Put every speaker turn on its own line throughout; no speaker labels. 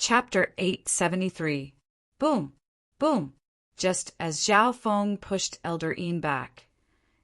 Chapter 873. Boom! Boom! Just as Zhao Feng pushed Elder Yin back.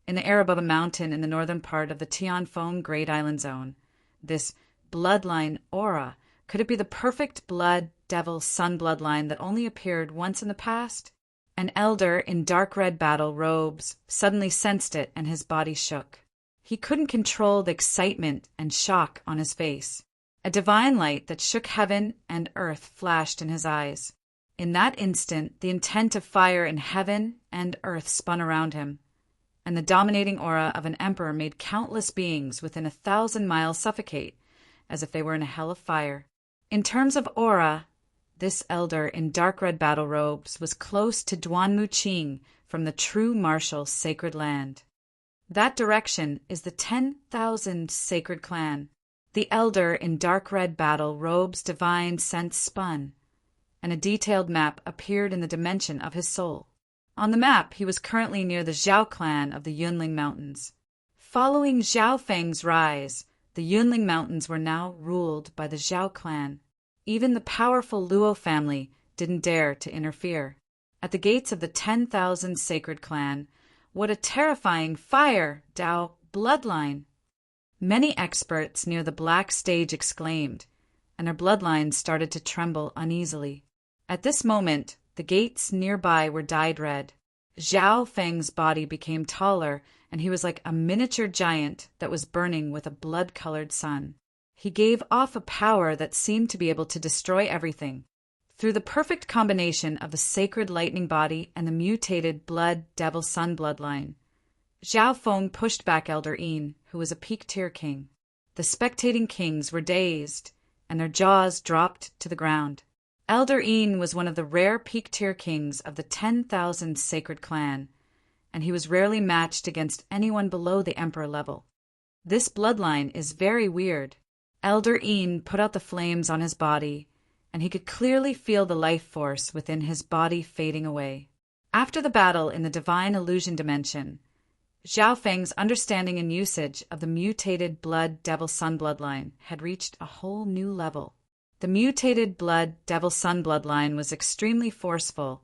In the air above a mountain in the northern part of the Tianfeng Great Island Zone, this bloodline aura, could it be the perfect blood devil sun bloodline that only appeared once in the past? An elder in dark red battle robes suddenly sensed it and his body shook. He couldn't control the excitement and shock on his face. A divine light that shook heaven and earth flashed in his eyes. In that instant, the intent of fire in heaven and earth spun around him, and the dominating aura of an emperor made countless beings within 1,000 miles suffocate, as if they were in a hell of fire. In terms of aura, this elder in dark red battle robes was close to Duanmu Qing from the true martial sacred land. That direction is the 10,000 sacred clan. The elder in dark red battle robes' divine sense spun, and a detailed map appeared in the dimension of his soul. On the map, he was currently near the Zhao clan of the Yunling Mountains. Following Zhao Feng's rise, the Yunling Mountains were now ruled by the Zhao clan. Even the powerful Luo family didn't dare to interfere. At the gates of the 10,000 sacred clan, what a terrifying fire Dao bloodline! Many experts near the black stage exclaimed, and their bloodlines started to tremble uneasily. At this moment, the gates nearby were dyed red. Zhao Feng's body became taller, and he was like a miniature giant that was burning with a blood-colored sun. He gave off a power that seemed to be able to destroy everything. Through the perfect combination of the sacred lightning body and the mutated blood devil sun bloodline, Zhao Feng pushed back Elder Yin, who was a peak-tier king. The spectating kings were dazed, and their jaws dropped to the ground. Elder Yin was one of the rare peak-tier kings of the 10,000 sacred clan, and he was rarely matched against anyone below the emperor level. This bloodline is very weird. Elder Yin put out the flames on his body, and he could clearly feel the life force within his body fading away. After the battle in the divine illusion dimension, Zhao Feng's understanding and usage of the mutated blood devil sun bloodline had reached a whole new level. The mutated blood devil sun bloodline was extremely forceful,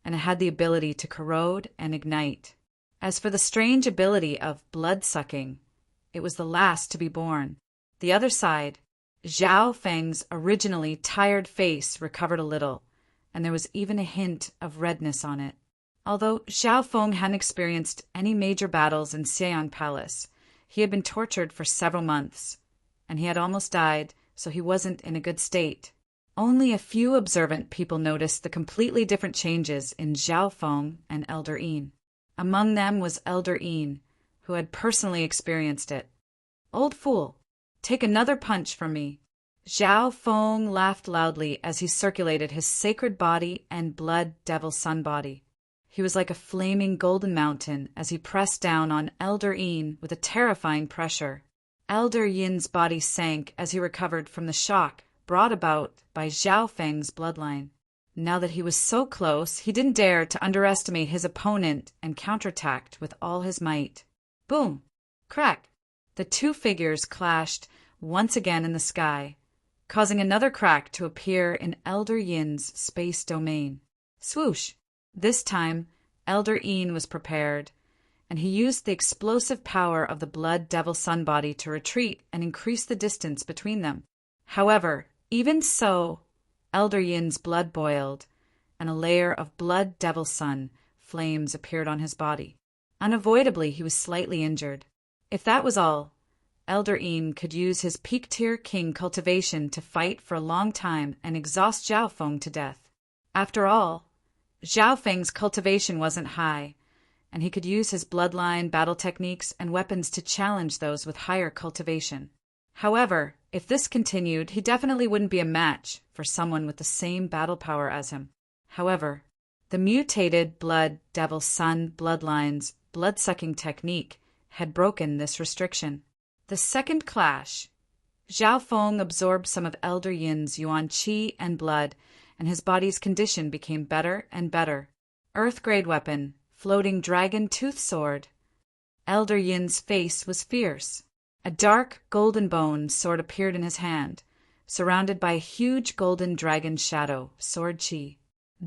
and it had the ability to corrode and ignite. As for the strange ability of blood-sucking, it was the last to be born. The other side, Zhao Feng's originally tired face recovered a little, and there was even a hint of redness on it. Although Zhao Feng hadn't experienced any major battles in Xi'an Palace, he had been tortured for several months, and he had almost died, so he wasn't in a good state. Only a few observant people noticed the completely different changes in Zhao Feng and Elder Yin. Among them was Elder Yin, who had personally experienced it. "Old fool, take another punch from me." Zhao Feng laughed loudly as he circulated his sacred body and blood devil sun body. He was like a flaming golden mountain as he pressed down on Elder Yin with a terrifying pressure. Elder Yin's body sank as he recovered from the shock brought about by Zhao Feng's bloodline. Now that he was so close, he didn't dare to underestimate his opponent and counterattacked with all his might. Boom! Crack! The two figures clashed once again in the sky, causing another crack to appear in Elder Yin's space domain. Swoosh! This time, Elder Yin was prepared, and he used the explosive power of the blood devil sun body to retreat and increase the distance between them. However, even so, Elder Yin's blood boiled, and a layer of blood devil sun flames appeared on his body. Unavoidably, he was slightly injured. If that was all, Elder Yin could use his peak-tier king cultivation to fight for a long time and exhaust Zhao Feng to death. After all, Zhao Feng's cultivation wasn't high, and he could use his bloodline, battle techniques, and weapons to challenge those with higher cultivation. However, if this continued, he definitely wouldn't be a match for someone with the same battle power as him. However, the mutated blood devil sun bloodline's blood-sucking technique had broken this restriction. The second clash, Zhao Feng absorbed some of Elder Yin's yuan qi and blood, and his body's condition became better and better. Earth-grade weapon, floating dragon tooth sword. Elder Yin's face was fierce. A dark golden bone sword appeared in his hand, surrounded by a huge golden dragon shadow, Sword Chi.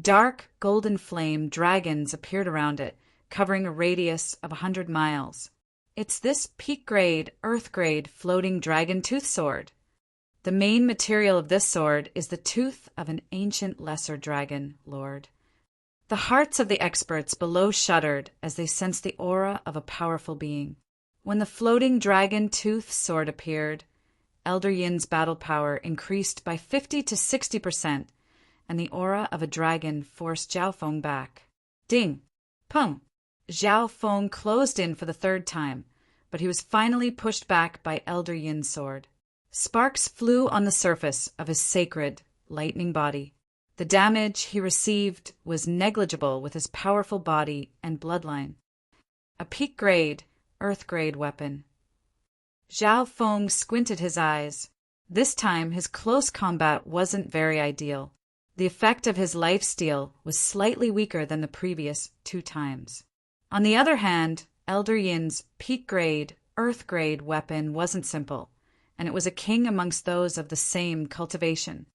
Dark, golden flame dragons appeared around it, covering a radius of 100 miles. It's this peak-grade, earth-grade floating dragon tooth sword. The main material of this sword is the tooth of an ancient lesser dragon, Lord. The hearts of the experts below shuddered as they sensed the aura of a powerful being. When the floating dragon tooth sword appeared, Elder Yin's battle power increased by 50 to 60%, and the aura of a dragon forced Zhao Feng back. Ding! Pung! Zhao Feng closed in for the third time, but he was finally pushed back by Elder Yin's sword. Sparks flew on the surface of his sacred, lightning body. The damage he received was negligible with his powerful body and bloodline. A peak-grade, earth-grade weapon. Zhao Feng squinted his eyes. This time his close combat wasn't very ideal. The effect of his lifesteal was slightly weaker than the previous 2 times. On the other hand, Elder Yin's peak-grade, earth-grade weapon wasn't simple, and it was a king amongst those of the same cultivation.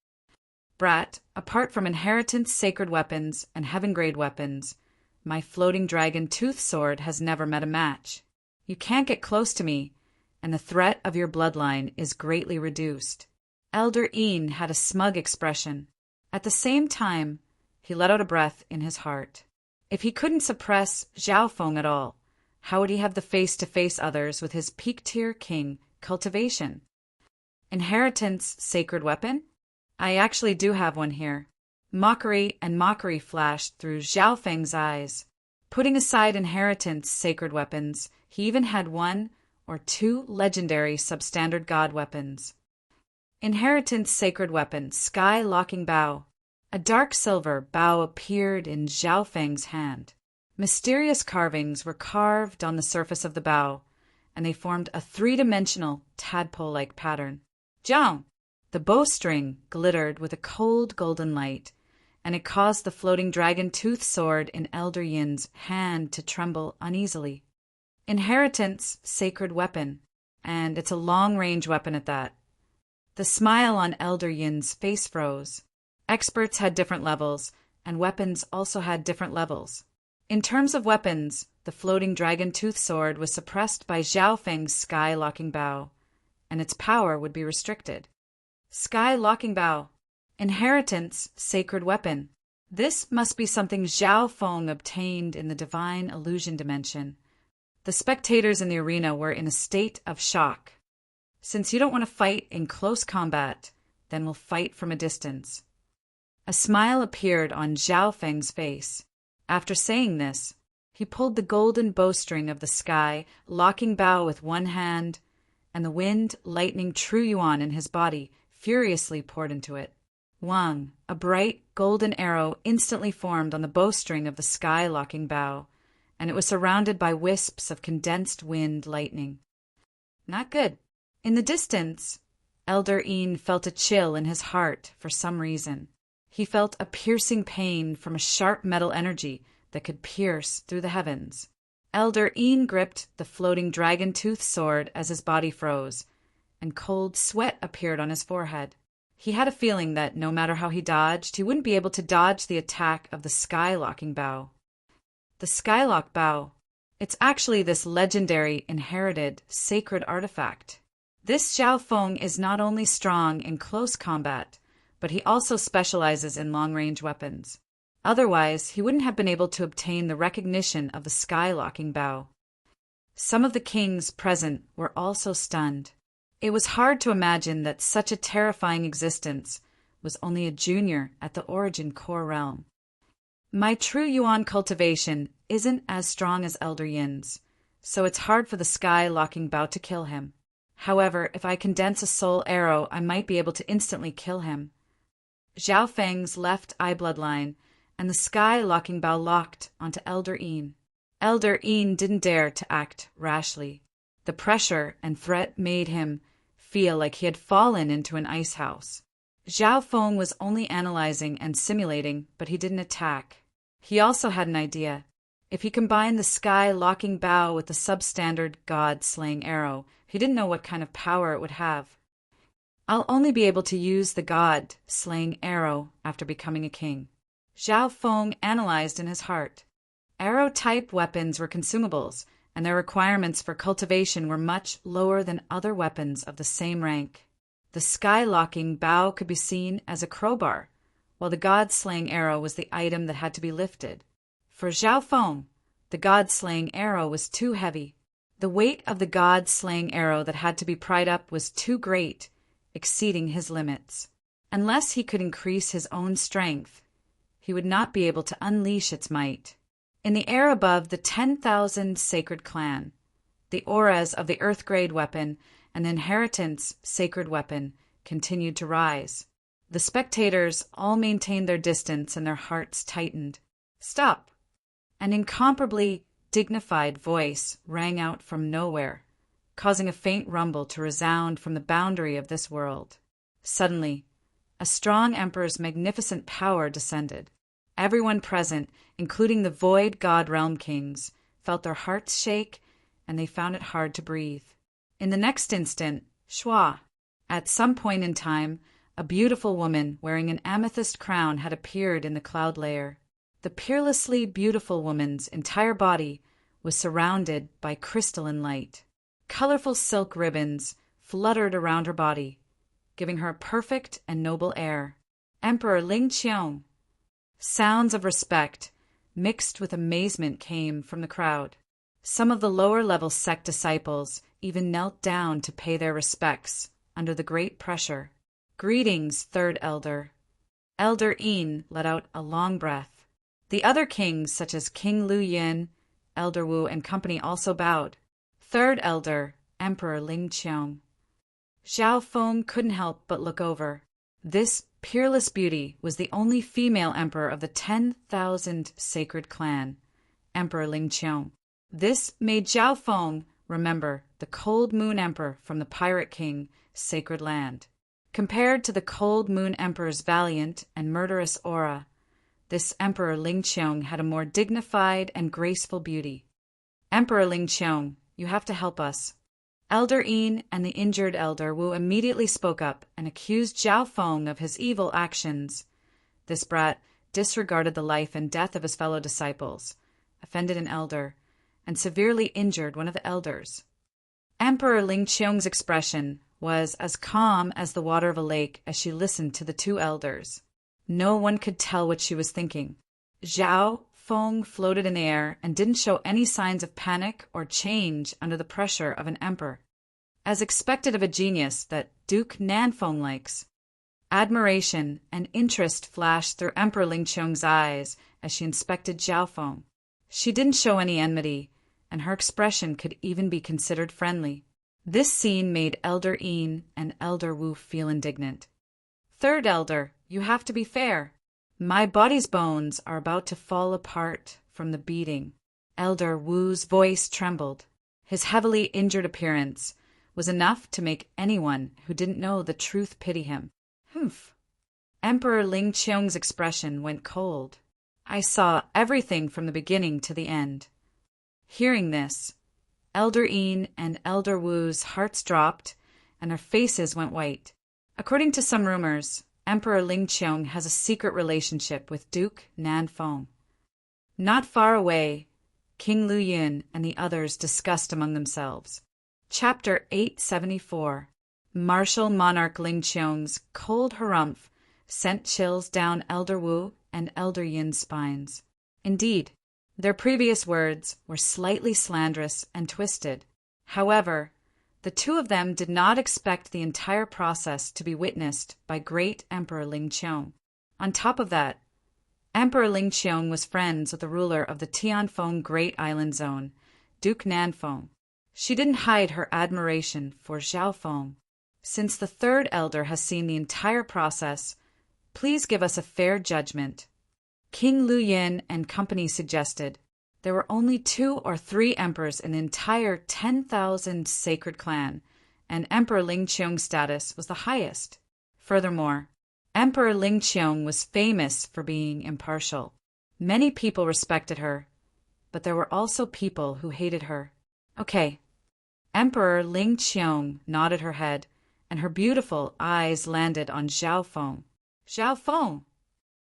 Brat, apart from inheritance sacred weapons and heaven-grade weapons, my floating dragon tooth sword has never met a match. You can't get close to me, and the threat of your bloodline is greatly reduced. Elder Yin had a smug expression. At the same time, he let out a breath in his heart. If he couldn't suppress Zhao Feng at all, how would he have the face to face others with his peak-tier king cultivation? Inheritance sacred weapon? I actually do have one here. Mockery flashed through Zhao Feng's eyes. Putting aside inheritance sacred weapons, he even had 1 or 2 legendary substandard god weapons. Inheritance sacred weapon, Sky-Locking Bow. A dark silver bow appeared in Zhao Feng's hand. Mysterious carvings were carved on the surface of the bow, and they formed a 3-dimensional, tadpole-like pattern. Zhao! The bowstring glittered with a cold golden light, and it caused the floating dragon tooth sword in Elder Yin's hand to tremble uneasily. Inheritance sacred weapon, and it's a long-range weapon at that. The smile on Elder Yin's face froze. Experts had different levels, and weapons also had different levels. In terms of weapons, the floating dragon tooth sword was suppressed by Zhao Feng's Sky-Locking Bow, and its power would be restricted. Sky-Locking Bow. Inheritance sacred weapon. This must be something Zhao Feng obtained in the divine illusion dimension. The spectators in the arena were in a state of shock. Since you don't want to fight in close combat, then we'll fight from a distance. A smile appeared on Zhao Feng's face. After saying this, he pulled the golden bowstring of the Sky-Locking Bow with one hand, and the wind, lightning true yuan in his body furiously poured into it. Wang, a bright golden arrow instantly formed on the bowstring of the Sky-Locking Bow, and it was surrounded by wisps of condensed wind lightning. Not good. In the distance, Elder Yin felt a chill in his heart for some reason. He felt a piercing pain from a sharp metal energy that could pierce through the heavens. Elder Yin gripped the floating dragon tooth sword as his body froze, and cold sweat appeared on his forehead. He had a feeling that no matter how he dodged, he wouldn't be able to dodge the attack of the Sky-Locking Bow. The Skylock Bow. It's actually this legendary, inherited, sacred artifact. This Zhao Feng is not only strong in close combat, but he also specializes in long-range weapons. Otherwise, he wouldn't have been able to obtain the recognition of the Sky-Locking Bow. Some of the kings present were also stunned. It was hard to imagine that such a terrifying existence was only a junior at the Origin Core realm. My true Yuan cultivation isn't as strong as Elder Yin's, so it's hard for the Sky-Locking Bow to kill him. However, if I condense a soul arrow, I might be able to instantly kill him. Zhao Feng's left eye bloodline and the Sky-Locking Bow locked onto Elder Yin. Elder Yin didn't dare to act rashly. The pressure and threat made him feel like he had fallen into an ice house. Zhao Feng was only analyzing and simulating, but he didn't attack. He also had an idea. If he combined the Sky-Locking Bow with the substandard God-slaying arrow, he didn't know what kind of power it would have. I'll only be able to use the god-slaying arrow after becoming a king. Zhao Feng analyzed in his heart. Arrow-type weapons were consumables, and their requirements for cultivation were much lower than other weapons of the same rank. The sky-locking bow could be seen as a crowbar, while the god-slaying arrow was the item that had to be lifted. For Zhao Feng, the god-slaying arrow was too heavy. The weight of the god-slaying arrow that had to be pried up was too great, exceeding his limits. Unless he could increase his own strength, he would not be able to unleash its might. In the air above the 10,000 sacred clan, the auras of the earth-grade weapon and the inheritance sacred weapon continued to rise. The spectators all maintained their distance and their hearts tightened. "Stop!" An incomparably dignified voice rang out from nowhere, causing a faint rumble to resound from the boundary of this world. Suddenly, a strong emperor's magnificent power descended. Everyone present, including the Void God Realm Kings, felt their hearts shake, and they found it hard to breathe. In the next instant, Shua, at some point in time, a beautiful woman wearing an amethyst crown had appeared in the cloud layer. The peerlessly beautiful woman's entire body was surrounded by crystalline light. Colorful silk ribbons fluttered around her body, giving her a perfect and noble air. Emperor Ling Qiong. Sounds of respect mixed with amazement came from the crowd. Some of the lower-level sect disciples even knelt down to pay their respects under the great pressure. "Greetings, Third Elder." Elder Yin let out a long breath. The other kings, such as King Lu Yin, Elder Wu, and company also bowed. Third Elder, Emperor Ling Qiong. Zhao Feng couldn't help but look over. This peerless beauty was the only female emperor of the 10,000 sacred clan, Emperor Ling Qiong. This made Zhao Feng remember the Cold Moon Emperor from the Pirate King, Sacred Land. Compared to the Cold Moon Emperor's valiant and murderous aura, this Emperor Ling Qiong had a more dignified and graceful beauty. "Emperor Ling Qiong, you have to help us." Elder Yin and the injured Elder Wu immediately spoke up and accused Zhao Feng of his evil actions. This brat disregarded the life and death of his fellow disciples, offended an elder, and severely injured one of the elders. Emperor Ling Qiong's expression was as calm as the water of a lake as she listened to the two elders. No one could tell what she was thinking. Zhao Feng floated in the air and didn't show any signs of panic or change under the pressure of an emperor, as expected of a genius that Duke Nanfeng likes. Admiration and interest flashed through Emperor Ling Qiong's eyes as she inspected Zhao Feng. She didn't show any enmity, and her expression could even be considered friendly. This scene made Elder Yin and Elder Wu feel indignant. "Third Elder, you have to be fair. My body's bones are about to fall apart from the beating." Elder Wu's voice trembled. His heavily injured appearance was enough to make anyone who didn't know the truth pity him. "Humph." Emperor Ling Qiong's expression went cold. "I saw everything from the beginning to the end." Hearing this, Elder Yin and Elder Wu's hearts dropped and their faces went white. According to some rumors, Emperor Ling Qiong has a secret relationship with Duke Nanfeng. Not far away, King Lu Yin and the others discussed among themselves. Chapter 874. Martial Monarch Ling Qiong's cold harumph sent chills down Elder Wu and Elder Yin's spines. Indeed, their previous words were slightly slanderous and twisted. However, the two of them did not expect the entire process to be witnessed by great Emperor Ling Qiong. On top of that, Emperor Ling Qiong was friends with the ruler of the Tianfeng Great Island Zone, Duke Nanfeng. She didn't hide her admiration for Zhao Feng. "Since the third elder has seen the entire process, please give us a fair judgment," King Lu Yin and company suggested. There were only 2 or 3 emperors in the entire 10,000 sacred clan, and Emperor Ling Qiong's status was the highest. Furthermore, Emperor Ling Qiong was famous for being impartial. Many people respected her, but there were also people who hated her. "Okay." Emperor Ling Qiong nodded her head and her beautiful eyes landed on Zhao Feng. Zhao Feng!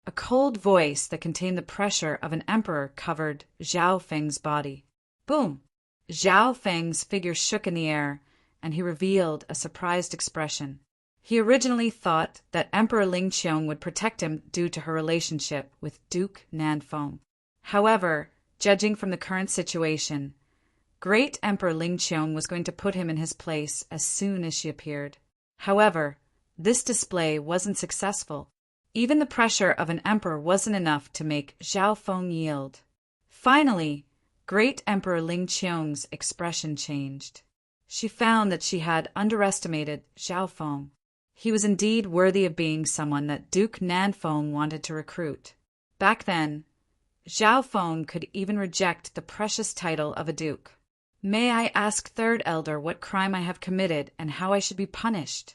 A cold voice that contained the pressure of an emperor covered Zhao Feng's body. Boom! Zhao Feng's figure shook in the air, and he revealed a surprised expression. He originally thought that Emperor Ling Qiong would protect him due to her relationship with Duke Nanfeng. However, judging from the current situation, Great Emperor Ling Qiong was going to put him in his place as soon as she appeared. However, this display wasn't successful. Even the pressure of an emperor wasn't enough to make Zhao Feng yield. Finally, Great Emperor Ling Qiong's expression changed. She found that she had underestimated Zhao Feng. He was indeed worthy of being someone that Duke Nanfeng wanted to recruit. Back then, Zhao Feng could even reject the precious title of a duke. "May I ask, Third Elder, what crime I have committed and how I should be punished?"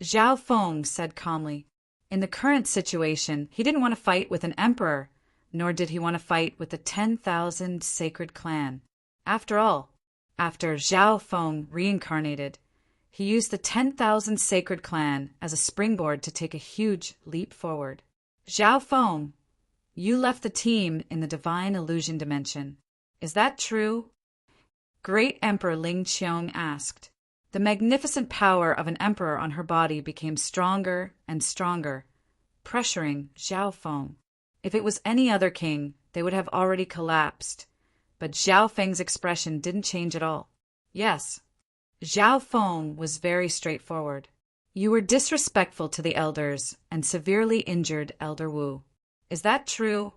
Zhao Feng said calmly. In the current situation, he didn't want to fight with an emperor, nor did he want to fight with the 10,000 sacred clan. After all, after Zhao Feng reincarnated, he used the 10,000 sacred clan as a springboard to take a huge leap forward. "Zhao Feng, you left the team in the divine illusion dimension. Is that true?" Great Emperor Ling Qiong asked. The magnificent power of an emperor on her body became stronger and stronger, pressuring Zhao Feng. If it was any other king, they would have already collapsed. But Zhao Feng's expression didn't change at all. Yes. Zhao Feng was very straightforward. "You were disrespectful to the elders and severely injured Elder Wu. Is that true?"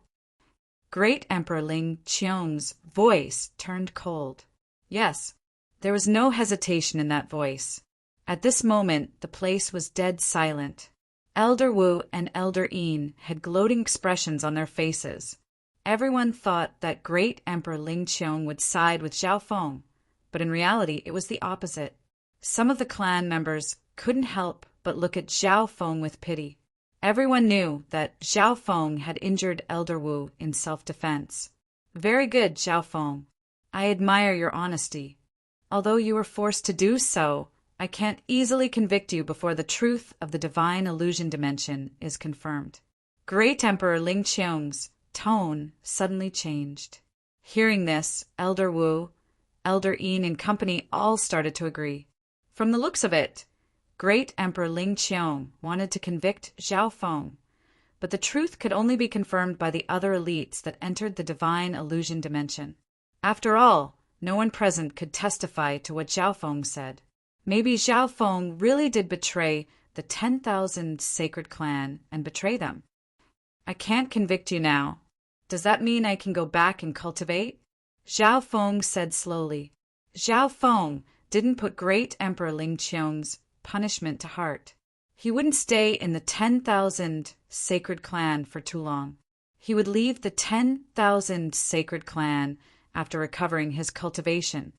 Great Emperor Ling Qiong's voice turned cold. Yes, there was no hesitation in that voice. At this moment, the place was dead silent. Elder Wu and Elder Yin had gloating expressions on their faces. Everyone thought that Great Emperor Ling Qiong would side with Zhao Feng, but in reality it was the opposite. Some of the clan members couldn't help but look at Zhao Feng with pity. Everyone knew that Zhao Feng had injured Elder Wu in self-defense. "Very good, Zhao Feng. I admire your honesty. Although you were forced to do so, I can't easily convict you before the truth of the divine illusion dimension is confirmed." Great Emperor Ling Qiong's tone suddenly changed. Hearing this, Elder Wu, Elder Yin and company all started to agree. From the looks of it, Great Emperor Ling Qiong wanted to convict Zhao Feng, but the truth could only be confirmed by the other elites that entered the divine illusion dimension. After all, no one present could testify to what Zhao Feng said. Maybe Zhao Feng really did betray the 10,000 sacred clan and betray them. "I can't convict you now. Does that mean I can go back and cultivate?" Zhao Feng said slowly. Zhao Feng didn't put Great Emperor Ling Qiong's punishment to heart. He wouldn't stay in the 10,000 sacred clan for too long. He would leave the 10,000 sacred clan after recovering his cultivation.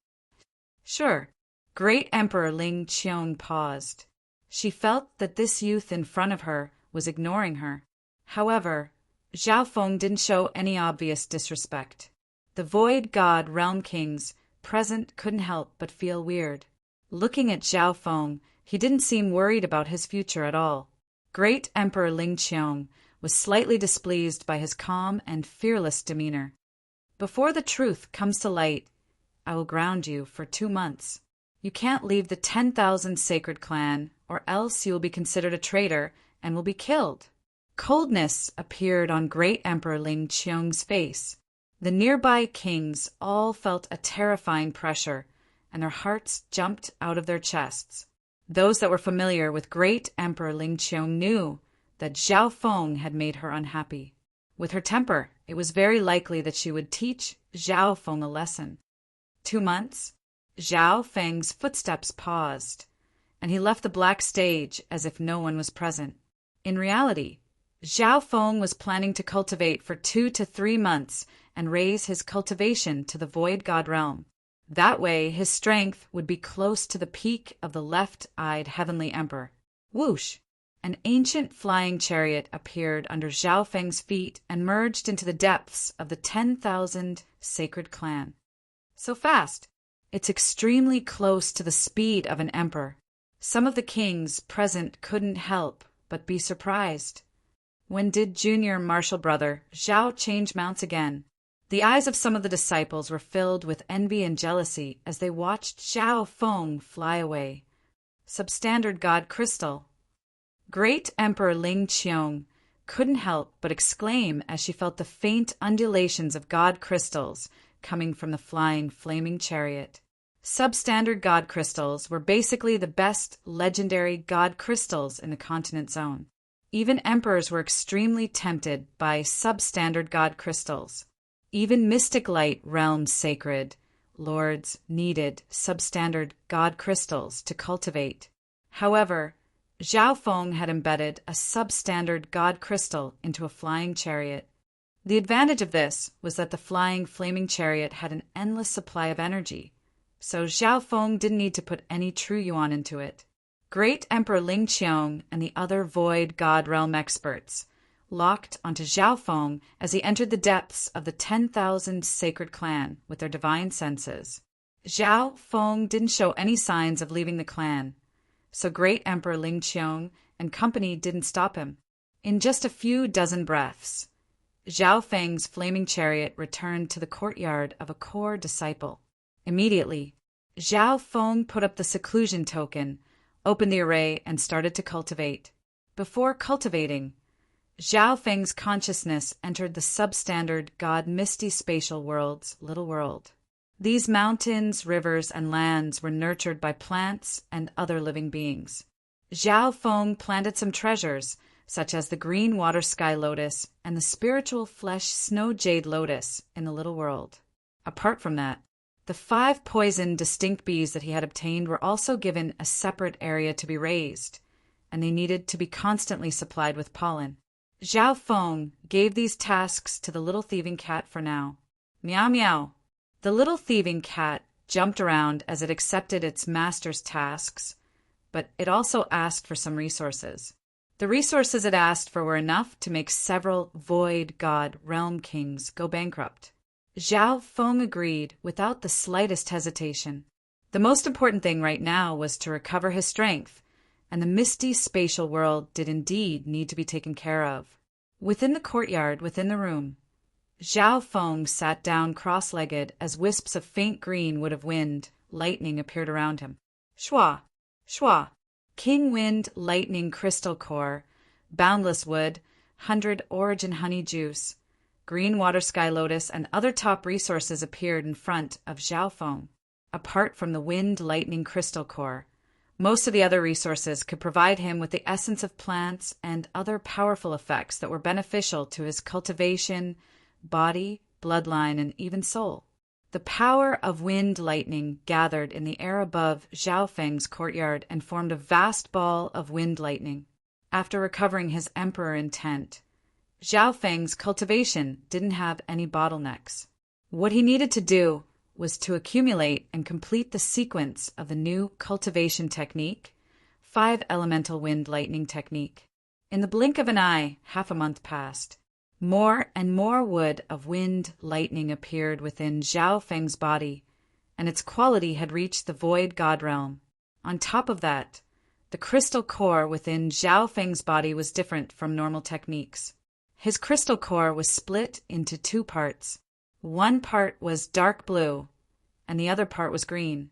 Sure, Great Emperor Ling Qiong paused. She felt that this youth in front of her was ignoring her. However, Zhao Feng didn't show any obvious disrespect. The Void God Realm Kings present couldn't help but feel weird. Looking at Zhao Feng, he didn't seem worried about his future at all. Great Emperor Ling Qiong was slightly displeased by his calm and fearless demeanor. "Before the truth comes to light, I will ground you for 2 months. You can't leave the 10,000 sacred clan, or else you will be considered a traitor and will be killed." Coldness appeared on Great Emperor Ling Qiong's face. The nearby kings all felt a terrifying pressure, and their hearts jumped out of their chests. Those that were familiar with Great Emperor Ling Qiong knew that Zhao Feng had made her unhappy. With her temper, it was very likely that she would teach Zhao Feng a lesson. 2 months? Zhao Feng's footsteps paused, and he left the black stage as if no one was present. In reality, Zhao Feng was planning to cultivate for 2 to 3 months and raise his cultivation to the Void God realm. That way, his strength would be close to the peak of the left-eyed Heavenly Emperor. Whoosh! An ancient flying chariot appeared under Zhao Feng's feet and merged into the depths of the 10,000 sacred clan. So fast! It's extremely close to the speed of an emperor. Some of the kings present couldn't help but be surprised. When did junior martial brother Zhao change mounts again? The eyes of some of the disciples were filled with envy and jealousy as they watched Zhao Feng fly away. Substandard God Crystal. Great Emperor Ling Qiong couldn't help but exclaim as she felt the faint undulations of God crystals coming from the flying flaming chariot. Substandard God crystals were basically the best legendary God crystals in the continent zone. Even emperors were extremely tempted by substandard God crystals. Even mystic light realms sacred lords needed substandard God crystals to cultivate. However, Zhao Feng had embedded a substandard God crystal into a flying chariot. The advantage of this was that the flying flaming chariot had an endless supply of energy, so Zhao Feng didn't need to put any true yuan into it. Great Emperor Ling Qiong and the other Void God Realm experts locked onto Zhao Feng as he entered the depths of the 10,000 sacred clan with their divine senses. Zhao Feng didn't show any signs of leaving the clan, so Great Emperor Ling Qiong and company didn't stop him. In just a few dozen breaths, Zhao Feng's flaming chariot returned to the courtyard of a core disciple. Immediately, Zhao Feng put up the seclusion token, opened the array, and started to cultivate. Before cultivating, Zhao Feng's consciousness entered the substandard God Misty Spatial World's little world. These mountains, rivers, and lands were nurtured by plants and other living beings. Zhao Feng planted some treasures, such as the green water sky lotus and the spiritual flesh snow jade lotus in the little world. Apart from that, the 5 poison distinct bees that he had obtained were also given a separate area to be raised, and they needed to be constantly supplied with pollen. Zhao Feng gave these tasks to the little thieving cat for now. Meow meow. The little thieving cat jumped around as it accepted its master's tasks, but it also asked for some resources. The resources it asked for were enough to make several Void God Realm Kings go bankrupt. Zhao Feng agreed without the slightest hesitation. The most important thing right now was to recover his strength, and the misty spatial world did indeed need to be taken care of. Within the courtyard, within the room, Zhao Feng sat down cross-legged as wisps of faint green wood of wind, lightning appeared around him. Shwa, shwa, King Wind Lightning Crystal Core, Boundless Wood, 100 Origin Honey Juice, Green Water Sky Lotus, and other top resources appeared in front of Zhao Feng. Apart from the Wind Lightning Crystal Core, most of the other resources could provide him with the essence of plants and other powerful effects that were beneficial to his cultivation, body, bloodline, and even soul. The power of wind lightning gathered in the air above Zhao Feng's courtyard and formed a vast ball of wind lightning. After recovering his emperor intent, Zhao Feng's cultivation didn't have any bottlenecks. What he needed to do was to accumulate and complete the sequence of the new cultivation technique, 5 elemental wind lightning technique. In the blink of an eye, half a month passed. More and more wood of wind lightning appeared within Zhao Feng's body, and its quality had reached the Void God Realm. On top of that, the crystal core within Zhao Feng's body was different from normal techniques. His crystal core was split into 2 parts. One part was dark blue, and the other part was green.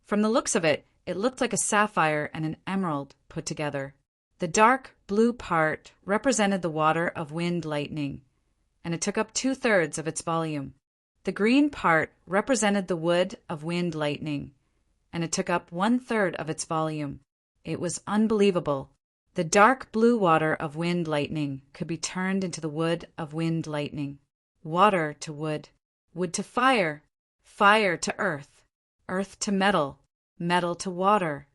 From the looks of it, it looked like a sapphire and an emerald put together. The dark blue part represented the water of wind lightning, and it took up 2/3 of its volume. The green part represented the wood of wind lightning, and it took up 1/3 of its volume. It was unbelievable. The dark blue water of wind lightning could be turned into the wood of wind lightning. Water to wood, wood to fire, fire to earth, earth to metal, metal to water.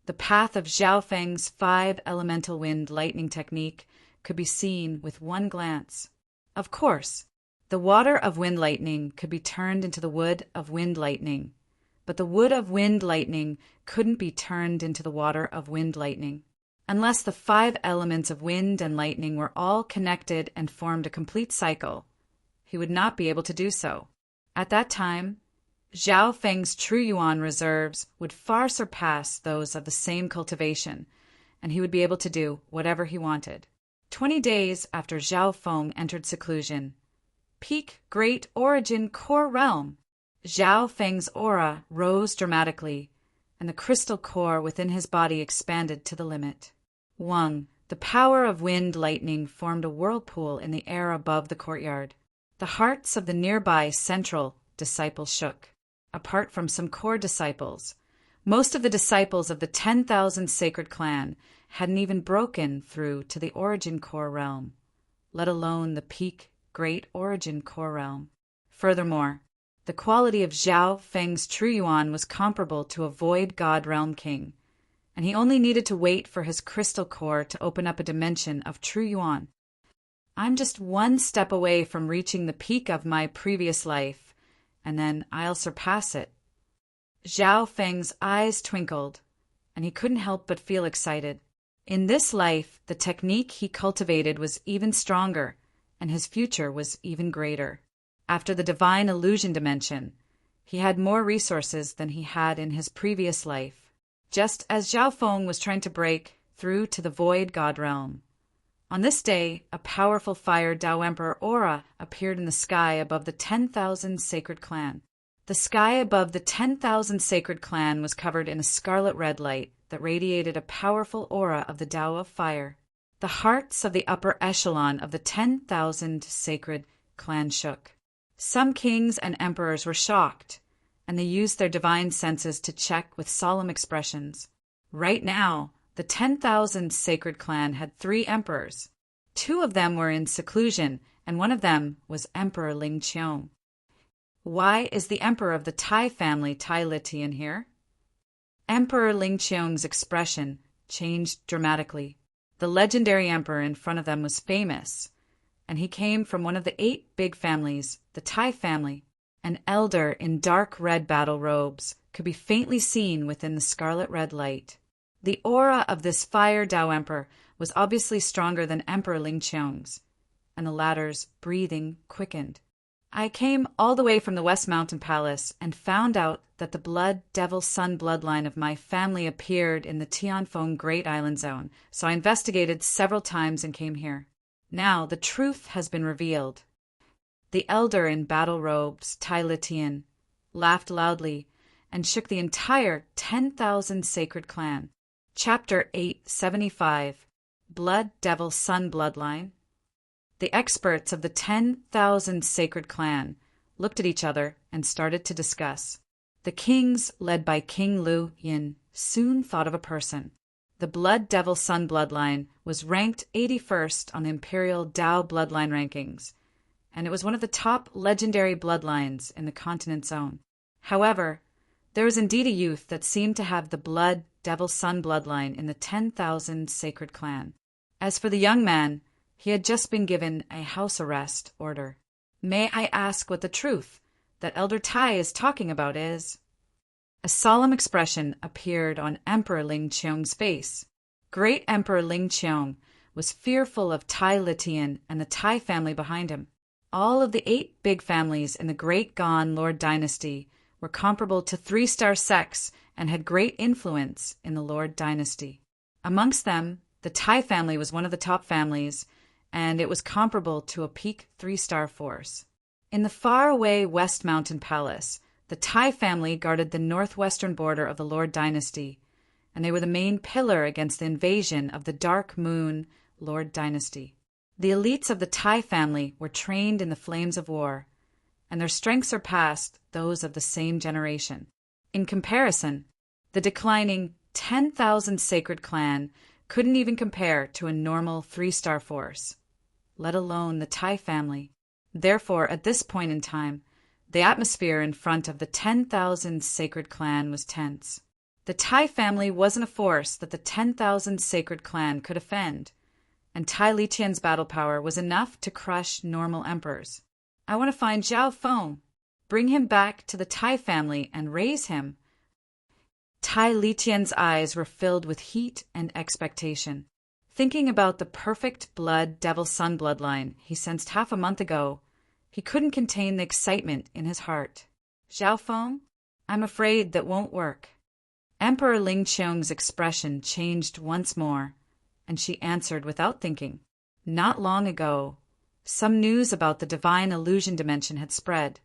The path of Zhao Feng's 5 elemental wind lightning technique could be seen with one glance. Of course, the water of wind lightning could be turned into the wood of wind lightning, but the wood of wind lightning couldn't be turned into the water of wind lightning. Unless the 5 elements of wind and lightning were all connected and formed a complete cycle, he would not be able to do so. At that time, Zhao Feng's true yuan reserves would far surpass those of the same cultivation, and he would be able to do whatever he wanted. 20 days after Zhao Feng entered seclusion, peak Great Origin Core Realm, Zhao Feng's aura rose dramatically, and the crystal core within his body expanded to the limit. 1. The power of wind lightning formed a whirlpool in the air above the courtyard. The hearts of the nearby central disciples shook. Apart from some core disciples, most of the disciples of the 10,000 sacred clan hadn't even broken through to the origin core realm, let alone the peak great origin core realm. Furthermore, the quality of Zhao Feng's true yuan was comparable to a void god realm king, and he only needed to wait for his crystal core to open up a dimension of true yuan. I'm just one step away from reaching the peak of my previous life, and then I'll surpass it. Zhao Feng's eyes twinkled, and he couldn't help but feel excited. In this life, the technique he cultivated was even stronger, and his future was even greater. After the divine illusion dimension, he had more resources than he had in his previous life, just as Zhao Feng was trying to break through to the void god realm. On this day, a powerful fire Dao Emperor aura appeared in the sky above the 10,000 sacred clan. The sky above the 10,000 sacred clan was covered in a scarlet red light that radiated a powerful aura of the Tao of fire. The hearts of the upper echelon of the 10,000 sacred clan shook. Some kings and emperors were shocked, and they used their divine senses to check with solemn expressions. Right now, the 10,000 sacred clan had 3 emperors. 2 of them were in seclusion, and one of them was Emperor Ling Qiong. Why is the emperor of the Tai family Tai Litian here? Emperor Ling Qiong's expression changed dramatically. The legendary emperor in front of them was famous, and he came from one of the 8 big families, the Tai family. An elder in dark red battle robes could be faintly seen within the scarlet red light. The aura of this fire Dao Emperor was obviously stronger than Emperor Ling Qiong's, and the latter's breathing quickened. I came all the way from the West Mountain Palace and found out that the Blood Devil Sun bloodline of my family appeared in the Tianfeng Great Island Zone, so I investigated several times and came here. Now the truth has been revealed. The elder in battle robes, Tai Litian, laughed loudly and shook the entire 10,000 sacred clan. Chapter 875, Blood Devil Sun Bloodline. The experts of the 10,000 sacred clan looked at each other and started to discuss. The kings, led by King Lu Yin, soon thought of a person. The Blood Devil Sun bloodline was ranked 81st on the Imperial Dao bloodline rankings, and it was one of the top legendary bloodlines in the continent zone. However, there was indeed a youth that seemed to have the Blood Devil Sun bloodline in the 10,000 sacred clan. As for the young man, he had just been given a house arrest order. May I ask what the truth that Elder Tai is talking about is? A solemn expression appeared on Emperor Ling Qiong's face. Great Emperor Ling Qiong was fearful of Tai Litian and the Tai family behind him. All of the 8 big families in the Great Gan Lord dynasty were comparable to 3-star sects and had great influence in the Lord dynasty. Amongst them, the Tai family was one of the top families, and it was comparable to a peak 3-star force. In the faraway West Mountain Palace, the Tai family guarded the northwestern border of the Lord dynasty, and they were the main pillar against the invasion of the Dark Moon Lord dynasty. The elites of the Tai family were trained in the flames of war, and their strength surpassed those of the same generation. In comparison, the declining 10,000 sacred clan couldn't even compare to a normal 3-star force, let alone the Tai family. Therefore, at this point in time, the atmosphere in front of the 10,000 sacred clan was tense. The Tai family wasn't a force that the 10,000 sacred clan could offend, and Tai Litian's battle power was enough to crush normal emperors. I want to find Zhao Feng, bring him back to the Tai family and raise him. Tai Litian's eyes were filled with heat and expectation. Thinking about the perfect Blood Devil Sun bloodline he sensed half a month ago, he couldn't contain the excitement in his heart. Zhao Feng, I'm afraid that won't work." Emperor Ling Qiong's expression changed once more, and she answered without thinking. Not long ago, some news about the divine illusion dimension had spread.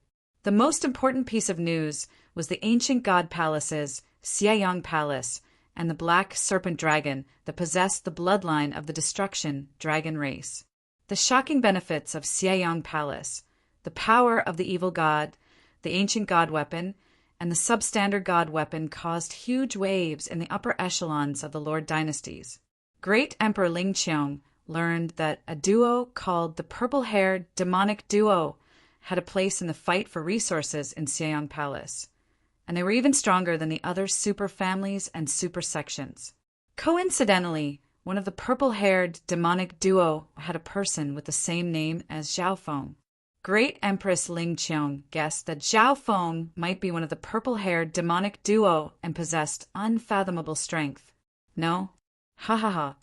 The most important piece of news was the ancient god palaces, Xieyang Palace, and the black serpent dragon that possessed the bloodline of the destruction dragon race. The shocking benefits of Xieyang Palace, the power of the evil god, the ancient god weapon, and the substandard god weapon caused huge waves in the upper echelons of the Lord dynasties. Great Emperor Ling Qiong learned that a duo called the Purple-Haired Demonic Duo had a place in the fight for resources in Xieyang Palace, and they were even stronger than the other super families and super sections. Coincidentally, one of the Purple-Haired Demonic Duo had a person with the same name as Zhao Feng. Great Empress Ling Qiong guessed that Zhao Feng might be one of the purple-haired demonic duo and possessed unfathomable strength. No? Ha ha ha.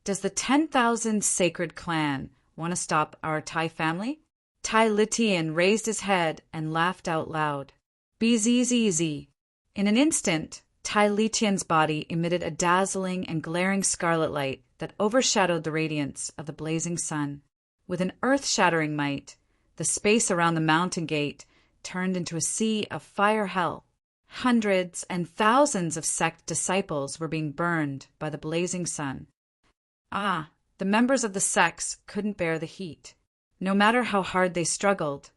Does the 10,000 sacred clan want to stop our Tai family? Tai Litian raised his head and laughed out loud. Bzzz. In an instant, Tai Litian's body emitted a dazzling and glaring scarlet light that overshadowed the radiance of the blazing sun. With an earth-shattering might, the space around the mountain gate turned into a sea of fire hell. Hundreds and thousands of sect disciples were being burned by the blazing sun. The members of the sects couldn't bear the heat. No matter how hard they struggled,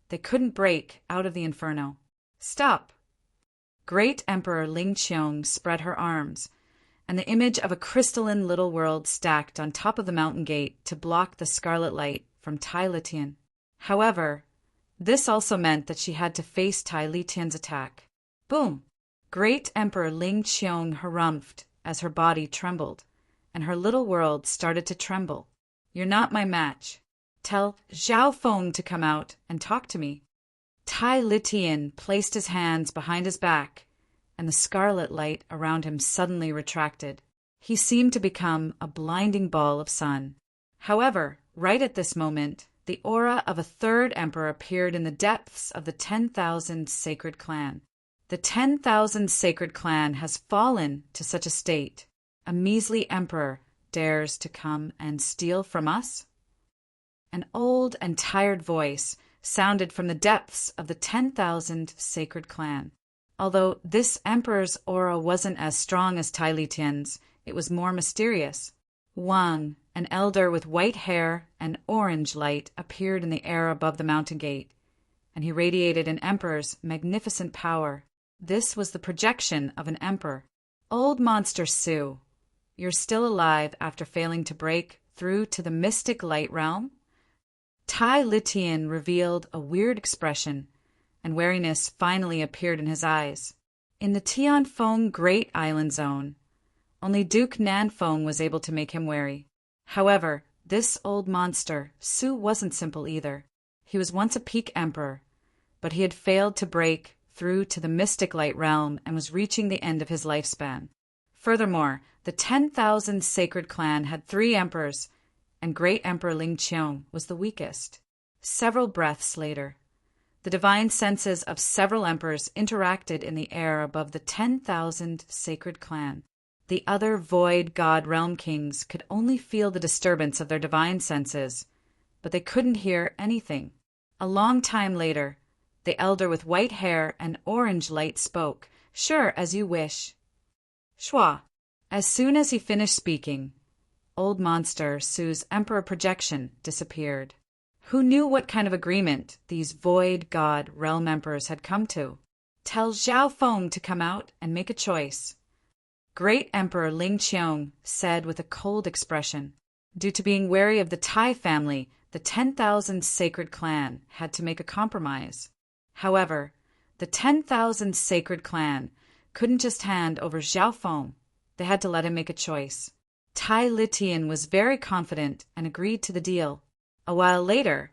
they couldn't break out of the inferno. Stop! Great Emperor Ling Qiong spread her arms, and the image of a crystalline little world stacked on top of the mountain gate to block the scarlet light from Tai Litian. However, this also meant that she had to face Tai Litian's attack. Boom! Great Emperor Ling Qiong harumphed as her body trembled, and her little world started to tremble. You're not my match. Tell Zhao Feng to come out and talk to me. Tai Litian placed his hands behind his back, and the scarlet light around him suddenly retracted. He seemed to become a blinding ball of sun. However, right at this moment, the aura of a third emperor appeared in the depths of the 10,000 sacred clan. The 10,000 sacred clan has fallen to such a state. A measly emperor dares to come and steal from us? An old and tired voice sounded from the depths of the 10,000 sacred clan. Although this emperor's aura wasn't as strong as Tai Litian's, it was more mysterious. Wang, an elder with white hair and orange light, appeared in the air above the mountain gate, and he radiated an emperor's magnificent power. This was the projection of an emperor. Old Monster Su, you're still alive after failing to break through to the mystic light realm? Tai Litian revealed a weird expression, and wariness finally appeared in his eyes. In the Tianfeng Great Island Zone, only Duke Nanfeng was able to make him wary. However, this old monster, Su, wasn't simple either. He was once a peak emperor, but he had failed to break through to the mystic light realm and was reaching the end of his lifespan. Furthermore, the 10,000 sacred clan had 3 emperors, and Great Emperor Ling Qiong was the weakest. Several breaths later, the divine senses of several emperors interacted in the air above the 10,000 sacred clan. The other void god realm kings could only feel the disturbance of their divine senses, but they couldn't hear anything. A long time later, the elder with white hair and orange light spoke. Sure, as you wish. Shua. As soon as he finished speaking, old monster Su's emperor projection disappeared. Who knew what kind of agreement these void god realm emperors had come to? Tell Zhao Feng to come out and make a choice. Great Emperor Ling Qiong said with a cold expression. Due to being wary of the Tai family, the 10,000 sacred clan had to make a compromise. However, the 10,000 sacred clan couldn't just hand over Zhao Feng. They had to let him make a choice. Tai Litian was very confident and agreed to the deal. A while later,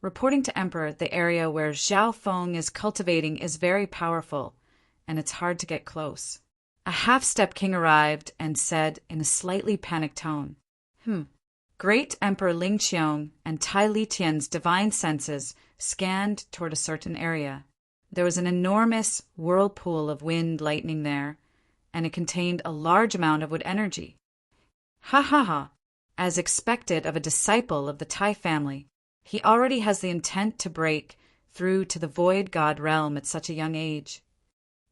reporting to Emperor, the area where Zhao Feng is cultivating is very powerful, and it's hard to get close. A half-step king arrived and said in a slightly panicked tone, Great Emperor Ling Qiong and Tai Litian's divine senses scanned toward a certain area. There was an enormous whirlpool of wind lightning there, and it contained a large amount of wood energy. Ha ha ha! As expected of a disciple of the Tai family, he already has the intent to break through to the void god realm at such a young age.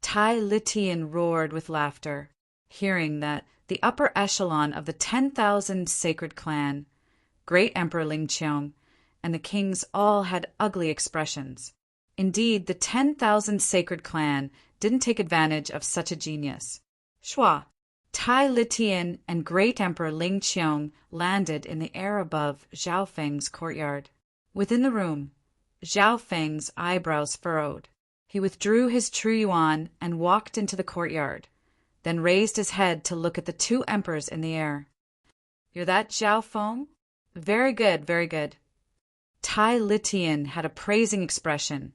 Tai Litian roared with laughter, hearing that the upper echelon of the 10,000 sacred clan, Great Emperor Ling Qiong, and the kings all had ugly expressions. Indeed, the 10,000 sacred clan didn't take advantage of such a genius. Shua, Tai Litian and Great Emperor Ling Qiong landed in the air above Zhao Feng's courtyard. Within the room, Zhao Feng's eyebrows furrowed. He withdrew his true yuan and walked into the courtyard, then raised his head to look at the two emperors in the air. "You're that Zhao Feng? Very good, very good." Tai Litian had a praising expression,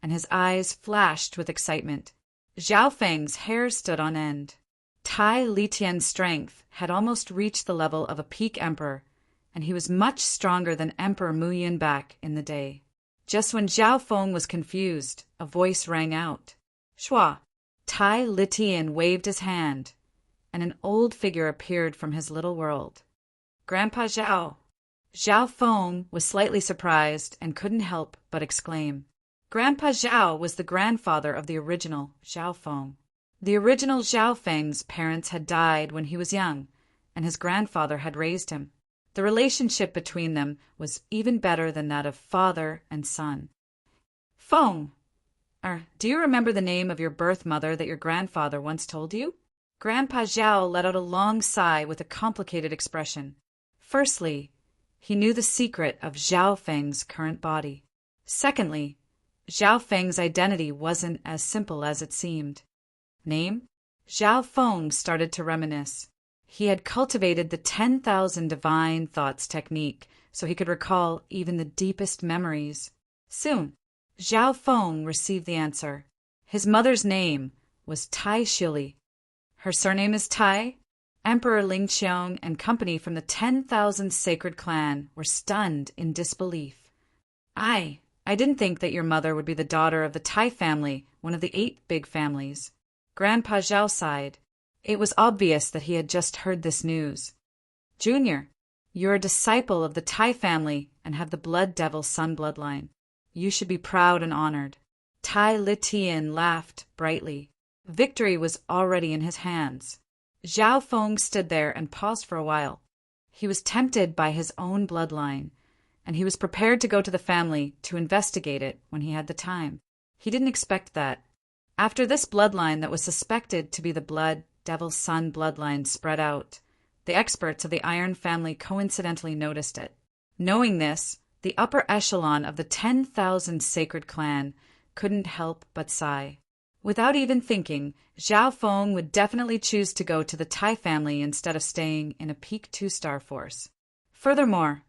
and his eyes flashed with excitement. Zhao Feng's hair stood on end. Tai Litian's strength had almost reached the level of a peak emperor, and he was much stronger than Emperor Mu Yun back in the day. Just when Zhao Feng was confused, a voice rang out. "Shua!" Tai Litian waved his hand, and an old figure appeared from his little world. "Grandpa Zhao!" Zhao Feng was slightly surprised and couldn't help but exclaim. Grandpa Zhao was the grandfather of the original Zhao Feng. The original Zhao Feng's parents had died when he was young, and his grandfather had raised him. The relationship between them was even better than that of father and son. "Feng, do you remember the name of your birth mother that your grandfather once told you?" Grandpa Zhao let out a long sigh with a complicated expression. Firstly, he knew the secret of Zhao Feng's current body. Secondly, Zhao Feng's identity wasn't as simple as it seemed. Name? Zhao Feng started to reminisce. He had cultivated the 10,000 divine thoughts technique, so he could recall even the deepest memories. Soon, Zhao Feng received the answer. His mother's name was Tai Shili. Her surname is Tai. Emperor Ling Qiong and company from the 10,000 sacred clan were stunned in disbelief. I didn't think that your mother would be the daughter of the Tai family, one of the 8 big families." Grandpa Zhao sighed. It was obvious that he had just heard this news. "Junior, you're a disciple of the Tai family and have the Blood Devil Sun bloodline. You should be proud and honored." Tai Litian laughed brightly. Victory was already in his hands. Zhao Feng stood there and paused for a while. He was tempted by his own bloodline, and he was prepared to go to the family to investigate it when he had the time. He didn't expect that. After this bloodline that was suspected to be the Blood Devil Sun bloodline spread out, the experts of the Iron family coincidentally noticed it. Knowing this, the upper echelon of the 10,000 sacred clan couldn't help but sigh. Without even thinking, Zhao Feng would definitely choose to go to the Tai family instead of staying in a peak 2-star force. Furthermore,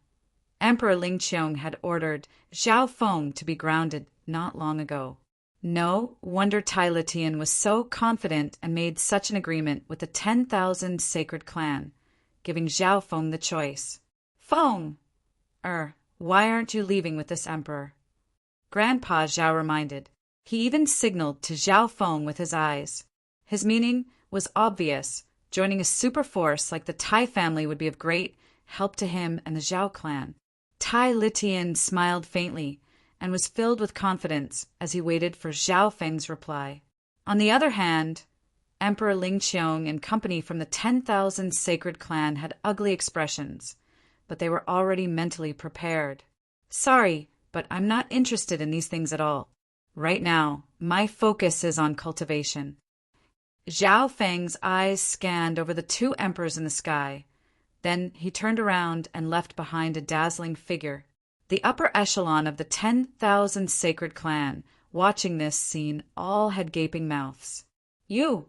Emperor Ling Qiong had ordered Zhao Feng to be grounded not long ago. No wonder Tai Litian was so confident and made such an agreement with the 10,000 sacred clan, giving Zhao Feng the choice. "Feng! Why aren't you leaving with this emperor?" Grandpa Zhao reminded. He even signaled to Zhao Feng with his eyes. His meaning was obvious. Joining a super force like the Tai family would be of great help to him and the Zhao clan. Tai Litian smiled faintly and was filled with confidence as he waited for Zhao Feng's reply. On the other hand, Emperor Ling Qiong and company from the 10,000 sacred clan had ugly expressions, but they were already mentally prepared. "Sorry, but I'm not interested in these things at all. Right now, my focus is on cultivation." Zhao Feng's eyes scanned over the 2 emperors in the sky. Then he turned around and left behind a dazzling figure. The upper echelon of the 10,000 sacred clan, watching this scene, all had gaping mouths. "You!"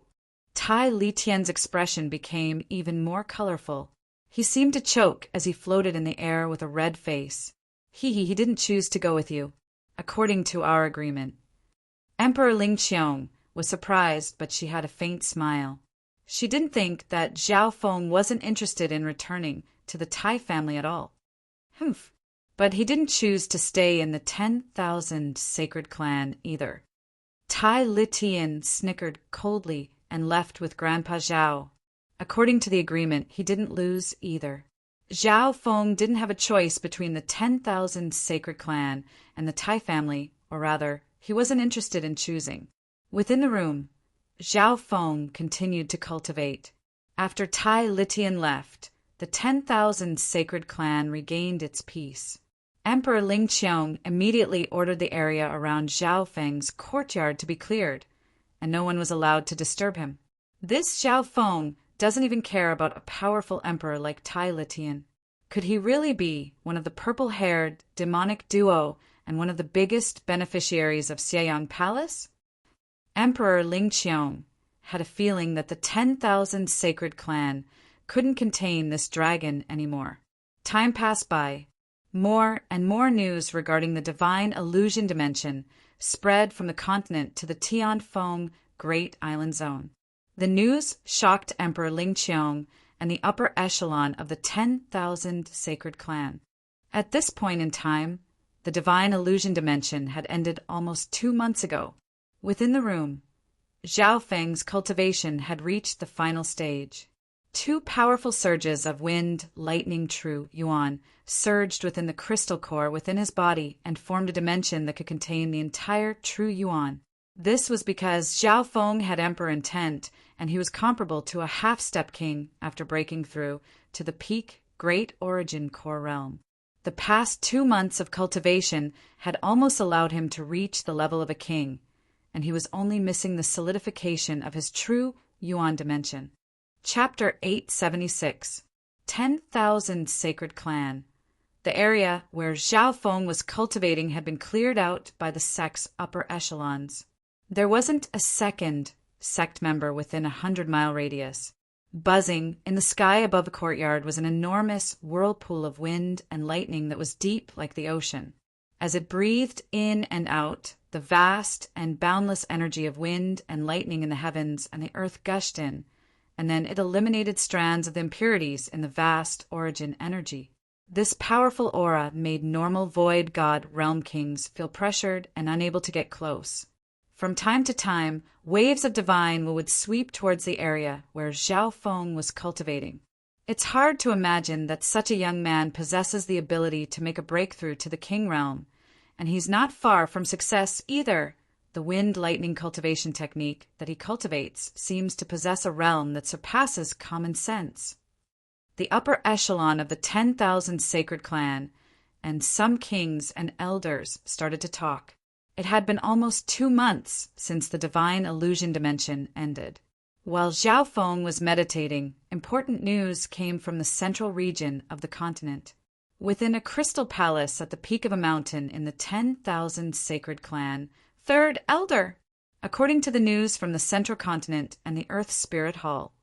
Tai Litian's expression became even more colorful. He seemed to choke as he floated in the air with a red face. He didn't choose to go with you, according to our agreement." Emperor Ling Qiong was surprised, but she had a faint smile. She didn't think that Zhao Feng wasn't interested in returning to the Tai family at all. Humph. But he didn't choose to stay in the 10,000 sacred clan either. Tai Litian snickered coldly and left with Grandpa Zhao. According to the agreement, he didn't lose either. Zhao Feng didn't have a choice between the 10,000 sacred clan and the Tai family, or rather, he wasn't interested in choosing. Within the room, Zhao Feng continued to cultivate. After Tai Litian left, the 10,000 sacred clan regained its peace. Emperor Ling Qiong immediately ordered the area around Zhao Feng's courtyard to be cleared, and no one was allowed to disturb him. This Zhao Feng doesn't even care about a powerful emperor like Tai Litian. Could he really be one of the purple-haired demonic duo and one of the biggest beneficiaries of Xieyang Palace? Emperor Ling Qiong had a feeling that the 10,000 sacred clan couldn't contain this dragon anymore. Time passed by. More and more news regarding the divine illusion dimension spread from the continent to the Tianfeng Great Island Zone. The news shocked Emperor Ling Qiong and the upper echelon of the 10,000 sacred clan. At this point in time, the divine illusion dimension had ended almost 2 months ago. Within the room, Zhao Feng's cultivation had reached the final stage. 2 powerful surges of wind, lightning, true yuan surged within the crystal core within his body and formed a dimension that could contain the entire true yuan. This was because Zhao Feng had emperor intent, and he was comparable to a half-step king after breaking through to the peak great origin core realm. The past 2 months of cultivation had almost allowed him to reach the level of a king, and he was only missing the solidification of his true yuan dimension. Chapter 876 10,000 Sacred Clan. The area where Zhao Feng was cultivating had been cleared out by the sect's upper echelons. There wasn't a second sect member within a 100-mile radius. Buzzing in the sky above the courtyard was an enormous whirlpool of wind and lightning that was deep like the ocean. As it breathed in and out, the vast and boundless energy of wind and lightning in the heavens and the earth gushed in, and then it eliminated strands of the impurities in the vast origin energy. This powerful aura made normal void god realm kings feel pressured and unable to get close. From time to time, waves of divine would sweep towards the area where Zhao Feng was cultivating. It's hard to imagine that such a young man possesses the ability to make a breakthrough to the king realm, and he's not far from success either. The wind-lightning cultivation technique that he cultivates seems to possess a realm that surpasses common sense. The upper echelon of the 10,000 sacred clan and some kings and elders started to talk. It had been almost 2 months since the divine illusion dimension ended. While Zhao Feng was meditating, important news came from the central region of the continent. Within a crystal palace at the peak of a mountain in the 10,000 sacred clan, Third Elder. According to the news from the central continent and the Earth Spirit Hall,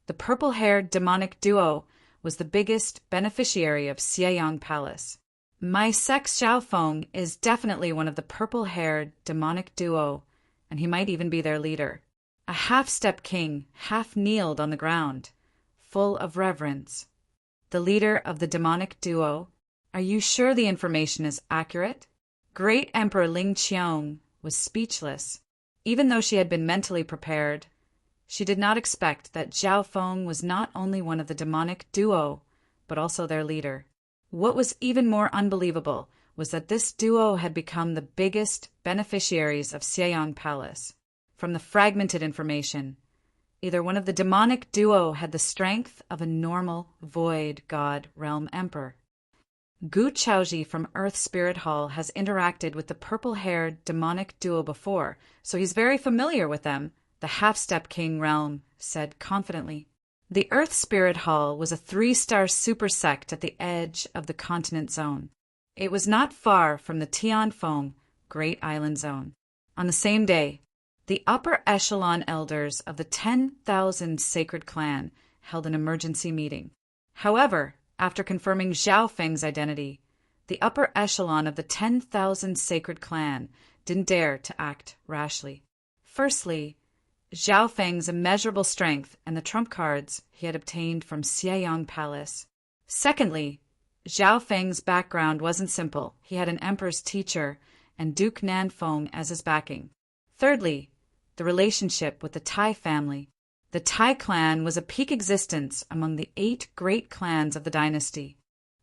the purple-haired demonic duo was the biggest beneficiary of Xieyang Palace. My sex Zhao Feng is definitely one of the purple-haired demonic duo, and he might even be their leader. A half-step king half-kneeled on the ground, full of reverence. The leader of the demonic duo. Are you sure the information is accurate? Great Emperor Ling Qiong was speechless. Even though she had been mentally prepared, she did not expect that Zhao Feng was not only one of the demonic duo, but also their leader. What was even more unbelievable was that this duo had become the biggest beneficiaries of Xieyang Palace. From the fragmented information, either one of the demonic duo had the strength of a normal void god realm emperor. Gu Chaoji from Earth Spirit Hall has interacted with the purple-haired demonic duo before, so he's very familiar with them, the half-step king realm said confidently. The Earth Spirit Hall was a 3-star super sect at the edge of the continent zone. It was not far from the Tianfeng Great Island Zone. On the same day, the upper echelon elders of the 10,000 sacred clan held an emergency meeting. However, after confirming Zhao Feng's identity, the upper echelon of the 10,000 sacred clan didn't dare to act rashly. Firstly, Zhao Feng's immeasurable strength and the trump cards he had obtained from Xieyang Palace. Secondly, Zhao Feng's background wasn't simple. He had an emperor's teacher and Duke Nanfeng as his backing. Thirdly, the relationship with the Tai family. The Tai clan was a peak existence among the 8 great clans of the dynasty.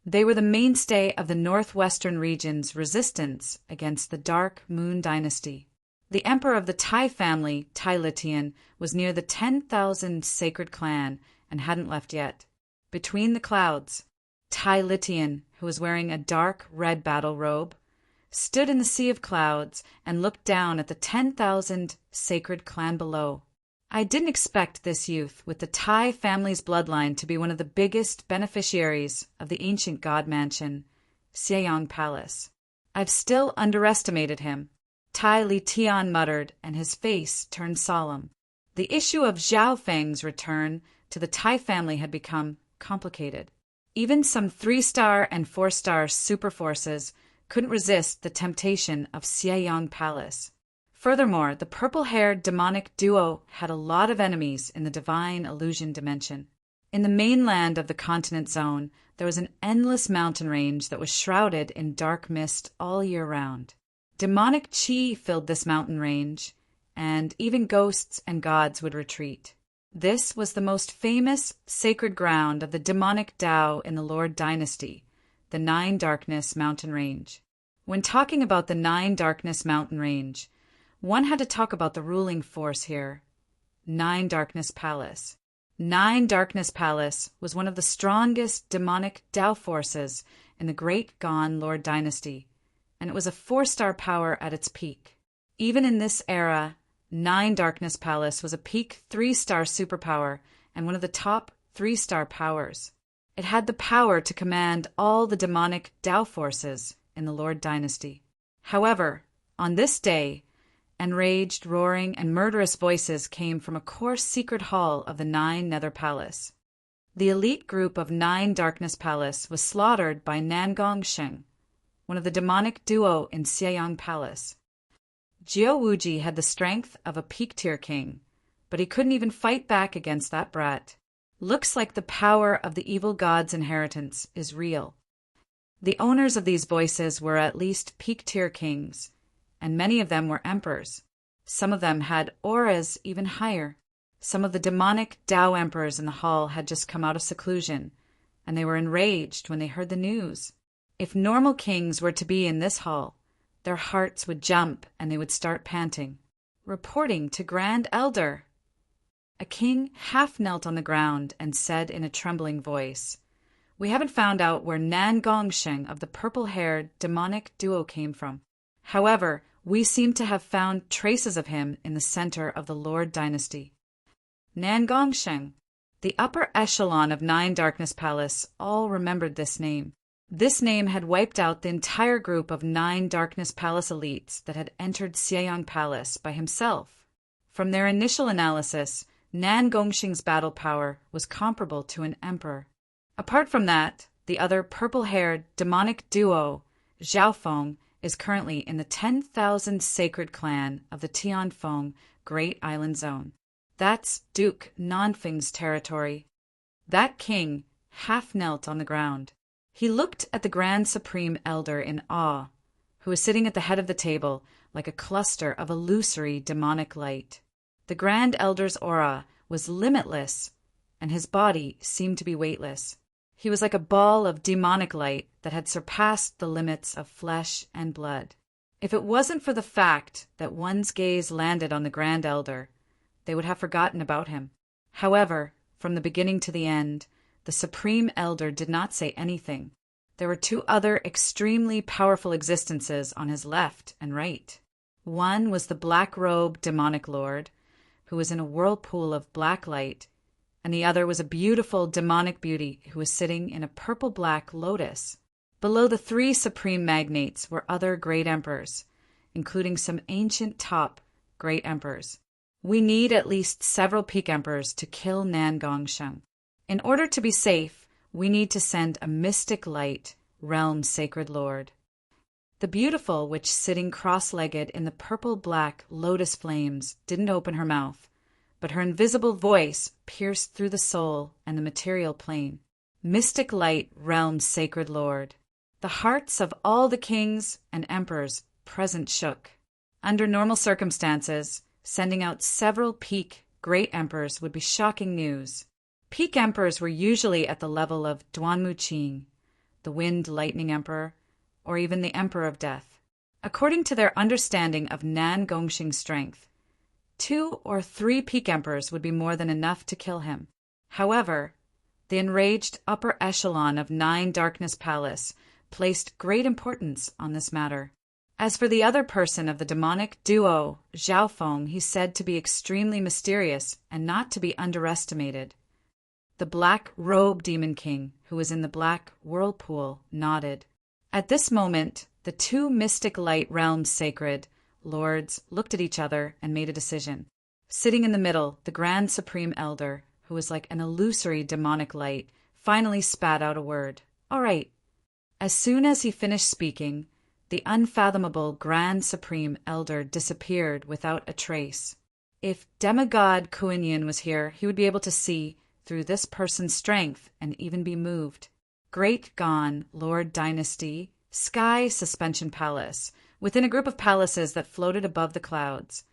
They were the mainstay of the northwestern region's resistance against the Dark Moon dynasty. The emperor of the Tai family, Tai Litian, was near the 10,000 sacred clan and hadn't left yet. Between the clouds, Tai Litian, who was wearing a dark red battle robe, stood in the sea of clouds and looked down at the 10,000 sacred clan below. I didn't expect this youth with the Tai family's bloodline to be one of the biggest beneficiaries of the ancient god mansion, Seiyang Palace. I've still underestimated him, Tai Litian muttered, and his face turned solemn. The issue of Zhao Feng's return to the Tai family had become complicated. Even some 3-star and 4-star super forces couldn't resist the temptation of Seiyang Palace. Furthermore, the purple-haired demonic duo had a lot of enemies in the divine illusion dimension. In the mainland of the continent zone, there was an endless mountain range that was shrouded in dark mist all year round. Demonic chi filled this mountain range, and even ghosts and gods would retreat. This was the most famous sacred ground of the demonic Tao in the Lord Dynasty, the Nine Darkness Mountain Range. When talking about the Nine Darkness Mountain Range, one had to talk about the ruling force here, Nine Darkness Palace. Nine Darkness Palace was one of the strongest demonic Tao forces in the Great Gone Lord Dynasty, and it was a 4-star power at its peak. Even in this era, Nine Darkness Palace was a peak 3-star superpower and one of the top 3-star powers. It had the power to command all the demonic Tao forces in the Lord Dynasty. However, on this day, enraged, roaring, and murderous voices came from a coarse secret hall of the Nine Nether Palace. The elite group of Nine Darkness Palace was slaughtered by Nangong Sheng, one of the demonic duo in Seiyang Palace. Jiao Wuji had the strength of a peak-tier king, but he couldn't even fight back against that brat. Looks like the power of the evil god's inheritance is real. The owners of these voices were at least peak-tier kings, and many of them were emperors. Some of them had auras even higher. Some of the demonic Tao emperors in the hall had just come out of seclusion, and they were enraged when they heard the news. If normal kings were to be in this hall, their hearts would jump and they would start panting. Reporting to Grand Elder. A king half knelt on the ground and said in a trembling voice, "We haven't found out where Nangong Sheng of the purple-haired demonic duo came from. However, we seem to have found traces of him in the center of the Lord Dynasty." Nangong Sheng. The upper echelon of Nine Darkness Palace all remembered this name. This name had wiped out the entire group of Nine Darkness Palace elites that had entered Seiyang Palace by himself. From their initial analysis, Nan Gongxing's battle power was comparable to an emperor. Apart from that, the other purple-haired demonic duo, Zhao Feng, is currently in the 10,000 sacred clan of the Tianfeng Great Island Zone. That's Duke Nanfeng's territory. That king half knelt on the ground. He looked at the Grand Supreme Elder in awe, who was sitting at the head of the table like a cluster of illusory demonic light. The Grand Elder's aura was limitless, and his body seemed to be weightless. He was like a ball of demonic light that had surpassed the limits of flesh and blood. If it wasn't for the fact that one's gaze landed on the Grand Elder, they would have forgotten about him. However, from the beginning to the end, the Supreme Elder did not say anything. There were 2 other extremely powerful existences on his left and right. One was the black-robed demonic lord, who was in a whirlpool of black light, and the other was a beautiful demonic beauty who was sitting in a purple-black lotus. Below the 3 supreme magnates were other great emperors, including some ancient top great emperors. We need at least several peak emperors to kill Nangong Sheng. In order to be safe, we need to send a mystic light, realm sacred lord. The beautiful witch sitting cross-legged in the purple-black lotus flames didn't open her mouth, but her invisible voice pierced through the soul and the material plane. Mystic light, realm sacred lord. The hearts of all the kings and emperors present shook. Under normal circumstances, sending out several peak great emperors would be shocking news. Peak emperors were usually at the level of Duanmuqing, the Wind Lightning Emperor, or even the Emperor of Death. According to their understanding of Nan Gongxing's strength, 2 or 3 peak emperors would be more than enough to kill him. However, the enraged upper echelon of 9 Darkness Palace placed great importance on this matter. As for the other person of the demonic duo, Zhao Feng, he's said to be extremely mysterious and not to be underestimated. The Black Robe Demon King, who was in the Black Whirlpool, nodded. At this moment, the 2 mystic light realms sacred lords looked at each other and made a decision. Sitting in the middle, the Grand Supreme Elder, who was like an illusory demonic light, finally spat out a word. All right. As soon as he finished speaking, the unfathomable Grand Supreme Elder disappeared without a trace. If demigod Kuan-Yin was here, he would be able to see through this person's strength and even be moved. Great Gan, Lord Dynasty, Sky Suspension Palace, within a group of palaces that floated above the clouds.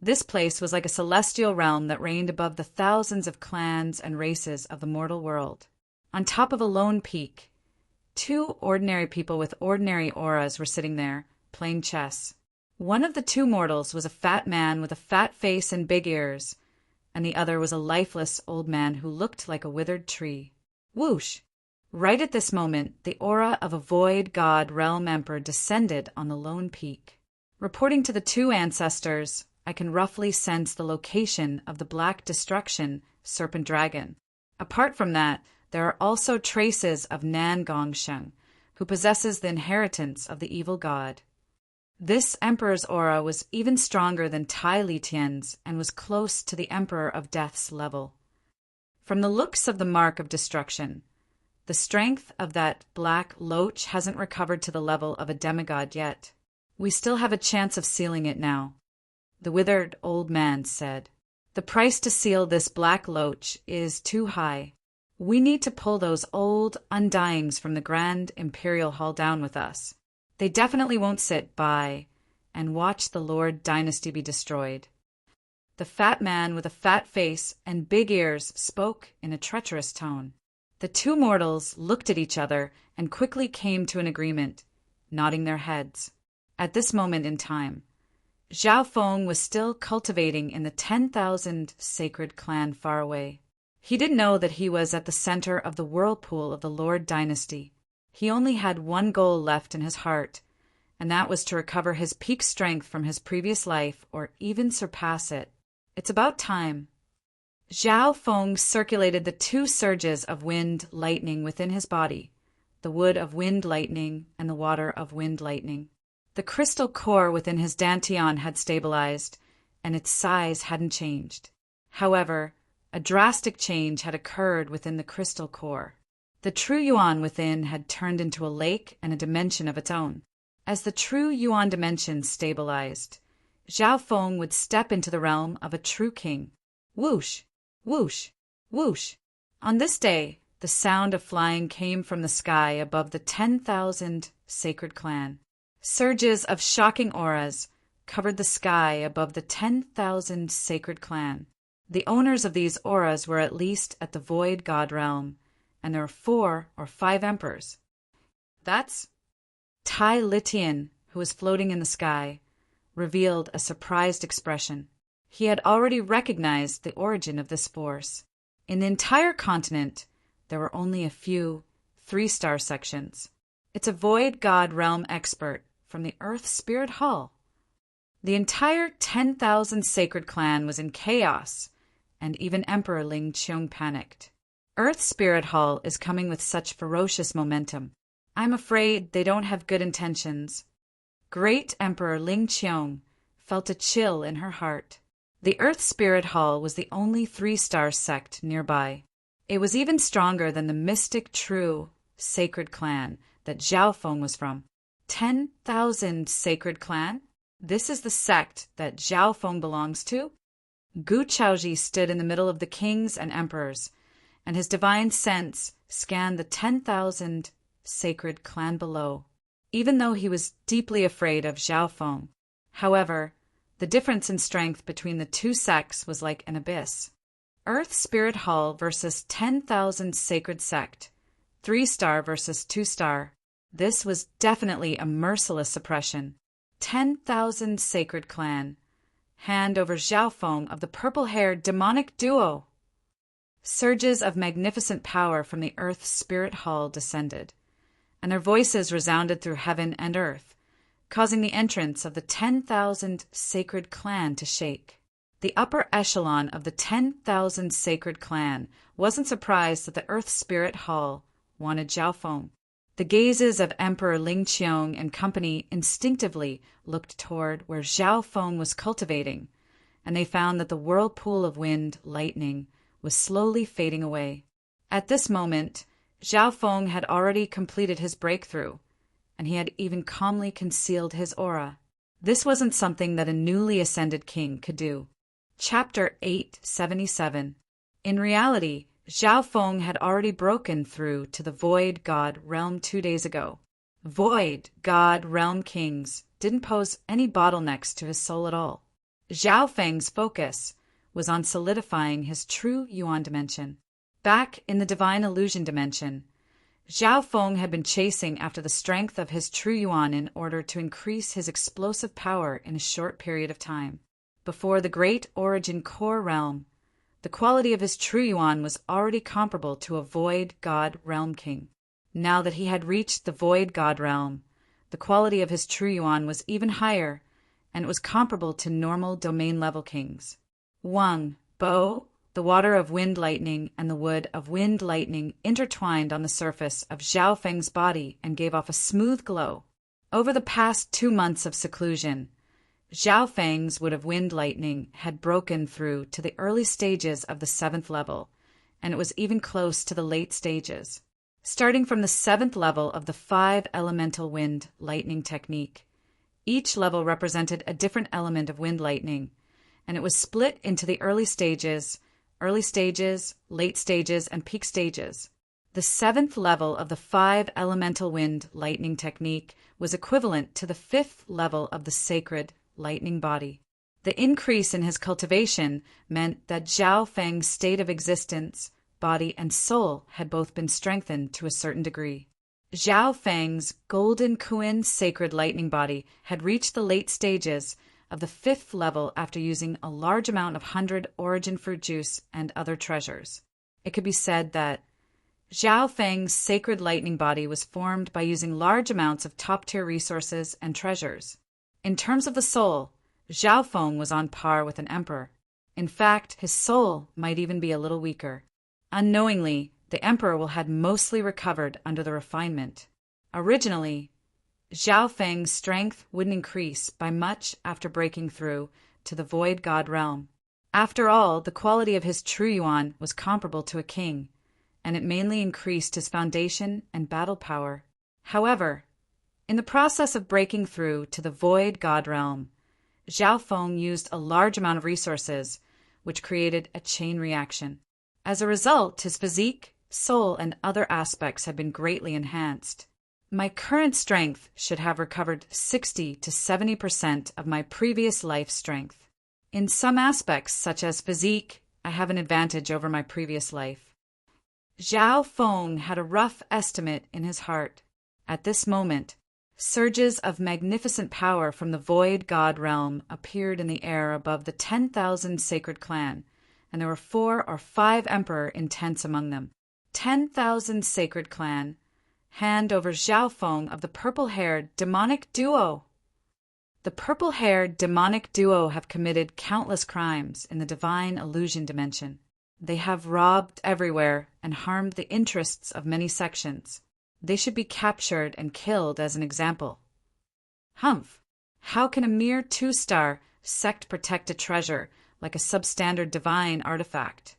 This place was like a celestial realm that reigned above the thousands of clans and races of the mortal world. On top of a lone peak, 2 ordinary people with ordinary auras were sitting there, playing chess. One of the 2 mortals was a fat man with a fat face and big ears, and the other was a lifeless old man who looked like a withered tree. Whoosh! Right at this moment, the aura of a void god realm emperor descended on the lone peak. Reporting to the 2 ancestors, I can roughly sense the location of the Black Destruction Serpent Dragon. Apart from that, there are also traces of Nan Gongsheng, who possesses the inheritance of the evil god. This emperor's aura was even stronger than Tai Li Tian's and was close to the Emperor of Death's level. From the looks of the Mark of Destruction, the strength of that black loach hasn't recovered to the level of a demigod yet. We still have a chance of sealing it now, the withered old man said. The price to seal this black loach is too high. We need to pull those old undyings from the Grand Imperial Hall down with us. They definitely won't sit by and watch the Lord Dynasty be destroyed. The fat man with a fat face and big ears spoke in a treacherous tone. The 2 mortals looked at each other and quickly came to an agreement, nodding their heads. At this moment in time, Zhao Feng was still cultivating in the 10,000 sacred clan far away. He didn't know that he was at the center of the whirlpool of the Lord Dynasty. He only had one goal left in his heart, and that was to recover his peak strength from his previous life or even surpass it. It's about time. Zhao Feng circulated the 2 surges of wind lightning within his body, the wood of wind lightning and the water of wind lightning. The crystal core within his dantian had stabilized, and its size hadn't changed. However, a drastic change had occurred within the crystal core. The true yuan within had turned into a lake and a dimension of its own. As the true yuan dimension stabilized, Zhao Feng would step into the realm of a true king. Whoosh! Whoosh! Whoosh! On this day, the sound of flying came from the sky above the 10,000 sacred clan. Surges of shocking auras covered the sky above the 10,000 sacred clan. The owners of these auras were at least at the void god realm, and there were 4 or 5 emperors. That's Tai Li Tian, who was floating in the sky, revealed a surprised expression. He had already recognized the origin of this force. In the entire continent, there were only a few 3-star sections. It's a void god realm expert from the Earth Spirit Hall. The entire 10,000 sacred clan was in chaos, and even Emperor Ling Qiong panicked. Earth Spirit Hall is coming with such ferocious momentum. I'm afraid they don't have good intentions. Great Emperor Ling Qiong felt a chill in her heart. The Earth Spirit Hall was the only 3-star sect nearby. It was even stronger than the mystic true sacred clan that Zhao Feng was from. 10,000 sacred clan? This is the sect that Zhao Feng belongs to? Gu Chaoji stood in the middle of the kings and emperors, and his divine sense scanned the 10,000 sacred clan below. Even though he was deeply afraid of Zhao Feng, However, the difference in strength between the two sects was like an abyss. Earth Spirit Hall versus 10,000 Sacred Sect. 3-star versus 2-star. This was definitely a merciless suppression. 10,000 Sacred Clan. Hand over Xiaofeng of the purple-haired demonic duo. Surges of magnificent power from the Earth Spirit Hall descended, and their voices resounded through heaven and earth, causing the entrance of the 10,000 Sacred Clan to shake. The upper echelon of the 10,000 Sacred Clan wasn't surprised that the Earth Spirit Hall wanted Xiaofeng. The gazes of Emperor Ling Qiong and company instinctively looked toward where Xiaofeng was cultivating, and they found that the whirlpool of wind, lightning, was slowly fading away. At this moment, Xiaofeng had already completed his breakthrough, and he had even calmly concealed his aura. This wasn't something that a newly ascended king could do. Chapter 877. In reality, Xiaofeng had already broken through to the Void God realm 2 days ago. Void God realm kings didn't pose any bottlenecks to his soul at all. Xiaofeng's focus was on solidifying his true Yuan dimension. Back in the divine illusion dimension, Xiaofeng had been chasing after the strength of his true Yuan in order to increase his explosive power in a short period of time. Before the Great Origin Core realm, the quality of his true Yuan was already comparable to a Void God realm king. Now that he had reached the Void God realm, the quality of his true Yuan was even higher, and it was comparable to normal domain-level kings. Wang, Bo, the water of wind lightning and the wood of wind lightning intertwined on the surface of Xiaofeng's body and gave off a smooth glow. Over the past 2 months of seclusion, Xiaofeng's wood of wind lightning had broken through to the early stages of the 7th level, and it was even close to the late stages. Starting from the 7th level of the 5 elemental wind lightning technique, each level represented a different element of wind lightning, and it was split into the early stages, late stages, and peak stages. The 7th level of the 5 elemental wind lightning technique was equivalent to the 5th level of the sacred lightning body. The increase in his cultivation meant that Xiaofeng's state of existence, body, and soul had both been strengthened to a certain degree. Xiaofeng's golden Kuan sacred lightning body had reached the late stages of the 5th level after using a large amount of 100 origin fruit juice and other treasures. It could be said that Xiaofeng's sacred lightning body was formed by using large amounts of top-tier resources and treasures. In terms of the soul, Xiaofeng was on par with an emperor. In fact, his soul might even be a little weaker. Unknowingly, the emperor had mostly recovered under the refinement. Originally, Xiaofeng's strength wouldn't increase by much after breaking through to the Void God realm. After all, the quality of his true Yuan was comparable to a king, and it mainly increased his foundation and battle power. However, in the process of breaking through to the Void God realm, Xiaofeng used a large amount of resources, which created a chain reaction. As a result, his physique, soul, and other aspects had been greatly enhanced. My current strength should have recovered 60 to 70% of my previous life strength. In some aspects, such as physique, I have an advantage over my previous life. Xiaofeng had a rough estimate in his heart. At this moment, surges of magnificent power from the Void God realm appeared in the air above the 10,000 Sacred Clan, and there were 4 or 5 Emperor intents among them. 10,000 Sacred Clan. Hand over Xiaofeng of the purple-haired demonic duo. The purple-haired demonic duo have committed countless crimes in the divine illusion dimension. They have robbed everywhere and harmed the interests of many sections. They should be captured and killed as an example. Humph! How can a mere 2-star sect protect a treasure like a substandard divine artifact?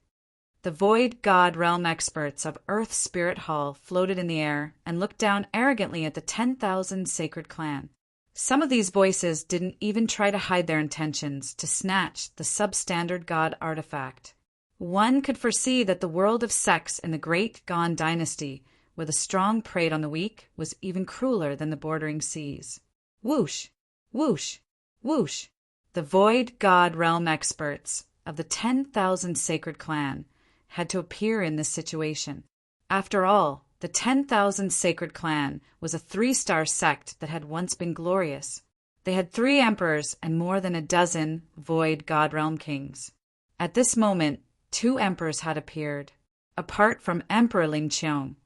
The Void God realm experts of Earth Spirit Hall floated in the air and looked down arrogantly at the 10,000 Sacred Clan. Some of these voices didn't even try to hide their intentions to snatch the substandard god artifact. One could foresee that the world of sects in the Great Gone Dynasty, where the strong preyed on the weak, was even crueler than the bordering seas. Whoosh! Whoosh! Whoosh! The Void God Realm experts of the 10,000 Sacred Clan had to appear in this situation. After all, the 10,000 Sacred Clan was a 3-star sect that had once been glorious. They had 3 emperors and more than a dozen Void God Realm kings. At this moment, 2 emperors had appeared. Apart from Emperor Ling Qiong,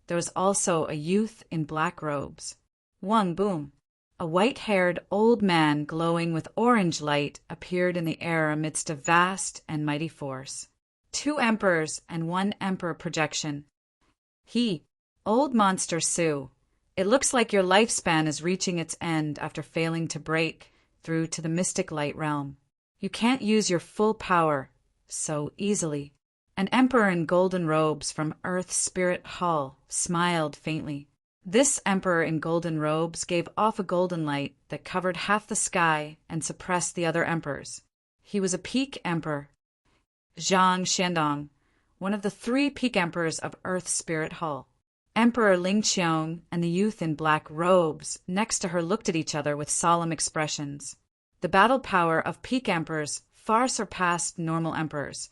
there was also a youth in black robes. Wang boom! A white-haired old man glowing with orange light appeared in the air amidst a vast and mighty force. 2 emperors and 1 emperor projection. Old Monster Sue, it looks like your lifespan is reaching its end after failing to break through to the mystic light realm. You can't use your full power so easily. An emperor in golden robes from Earth Spirit Hall smiled faintly. This emperor in golden robes gave off a golden light that covered half the sky and suppressed the other emperors. He was a peak emperor. Zhang Xiandong, one of the 3 peak emperors of Earth Spirit Hall. Emperor Ling Qiong and the youth in black robes next to her looked at each other with solemn expressions. The battle power of peak emperors far surpassed normal emperors,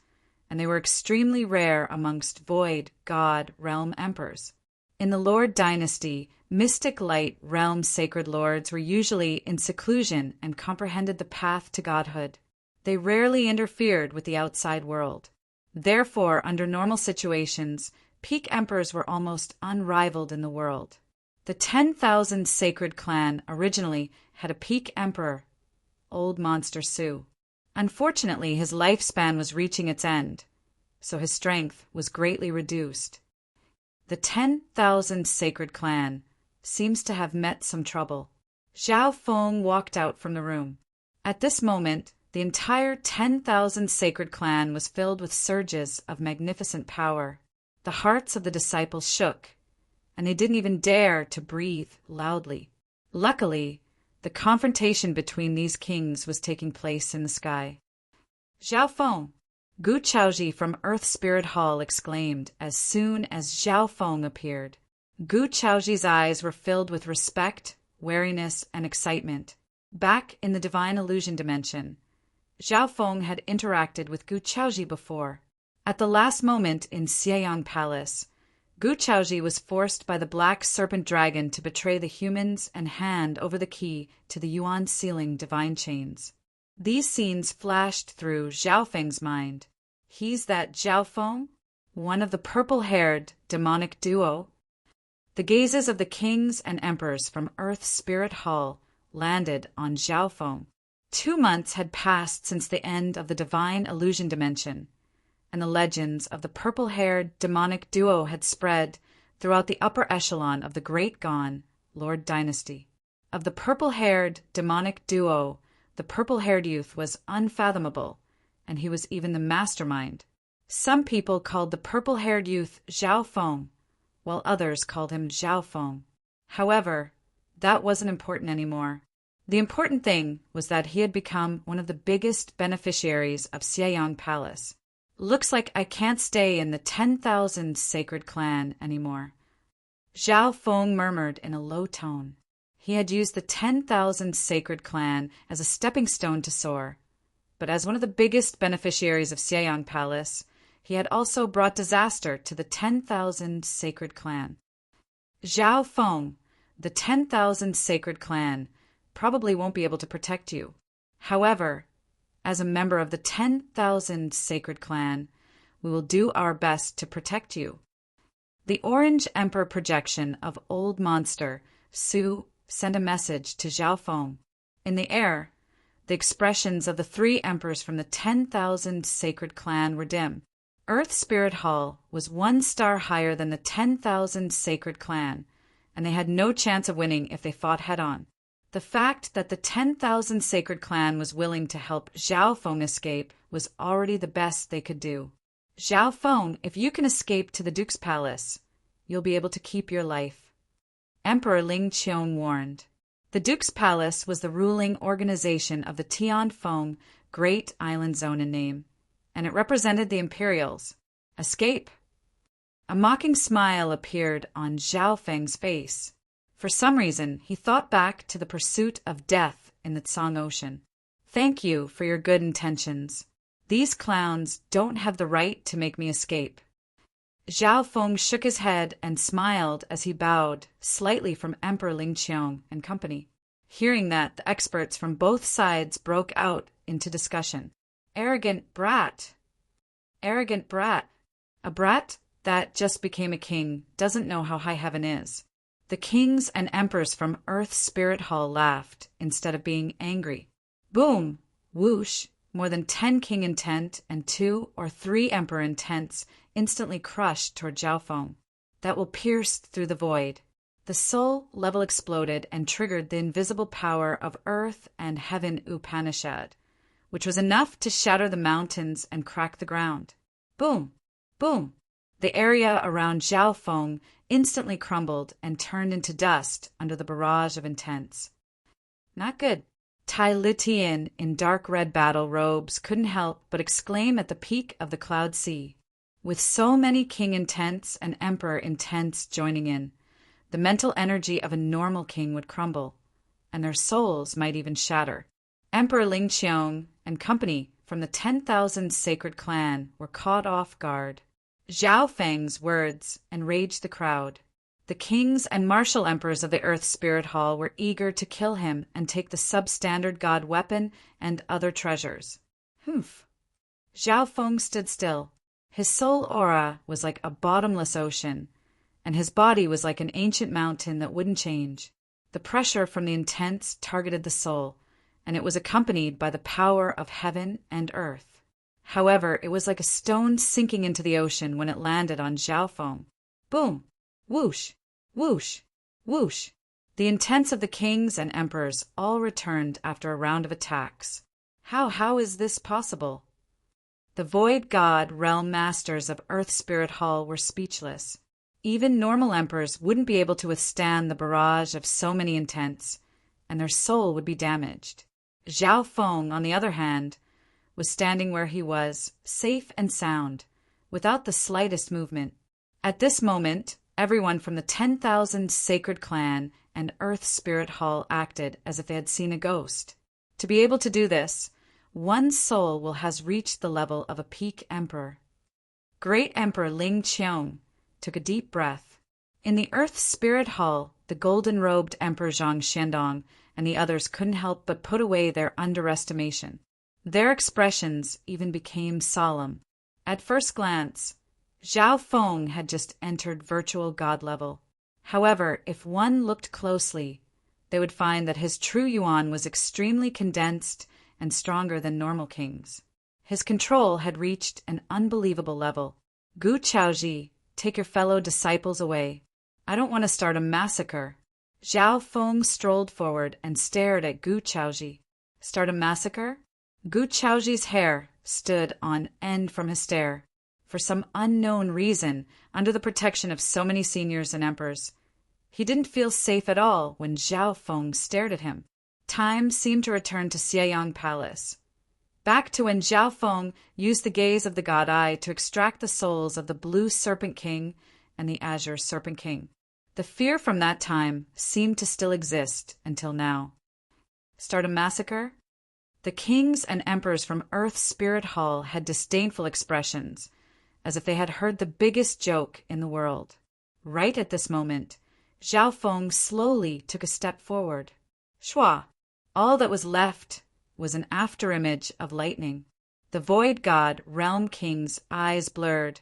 and they were extremely rare amongst Void God Realm emperors. In the Lord Dynasty, mystic light realm sacred lords were usually in seclusion and comprehended the path to godhood. They rarely interfered with the outside world. Therefore, under normal situations, peak emperors were almost unrivaled in the world. The 10,000 Sacred Clan originally had a peak emperor, Old Monster Sue. Unfortunately, his lifespan was reaching its end, so his strength was greatly reduced. The 10,000 Sacred Clan seems to have met some trouble. Zhao Feng walked out from the room. At this moment, the entire 10,000 Sacred Clan was filled with surges of magnificent power. The hearts of the disciples shook, and they didn't even dare to breathe loudly. Luckily, the confrontation between these kings was taking place in the sky. Zhao Feng! Gu Chaoji from Earth Spirit Hall exclaimed as soon as Zhao Feng appeared. Gu Chaoji's eyes were filled with respect, wariness, and excitement. Back in the Divine Illusion Dimension, Zhao Feng had interacted with Gu Chaoji before. At the last moment in Xieyang Palace, Gu Chaoji was forced by the Black Serpent Dragon to betray the humans and hand over the key to the Yuan Sealing Divine Chains. These scenes flashed through Zhao Feng's mind. He's that Zhao Feng? One of the purple-haired demonic duo? The gazes of the kings and emperors from Earth Spirit Hall landed on Zhao Feng. 2 months had passed since the end of the Divine Illusion Dimension, and the legends of the purple-haired demonic duo had spread throughout the upper echelon of the Great Gone Lord Dynasty. Of the purple-haired demonic duo, the purple-haired youth was unfathomable, and he was even the mastermind. Some people called the purple-haired youth Zhao Feng, while others called him Zhao Feng. However, that wasn't important anymore. The important thing was that he had become one of the biggest beneficiaries of Xieyang Palace. Looks like I can't stay in the 10,000 Sacred Clan anymore, Zhao Feng murmured in a low tone. He had used the 10,000 Sacred Clan as a stepping stone to soar, but as one of the biggest beneficiaries of Xieyang Palace, he had also brought disaster to the 10,000 Sacred Clan. Zhao Feng, the 10,000 Sacred Clan, probably won't be able to protect you. However, as a member of the 10,000 Sacred Clan, we will do our best to protect you. The Orange Emperor projection of Old Monster Sue sent a message to Zhao Feng. In the air, the expressions of the 3 emperors from the 10,000 Sacred Clan were dim. Earth Spirit Hall was 1 star higher than the 10,000 Sacred Clan, and they had no chance of winning if they fought head-on. The fact that the 10,000 Sacred Clan was willing to help Zhao Feng escape was already the best they could do. Zhao Feng, if you can escape to the Duke's Palace, you'll be able to keep your life, Emperor Ling Qiong warned. The Duke's Palace was the ruling organization of the Tianfeng Great Island Zone in name, and it represented the Imperials. Escape! A mocking smile appeared on Zhao Feng's face. For some reason, he thought back to the pursuit of death in the Song Ocean. Thank you for your good intentions. These clowns don't have the right to make me escape. Zhao Feng shook his head and smiled as he bowed slightly from Emperor Ling Qiong and company. Hearing that, the experts from both sides broke out into discussion. Arrogant brat! Arrogant brat! A brat that just became a king doesn't know how high heaven is. The kings and emperors from Earth's Spirit Hall laughed instead of being angry. Boom! Whoosh! More than 10 king intent and 2 or 3 emperor intents instantly crushed toward Zhao Feng. That will pierce through the void. The soul level exploded and triggered the invisible power of Earth and Heaven Upanishad, which was enough to shatter the mountains and crack the ground. Boom! Boom! The area around Zhao Feng instantly crumbled and turned into dust under the barrage of intents. Not good. Tai Litian in dark red battle robes couldn't help but exclaim at the peak of the cloud sea. With so many king intents and emperor intents joining in, the mental energy of a normal king would crumble, and their souls might even shatter. Emperor Ling Qiong and company from the 10,000 sacred clan were caught off guard. Zhao Feng's words enraged the crowd. The kings and martial emperors of the Earth Spirit Hall were eager to kill him and take the substandard god weapon and other treasures. Humph! Zhao Feng stood still. His soul aura was like a bottomless ocean, and his body was like an ancient mountain that wouldn't change. The pressure from the intents targeted the soul, and it was accompanied by the power of heaven and earth. However, it was like a stone sinking into the ocean when it landed on Zhao Feng. Boom! Whoosh! Whoosh! Whoosh! The intents of the kings and emperors all returned after a round of attacks. How is this possible? The Void God realm masters of Earth Spirit Hall were speechless. Even normal emperors wouldn't be able to withstand the barrage of so many intents, and their soul would be damaged. Zhao Feng, on the other hand, was standing where he was, safe and sound, without the slightest movement. At this moment, everyone from the 10,000 sacred clan and Earth Spirit Hall acted as if they had seen a ghost. To be able to do this, one soul has reached the level of a peak emperor. Great Emperor Ling Qiong took a deep breath. In the Earth Spirit Hall, the golden-robed Emperor Zhang Xiandong and the others couldn't help but put away their underestimation. Their expressions even became solemn. At first glance, Zhao Feng had just entered virtual god level. However, if one looked closely, they would find that his true yuan was extremely condensed and stronger than normal kings. His control had reached an unbelievable level. Gu Chaoji, take your fellow disciples away. I don't want to start a massacre. Zhao Feng strolled forward and stared at Gu Chaoji. Start a massacre? Gu Chaoji's hair stood on end from his stare. For some unknown reason, under the protection of so many seniors and emperors, he didn't feel safe at all when Zhao Feng stared at him. Time seemed to return to Xieyang Palace. Back to when Zhao Feng used the gaze of the God Eye to extract the souls of the Blue Serpent King and the Azure Serpent King. The fear from that time seemed to still exist until now. Start a massacre? The kings and emperors from Earth Spirit Hall had disdainful expressions, as if they had heard the biggest joke in the world. Right at this moment, Zhao Feng slowly took a step forward. Shua! All that was left was an afterimage of lightning. The Void God Realm King's eyes blurred,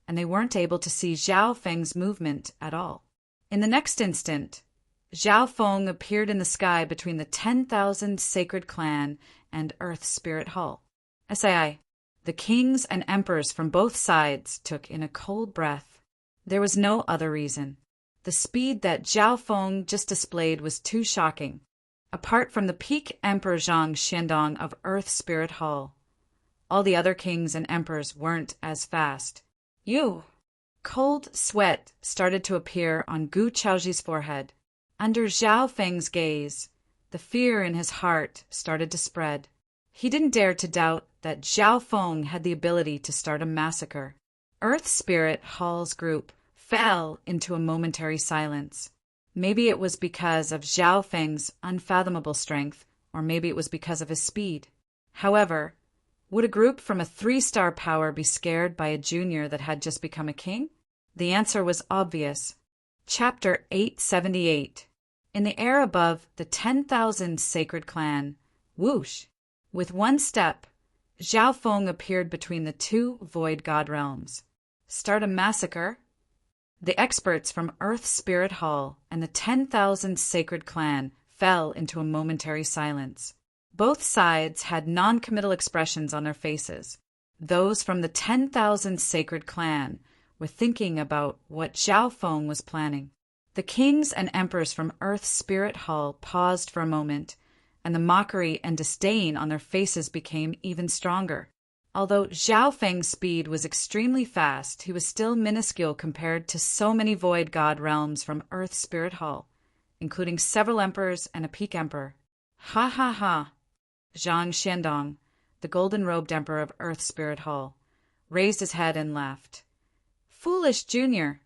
and they weren't able to see Zhao Feng's movement at all. In the next instant, Zhao Feng appeared in the sky between the 10,000 sacred clan and Earth Spirit Hall. SII, the kings and emperors from both sides took in a cold breath. There was no other reason. The speed that Zhao Feng just displayed was too shocking. Apart from the peak Emperor Zhang Xiandong of Earth Spirit Hall, all the other kings and emperors weren't as fast. Cold sweat started to appear on Gu Chaoji's forehead. Under Zhao Feng's gaze, the fear in his heart started to spread. He didn't dare to doubt that Zhao Feng had the ability to start a massacre. Earth Spirit Hall's group fell into a momentary silence. Maybe it was because of Zhao Feng's unfathomable strength, or maybe it was because of his speed. However, would a group from a 3-star power be scared by a junior that had just become a king? The answer was obvious. Chapter 878. In the air above the 10,000 sacred clan, whoosh! With one step, Zhao Feng appeared between the two void god realms. Start a massacre? The experts from Earth Spirit Hall and the 10,000 sacred clan fell into a momentary silence. Both sides had non-committal expressions on their faces. Those from the 10,000 sacred clan were thinking about what Zhao Feng was planning. The kings and emperors from Earth Spirit Hall paused for a moment, and the mockery and disdain on their faces became even stronger. Although Zhao Feng's speed was extremely fast, he was still minuscule compared to so many void god realms from Earth Spirit Hall, including several emperors and a peak emperor. Ha ha ha! Zhang Xiandong, the golden-robed emperor of Earth Spirit Hall, raised his head and laughed. Foolish junior!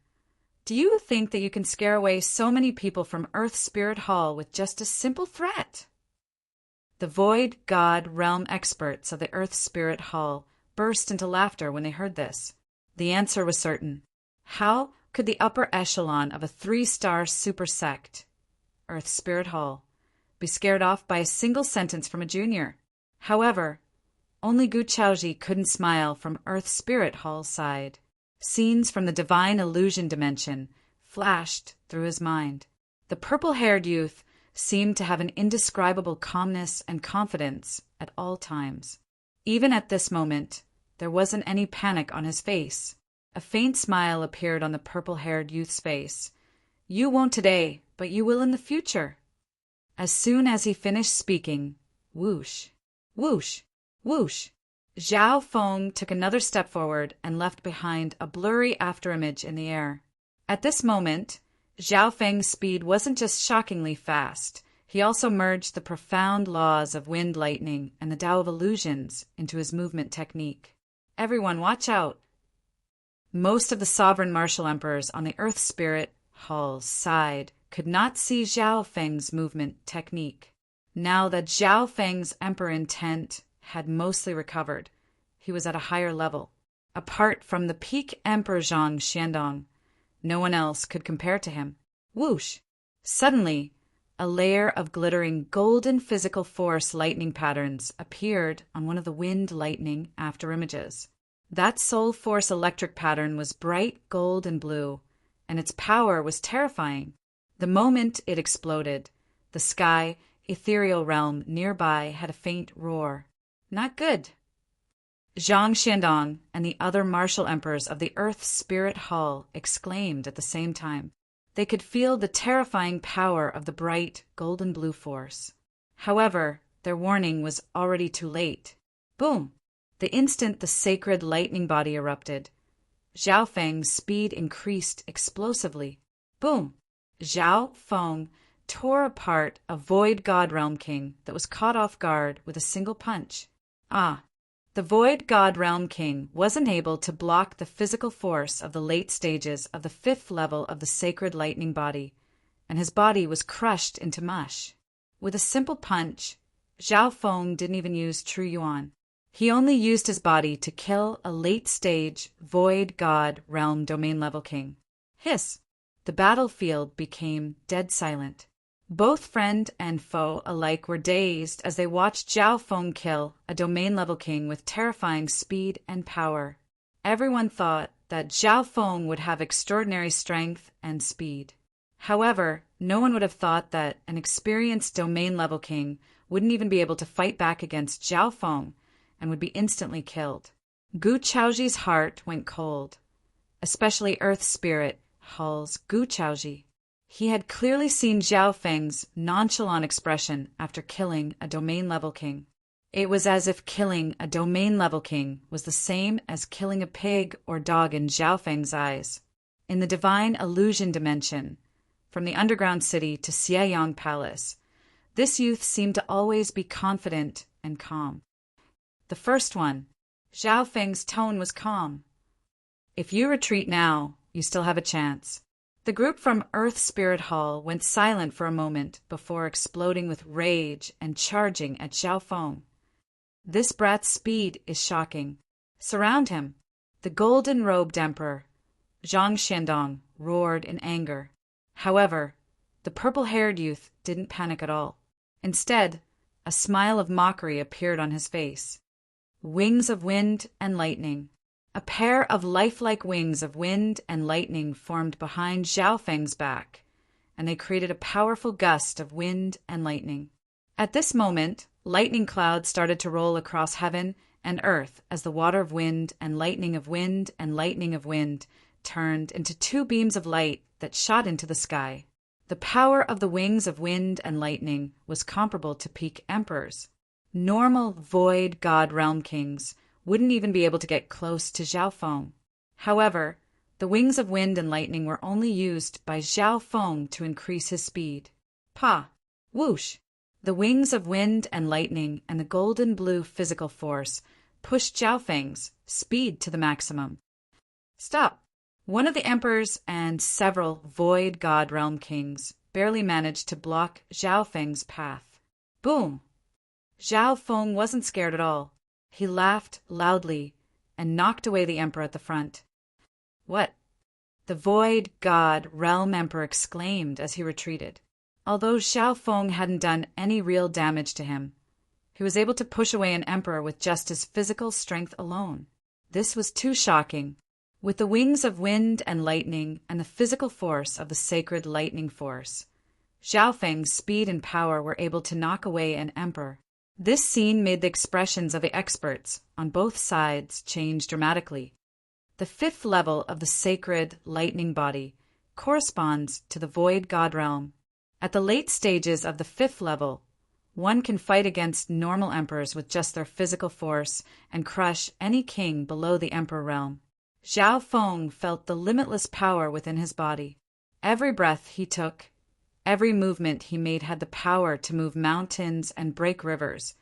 Do you think that you can scare away so many people from Earth Spirit Hall with just a simple threat? The void god realm experts of the Earth Spirit Hall burst into laughter when they heard this. The answer was certain. How could the upper echelon of a 3-star super sect, Earth Spirit Hall, be scared off by a single sentence from a junior? However, only Gu Chaoji couldn't smile from Earth Spirit Hall's side. Scenes from the divine illusion dimension flashed through his mind. The purple-haired youth seemed to have an indescribable calmness and confidence at all times. Even at this moment, there wasn't any panic on his face. A faint smile appeared on the purple-haired youth's face. You won't today, but you will in the future. As soon as he finished speaking, whoosh, whoosh, whoosh, Zhao Feng took another step forward and left behind a blurry afterimage in the air. At this moment, Zhao Feng's speed wasn't just shockingly fast, he also merged the profound laws of wind lightning and the Tao of illusions into his movement technique. Everyone watch out! Most of the sovereign martial emperors on the Earth Spirit Hall's side could not see Zhao Feng's movement technique. Now that Zhao Feng's emperor intent had mostly recovered, he was at a higher level. Apart from the peak emperor Zhang Xiandong, no one else could compare to him. Whoosh! Suddenly, a layer of glittering golden physical force lightning patterns appeared on one of the wind lightning afterimages. That soul force electric pattern was bright gold and blue, and its power was terrifying. The moment it exploded, the sky, ethereal realm nearby had a faint roar. Not good. Zhang Xiandong and the other martial emperors of the Earth Spirit Hall exclaimed at the same time. They could feel the terrifying power of the bright golden blue force. However, their warning was already too late. Boom! The instant the sacred lightning body erupted, Zhao Feng's speed increased explosively. Boom! Zhao Feng tore apart a void god realm king that was caught off guard with a single punch. The void god realm king wasn't able to block the physical force of the late stages of the 5th level of the sacred lightning body, and his body was crushed into mush. With a simple punch, Zhao Feng didn't even use True Yuan. He only used his body to kill a late-stage void god realm domain level king. Hiss! The battlefield became dead silent. Both friend and foe alike were dazed as they watched Zhao Feng kill a domain-level king with terrifying speed and power. Everyone thought that Zhao Feng would have extraordinary strength and speed. However, no one would have thought that an experienced domain-level king wouldn't even be able to fight back against Zhao Feng and would be instantly killed. Gu Chaoji's heart went cold, especially Earth Spirit Hall's Gu Chaoji. He had clearly seen Zhao Feng's nonchalant expression after killing a domain-level king. It was as if killing a domain-level king was the same as killing a pig or dog in Zhao Feng's eyes. In the divine illusion dimension, from the underground city to Xieyang Palace, this youth seemed to always be confident and calm. The first one, Zhao Feng's tone was calm. If you retreat now, you still have a chance. The group from Earth Spirit Hall went silent for a moment before exploding with rage and charging at Xiao Feng. This brat's speed is shocking. Surround him. The golden-robed emperor, Zhang Xiandong, roared in anger. However, the purple-haired youth didn't panic at all. Instead, a smile of mockery appeared on his face. Wings of wind and lightning. A pair of lifelike wings of wind and lightning formed behind Zhao Feng's back, and they created a powerful gust of wind and lightning. At this moment, lightning clouds started to roll across heaven and earth as the water of wind and lightning of wind and lightning of wind turned into two beams of light that shot into the sky. The power of the wings of wind and lightning was comparable to peak emperors. Normal void god realm kings wouldn't even be able to get close to Xiao Feng. However, the wings of wind and lightning were only used by Xiao Feng to increase his speed. Pa! Whoosh! The wings of wind and lightning and the golden blue physical force pushed Xiao Feng's speed to the maximum. Stop! One of the emperors and several void god realm kings barely managed to block Xiao Feng's path. Boom! Xiao Feng wasn't scared at all. He laughed loudly and knocked away the emperor at the front. What? The void god realm emperor exclaimed as he retreated. Although Xiao Feng hadn't done any real damage to him, he was able to push away an emperor with just his physical strength alone. This was too shocking. With the wings of wind and lightning and the physical force of the sacred lightning force, Xiao Feng's speed and power were able to knock away an emperor. This scene made the expressions of the experts on both sides change dramatically. The fifth level of the sacred lightning body corresponds to the void god realm. At the late stages of the fifth level, one can fight against normal emperors with just their physical force and crush any king below the emperor realm. Xiao Feng felt the limitless power within his body. Every breath he took, every movement he made had the power to move mountains and break rivers,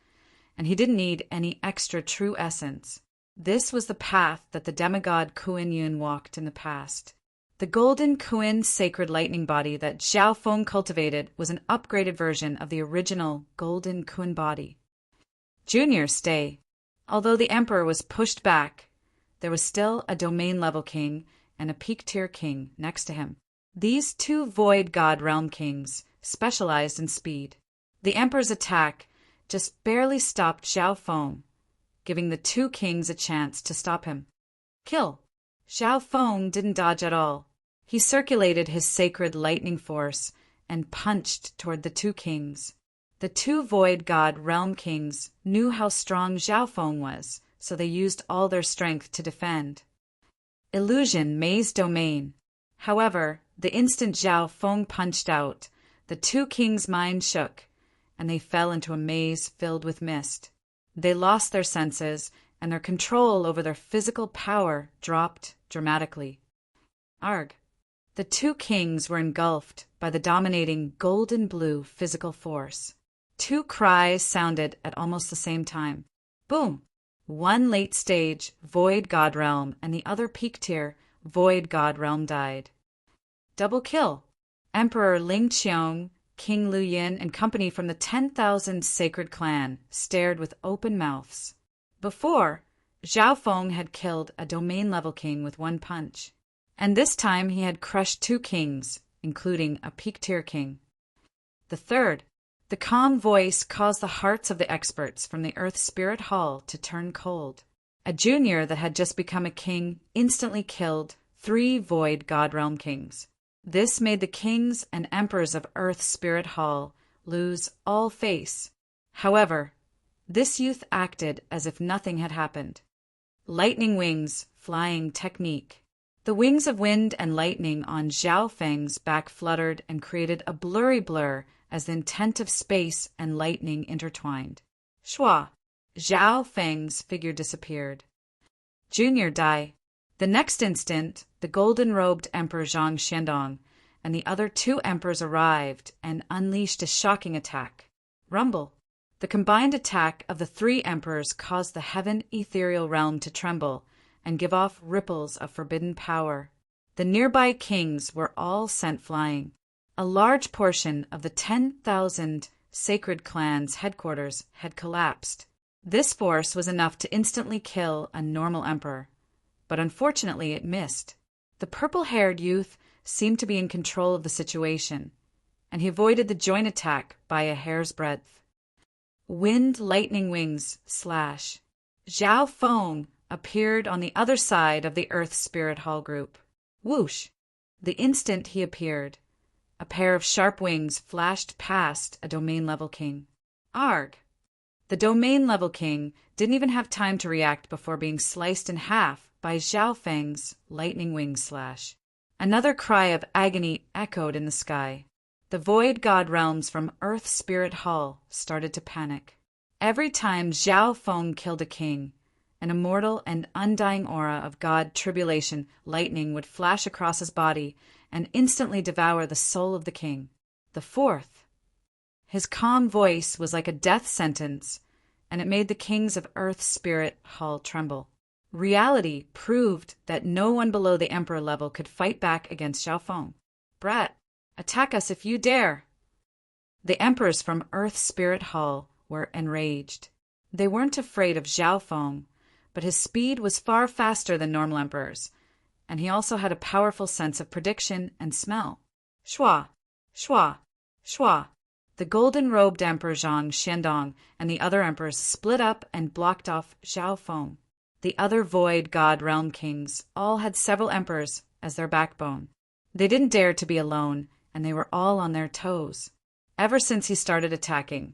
and he didn't need any extra true essence. This was the path that the demigod Kuan Yin walked in the past. The golden Kuan sacred lightning body that Xiao Feng cultivated was an upgraded version of the original golden Kuan body. Junior, stay. Although the emperor was pushed back, there was still a domain-level king and a peak-tier king next to him. These two void god realm kings specialized in speed. The emperor's attack just barely stopped Xiao Feng, giving the two kings a chance to stop him. Kill! Xiao Feng didn't dodge at all. He circulated his sacred lightning force and punched toward the two kings. The two void god realm kings knew how strong Xiao Feng was, so they used all their strength to defend. Illusion Maze Domain. However, the instant Xiao Feng punched out, the two kings' minds shook, and they fell into a maze filled with mist. They lost their senses, and their control over their physical power dropped dramatically. Arg. The two kings were engulfed by the dominating golden blue physical force. Two cries sounded at almost the same time. Boom! One late-stage void god realm and the other peak-tier void god realm died. Double kill. Emperor Ling Qiong, King Lu Yin, and company from the 10,000 sacred clan stared with open mouths. Before, Xiao Feng had killed a domain-level king with one punch, and this time he had crushed two kings, including a peak-tier king. The third, the calm voice caused the hearts of the experts from the Earth Spirit Hall to turn cold. A junior that had just become a king instantly killed 3 void god realm kings. This made the kings and emperors of Earth Spirit Hall lose all face. However, this youth acted as if nothing had happened. Lightning wings, flying technique. The wings of wind and lightning on Xiao Feng's back fluttered and created a blurry blur as the intent of space and lightning intertwined. Shua! Xiao Feng's figure disappeared. Junior die. The next instant, the golden-robed Emperor Zhang Xiandong and the other 2 emperors arrived and unleashed a shocking attack. Rumble. The combined attack of the 3 emperors caused the heaven ethereal realm to tremble and give off ripples of forbidden power. The nearby kings were all sent flying. A large portion of the 10,000 sacred clans' headquarters had collapsed. This force was enough to instantly kill a normal emperor, but unfortunately it missed. The purple-haired youth seemed to be in control of the situation, and he avoided the joint attack by a hair's breadth. Wind lightning wings slash. Zhao Feng appeared on the other side of the Earth Spirit Hall group. Whoosh! The instant he appeared, a pair of sharp wings flashed past a domain-level king. Arg! The domain-level king didn't even have time to react before being sliced in half by Zhao Feng's lightning wing slash. Another cry of agony echoed in the sky. The void god realms from Earth Spirit Hall started to panic. Every time Zhao Feng killed a king, an immortal and undying aura of god tribulation lightning would flash across his body and instantly devour the soul of the king. The fourth. His calm voice was like a death sentence, and it made the kings of Earth Spirit Hall tremble. Reality proved that no one below the emperor level could fight back against Zhao Feng. Brat, attack us if you dare! The emperors from Earth Spirit Hall were enraged. They weren't afraid of Zhao Feng, but his speed was far faster than normal emperors, and he also had a powerful sense of prediction and smell. Shua, shua, shua. The golden-robed Emperor Zhang Xiandong and the other emperors split up and blocked off Zhao Feng. The other void god realm kings all had several emperors as their backbone. They didn't dare to be alone, and they were all on their toes. Ever since he started attacking,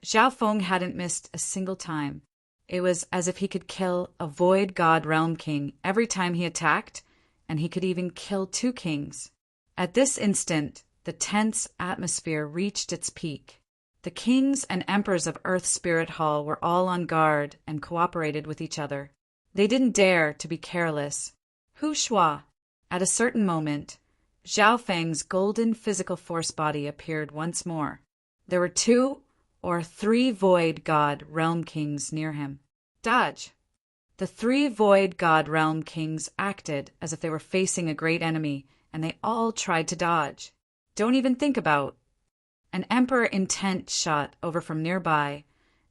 Zhao Feng hadn't missed a single time. It was as if he could kill a void god realm king every time he attacked, and he could even kill two kings. At this instant, the tense atmosphere reached its peak. The kings and emperors of Earth Spirit Hall were all on guard and cooperated with each other. They didn't dare to be careless. Hu Shua. At a certain moment, Zhao Feng's golden physical force body appeared once more. There were 2 or 3 void god realm kings near him. Dodge! The 3 void god realm kings acted as if they were facing a great enemy, and they all tried to dodge. Don't even think about. An emperor intent shot over from nearby,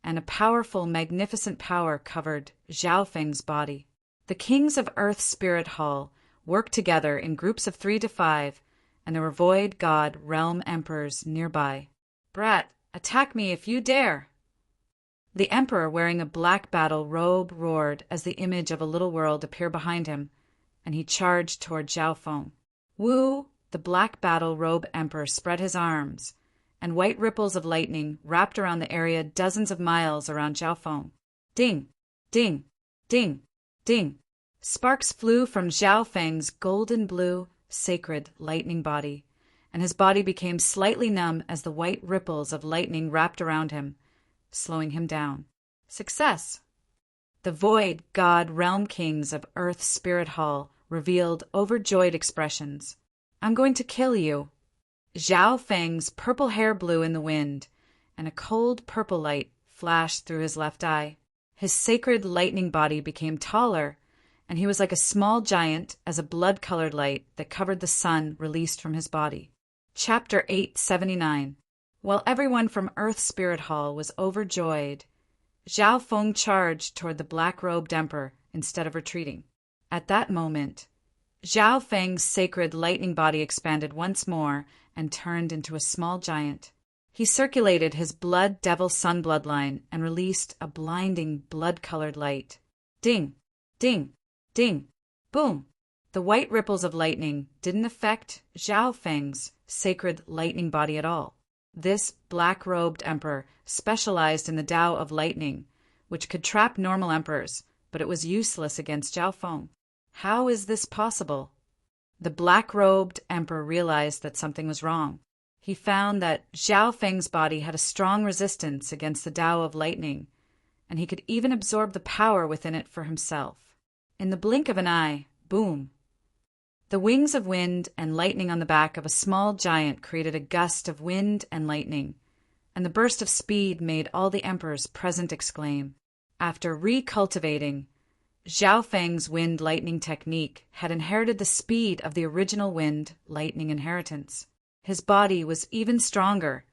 and a powerful, magnificent power covered Zhao Feng's body. The kings of Earth Spirit Hall worked together in groups of 3 to 5, and there were void god realm emperors nearby. Brat, attack me if you dare! The emperor wearing a black battle robe roared as the image of a little world appeared behind him, and he charged toward Zhao Feng. Wu, the black battle robe emperor, spread his arms, and white ripples of lightning wrapped around the area dozens of miles around Zhao Feng. Ding, ding, ding, ding. Sparks flew from Zhao Feng's golden blue, sacred lightning body, and his body became slightly numb as the white ripples of lightning wrapped around him, slowing him down. Success! The void god realm kings of Earth Spirit Hall revealed overjoyed expressions. I'm going to kill you. Zhao Feng's purple hair blew in the wind, and a cold purple light flashed through his left eye. His sacred lightning body became taller, and he was like a small giant as a blood-colored light that covered the sun released from his body. Chapter 879. While everyone from Earth Spirit Hall was overjoyed, Zhao Feng charged toward the black-robed emperor instead of retreating. At that moment, Zhao Feng's sacred lightning body expanded once more and turned into a small giant. He circulated his blood devil sun bloodline and released a blinding blood-colored light. Ding, ding, ding, boom. The white ripples of lightning didn't affect Zhao Feng's sacred lightning body at all. This black-robed emperor specialized in the Tao of lightning, which could trap normal emperors, but it was useless against Zhao Feng. How is this possible? The black-robed emperor realized that something was wrong. He found that Zhao Feng's body had a strong resistance against the Tao of lightning, and he could even absorb the power within it for himself. In the blink of an eye, boom! The wings of wind and lightning on the back of a small giant created a gust of wind and lightning, and the burst of speed made all the emperors present exclaim. After recultivating, Zhao Feng's wind lightning technique had inherited the speed of the original wind lightning inheritance. His body was even stronger,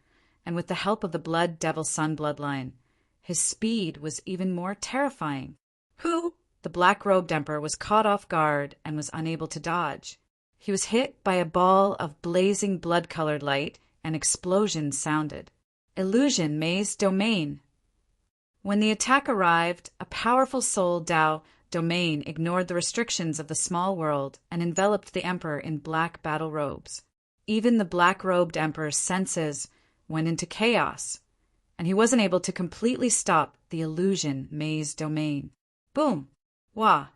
and with the help of the blood devil sun bloodline, his speed was even more terrifying. Who? The black-robed emperor was caught off guard and was unable to dodge. He was hit by a ball of blazing blood-colored light, and explosions sounded. Illusion Mei's domain. When the attack arrived, a powerful soul Dao domain ignored the restrictions of the small world and enveloped the emperor in black battle robes. Even the black-robed emperor's senses went into chaos, and he wasn't able to completely stop the illusion Mei's domain. Boom! Wah!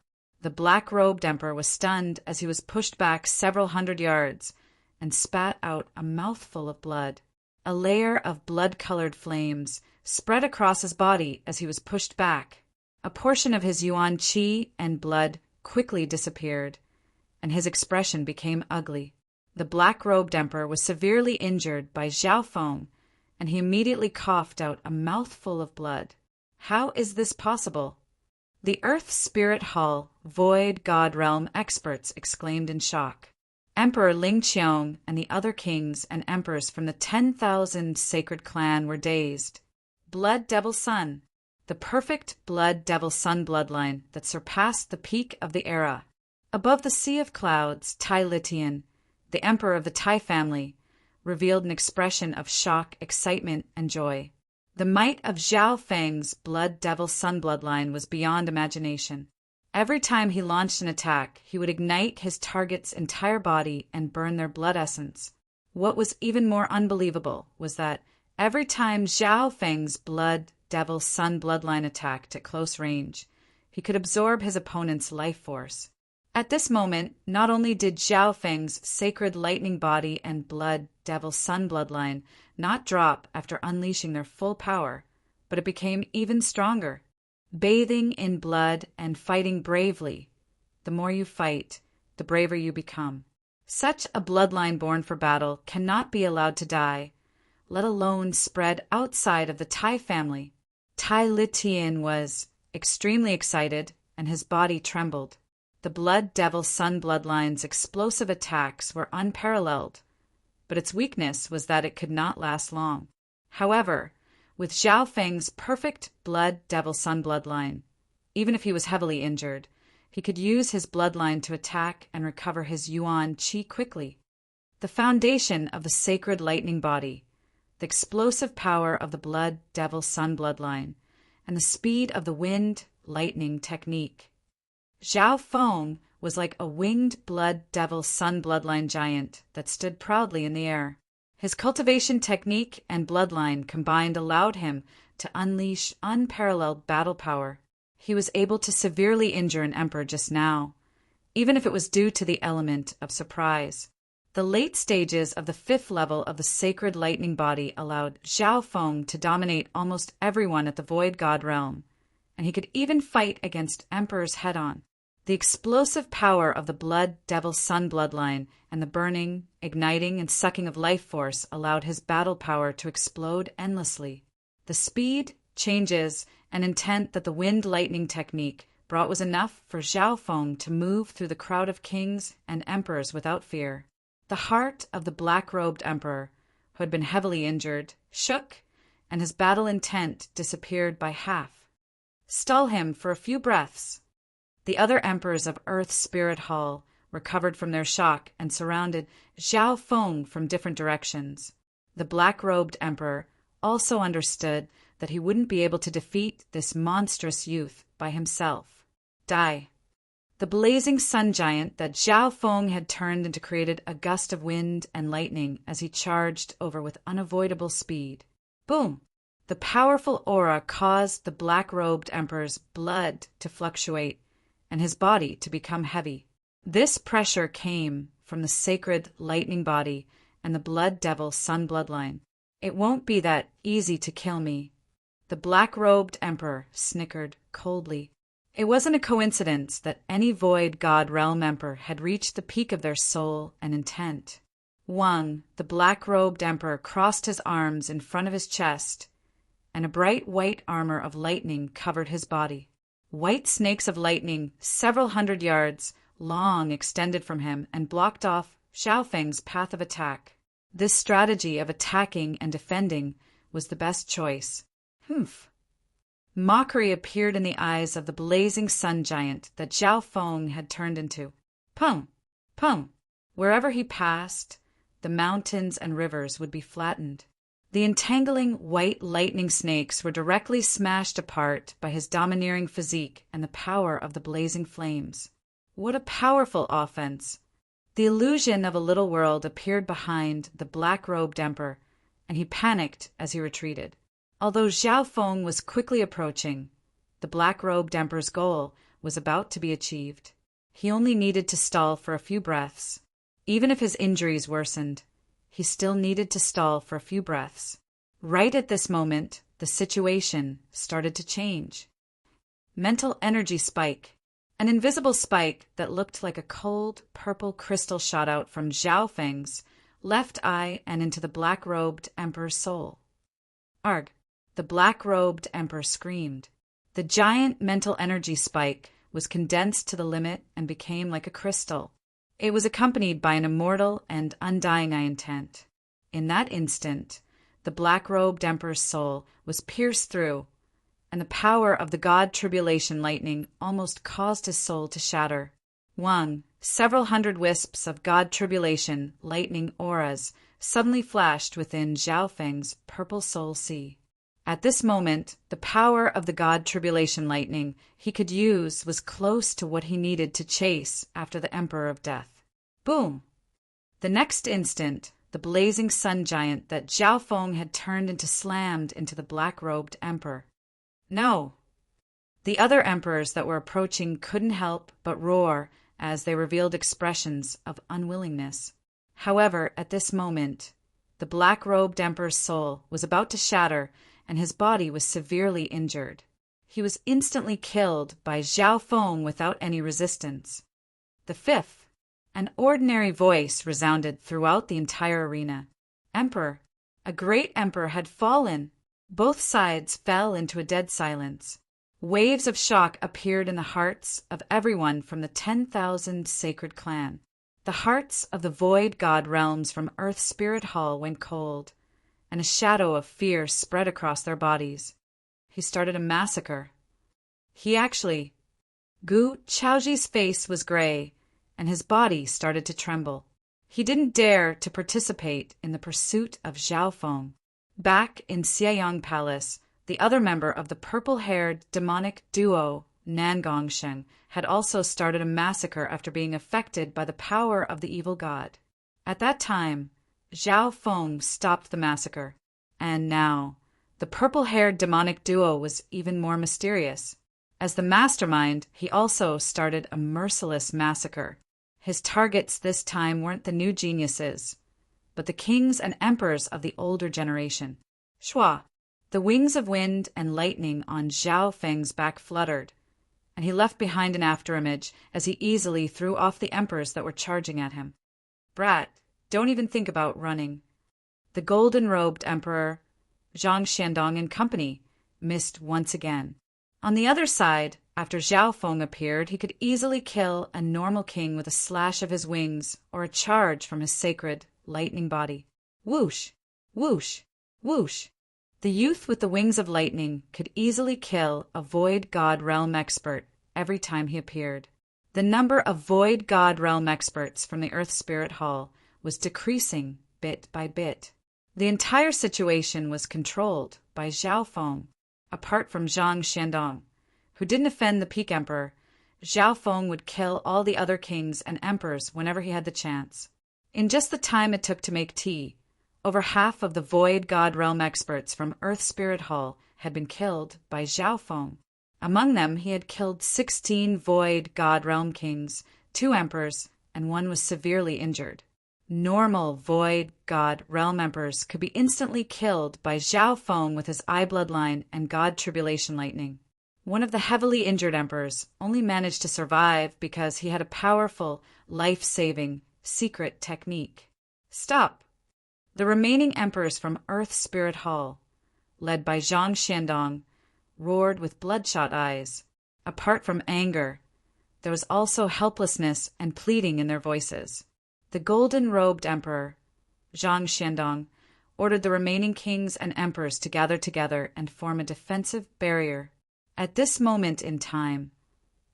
The black-robed emperor was stunned as he was pushed back several hundred yards and spat out a mouthful of blood. A layer of blood-colored flames spread across his body as he was pushed back. A portion of his yuan qi and blood quickly disappeared, and his expression became ugly. The black-robed emperor was severely injured by Zhao Feng, and he immediately coughed out a mouthful of blood. How is this possible? The Earth Spirit Hall Void God Realm experts exclaimed in shock. Emperor Ling Qiong and the other kings and emperors from the 10,000 sacred clan were dazed. Blood Devil Sun, the perfect Blood Devil Sun bloodline that surpassed the peak of the era. Above the sea of clouds, Tai Litian, the emperor of the Tai family, revealed an expression of shock, excitement, and joy. The might of Zhao Feng's Blood Devil Sun bloodline was beyond imagination. Every time he launched an attack, he would ignite his target's entire body and burn their blood essence. What was even more unbelievable was that every time Zhao Feng's Blood Devil Sun bloodline attacked at close range, he could absorb his opponent's life force. At this moment, not only did Zhao Feng's sacred lightning body and Blood Devil Sun bloodline not drop after unleashing their full power, but it became even stronger. Bathing in blood and fighting bravely. The more you fight, the braver you become. Such a bloodline born for battle cannot be allowed to die, let alone spread outside of the Tai family. Tai Litian was extremely excited, and his body trembled. The Blood Devil Sun bloodline's explosive attacks were unparalleled, but its weakness was that it could not last long. However, with Zhao Feng's perfect Blood Devil Sun bloodline, even if he was heavily injured, he could use his bloodline to attack and recover his yuan qi quickly. The foundation of the sacred lightning body, the explosive power of the Blood Devil Sun bloodline, and the speed of the wind lightning technique. Zhao Feng was like a winged Blood Devil Sun bloodline giant that stood proudly in the air. His cultivation technique and bloodline combined allowed him to unleash unparalleled battle power. He was able to severely injure an emperor just now, even if it was due to the element of surprise. The late stages of the 5th level of the sacred lightning body allowed Zhao Feng to dominate almost everyone at the Void God realm, and he could even fight against emperors head-on. The explosive power of the Blood Devil Sun bloodline and the burning, igniting, and sucking of life force allowed his battle power to explode endlessly. The speed, changes, and intent that the wind lightning technique brought was enough for Zhao Feng to move through the crowd of kings and emperors without fear. The heart of the black-robed emperor, who had been heavily injured, shook, and his battle intent disappeared by half. Stall him for a few breaths. The other emperors of Earth's Spirit Hall recovered from their shock and surrounded Zhao Feng from different directions. The black-robed emperor also understood that he wouldn't be able to defeat this monstrous youth by himself. Die. The blazing sun giant that Zhao Feng had turned into created a gust of wind and lightning as he charged over with unavoidable speed. Boom! The powerful aura caused the black-robed emperor's blood to fluctuate and his body to become heavy. This pressure came from the sacred lightning body and the Blood Devil Sun bloodline. It won't be that easy to kill me. The black-robed emperor snickered coldly. It wasn't a coincidence that any Void God Realm emperor had reached the peak of their soul and intent. Wang, the black-robed emperor, crossed his arms in front of his chest, and a bright white armor of lightning covered his body. White snakes of lightning, several hundred yards long, extended from him and blocked off Xiao Feng's path of attack. This strategy of attacking and defending was the best choice. Humph. Mockery appeared in the eyes of the blazing sun giant that Xiao Feng had turned into. Pum! Pum! Wherever he passed, the mountains and rivers would be flattened. The entangling white lightning snakes were directly smashed apart by his domineering physique and the power of the blazing flames. What a powerful offense! The illusion of a little world appeared behind the black-robed emperor, and he panicked as he retreated. Although Xiao Feng was quickly approaching, the black-robed emperor's goal was about to be achieved. He only needed to stall for a few breaths. Even if his injuries worsened, he still needed to stall for a few breaths. Right at this moment, the situation started to change. Mental energy spike. An invisible spike that looked like a cold, purple crystal shot out from Xiao Feng's left eye and into the black-robed emperor's soul. Arg! The black-robed emperor screamed. The giant mental energy spike was condensed to the limit and became like a crystal. It was accompanied by an immortal and undying intent. In that instant, the black-robed emperor's soul was pierced through, and the power of the god tribulation lightning almost caused his soul to shatter. Several hundred wisps of god tribulation lightning auras suddenly flashed within Xiao Feng's purple soul sea. At this moment, the power of the god tribulation lightning he could use was close to what he needed to chase after the Emperor of Death. Boom! The next instant, the blazing sun giant that Xiao Feng had turned into slammed into the black-robed emperor. No! The other emperors that were approaching couldn't help but roar as they revealed expressions of unwillingness. However, at this moment, the black-robed emperor's soul was about to shatter and his body was severely injured. He was instantly killed by Xiao Feng without any resistance. The fifth, an ordinary voice resounded throughout the entire arena. Emperor! A great emperor had fallen! Both sides fell into a dead silence. Waves of shock appeared in the hearts of everyone from the 10,000 sacred clan. The hearts of the void god realms from Earth Spirit Hall went cold, and a shadow of fear spread across their bodies. He started a massacre. Gu Chaoji's face was gray, and his body started to tremble. He didn't dare to participate in the pursuit of Xiao Feng. Back in Xieyang Palace, the other member of the purple-haired demonic duo, Nangongsheng, had also started a massacre after being affected by the power of the evil god. At that time, Xiao Feng stopped the massacre, and now, the purple-haired demonic duo was even more mysterious. As the mastermind, he also started a merciless massacre. His targets this time weren't the new geniuses, but the kings and emperors of the older generation. Shua! The wings of wind and lightning on Xiao Feng's back fluttered, and he left behind an afterimage as he easily threw off the emperors that were charging at him. Brat, don't even think about running. The golden-robed emperor, Zhang Shandong and company, missed once again. On the other side, after Xiao Feng appeared, he could easily kill a normal king with a slash of his wings or a charge from his sacred lightning body. Whoosh! Whoosh! Whoosh! The youth with the wings of lightning could easily kill a void god realm expert every time he appeared. The number of void god realm experts from the Earth Spirit Hall was decreasing bit by bit. The entire situation was controlled by Xiao Feng. Apart from Zhang Shandong, who didn't offend the Peak Emperor, Xiao Feng would kill all the other kings and emperors whenever he had the chance. In just the time it took to make tea, over half of the Void God Realm experts from Earth Spirit Hall had been killed by Xiao Feng. Among them, he had killed 16 Void God Realm kings, 2 emperors, and 1 was severely injured. Normal Void God Realm emperors could be instantly killed by Xiao Feng with his eye bloodline and God Tribulation Lightning. One of the heavily injured emperors only managed to survive because he had a powerful, life-saving, secret technique. Stop! The remaining emperors from Earth Spirit Hall, led by Zhang Shandong, roared with bloodshot eyes. apart from anger, there was also helplessness and pleading in their voices. The golden-robed emperor, Zhang Xiandong, ordered the remaining kings and emperors to gather together and form a defensive barrier. At this moment in time,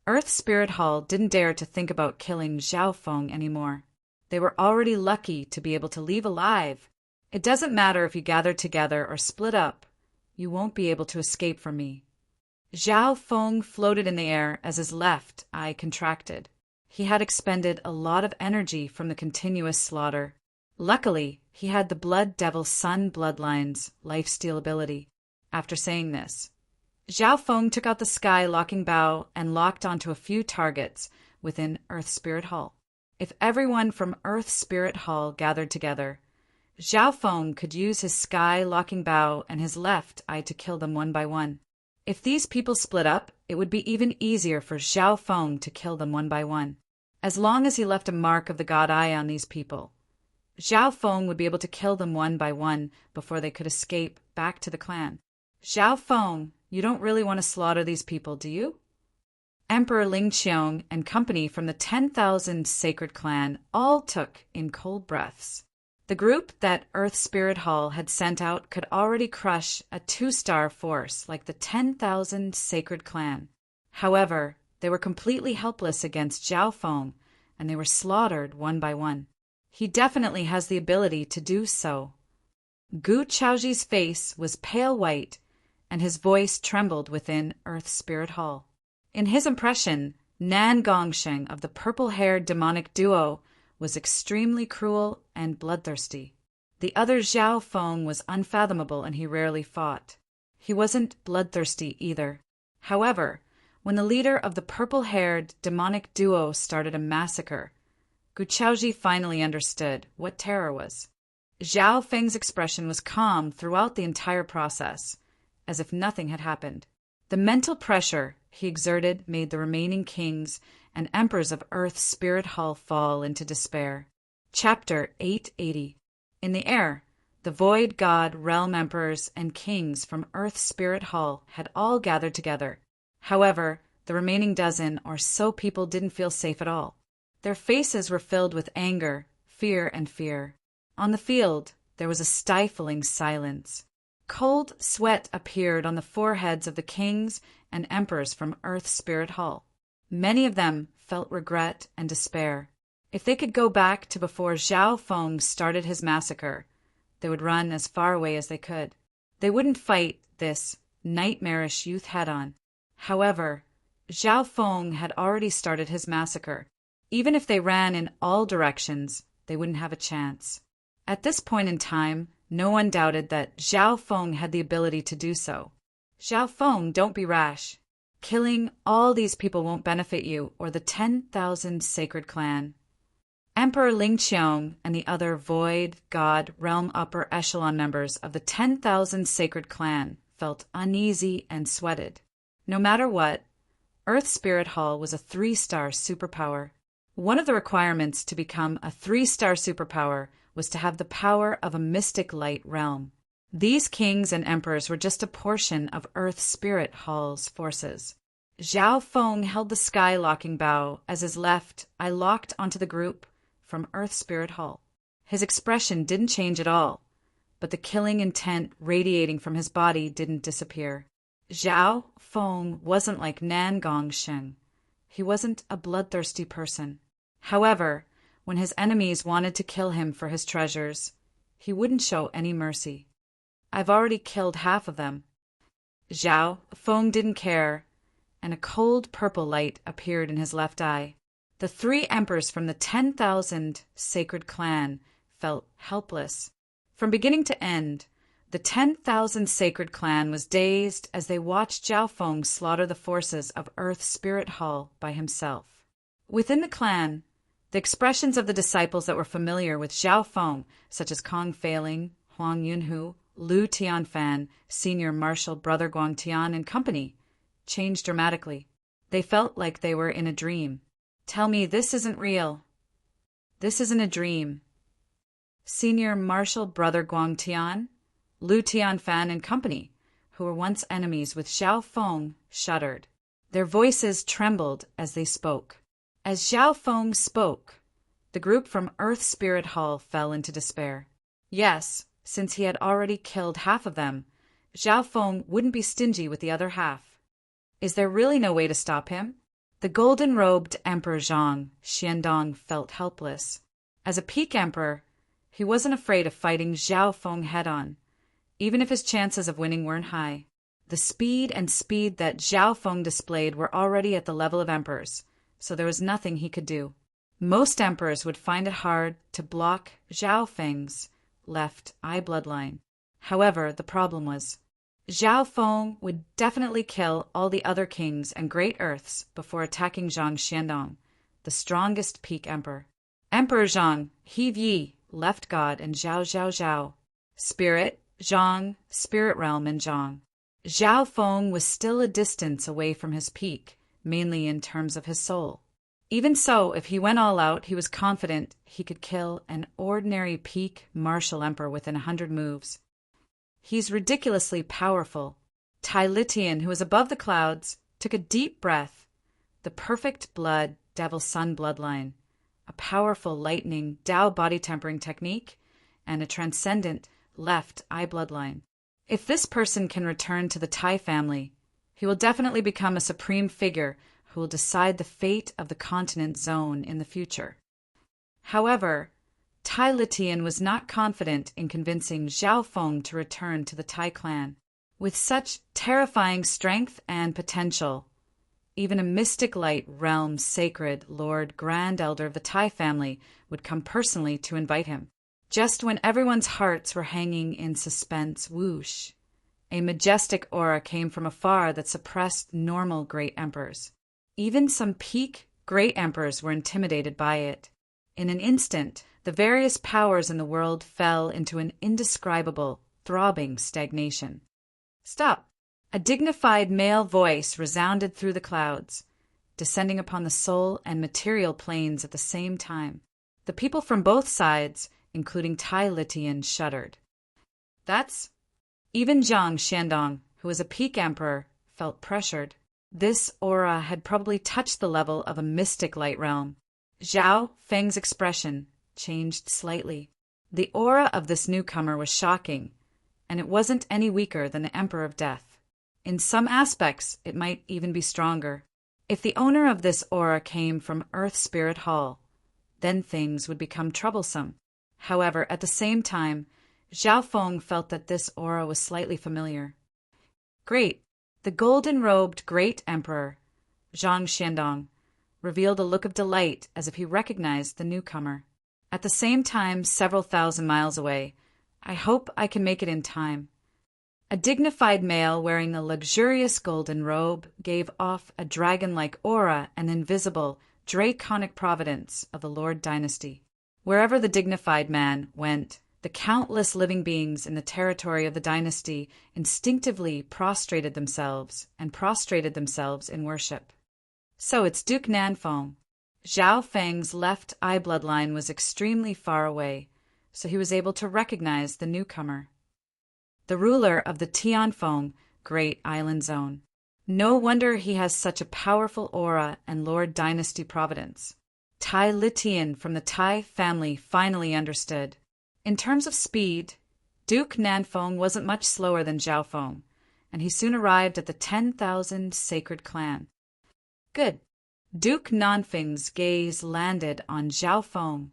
Earth Spirit Hall didn't dare to think about killing Zhao Feng anymore. They were already lucky to be able to leave alive. It doesn't matter if you gather together or split up, you won't be able to escape from me. Zhao Feng floated in the air as his left eye contracted. He had expended a lot of energy from the continuous slaughter. Luckily, he had the Blood Devil Sun bloodline's lifesteal ability. After saying this, Zhao Feng took out the sky-locking bow and locked onto a few targets within Earth Spirit Hall. If everyone from Earth Spirit Hall gathered together, Zhao Feng could use his sky-locking bow and his left eye to kill them one by one. If these people split up, it would be even easier for Zhao Feng to kill them one by one. As long as he left a mark of the God Eye on these people, Zhao Feng would be able to kill them one by one before they could escape back to the clan. Zhao Feng, you don't really want to slaughter these people, do you? Emperor Ling Qiong and company from the 10,000 Sacred Clan all took in cold breaths. The group that Earth Spirit Hall had sent out could already crush a 2-star force like the 10,000 Sacred Clan. However, they were completely helpless against Zhao Feng, and they were slaughtered one by one. He definitely has the ability to do so. Gu Chaoji's face was pale white, and his voice trembled within Earth Spirit Hall. In his impression, Nan Gongsheng of the purple-haired demonic duo was extremely cruel and bloodthirsty. The other Zhao Feng was unfathomable and he rarely fought. He wasn't bloodthirsty either. However, when the leader of the purple-haired demonic duo started a massacre, Gu Chaoji finally understood what terror was. Zhao Feng's expression was calm throughout the entire process, as if nothing had happened. The mental pressure he exerted made the remaining kings and emperors of Earth Spirit Hall fall into despair. Chapter 880. In the air, the Void God Realm Emperors and Kings from Earth Spirit Hall had all gathered together. However, the remaining dozen or so people didn't feel safe at all. Their faces were filled with anger, fear, and fear. On the field, there was a stifling silence. Cold sweat appeared on the foreheads of the kings and emperors from Earth Spirit Hall. Many of them felt regret and despair. If they could go back to before Zhao Feng started his massacre, they would run as far away as they could. They wouldn't fight this nightmarish youth head-on. However, Zhao Feng had already started his massacre. Even if they ran in all directions, they wouldn't have a chance. At this point in time, no one doubted that Zhao Feng had the ability to do so. Zhao Feng, don't be rash. Killing all these people won't benefit you or the 10,000 Sacred Clan. Emperor Ling Qiong and the other Void God Realm Upper Echelon members of the 10,000 Sacred Clan felt uneasy and sweated. No matter what, Earth Spirit Hall was a 3-star superpower. One of the requirements to become a 3-star superpower was to have the power of a mystic light realm. These kings and emperors were just a portion of Earth Spirit Hall's forces. Zhao Feng held the sky-locking bow as his left eye locked onto the group from Earth Spirit Hall. His expression didn't change at all, but the killing intent radiating from his body didn't disappear. Zhao Feng wasn't like Nan Gongsheng. He wasn't a bloodthirsty person. However, when his enemies wanted to kill him for his treasures, he wouldn't show any mercy. I've already killed half of them. Zhao Feng didn't care, and a cold purple light appeared in his left eye. The 3 emperors from the 10,000 Sacred Clan felt helpless. From beginning to end, the 10,000 Sacred Clan was dazed as they watched Zhao Feng slaughter the forces of Earth Spirit Hall by himself. Within the clan, the expressions of the disciples that were familiar with Zhao Feng, such as Kong Feiling, Huang Yunhu, Lu Tianfan, Senior Marshal Brother Guangtian and company, changed dramatically. They felt like they were in a dream. Tell me this isn't real. This isn't a dream. Senior Marshal Brother Guangtian, Lu Tianfan and company, who were once enemies with Zhao Feng, shuddered. Their voices trembled as they spoke. As Zhao Feng spoke, the group from Earth Spirit Hall fell into despair. Yes, since he had already killed half of them, Zhao Feng wouldn't be stingy with the other half. Is there really no way to stop him? The golden-robed Emperor Zhang Xiandong felt helpless. As a peak emperor, he wasn't afraid of fighting Zhao Feng head-on, even if his chances of winning weren't high. The speed that Zhao Feng displayed were already at the level of emperors, so there was nothing he could do. Most emperors would find it hard to block Zhao Feng's left eye bloodline. However, the problem was, Zhao Feng would definitely kill all the other kings and great earths before attacking Zhang Xiandong, the strongest peak emperor. Emperor Zhang, heave ye, left god, and Zhao Zhao Zhao. Spirit, Zhang, spirit realm, and Zhang. Zhao Feng was still a distance away from his peak, mainly in terms of his soul. Even so, if he went all out, he was confident he could kill an ordinary peak martial emperor within 100 moves. He's ridiculously powerful. Tai Litian, who was above the clouds, took a deep breath. The perfect blood devil sun bloodline, a powerful lightning Tao body tempering technique, and a transcendent left eye bloodline. If this person can return to the Tai family, he will definitely become a supreme figure who will decide the fate of the continent zone in the future. However, Tai Litian was not confident in convincing Zhao Feng to return to the Tai clan. With such terrifying strength and potential, even a mystic light realm sacred Lord Grand Elder of the Tai family would come personally to invite him. Just when everyone's hearts were hanging in suspense, whoosh, a majestic aura came from afar that suppressed normal great emperors. Even some peak great emperors were intimidated by it. In an instant, the various powers in the world fell into an indescribable, throbbing stagnation. Stop! A dignified male voice resounded through the clouds, descending upon the soul and material planes at the same time. The people from both sides, including Tai Litian, shuddered. Even Zhang Xiandong, who was a peak emperor, felt pressured. This aura had probably touched the level of a mystic light realm. Zhao Feng's expression changed slightly. The aura of this newcomer was shocking, and it wasn't any weaker than the Emperor of Death. In some aspects, it might even be stronger. If the owner of this aura came from Earth Spirit Hall, then things would become troublesome. However, at the same time, Zhao Feng felt that this aura was slightly familiar. Great! The golden-robed Great Emperor, Zhang Xiandong, revealed a look of delight as if he recognized the newcomer. At the same time, several thousand miles away, I hope I can make it in time. A dignified male wearing a luxurious golden robe gave off a dragon-like aura and invisible, draconic providence of the Lord dynasty. Wherever the dignified man went, the countless living beings in the territory of the dynasty instinctively prostrated themselves in worship. So it's Duke Nanfeng. Zhao Feng's left eye bloodline was extremely far away, so he was able to recognize the newcomer. The ruler of the Tianfeng Great Island Zone. No wonder he has such a powerful aura and Lord Dynasty providence. Tai Litian from the Tai family finally understood. In terms of speed, Duke Nanfeng wasn't much slower than Zhao Feng, and he soon arrived at the 10,000 sacred clan. Good. Duke Nanfeng's gaze landed on Zhao Feng,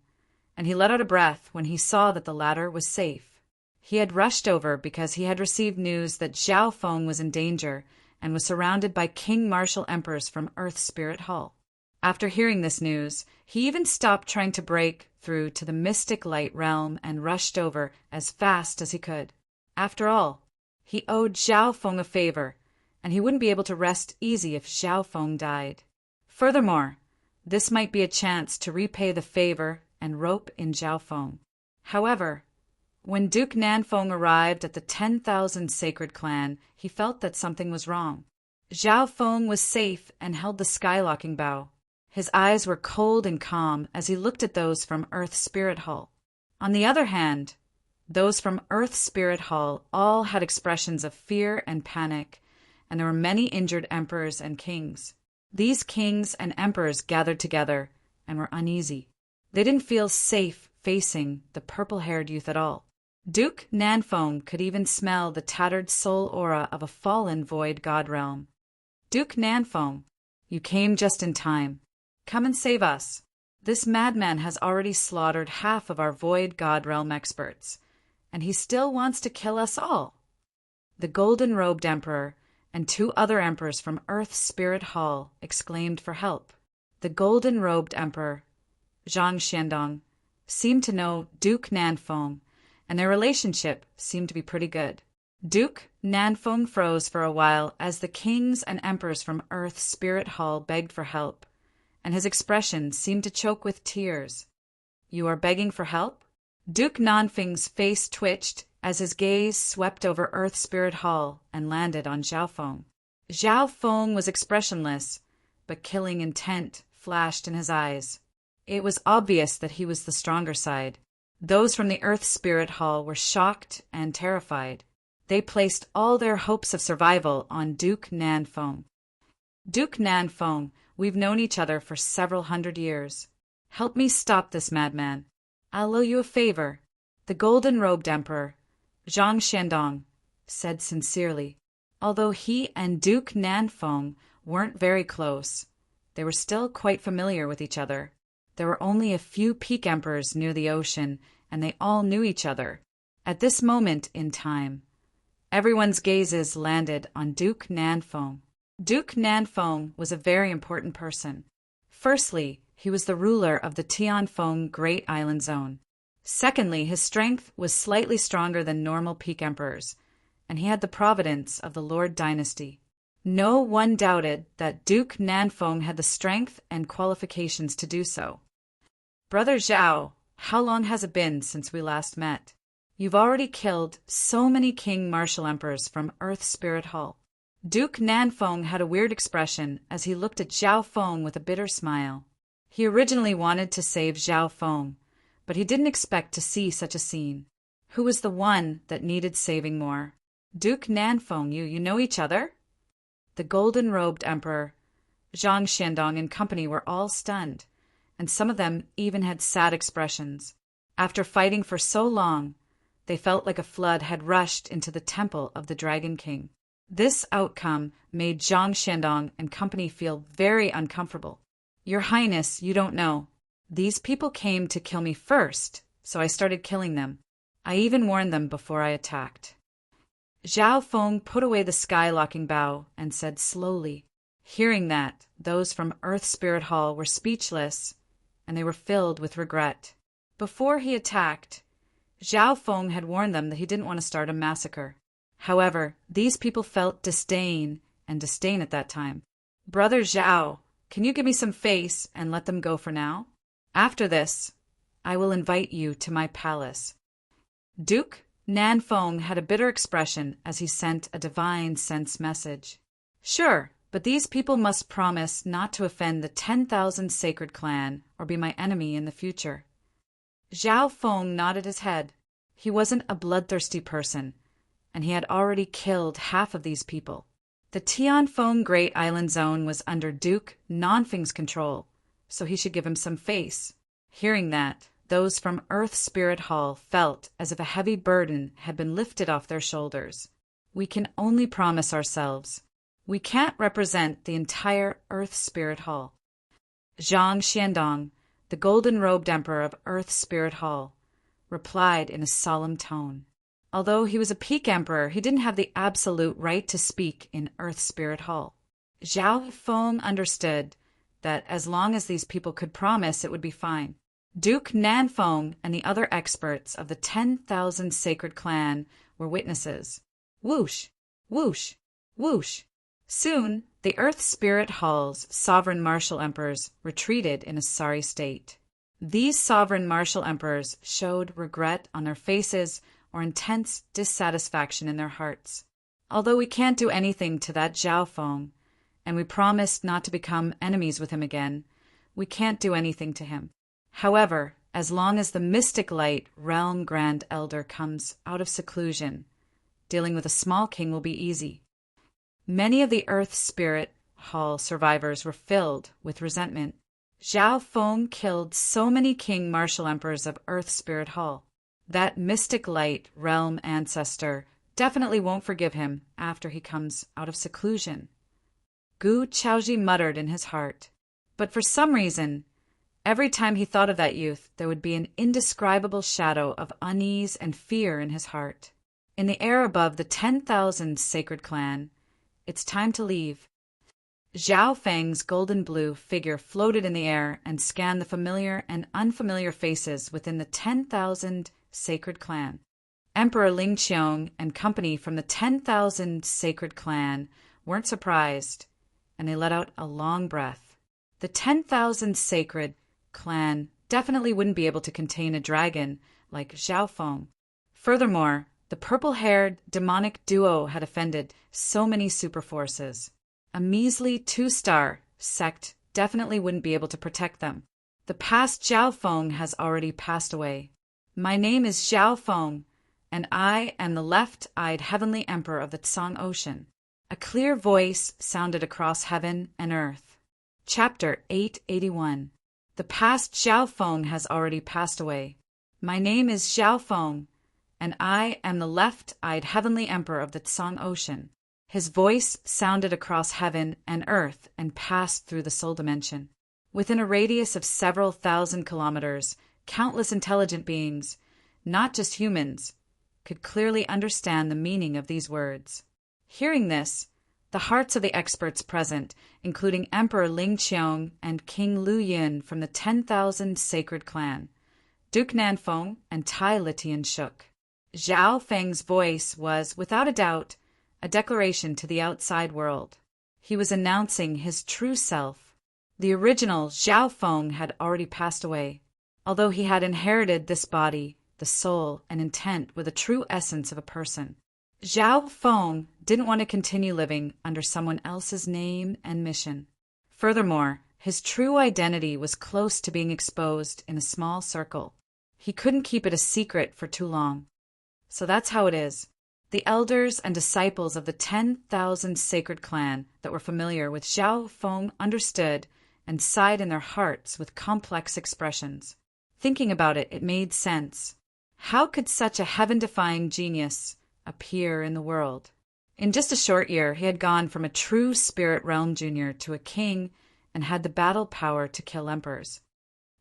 and he let out a breath when he saw that the latter was safe. He had rushed over because he had received news that Zhao Feng was in danger and was surrounded by King Martial Emperors from Earth Spirit Hall. After hearing this news, he even stopped trying to break through to the mystic light realm and rushed over as fast as he could. After all, he owed Zhao Feng a favor, and he wouldn't be able to rest easy if Zhao Feng died. Furthermore, this might be a chance to repay the favor and rope in Zhao Feng. However, when Duke Nanfeng arrived at the 10,000 sacred clan, he felt that something was wrong. Zhao Feng was safe and held the skylocking bow. His eyes were cold and calm as he looked at those from Earth Spirit Hall. On the other hand, those from Earth Spirit Hall all had expressions of fear and panic, and there were many injured emperors and kings. These kings and emperors gathered together and were uneasy. They didn't feel safe facing the purple-haired youth at all. Duke Nanfeng could even smell the tattered soul aura of a fallen void god realm. Duke Nanfeng, you came just in time. Come and save us. This madman has already slaughtered half of our void god realm experts, and he still wants to kill us all. The golden-robed emperor and 2 other emperors from Earth's Spirit Hall exclaimed for help. The golden-robed emperor, Zhang Xiandong, seemed to know Duke Nanfeng, and their relationship seemed to be pretty good. Duke Nanfeng froze for a while as the kings and emperors from Earth's Spirit Hall begged for help, and his expression seemed to choke with tears. You are begging for help? Duke Nanfeng's face twitched as his gaze swept over Earth Spirit Hall and landed on Zhao Feng. Zhao Feng was expressionless, but killing intent flashed in his eyes. It was obvious that he was the stronger side. Those from the Earth Spirit Hall were shocked and terrified. They placed all their hopes of survival on Duke Nanfeng. Duke Nanfeng, we've known each other for several hundred years. Help me stop this madman. I'll owe you a favor. The golden-robed emperor, Zhang Xiandong, said sincerely. Although he and Duke Nanfeng weren't very close, they were still quite familiar with each other. There were only a few peak emperors near the ocean, and they all knew each other. At this moment in time, everyone's gazes landed on Duke Nanfeng. Duke Nanfeng was a very important person. Firstly, he was the ruler of the Tianfeng Great Island Zone. Secondly, his strength was slightly stronger than normal peak emperors, and he had the providence of the Lord dynasty. No one doubted that Duke Nanfeng had the strength and qualifications to do so. Brother Zhao, how long has it been since we last met? You've already killed so many king martial emperors from Earth Spirit Hall. Duke Nanfeng had a weird expression as he looked at Zhao Feng with a bitter smile. He originally wanted to save Zhao Feng, but he didn't expect to see such a scene. Who was the one that needed saving more? Duke Nanfeng, you know each other? The golden-robed emperor, Zhang Xiandong and company were all stunned, and some of them even had sad expressions. After fighting for so long, they felt like a flood had rushed into the temple of the Dragon King. This outcome made Zhang Xiandong and company feel very uncomfortable. Your Highness, you don't know. These people came to kill me first, so I started killing them. I even warned them before I attacked. Zhao Feng put away the sky-locking bow and said slowly. Hearing that, those from Earth Spirit Hall were speechless, and they were filled with regret. Before he attacked, Zhao Feng had warned them that he didn't want to start a massacre. However, these people felt disdain at that time. Brother Zhao, can you give me some face and let them go for now? After this, I will invite you to my palace. Duke Nanfeng had a bitter expression as he sent a divine sense message. Sure, but these people must promise not to offend the 10,000 sacred clan or be my enemy in the future. Zhao Feng nodded his head. He wasn't a bloodthirsty person, and he had already killed half of these people. The Tianfeng Great Island Zone was under Duke Nanfeng's control, so he should give him some face. Hearing that, those from Earth Spirit Hall felt as if a heavy burden had been lifted off their shoulders. We can only promise ourselves. We can't represent the entire Earth Spirit Hall. Zhang Xiandong, the golden-robed emperor of Earth Spirit Hall, replied in a solemn tone. Although he was a peak emperor, he didn't have the absolute right to speak in Earth Spirit Hall. Zhao Feng understood that as long as these people could promise, it would be fine. Duke Nanfeng and the other experts of the 10,000 sacred clan were witnesses. Whoosh, whoosh, whoosh. Soon, the Earth Spirit Hall's sovereign martial emperors retreated in a sorry state. These sovereign martial emperors showed regret on their faces or intense dissatisfaction in their hearts. Although we can't do anything to that Zhao Feng, and we promised not to become enemies with him again, we can't do anything to him. However, as long as the Mystic Light Realm Grand Elder comes out of seclusion, dealing with a small king will be easy. Many of the Earth Spirit Hall survivors were filled with resentment. Zhao Feng killed so many king martial emperors of Earth Spirit Hall. That mystic light realm ancestor definitely won't forgive him after he comes out of seclusion. Gu Chaoji muttered in his heart. But for some reason, every time he thought of that youth, there would be an indescribable shadow of unease and fear in his heart. In the air above the 10,000 sacred clan, it's time to leave. Zhao Feng's golden blue figure floated in the air and scanned the familiar and unfamiliar faces within the 10,000 sacred clan. Emperor Ling Qiong and company from the 10,000 sacred clan weren't surprised, and they let out a long breath. The 10,000 sacred clan definitely wouldn't be able to contain a dragon like Zhao Feng. Furthermore, the purple-haired demonic duo had offended so many super forces. A measly 2-star sect definitely wouldn't be able to protect them. The past Zhao Feng has already passed away. My name is Zhao Feng, and I am the left-eyed heavenly emperor of the Tsang Ocean. A clear voice sounded across heaven and earth. Chapter 881. The past Zhao Feng has already passed away. My name is Zhao Feng, and I am the left-eyed heavenly emperor of the Tsang Ocean. His voice sounded across heaven and earth and passed through the soul dimension. Within a radius of several thousand kilometers, countless intelligent beings, not just humans, could clearly understand the meaning of these words. Hearing this, the hearts of the experts present, including Emperor Ling Qiong and King Lu Yin from the 10,000 sacred clan, Duke Nanfeng and Tai Litian shook. Zhao Feng's voice was, without a doubt, a declaration to the outside world. He was announcing his true self. The original Zhao Feng had already passed away. Although he had inherited this body, the soul, and intent with the true essence of a person, Zhao Feng didn't want to continue living under someone else's name and mission. Furthermore, his true identity was close to being exposed in a small circle. He couldn't keep it a secret for too long. So that's how it is. The elders and disciples of the 10,000 sacred clan that were familiar with Zhao Feng understood and sighed in their hearts with complex expressions. Thinking about it, it made sense. How could such a heaven-defying genius appear in the world? In just a short year, he had gone from a true spirit realm junior to a king and had the battle power to kill emperors.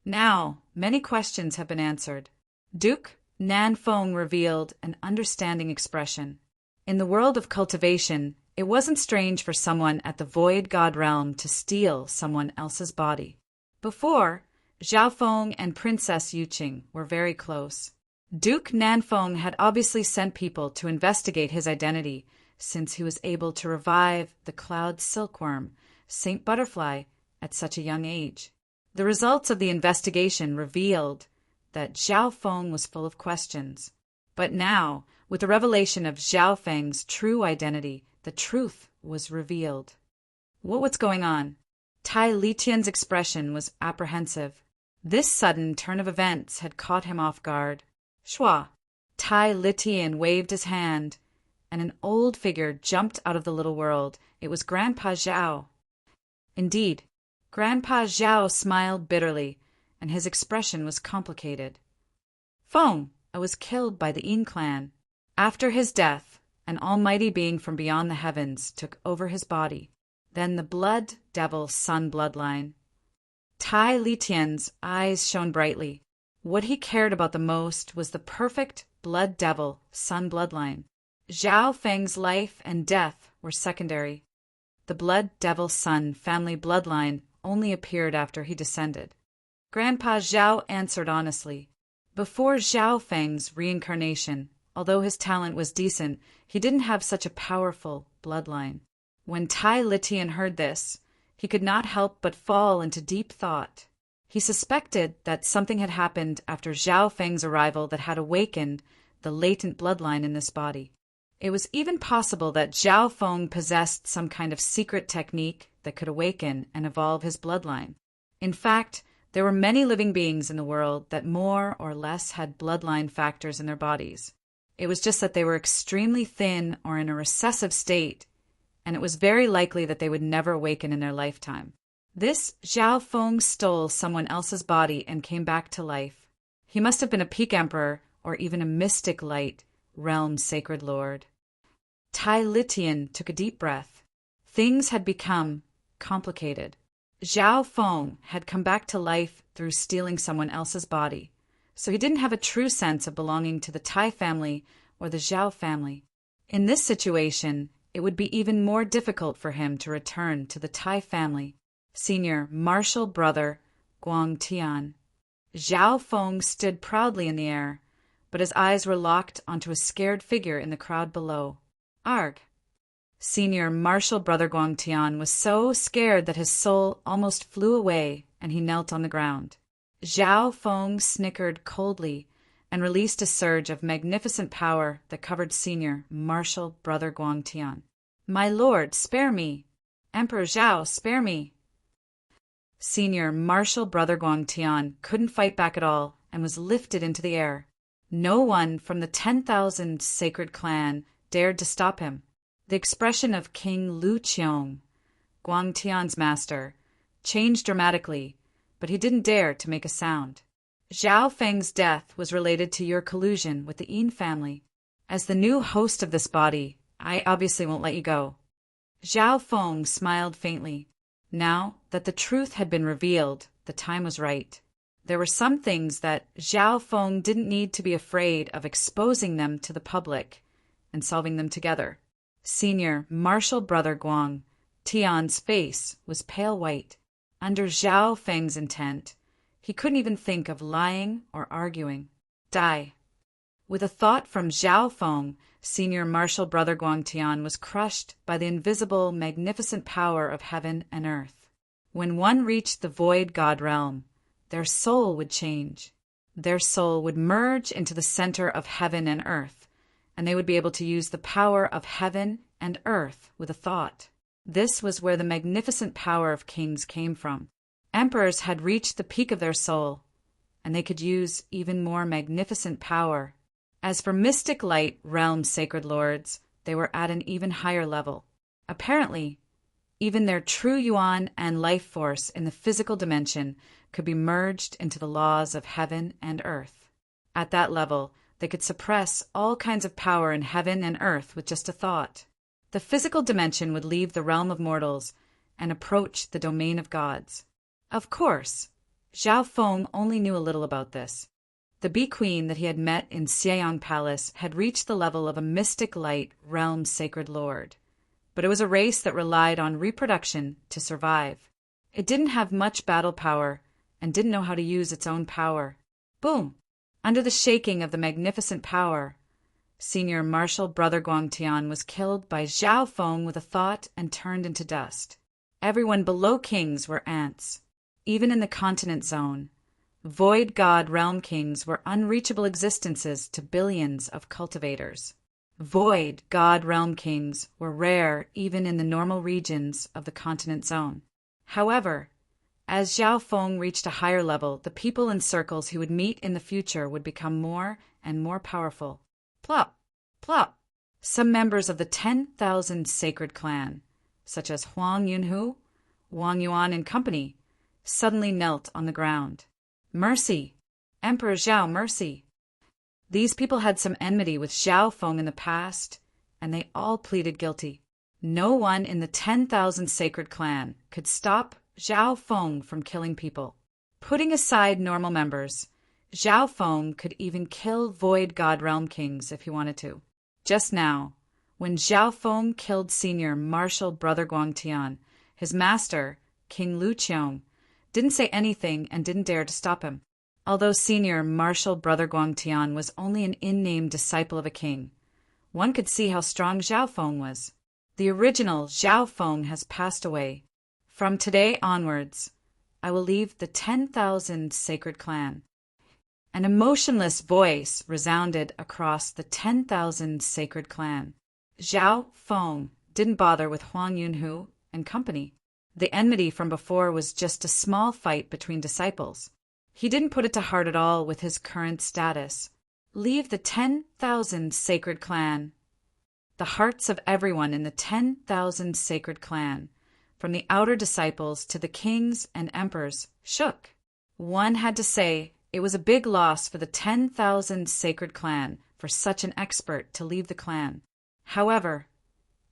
Now, many questions have been answered. Duke Nanfeng revealed an understanding expression. In the world of cultivation, it wasn't strange for someone at the Void God realm to steal someone else's body. Before, Zhao Feng and Princess Yuqing were very close. Duke Nanfeng had obviously sent people to investigate his identity, since he was able to revive the cloud silkworm, Saint Butterfly, at such a young age. The results of the investigation revealed that Zhao Feng was full of questions. But now, with the revelation of Zhao Feng's true identity, the truth was revealed. What was going on? Tai Litian's expression was apprehensive. This sudden turn of events had caught him off guard. Shua! Tai Litian waved his hand, and an old figure jumped out of the little world. It was Grandpa Zhao. Indeed, Grandpa Zhao smiled bitterly, and his expression was complicated. Feng, I was killed by the Yin clan. After his death, an almighty being from beyond the heavens took over his body. Then the blood devil sun bloodline. Tai Litian's eyes shone brightly. What he cared about the most was the perfect blood devil sun bloodline. Zhao Feng's life and death were secondary. The blood devil sun family bloodline only appeared after he descended. Grandpa Zhao answered honestly. Before Zhao Feng's reincarnation, although his talent was decent, he didn't have such a powerful bloodline. When Tai Litian heard this, he could not help but fall into deep thought. He suspected that something had happened after Zhao Feng's arrival that had awakened the latent bloodline in this body. It was even possible that Zhao Feng possessed some kind of secret technique that could awaken and evolve his bloodline. In fact, there were many living beings in the world that more or less had bloodline factors in their bodies. It was just that they were extremely thin or in a recessive state, and it was very likely that they would never awaken in their lifetime. This Zhao Feng stole someone else's body and came back to life. He must have been a peak emperor or even a mystic light realm sacred lord. Tai Litian took a deep breath. Things had become complicated. Zhao Feng had come back to life through stealing someone else's body, so he didn't have a true sense of belonging to the Tai family or the Zhao family. In this situation, it would be even more difficult for him to return to the Tai family. Senior martial brother Guang Tian. Zhao Feng stood proudly in the air, but his eyes were locked onto a scared figure in the crowd below. Arg! Senior martial brother Guang Tian was so scared that his soul almost flew away and he knelt on the ground. Zhao Feng snickered coldly and released a surge of magnificent power that covered senior martial brother Guang Tian. My lord, spare me! Emperor Zhao, spare me! Senior martial brother Guang Tian couldn't fight back at all and was lifted into the air. No one from the 10,000 sacred clan dared to stop him. The expression of King Lu Qiong, Guang Tian's master, changed dramatically, but he didn't dare to make a sound. Zhao Feng's death was related to your collusion with the Yin family. As the new host of this body, I obviously won't let you go. Zhao Feng smiled faintly. Now that the truth had been revealed, the time was right. There were some things that Zhao Feng didn't need to be afraid of exposing them to the public and solving them together. Senior martial brother Guang Tian's face was pale white. Under Zhao Feng's intent, he couldn't even think of lying or arguing. Die. With a thought from Zhao Feng, senior martial brother Guang Tian was crushed by the invisible, magnificent power of heaven and earth. When one reached the void god realm, their soul would change. Their soul would merge into the center of heaven and earth, and they would be able to use the power of heaven and earth with a thought. This was where the magnificent power of kings came from. Emperors had reached the peak of their soul, and they could use even more magnificent power. As for mystic light realm sacred lords, they were at an even higher level. Apparently, even their true yuan and life force in the physical dimension could be merged into the laws of heaven and earth. At that level, they could suppress all kinds of power in heaven and earth with just a thought. The physical dimension would leave the realm of mortals and approach the domain of gods. Of course, Zhao Feng only knew a little about this. The bee queen that he had met in Xieyang Palace had reached the level of a mystic light realm sacred lord. But it was a race that relied on reproduction to survive. It didn't have much battle power and didn't know how to use its own power. Boom! Under the shaking of the magnificent power, senior martial brother Guang Tian was killed by Zhao Feng with a thought and turned into dust. Everyone below kings were ants. Even in the continent zone, void god realm kings were unreachable existences to billions of cultivators. Void god realm kings were rare even in the normal regions of the continent zone. However, as Zhao Feng reached a higher level, the people and circles he would meet in the future would become more and more powerful. Plop! Plop! Some members of the 10,000 sacred clan, such as Huang Yunhu, Wang Yuan and company, suddenly knelt on the ground. Mercy! Emperor Zhao, mercy! These people had some enmity with Zhao Feng in the past, and they all pleaded guilty. No one in the 10,000 sacred clan could stop Zhao Feng from killing people. Putting aside normal members, Zhao Feng could even kill void god realm kings if he wanted to. Just now, when Zhao Feng killed senior martial brother Guang Tian, his master, King Lu Qiong, didn't say anything and didn't dare to stop him. Although senior martial brother Guang Tian was only an in-name disciple of a king, one could see how strong Zhao Feng was. The original Zhao Feng has passed away. From today onwards, I will leave the 10,000 sacred clan. An emotionless voice resounded across the 10,000 sacred clan. Zhao Feng didn't bother with Huang Yunhu and company. The enmity from before was just a small fight between disciples. He didn't put it to heart at all with his current status. Leave the 10,000 sacred clan. The hearts of everyone in the 10,000 sacred clan, from the outer disciples to the kings and emperors, shook. One had to say it was a big loss for the 10,000 sacred clan for such an expert to leave the clan. However,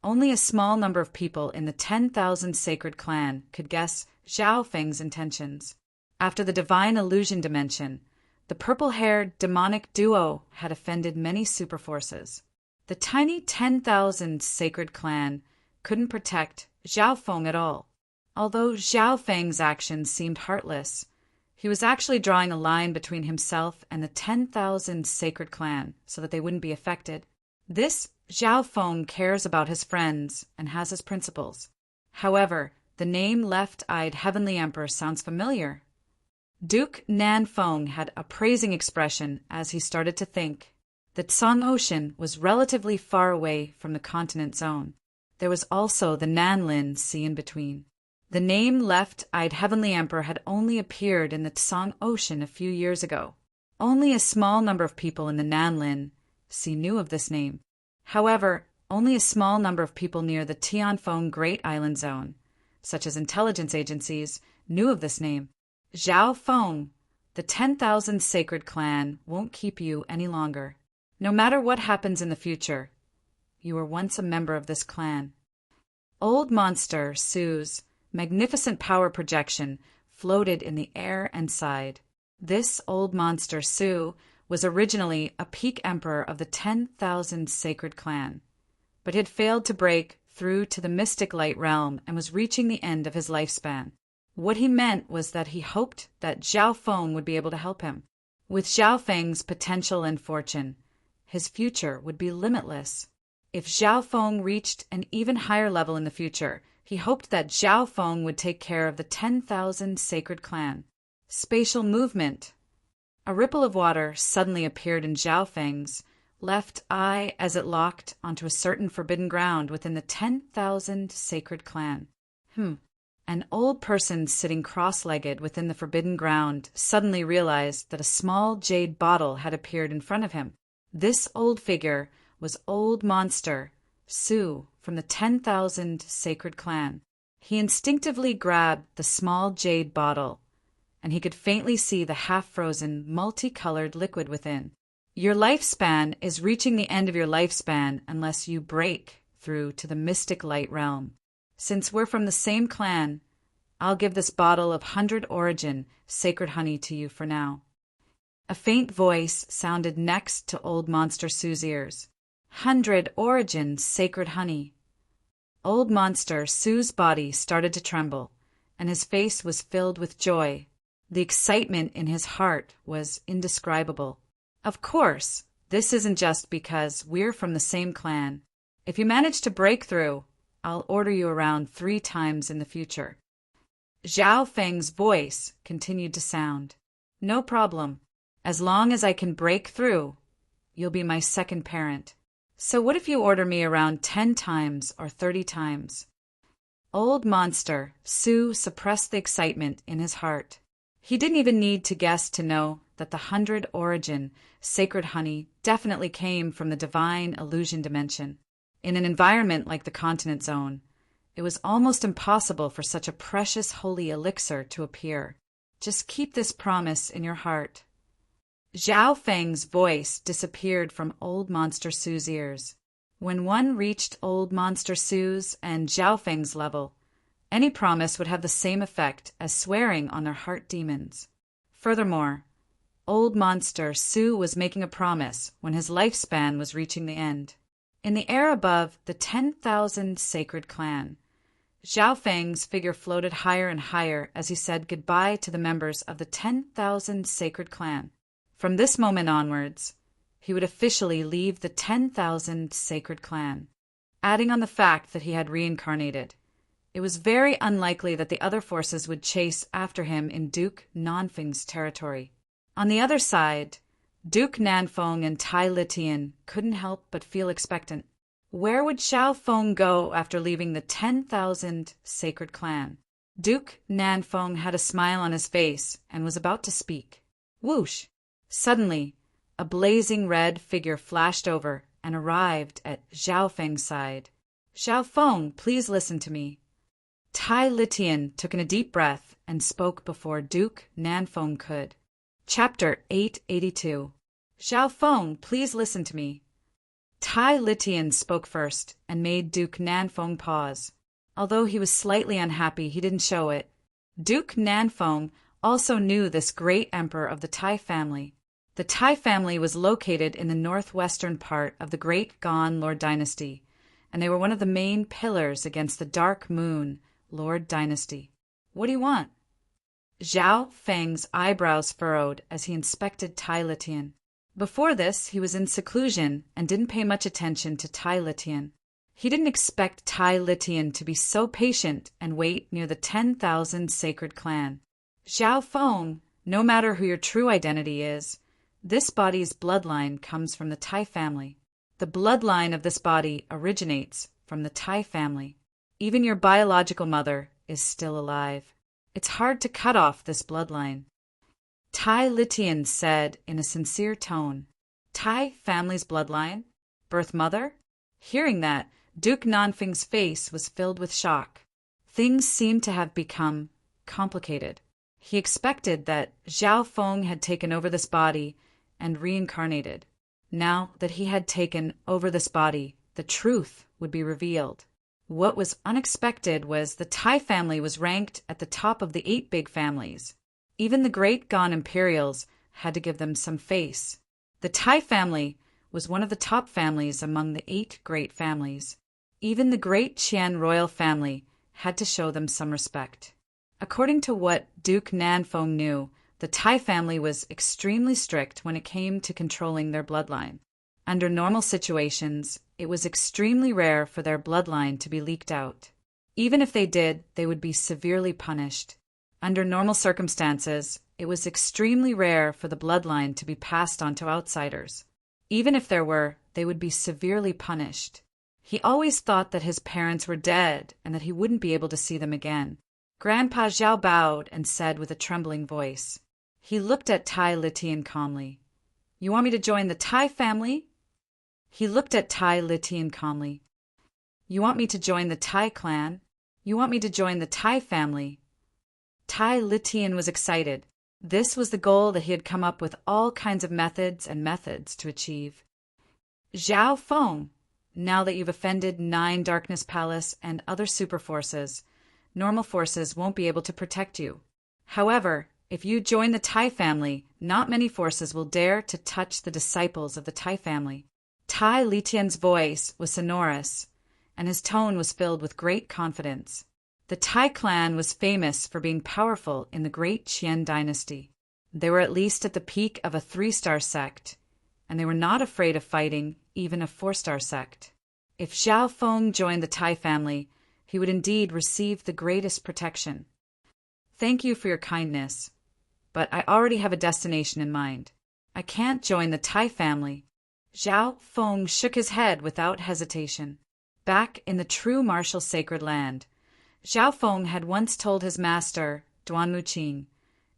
only a small number of people in the 10,000 sacred clan could guess Zhao Feng's intentions. After the divine illusion dimension, the purple-haired demonic duo had offended many superforces. The tiny 10,000 sacred clan couldn't protect Zhao Feng at all. Although Zhao Feng's actions seemed heartless, he was actually drawing a line between himself and the 10,000 sacred clan so that they wouldn't be affected. This Zhao Feng cares about his friends and has his principles. However, the name Left-Eyed Heavenly Emperor sounds familiar. Duke Nanfeng had a praising expression as he started to think. The Tsang Ocean was relatively far away from the continent zone. There was also the Nanlin Sea in between. The name Left-Eyed Heavenly Emperor had only appeared in the Tsang Ocean a few years ago. Only a small number of people in the Nanlin Sea knew of this name. However, only a small number of people near the Tianfeng Great Island Zone, such as intelligence agencies, knew of this name. Zhao Feng, the 10,000 sacred clan, won't keep you any longer. No matter what happens in the future, you were once a member of this clan. Old Monster Su's magnificent power projection floated in the air and sighed. This Old Monster Su was originally a peak emperor of the 10,000 sacred clan, but had failed to break through to the mystic light realm and was reaching the end of his lifespan. What he meant was that he hoped that Zhao Feng would be able to help him. With Zhao Feng's potential and fortune, his future would be limitless. If Zhao Feng reached an even higher level in the future, he hoped that Zhao Feng would take care of the 10,000 sacred clan. Spatial movement. A ripple of water suddenly appeared in Zhao Feng's left eye as it locked onto a certain forbidden ground within the 10,000 sacred clan. An old person sitting cross-legged within the forbidden ground suddenly realized that a small jade bottle had appeared in front of him. This old figure was Old Monster Su from the 10,000 sacred clan. He instinctively grabbed the small jade bottle, and he could faintly see the half-frozen, multicolored liquid within. Your lifespan is reaching the end of your lifespan unless you break through to the mystic light realm. Since we're from the same clan, I'll give this bottle of 100 origin sacred honey to you for now. A faint voice sounded next to Old Monster Su's ears. 100 origin sacred honey. Old Monster Su's body started to tremble, and his face was filled with joy. The excitement in his heart was indescribable. Of course, this isn't just because we're from the same clan. If you manage to break through, I'll order you around 3 times in the future. Zhao Feng's voice continued to sound. No problem. As long as I can break through, you'll be my second parent. So what if you order me around 10 times or 30 times? Old Monster Su suppressed the excitement in his heart. He didn't even need to guess to know that the 100 origin sacred honey definitely came from the divine illusion dimension. In an environment like the continent zone, it was almost impossible for such a precious holy elixir to appear. Just keep this promise in your heart. Zhao Feng's voice disappeared from Old Monster Su's ears. When one reached Old Monster Su's and Zhao Feng's level, any promise would have the same effect as swearing on their heart demons. Furthermore, Old Monster Su was making a promise when his lifespan was reaching the end. In the air above the 10,000 sacred clan, Zhao Feng's figure floated higher and higher as he said goodbye to the members of the 10,000 sacred clan. From this moment onwards, he would officially leave the 10,000 sacred clan. Adding on the fact that he had reincarnated, it was very unlikely that the other forces would chase after him in Duke Nanfeng's territory. On the other side, Duke Nanfeng and Tai Litian couldn't help but feel expectant. Where would Zhao Feng go after leaving the 10,000 sacred clan? Duke Nanfeng had a smile on his face and was about to speak. Whoosh! Suddenly, a blazing red figure flashed over and arrived at Zhao Feng's side. "Zhao Feng, please listen to me." Tai Litian took in a deep breath and spoke before Duke Nanfeng could. Chapter 882. "Zhao Feng, please listen to me." Tai Litian spoke first and made Duke Nanfeng pause. Although he was slightly unhappy, he didn't show it. Duke Nanfeng also knew this great emperor of the Tai family. The Tai family was located in the northwestern part of the Great Gan Lord dynasty, and they were one of the main pillars against the Dark Moon Lord dynasty. "What do you want?" Zhao Feng's eyebrows furrowed as he inspected Tai Litian. Before this, he was in seclusion and didn't pay much attention to Tai Litian. He didn't expect Tai Litian to be so patient and wait near the 10,000 sacred clan. "Zhao Feng, no matter who your true identity is, this body's bloodline comes from the Tai family. The bloodline of this body originates from the Tai family. Even your biological mother is still alive. It's hard to cut off this bloodline." Tai Litian said in a sincere tone. "Tai family's bloodline? Birth mother?" Hearing that, Duke Nanfeng's face was filled with shock. Things seemed to have become complicated. He expected that Zhao Feng had taken over this body and reincarnated. Now that he had taken over this body, the truth would be revealed. What was unexpected was the Tai family was ranked at the top of the 8 big families. Even the Great Gan Imperials had to give them some face. The Tai family was one of the top families among the 8 great families. Even the Great Qian royal family had to show them some respect. According to what Duke Nanfeng knew, the Tai family was extremely strict when it came to controlling their bloodline. Under normal situations, it was extremely rare for their bloodline to be leaked out. Even if they did, they would be severely punished. Under normal circumstances, it was extremely rare for the bloodline to be passed on to outsiders. Even if there were, they would be severely punished. He always thought that his parents were dead and that he wouldn't be able to see them again. Grandpa Zhao bowed and said with a trembling voice. He looked at Tai Litian calmly. "You want me to join the Tai family?" He looked at Tai Litian calmly. "You want me to join the Tai clan? You want me to join the Tai family?" Tai Litian was excited. This was the goal that he had come up with all kinds of methods to achieve. "Zhao Feng, now that you've offended 9 Darkness Palace and other super forces, normal forces won't be able to protect you. However, if you join the Tai family, not many forces will dare to touch the disciples of the Tai family." Tai Litian's voice was sonorous, and his tone was filled with great confidence. The Tai clan was famous for being powerful in the Great Qian dynasty. They were at least at the peak of a 3-star sect, and they were not afraid of fighting even a 4-star sect. If Zhao Feng joined the Tai family, he would indeed receive the greatest protection. "Thank you for your kindness, but I already have a destination in mind. I can't join the Tai family." Zhao Feng shook his head without hesitation. Back in the true martial sacred land, Zhao Feng had once told his master, Duanmu Qing,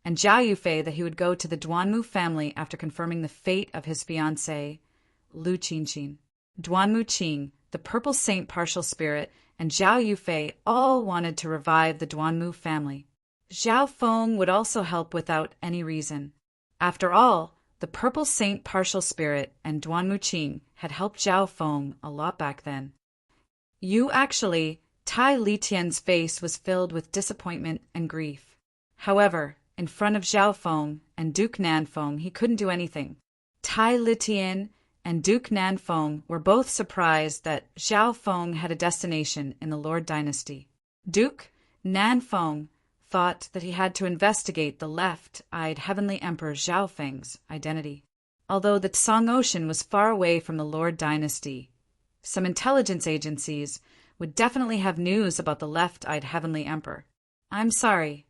and Zhao Yufei that he would go to the Duanmu family after confirming the fate of his fiancée, Lu Qinqin. Duanmu Qing, the Purple Saint partial spirit, and Zhao Yufei all wanted to revive the Duanmu family. Zhao Feng would also help without any reason. After all, the Purple Saint partial spirit and Duanmu Qing had helped Zhao Feng a lot back then. Tai Litian's face was filled with disappointment and grief. However, in front of Zhao Feng and Duke Nanfeng, he couldn't do anything. Tai Litian and Duke Nanfeng were both surprised that Zhao Feng had a destination in the Lord dynasty. Duke Nanfeng thought that he had to investigate the left-eyed heavenly emperor Zhao Feng's identity. Although the Song Ocean was far away from the Lord dynasty, some intelligence agencies would definitely have news about the left-eyed heavenly emperor. "I'm sorry."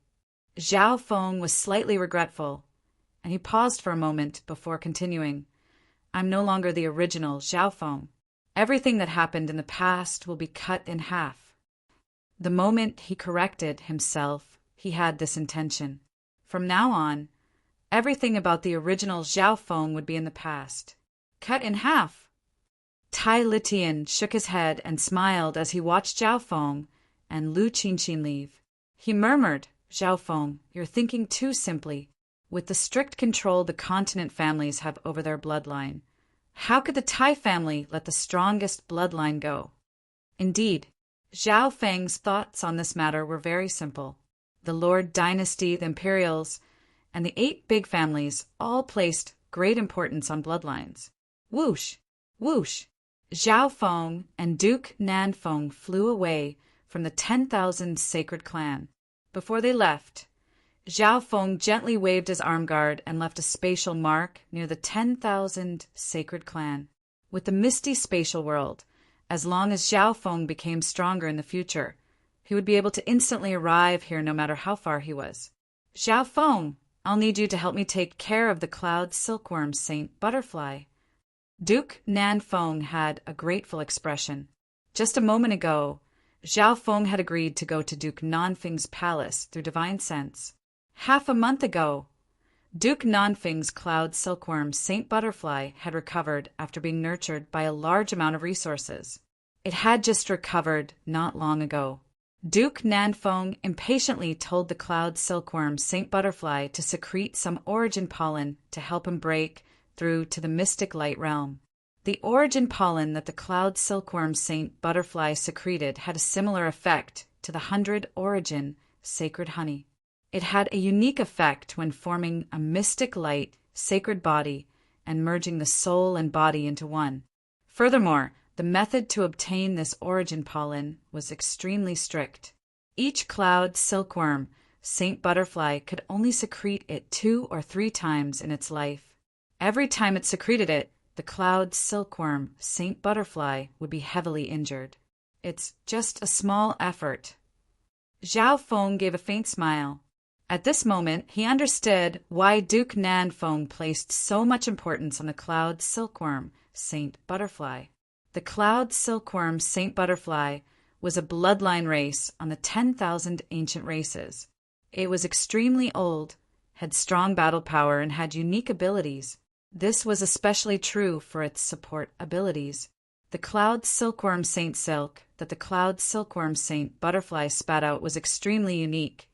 Zhao Feng was slightly regretful, and he paused for a moment before continuing. "I'm no longer the original Zhao Feng. Everything that happened in the past will be cut in half." The moment he corrected himself, he had this intention. From now on, everything about the original Zhao Feng would be in the past. Cut in half? Tai Litian shook his head and smiled as he watched Zhao Feng and Lu Qinqin leave. He murmured, "Zhao Feng, you're thinking too simply. With the strict control the continent families have over their bloodline, how could the Tai family let the strongest bloodline go?" Indeed, Zhao Feng's thoughts on this matter were very simple. The Lord dynasty, the Imperials, and the 8 big families all placed great importance on bloodlines. Whoosh! Whoosh! Zhao Feng and Duke Nanfeng flew away from the 10,000 sacred clan. Before they left, Zhao Feng gently waved his arm guard and left a spatial mark near the 10,000 sacred clan. With the misty spatial world, as long as Zhao Feng became stronger in the future, he would be able to instantly arrive here no matter how far he was. "Zhao Feng, I'll need you to help me take care of the cloud silkworm Saint Butterfly." Duke Nanfeng had a grateful expression. Just a moment ago, Zhao Feng had agreed to go to Duke Nanfeng's palace through divine sense. Half a month ago, Duke Nanfeng's cloud silkworm Saint Butterfly had recovered after being nurtured by a large amount of resources. It had just recovered not long ago. Duke Nanfeng impatiently told the cloud silkworm Saint Butterfly to secrete some origin pollen to help him break through to the mystic light realm. The origin pollen that the cloud silkworm Saint Butterfly secreted had a similar effect to the 100 origin sacred honey. It had a unique effect when forming a mystic light sacred body and merging the soul and body into one. Furthermore, the method to obtain this origin pollen was extremely strict. Each cloud silkworm Saint Butterfly could only secrete it 2 or 3 times in its life. Every time it secreted it, the cloud silkworm Saint Butterfly would be heavily injured. It's just a small effort. Zhao Feng gave a faint smile. At this moment, he understood why Duke Nanfeng placed so much importance on the cloud silkworm Saint Butterfly. The cloud silkworm Saint Butterfly was a bloodline race on the 10,000 ancient races. It was extremely old, had strong battle power, and had unique abilities. This was especially true for its support abilities. The cloud silkworm Saint Silk that the cloud silkworm Saint Butterfly spat out was extremely unique.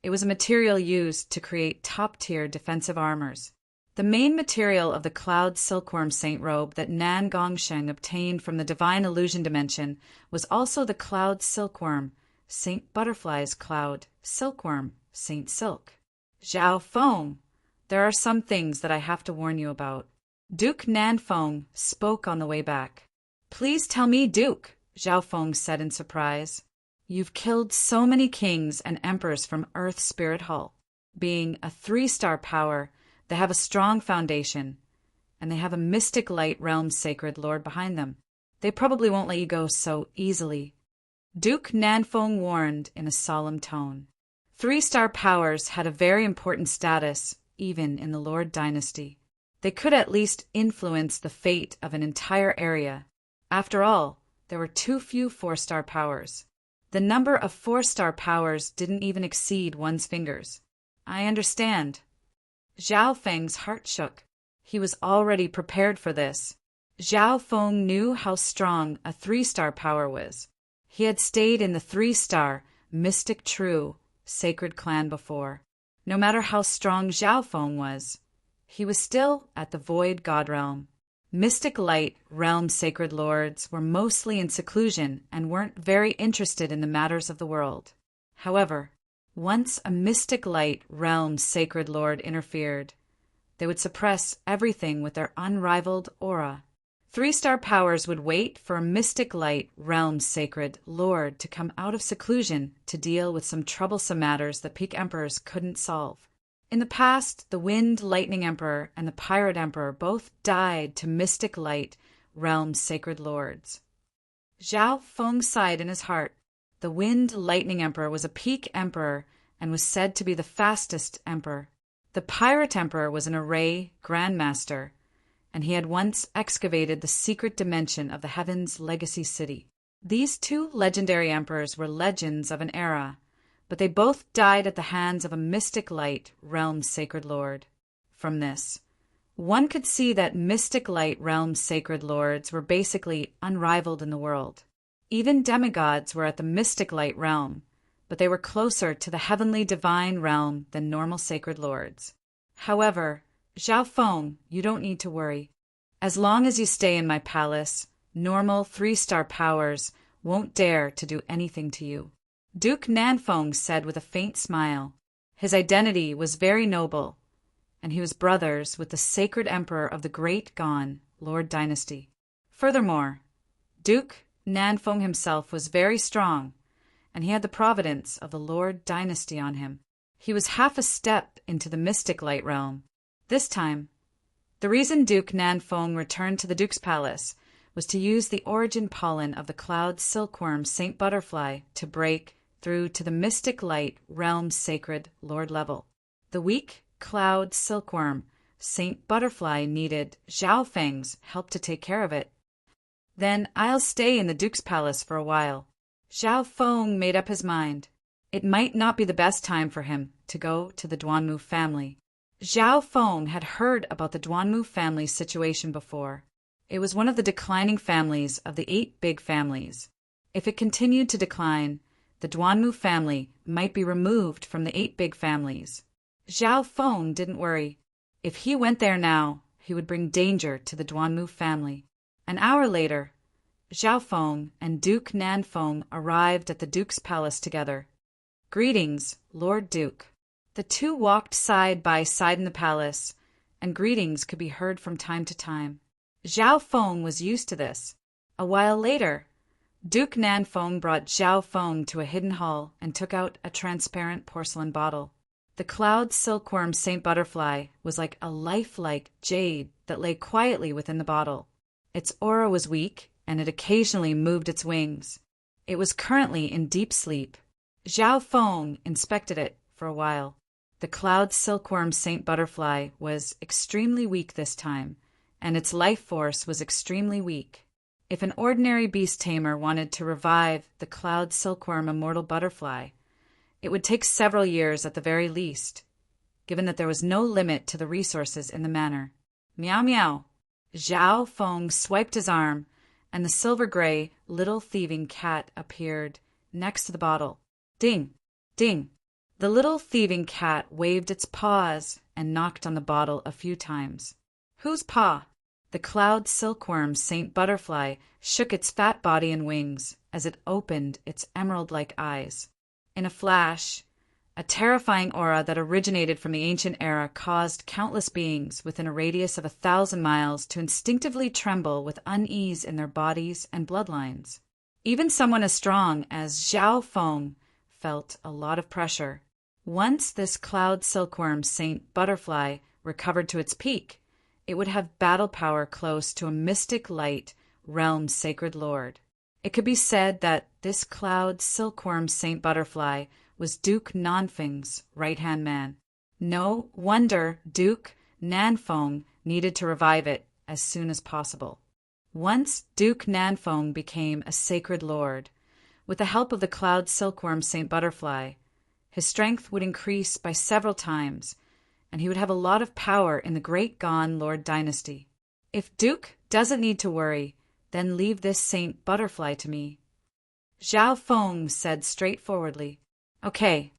It was a material used to create top-tier defensive armors. The main material of the cloud silkworm Saint robe that Nan Gongsheng obtained from the divine illusion dimension was also the cloud silkworm Saint Butterfly's cloud silkworm Saint Silk. Zhao Feng, there are some things that I have to warn you about. Duke Nanfeng spoke on the way back. "Please tell me, Duke," Zhao Feng said in surprise. "You've killed so many kings and emperors from Earth Spirit Hall. Being a 3-star power, they have a strong foundation, and they have a mystic light realm sacred lord behind them. They probably won't let you go so easily." Duke Nanfeng warned in a solemn tone. 3-star powers had a very important status even in the Lord dynasty. They could at least influence the fate of an entire area. After all, there were too few 4-star powers. The number of 4-star powers didn't even exceed one's fingers. "I understand." Zhao Feng's heart shook. He was already prepared for this. Zhao Feng knew how strong a 3-star power was. He had stayed in the 3-star, mystic true, sacred clan before. No matter how strong Zhao Feng was, he was still at the void god realm. Mystic light realm sacred lords were mostly in seclusion and weren't very interested in the matters of the world. However, once a mystic light realm sacred lord interfered, they would suppress everything with their unrivaled aura. 3-star powers would wait for a mystic light realm sacred lord to come out of seclusion to deal with some troublesome matters that peak emperors couldn't solve. In the past, the Wind Lightning Emperor and the Pirate Emperor both died to mystic light realm sacred lords. Zhao Feng sighed in his heart. The Wind Lightning Emperor was a peak emperor and was said to be the fastest emperor. The Pirate Emperor was an array grandmaster, and he had once excavated the secret dimension of the Heaven's Legacy City. These 2 legendary emperors were legends of an era, but they both died at the hands of a mystic light realm sacred lord. From this, One could see that mystic light realm's sacred lords were basically unrivaled in the world. Even demigods were at the mystic light realm, but they were closer to the heavenly divine realm than normal sacred lords. However, Zhao Feng, you don't need to worry. As long as you stay in my palace, normal 3-star powers won't dare to do anything to you. Duke Nanfeng said with a faint smile. His identity was very noble, and he was brothers with the sacred emperor of the Great Gan, Lord Dynasty. Furthermore, Duke Nanfeng himself was very strong, and he had the providence of the Lord Dynasty on him. He was half a step into the mystic light realm. This time, the reason Duke Nanfeng returned to the Duke's palace was to use the origin pollen of the cloud silkworm Saint Butterfly to break through to the mystic light realm's sacred lord level. The weak cloud silkworm Saint Butterfly needed Zhao Feng's help to take care of it. Then I'll stay in the Duke's palace for a while. Zhao Feng made up his mind. It might not be the best time for him to go to the Duanmu family. Zhao Feng had heard about the Duanmu family's situation before. It was one of the declining families of the 8 big families. If it continued to decline, the Duanmu family might be removed from the 8 big families. Zhao Feng didn't worry. If he went there now, he would bring danger to the Duanmu family. An hour later, Zhao Feng and Duke Nanfeng arrived at the Duke's palace together. Greetings, Lord Duke. The two walked side by side in the palace, and greetings could be heard from time to time. Zhao Feng was used to this. A while later, Duke Nanfeng brought Zhao Feng to a hidden hall and took out a transparent porcelain bottle. The cloud silkworm Saint Butterfly was like a lifelike jade that lay quietly within the bottle. Its aura was weak, and it occasionally moved its wings. It was currently in deep sleep. Zhao Feng inspected it for a while. The cloud silkworm Saint Butterfly was extremely weak this time, and its life force was extremely weak. If an ordinary beast tamer wanted to revive the cloud silkworm immortal butterfly, it would take several years at the very least, given that there was no limit to the resources in the manor. Meow meow. Zhao Feng swiped his arm, and the silver-gray little thieving cat appeared next to the bottle. Ding! Ding! The little thieving cat waved its paws and knocked on the bottle a few times. Whose paw? The cloud silkworm Saint Butterfly shook its fat body and wings as it opened its emerald-like eyes. In a flash, a terrifying aura that originated from the ancient era caused countless beings within a radius of 1,000 miles to instinctively tremble with unease in their bodies and bloodlines. Even someone as strong as Zhao Feng felt a lot of pressure. Once this cloud silkworm Saint Butterfly recovered to its peak, it would have battle power close to a mystic light realm's sacred lord. It could be said that this cloud silkworm Saint Butterfly was Duke Nanfeng's right-hand man. No wonder Duke Nanfeng needed to revive it as soon as possible. Once Duke Nanfeng became a sacred lord, with the help of the cloud silkworm Saint Butterfly, his strength would increase by several times, and he would have a lot of power in the Great Gan Lord Dynasty. If Duke doesn't need to worry, then leave this Saint Butterfly to me. Zhao Feng said straightforwardly. Okay.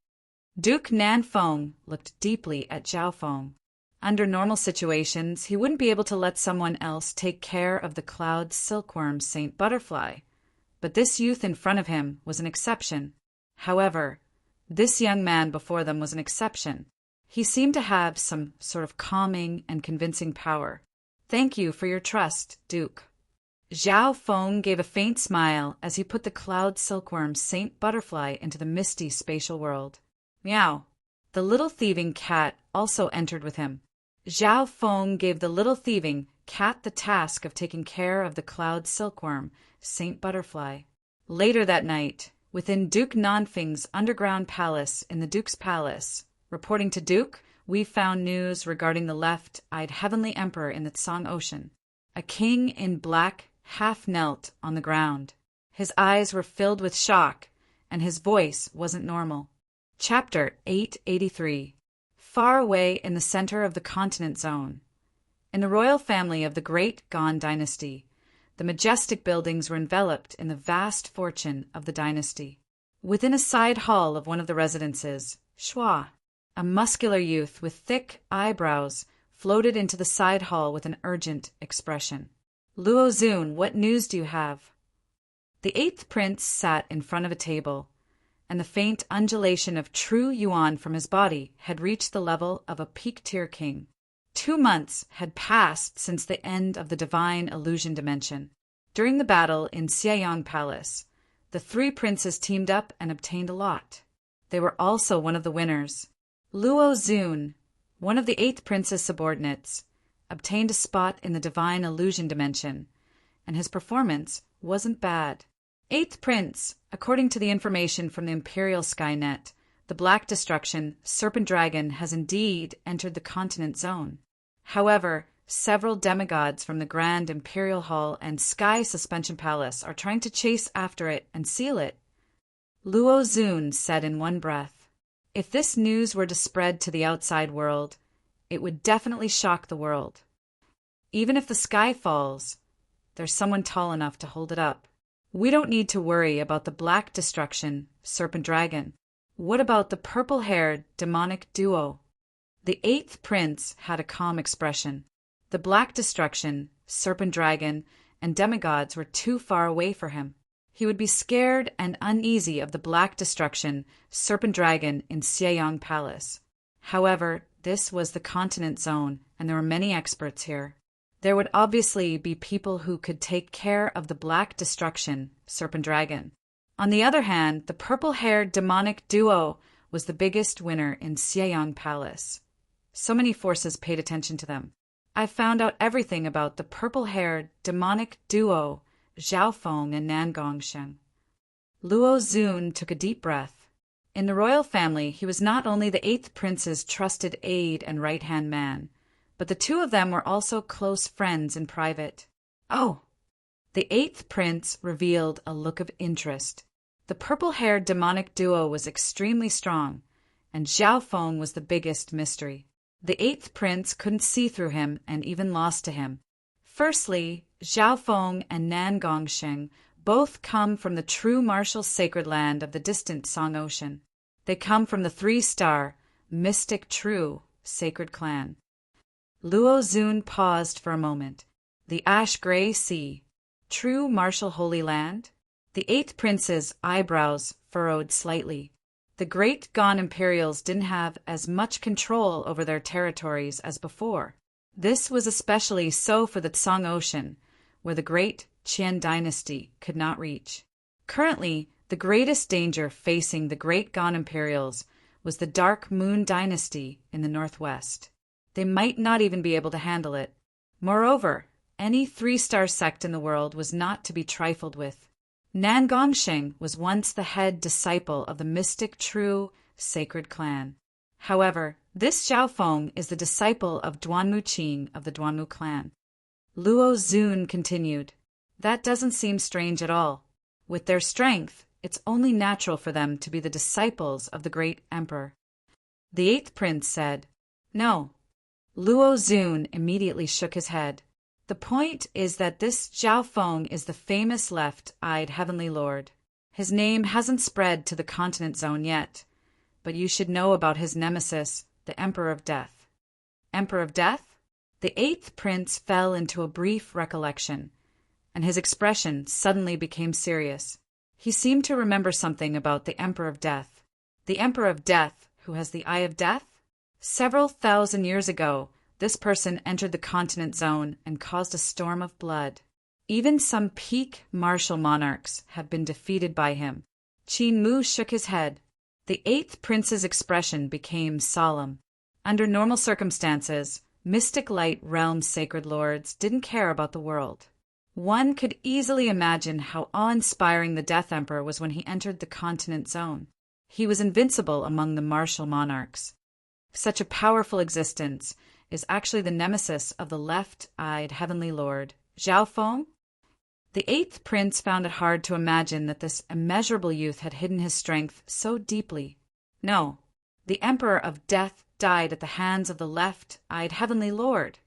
Duke Nanfeng looked deeply at Zhao Feng. Under normal situations, he wouldn't be able to let someone else take care of the cloud silkworm Saint Butterfly, but this youth in front of him was an exception. However, this young man before them was an exception. He seemed to have some sort of calming and convincing power. Thank you for your trust, Duke. Zhao Feng gave a faint smile as he put the cloud silkworm Saint Butterfly into the misty spatial world. Meow. The little thieving cat also entered with him. Zhao Feng gave the little thieving cat the task of taking care of the cloud silkworm Saint Butterfly. Later that night, within Duke Nanfeng's underground palace in the Duke's palace, reporting to Duke, we found news regarding the left-eyed heavenly emperor in the Tsang Ocean. A king in black half knelt on the ground. His eyes were filled with shock, and his voice wasn't normal. Chapter 883. Far away in the center of the continent zone. In the royal family of the Great Gan dynasty, the majestic buildings were enveloped in the vast fortune of the dynasty. Within a side hall of one of the residences, Shua, a muscular youth with thick eyebrows, floated into the side hall with an urgent expression. Luo Zun, what news do you have? The eighth prince sat in front of a table, and the faint undulation of true yuan from his body had reached the level of a peak-tier king. 2 months had passed since the end of the divine illusion dimension. During the battle in Xieyang Palace, the 3 princes teamed up and obtained a lot. They were also one of the winners. Luo Zun, one of the 8th prince's subordinates, obtained a spot in the divine illusion dimension, and his performance wasn't bad. 8th prince, according to the information from the Imperial Skynet, the Black Destruction Serpent Dragon has indeed entered the continent zone. However, several demigods from the Grand Imperial Hall and Sky Suspension Palace are trying to chase after it and seal it. Luo Zun said in one breath, if this news were to spread to the outside world, it would definitely shock the world. Even if the sky falls, there's someone tall enough to hold it up. We don't need to worry about the Black Destruction Serpent Dragon. What about the purple-haired demonic duo? The 8th prince had a calm expression. The Black Destruction, Serpent Dragon, and demigods were too far away for him. He would be scared and uneasy of the Black Destruction, Serpent Dragon in Xieyang Palace. However, this was the continent zone, and there were many experts here. There would obviously be people who could take care of the Black Destruction, Serpent Dragon. On the other hand, the purple-haired demonic duo was the biggest winner in Xieyang Palace. So many forces paid attention to them. I found out everything about the purple-haired demonic duo, Xiaofeng and Nangongsheng. Luo Zun took a deep breath. In the royal family, he was not only the 8th prince's trusted aide and right-hand man, but the 2 of them were also close friends in private. Oh! The 8th prince revealed a look of interest. The purple-haired demonic duo was extremely strong, and Xiaofeng was the biggest mystery. The 8th prince couldn't see through him and even lost to him. Firstly, Xiaofeng and Nangongsheng both come from the true martial sacred land of the distant Song Ocean. They come from the 3-star, mystic true, sacred clan. Luo Zun paused for a moment. The ash-gray sea, true martial holy land? The 8th prince's eyebrows furrowed slightly. The Great Gan Imperials didn't have as much control over their territories as before. This was especially so for the Song Ocean, where the Great Qian dynasty could not reach. Currently, the greatest danger facing the Great Gan Imperials was the Dark Moon dynasty in the northwest. They might not even be able to handle it. Moreover, any 3-star sect in the world was not to be trifled with. Nangongsheng was once the head disciple of the mystic true sacred clan. However, this Xiaofeng is the disciple of Duanmu Qing of the Duanmu clan. Luo Zun continued, that doesn't seem strange at all. With their strength, it's only natural for them to be the disciples of the great emperor. The 8th prince said, no. Luo Zun immediately shook his head. The point is that this Xiaofeng is the famous left-eyed heavenly lord. His name hasn't spread to the continent zone yet, but you should know about his nemesis, the Emperor of Death. Emperor of Death? The 8th prince fell into a brief recollection, and his expression suddenly became serious. He seemed to remember something about the Emperor of Death. The Emperor of Death, who has the Eye of Death? Several thousand years ago, this person entered the continent zone and caused a storm of blood. Even some peak martial monarchs have been defeated by him. Qin Mu shook his head. The 8th prince's expression became solemn. Under normal circumstances, mystic light realm sacred lords didn't care about the world. One could easily imagine how awe-inspiring the Death Emperor was when he entered the continent zone. He was invincible among the martial monarchs. Such a powerful existence is actually the nemesis of the left-eyed heavenly lord, Xiaofeng? The 8th prince found it hard to imagine that this immeasurable youth had hidden his strength so deeply. No, the Emperor of Death died at the hands of the left-eyed heavenly lord.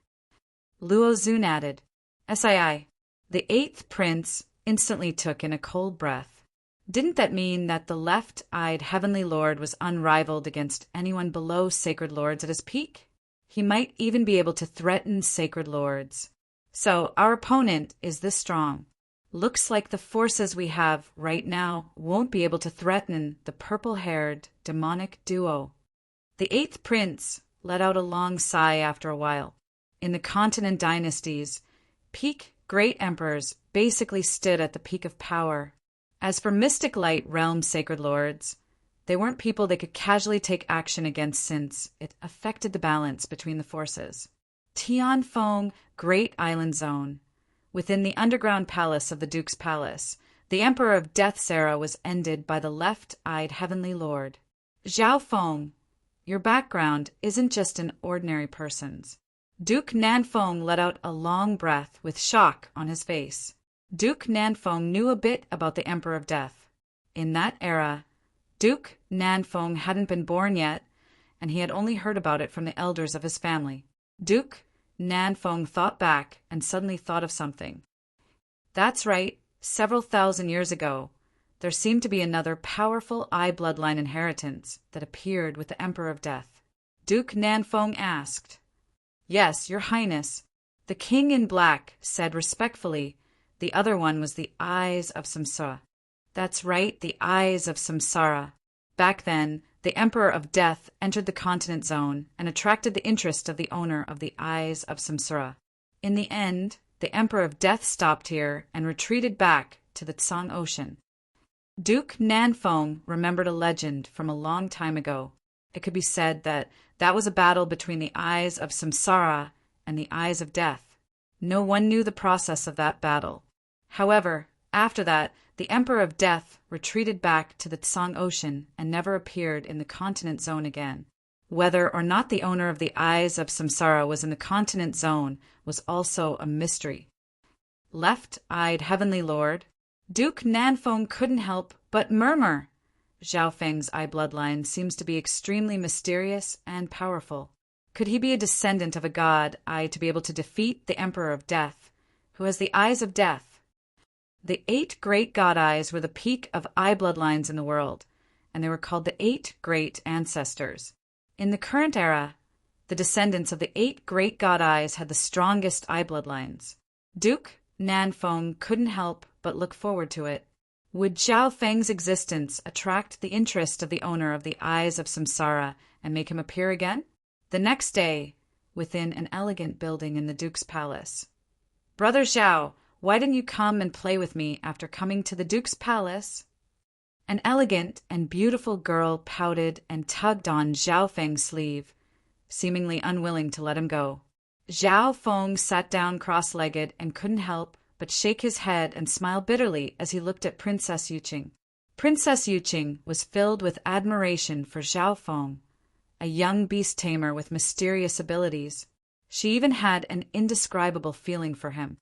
Luo Zun added. "Sii." The eighth prince instantly took in a cold breath. Didn't that mean that the left-eyed heavenly lord was unrivaled against anyone below sacred lords at his peak? He might even be able to threaten sacred lords. So our opponent is this strong. Looks like the forces we have right now won't be able to threaten the purple-haired demonic duo. The eighth prince let out a long sigh after a while. In the continent dynasties, peak great emperors basically stood at the peak of power. As for Mystic Light Realm sacred lords, they weren't people they could casually take action against since it affected the balance between the forces. Tianfeng Great Island Zone. Within the underground palace of the Duke's Palace, the Emperor of Death's era was ended by the left-eyed heavenly lord. Zhao Feng, your background isn't just an ordinary person's. Duke Nanfeng let out a long breath with shock on his face. Duke Nanfeng knew a bit about the Emperor of Death. In that era, Duke Nanfeng hadn't been born yet, and he had only heard about it from the elders of his family. Duke Nanfeng thought back and suddenly thought of something. That's right, several thousand years ago, there seemed to be another powerful eye bloodline inheritance that appeared with the Emperor of Death. Duke Nanfeng asked. Yes, Your Highness. The king in black said respectfully, the other one was the Eyes of Samsara. That's right, the Eyes of Samsara. Back then, the Emperor of Death entered the continent zone and attracted the interest of the owner of the Eyes of Samsara. In the end, the Emperor of Death stopped here and retreated back to the Tsang Ocean. Duke Nanfeng remembered a legend from a long time ago. It could be said that was a battle between the Eyes of Samsara and the Eyes of Death. No one knew the process of that battle. However, after that, the Emperor of Death retreated back to the Tsang Ocean and never appeared in the continent zone again. Whether or not the owner of the Eyes of Samsara was in the continent zone was also a mystery. Left-eyed heavenly lord, Duke Nanfeng couldn't help but murmur. Zhao Feng's eye bloodline seems to be extremely mysterious and powerful. Could he be a descendant of a god to be able to defeat the Emperor of Death, who has the Eyes of Death? The 8 great god eyes were the peak of eye bloodlines in the world, and they were called the 8 great ancestors. In the current era, the descendants of the 8 great god eyes had the strongest eye bloodlines. Duke Nanfeng couldn't help but look forward to it. Would Zhao Feng's existence attract the interest of the owner of the Eyes of Samsara and make him appear again? The next day, within an elegant building in the Duke's Palace. Brother Zhao, why didn't you come and play with me after coming to the Duke's Palace? An elegant and beautiful girl pouted and tugged on Zhao Feng's sleeve, seemingly unwilling to let him go. Zhao Feng sat down cross-legged and couldn't help but shake his head and smile bitterly as he looked at Princess Yuqing. Princess Yuqing was filled with admiration for Zhao Feng, a young beast tamer with mysterious abilities. She even had an indescribable feeling for him.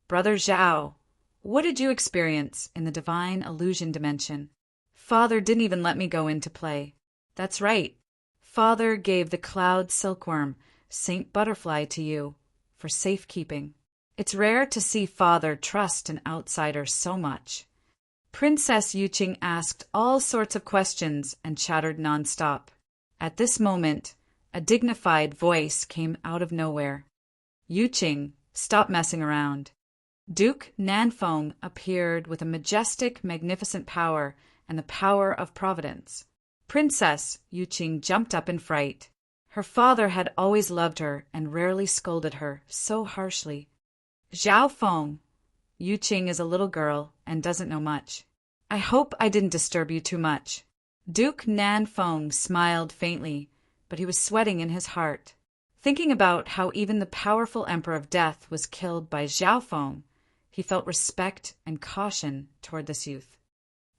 Brother Zhao, what did you experience in the divine illusion dimension? Father didn't even let me go in to play. That's right. Father gave the cloud silkworm, Saint Butterfly, to you for safekeeping. It's rare to see Father trust an outsider so much. Princess Yuqing asked all sorts of questions and chattered nonstop. At this moment, a dignified voice came out of nowhere. Yuqing, stop messing around. Duke Nanfeng appeared with a majestic, magnificent power and the power of providence. Princess Yuqing jumped up in fright. Her father had always loved her and rarely scolded her so harshly. Zhao Feng, Yuqing is a little girl and doesn't know much. I hope I didn't disturb you too much. Duke Nanfeng smiled faintly, but he was sweating in his heart. Thinking about how even the powerful Emperor of Death was killed by Zhao Feng, he felt respect and caution toward this youth.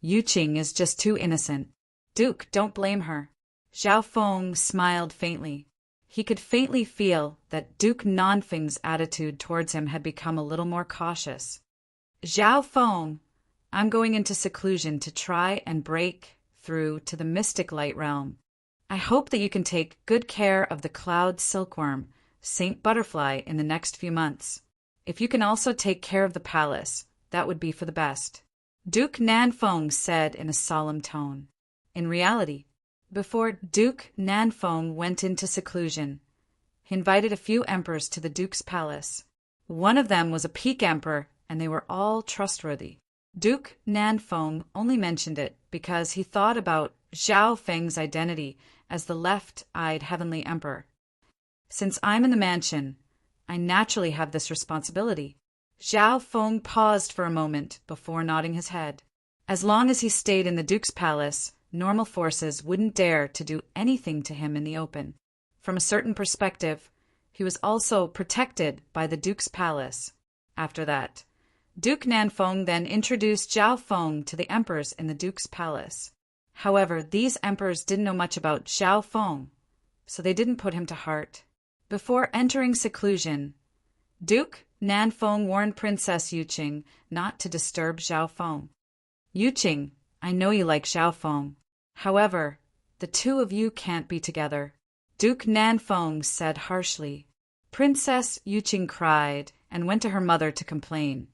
Yuqing is just too innocent. Duke, don't blame her. Zhao Feng smiled faintly. He could faintly feel that Duke Nanfeng's attitude towards him had become a little more cautious. Zhao Feng, I'm going into seclusion to try and break through to the Mystic Light Realm. I hope that you can take good care of the cloud silkworm, Saint Butterfly, in the next few months. If you can also take care of the palace, that would be for the best," Duke Nanfeng said in a solemn tone. In reality, before Duke Nanfeng went into seclusion, he invited a few emperors to the duke's palace. One of them was a peak emperor, and they were all trustworthy. Duke Nanfeng only mentioned it because he thought about Zhao Feng's identity as the left-eyed heavenly emperor. "Since I'm in the mansion, I naturally have this responsibility." Zhao Feng paused for a moment before nodding his head. As long as he stayed in the duke's palace, normal forces wouldn't dare to do anything to him in the open. From a certain perspective, he was also protected by the duke's palace. After that, Duke Nanfeng then introduced Zhao Feng to the emperors in the duke's palace. However, these emperors didn't know much about Zhao Feng, so they didn't put him to heart. Before entering seclusion, Duke Nanfeng warned Princess Yuqing not to disturb Zhao Feng. "Yuqing, I know you like Zhao Feng. However, the two of you can't be together," Duke Nanfeng said harshly. Princess Yuqing cried and went to her mother to complain,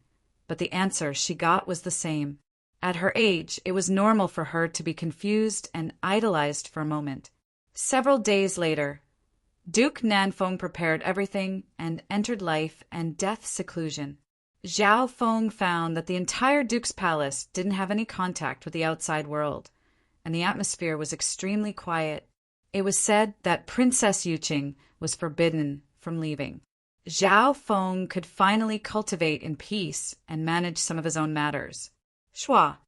but the answer she got was the same. At her age, it was normal for her to be confused and idolized for a moment. Several days later, Duke Nanfeng prepared everything and entered life and death seclusion. Zhao Feng found that the entire duke's palace didn't have any contact with the outside world, and the atmosphere was extremely quiet. It was said that Princess Yuqing was forbidden from leaving. Zhao Feng could finally cultivate in peace and manage some of his own matters. Shua.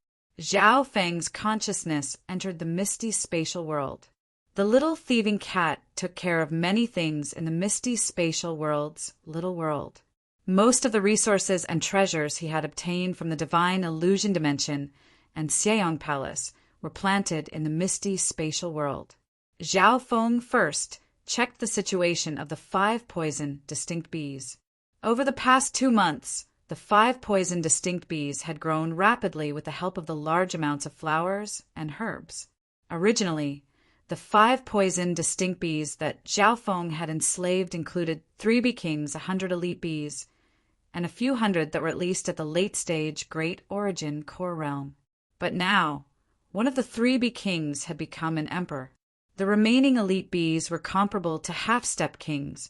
Zhao Feng's consciousness entered the misty spatial world. The little thieving cat took care of many things in the misty spatial world's little world. Most of the resources and treasures he had obtained from the divine illusion dimension and Xieyong Palace were planted in the misty spatial world. Zhao Feng first checked the situation of the 5 poison distinct bees. Over the past 2 months, the 5 poison distinct bees had grown rapidly with the help of the large amounts of flowers and herbs. Originally, the 5 poison distinct bees that Zhao Feng had enslaved included 3 bee kings, 100 elite bees, and a few hundred that were at least at the late-stage Great Origin core realm. But now, one of the 3 bee kings had become an emperor. The remaining elite bees were comparable to half-step kings,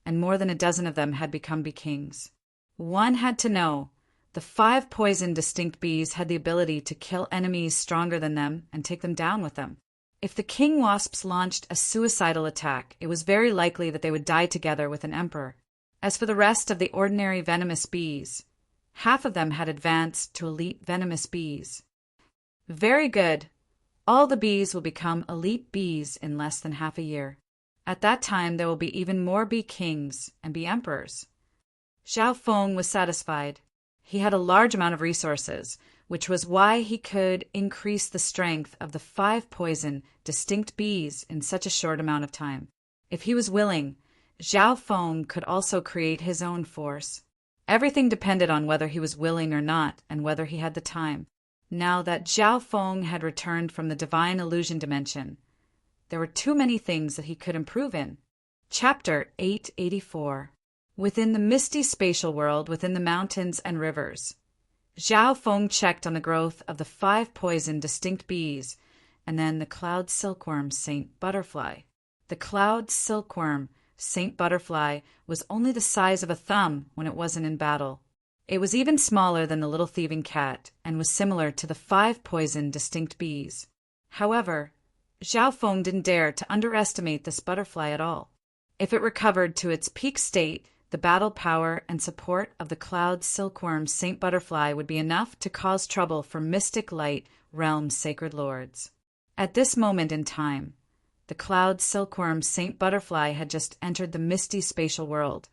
and more than a dozen of them had become bee kings. One had to know, the 5 poison distinct bees had the ability to kill enemies stronger than them and take them down with them. If the king wasps launched a suicidal attack, it was very likely that they would die together with an emperor. As for the rest of the ordinary venomous bees, half of them had advanced to elite venomous bees. Very good. All the bees will become elite bees in less than half a year. At that time, there will be even more bee kings and bee emperors. Zhao Feng was satisfied. He had a large amount of resources, which was why he could increase the strength of the 5 poison distinct bees in such a short amount of time. If he was willing, Zhao Feng could also create his own force. Everything depended on whether he was willing or not and whether he had the time. Now that Zhao Feng had returned from the divine illusion dimension, there were too many things that he could improve in. Chapter 884. Within the misty spatial world, within the mountains and rivers, Zhao Feng checked on the growth of the 5 poison distinct bees and then the cloud silkworm Saint Butterfly. The cloud silkworm Saint Butterfly was only the size of a thumb when it wasn't in battle. It was even smaller than the little thieving cat and was similar to the 5 poison distinct bees. However, Zhao Feng didn't dare to underestimate this butterfly at all. If it recovered to its peak state, the battle power and support of the cloud silkworm Saint Butterfly would be enough to cause trouble for mystic light realm's sacred lords. At this moment in time, the cloud silkworm Saint Butterfly had just entered the misty spatial world,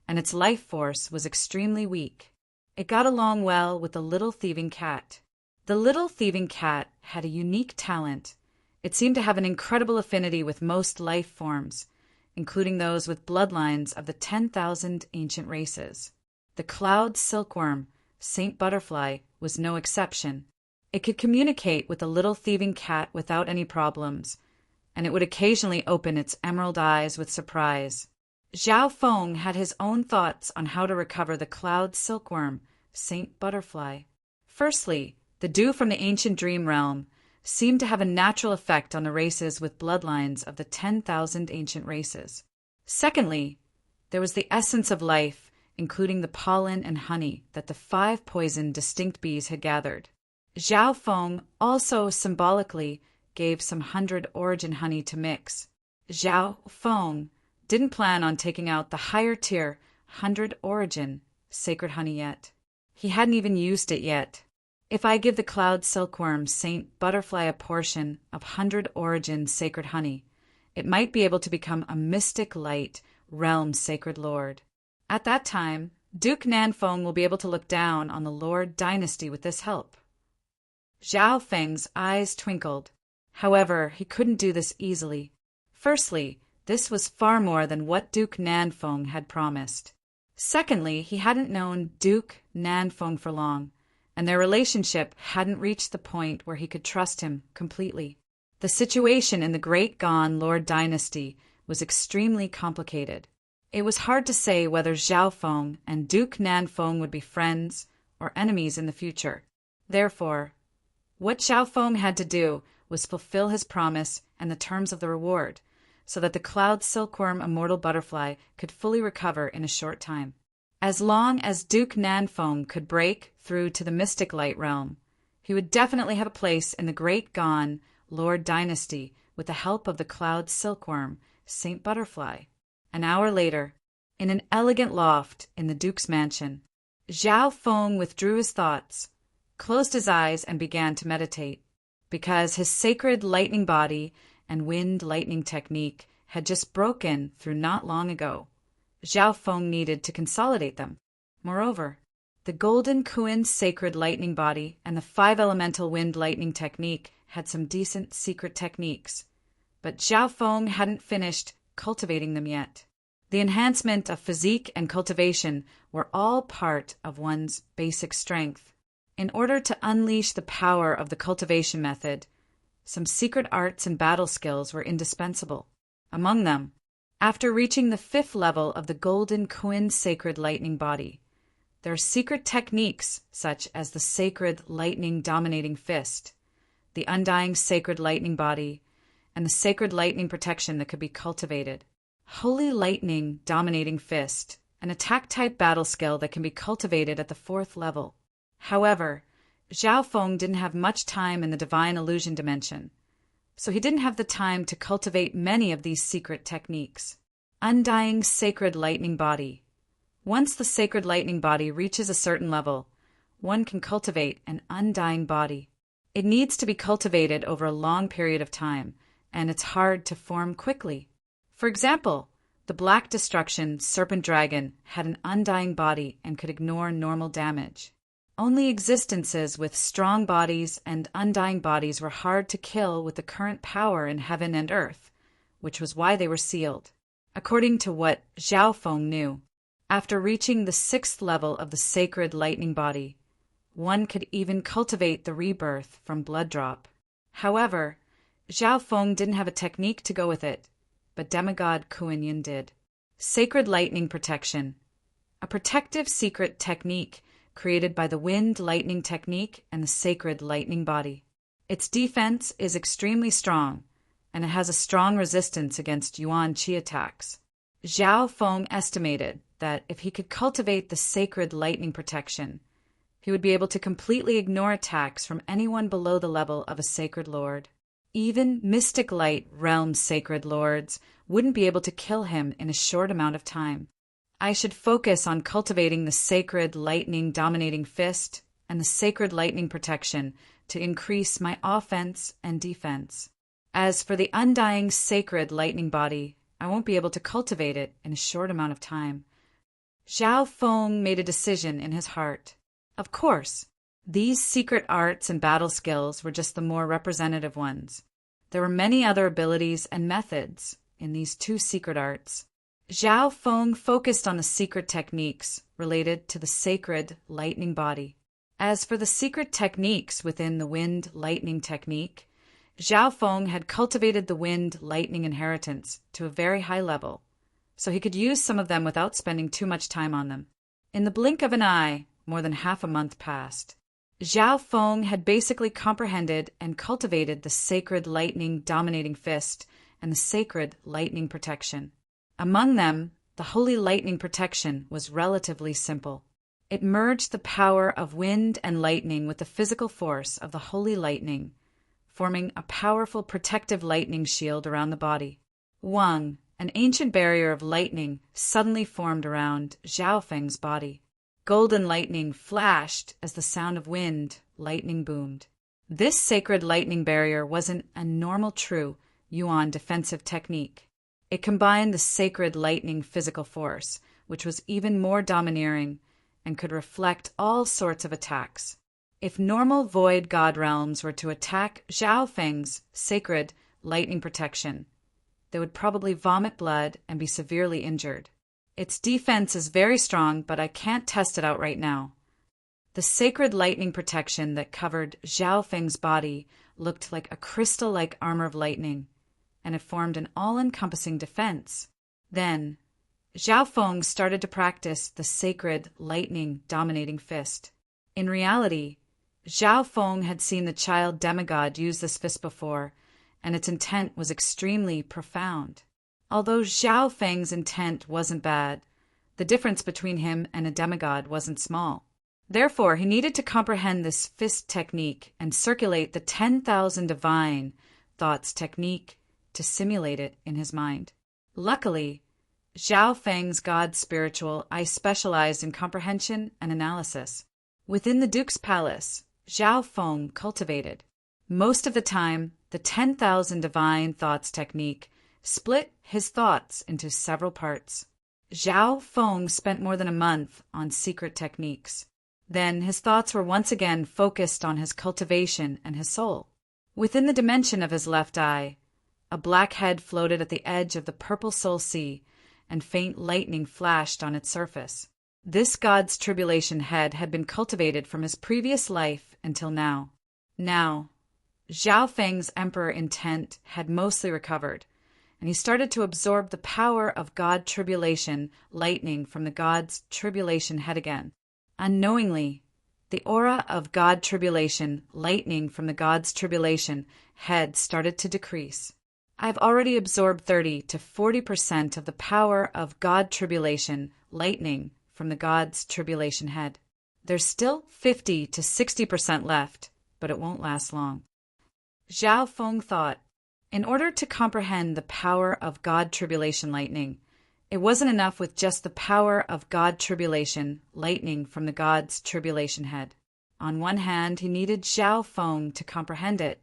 and its life force was extremely weak. It got along well with the little thieving cat. The little thieving cat had a unique talent. It seemed to have an incredible affinity with most life forms, including those with bloodlines of the 10,000 ancient races. The cloud silkworm, Saint Butterfly, was no exception. It could communicate with the little thieving cat without any problems, and it would occasionally open its emerald eyes with surprise. Zhao Feng had his own thoughts on how to recover the cloud silkworm, Saint Butterfly. Firstly, the dew from the ancient dream realm seemed to have a natural effect on the races with bloodlines of the 10,000 ancient races. Secondly, there was the essence of life, including the pollen and honey that the 5 poisoned distinct bees had gathered. Zhao Feng also symbolically gave some 100 origin honey to mix. Zhao Feng didn't plan on taking out the higher tier 100 origin sacred honey yet. He hadn't even used it yet. If I give the cloud silkworm Saint Butterfly a portion of 100 origin sacred honey, it might be able to become a mystic light realm sacred lord. At that time, Duke Nanfeng will be able to look down on the Lord dynasty with this help. Zhao Feng's eyes twinkled. However, he couldn't do this easily. Firstly, this was far more than what Duke Nanfeng had promised. Secondly, he hadn't known Duke Nanfeng for long, and their relationship hadn't reached the point where he could trust him completely. The situation in the Great Gan Lord dynasty was extremely complicated. It was hard to say whether Zhao Feng and Duke Nanfeng would be friends or enemies in the future. Therefore, what Zhao Feng had to do was fulfill his promise and the terms of the reward, so that the cloud silkworm immortal butterfly could fully recover in a short time. As long as Duke Nanfeng could break through to the mystic light realm, he would definitely have a place in the Great Gan Lord dynasty with the help of the cloud silkworm, Saint Butterfly. An hour later, in an elegant loft in the Duke's mansion, Zhao Feng withdrew his thoughts, closed his eyes, and began to meditate. Because his sacred lightning body and wind lightning technique had just broken through not long ago, Zhao Feng needed to consolidate them. Moreover, the golden Kuan sacred lightning body and the 5 elemental wind lightning technique had some decent secret techniques, but Zhao Feng hadn't finished cultivating them yet. The enhancement of physique and cultivation were all part of one's basic strength. In order to unleash the power of the cultivation method, some secret arts and battle skills were indispensable. Among them, after reaching the 5th level of the golden Kuan sacred lightning body, there are secret techniques such as the sacred lightning dominating fist, the undying sacred lightning body, and the sacred lightning protection that could be cultivated. Holy lightning dominating fist, an attack-type battle skill that can be cultivated at the 4th level. However, Zhao Feng didn't have much time in the divine illusion dimension, so he didn't have the time to cultivate many of these secret techniques. Undying sacred lightning body. Once the sacred lightning body reaches a certain level, one can cultivate an undying body. It needs to be cultivated over a long period of time, and it's hard to form quickly. For example, the Black Destruction Serpent Dragon had an undying body and could ignore normal damage. Only existences with strong bodies and undying bodies were hard to kill with the current power in heaven and earth, which was why they were sealed. According to what Zhao Feng knew, after reaching the 6th level of the sacred lightning body, one could even cultivate the rebirth from blood drop. However, Zhao Feng didn't have a technique to go with it, but demigod Kuan Yin did. Sacred lightning protection, a protective secret technique created by the wind lightning technique and the sacred lightning body. Its defense is extremely strong, and it has a strong resistance against Yuan Qi attacks. Zhao Feng estimated that if he could cultivate the sacred lightning protection, he would be able to completely ignore attacks from anyone below the level of a sacred lord. Even mystic light realm sacred lords wouldn't be able to kill him in a short amount of time. I should focus on cultivating the sacred lightning dominating fist and the sacred lightning protection to increase my offense and defense. As for the undying sacred lightning body, I won't be able to cultivate it in a short amount of time. Zhao Feng made a decision in his heart. Of course, these secret arts and battle skills were just the more representative ones. There were many other abilities and methods in these 2 secret arts. Zhao Feng focused on the secret techniques related to the sacred lightning body. As for the secret techniques within the wind lightning technique, Zhao Feng had cultivated the wind lightning inheritance to a very high level, so he could use some of them without spending too much time on them. In the blink of an eye, more than half a month passed. Zhao Feng had basically comprehended and cultivated the sacred lightning dominating fist and the sacred lightning protection. Among them, the holy lightning protection was relatively simple. It merged the power of wind and lightning with the physical force of the holy lightning, forming a powerful protective lightning shield around the body. Wang, an ancient barrier of lightning, suddenly formed around Zhao Feng's body. Golden lightning flashed as the sound of wind, lightning boomed. This sacred lightning barrier wasn't a normal true Yuan defensive technique. It combined the sacred lightning physical force, which was even more domineering and could reflect all sorts of attacks. If normal void god realms were to attack Zhao Feng's sacred lightning protection, they would probably vomit blood and be severely injured. Its defense is very strong, but I can't test it out right now. The sacred lightning protection that covered Zhao Feng's body looked like a crystal-like armor of lightning, and it formed an all-encompassing defense. Then, Zhao Feng started to practice the sacred lightning dominating fist. In reality, Zhao Feng had seen the child demigod use this fist before, and its intent was extremely profound. Although Zhao Feng's intent wasn't bad, the difference between him and a demigod wasn't small. Therefore, he needed to comprehend this fist technique and circulate the 10,000 divine thoughts technique to simulate it in his mind. Luckily, Zhao Feng's god spiritual eye specialized in comprehension and analysis. Within the Duke's palace, Zhao Feng cultivated. Most of the time, the 10,000 divine thoughts technique split his thoughts into several parts. Zhao Feng spent more than a month on secret techniques. Then his thoughts were once again focused on his cultivation and his soul. Within the dimension of his left eye, a black head floated at the edge of the purple soul sea, and faint lightning flashed on its surface. This god's tribulation head had been cultivated from his previous life until now. Now, Zhao Feng's emperor intent had mostly recovered, and he started to absorb the power of god tribulation lightning from the god's tribulation head again. Unknowingly, the aura of god tribulation lightning from the god's tribulation head started to decrease. I've already absorbed 30 to 40% of the power of god tribulation lightning from the god's tribulation head. There's still 50 to 60% left, but it won't last long. Zhao Feng thought, in order to comprehend the power of god tribulation lightning, it wasn't enough with just the power of god tribulation lightning from the god's tribulation head. On one hand, he needed Zhao Feng to comprehend it,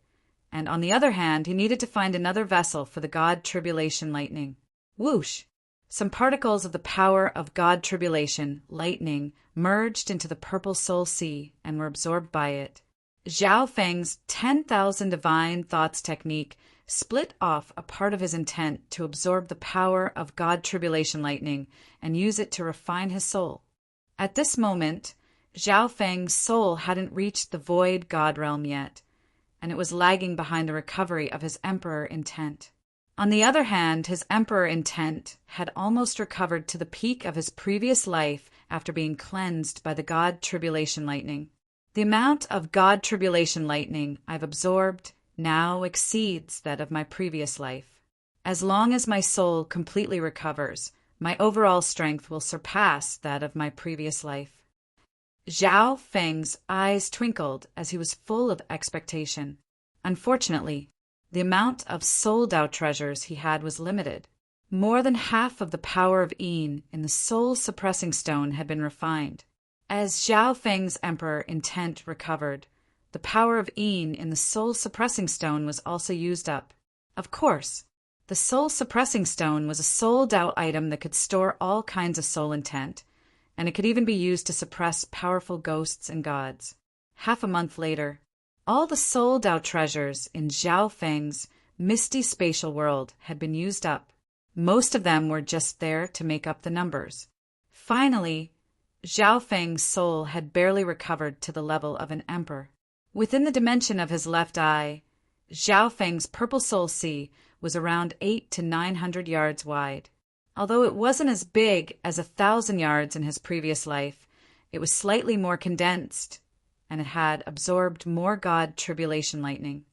and on the other hand, he needed to find another vessel for the god tribulation lightning. Whoosh! Some particles of the power of god tribulation lightning merged into the purple soul sea and were absorbed by it. Zhao Feng's 10,000 divine thoughts technique split off a part of his intent to absorb the power of god tribulation lightning and use it to refine his soul. At this moment, Zhao Feng's soul hadn't reached the void god realm yet, and it was lagging behind the recovery of his emperor intent. On the other hand, his emperor intent had almost recovered to the peak of his previous life after being cleansed by the god tribulation lightning. The amount of god tribulation lightning I've absorbed now exceeds that of my previous life. As long as my soul completely recovers, my overall strength will surpass that of my previous life. Zhao Feng's eyes twinkled as he was full of expectation. Unfortunately, the amount of soul Dao treasures he had was limited. More than half of the power of Yin in the soul-suppressing stone had been refined. As Zhao Feng's emperor intent recovered, the power of Yin in the soul-suppressing stone was also used up. Of course, the soul-suppressing stone was a soul Dao item that could store all kinds of soul intent, and it could even be used to suppress powerful ghosts and gods. Half a month later, all the soul Dao treasures in Zhao Feng's misty spatial world had been used up. Most of them were just there to make up the numbers. Finally, Zhao Feng's soul had barely recovered to the level of an emperor. Within the dimension of his left eye, Zhao Feng's purple soul sea was around 800 to 900 yards wide. Although it wasn't as big as 1,000 yards in his previous life, it was slightly more condensed, and it had absorbed more God tribulation lightning.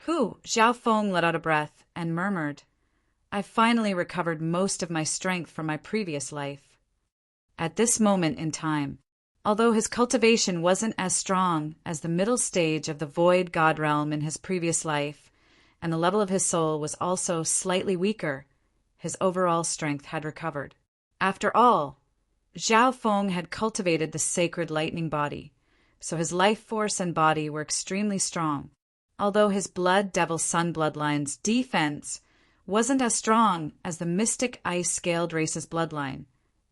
Zhao Feng let out a breath and murmured, "I finally recovered most of my strength from my previous life." At this moment in time, although his cultivation wasn't as strong as the middle stage of the void God realm in his previous life, and the level of his soul was also slightly weaker, his overall strength had recovered. After all, Zhao Feng had cultivated the sacred lightning body, so his life force and body were extremely strong. Although his blood devil sun bloodline's defense wasn't as strong as the mystic ice scaled race's bloodline,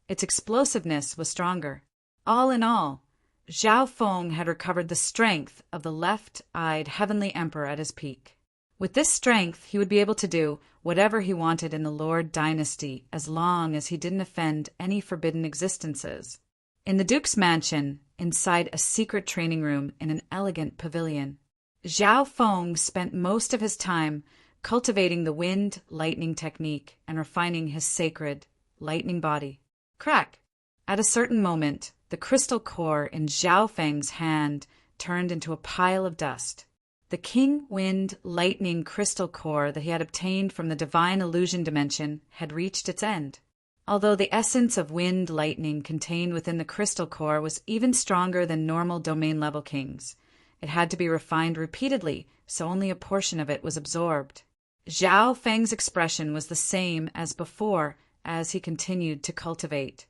its explosiveness was stronger. All in all, Zhao Feng had recovered the strength of the left-eyed heavenly emperor at his peak. With this strength, he would be able to do whatever he wanted in the Lord dynasty as long as he didn't offend any forbidden existences. In the Duke's mansion, inside a secret training room in an elegant pavilion, Zhao Feng spent most of his time cultivating the wind lightning technique and refining his sacred lightning body. Crack! At a certain moment, the crystal core in Zhao Feng's hand turned into a pile of dust. The King Wind Lightning crystal core that he had obtained from the divine illusion dimension had reached its end. Although the essence of wind lightning contained within the crystal core was even stronger than normal domain-level kings, it had to be refined repeatedly, so only a portion of it was absorbed. Zhao Feng's expression was the same as before as he continued to cultivate.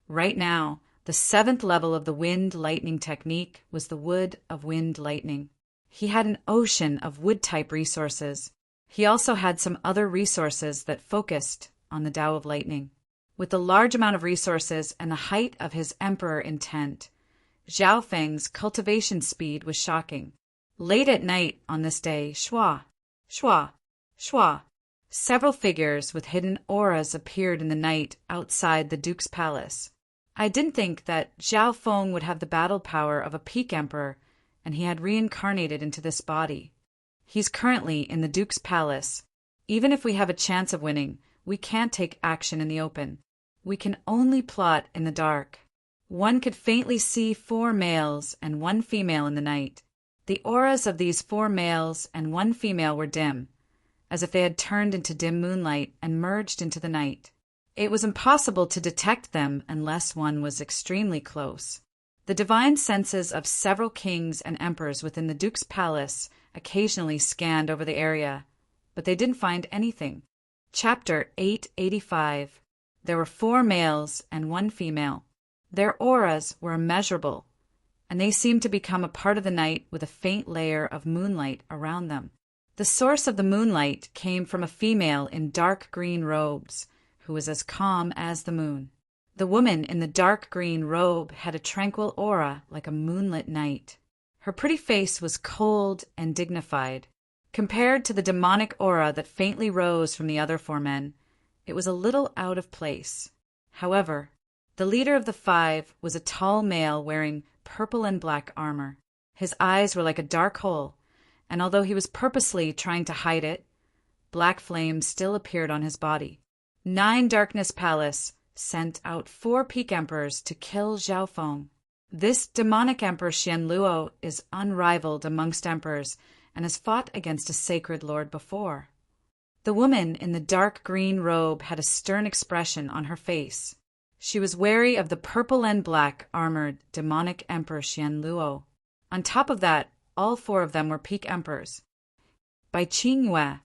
Right now, the 7th level of the wind lightning technique was the wood of wind lightning. He had an ocean of wood-type resources. He also had some other resources that focused on the Tao of Lightning. With the large amount of resources and the height of his emperor intent, Zhao Feng's cultivation speed was shocking. Late at night on this day, shua, shua, shua, several figures with hidden auras appeared in the night outside the Duke's palace. I didn't think that Zhao Feng would have the battle power of a peak emperor, and he had reincarnated into this body. He's currently in the Duke's palace. Even if we have a chance of winning, we can't take action in the open. We can only plot in the dark. One could faintly see 4 males and 1 female in the night. The auras of these 4 males and 1 female were dim, as if they had turned into dim moonlight and merged into the night. It was impossible to detect them unless one was extremely close. The divine senses of several kings and emperors within the Duke's palace occasionally scanned over the area, but they didn't find anything. Chapter 885. There were 4 males and 1 female. Their auras were immeasurable, and they seemed to become a part of the night with a faint layer of moonlight around them. The source of the moonlight came from a female in dark green robes, who was as calm as the moon. The woman in the dark green robe had a tranquil aura like a moonlit night. Her pretty face was cold and dignified. Compared to the demonic aura that faintly rose from the other 4 men, it was a little out of place. However, the leader of the 5 was a tall male wearing purple and black armor. His eyes were like a dark hole, and although he was purposely trying to hide it, black flames still appeared on his body. 9 Darkness Palace sent out 4 peak emperors to kill Zhao Feng. This demonic emperor Xian Luo is unrivaled amongst emperors and has fought against a sacred lord before. The woman in the dark green robe had a stern expression on her face. She was wary of the purple and black armored demonic emperor Xian Luo. On top of that, all 4 of them were peak emperors. By Qingyue,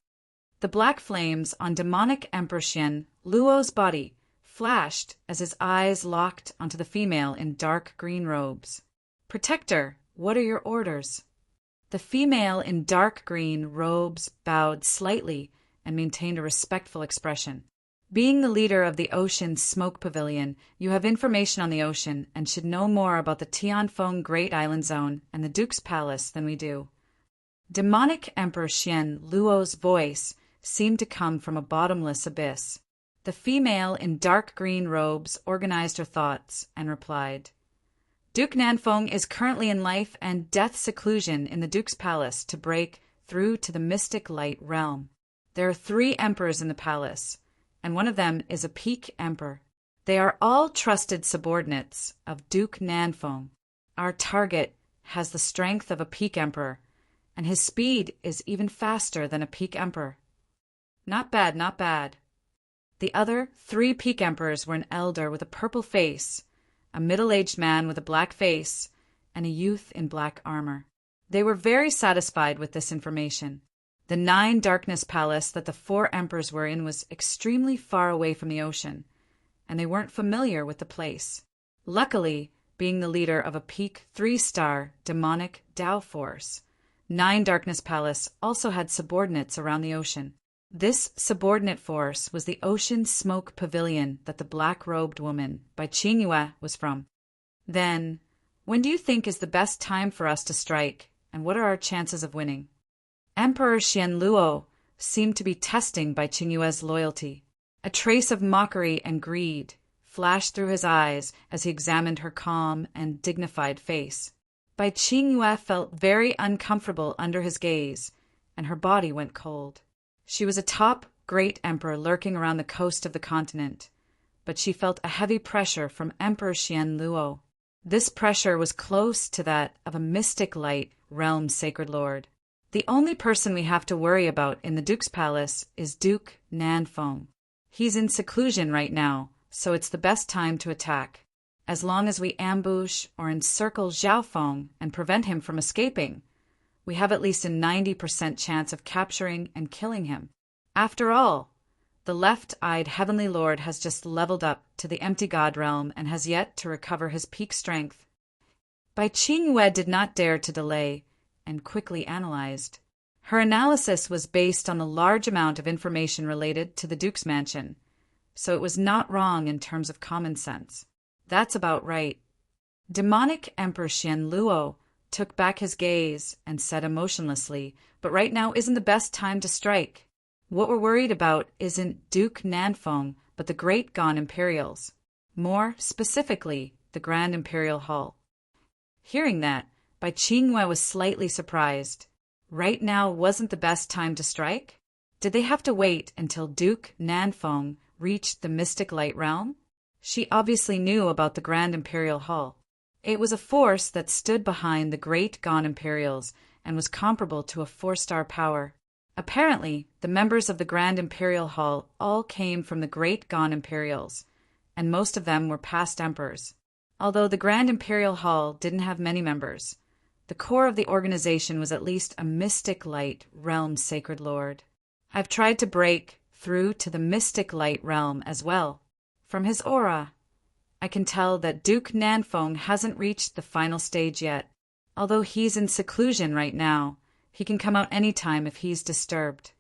the black flames on demonic emperor Xian Luo's body flashed as his eyes locked onto the female in dark green robes. "Protector, what are your orders?" The female in dark green robes bowed slightly and maintained a respectful expression. "Being the leader of the Ocean Smoke Pavilion, you have information on the ocean and should know more about the Tianfeng Great Island Zone and the Duke's Palace than we do." Demonic Emperor Xian Luo's voice seemed to come from a bottomless abyss. The female in dark green robes organized her thoughts and replied, "Duke Nanfeng is currently in life and death seclusion in the Duke's palace to break through to the mystic light realm. There are 3 emperors in the palace, and one of them is a Peak Emperor. They are all trusted subordinates of Duke Nanfeng. Our target has the strength of a Peak Emperor, and his speed is even faster than a Peak Emperor. Not bad, not bad. The other 3 Peak Emperors were an elder with a purple face, a middle-aged man with a black face, and a youth in black armor. They were very satisfied with this information. The 9 Darkness Palace that the 4 Emperors were in was extremely far away from the ocean, and they weren't familiar with the place. Luckily, being the leader of a Peak 3-star demonic Tao force, 9 Darkness Palace also had subordinates around the ocean. This subordinate force was the Ocean Smoke Pavilion that the black-robed woman by Qingyue was from. Then, when do you think is the best time for us to strike, and what are our chances of winning? Emperor Xianluo seemed to be testing Bai Qingyue's loyalty. A trace of mockery and greed flashed through his eyes as he examined her calm and dignified face. Bai Qingyue felt very uncomfortable under his gaze, and her body went cold. She was a top great emperor lurking around the coast of the continent, but she felt a heavy pressure from Emperor Xianluo. This pressure was close to that of a mystic light realm sacred lord. The only person we have to worry about in the Duke's palace is Duke Nanfeng. He's in seclusion right now, so it's the best time to attack. As long as we ambush or encircle Xiaofeng and prevent him from escaping, we have at least a 90% chance of capturing and killing him. After all, the left-eyed Heavenly Lord has just leveled up to the Empty God realm and has yet to recover his peak strength. Bai Qingyue did not dare to delay and quickly analyzed. Her analysis was based on the large amount of information related to the Duke's mansion, so it was not wrong in terms of common sense. That's about right. Demonic Emperor Xianluo took back his gaze and said emotionlessly, but right now isn't the best time to strike. What we're worried about isn't Duke Nanfeng, but the Great Gone Imperials. More specifically, the Grand Imperial Hall. Hearing that, Bai Qingyue was slightly surprised. Right now wasn't the best time to strike? Did they have to wait until Duke Nanfeng reached the Mystic Light realm? She obviously knew about the Grand Imperial Hall. It was a force that stood behind the Great Gone Imperials and was comparable to a 4-star power. Apparently, the members of the Grand Imperial Hall all came from the Great Gone Imperials, and most of them were past emperors. Although the Grand Imperial Hall didn't have many members, the core of the organization was at least a Mystic Light realm sacred lord. I've tried to break through to the Mystic Light realm as well. From his aura, I can tell that Duke Nanfeng hasn't reached the final stage yet. Although he's in seclusion right now, he can come out anytime if he's disturbed.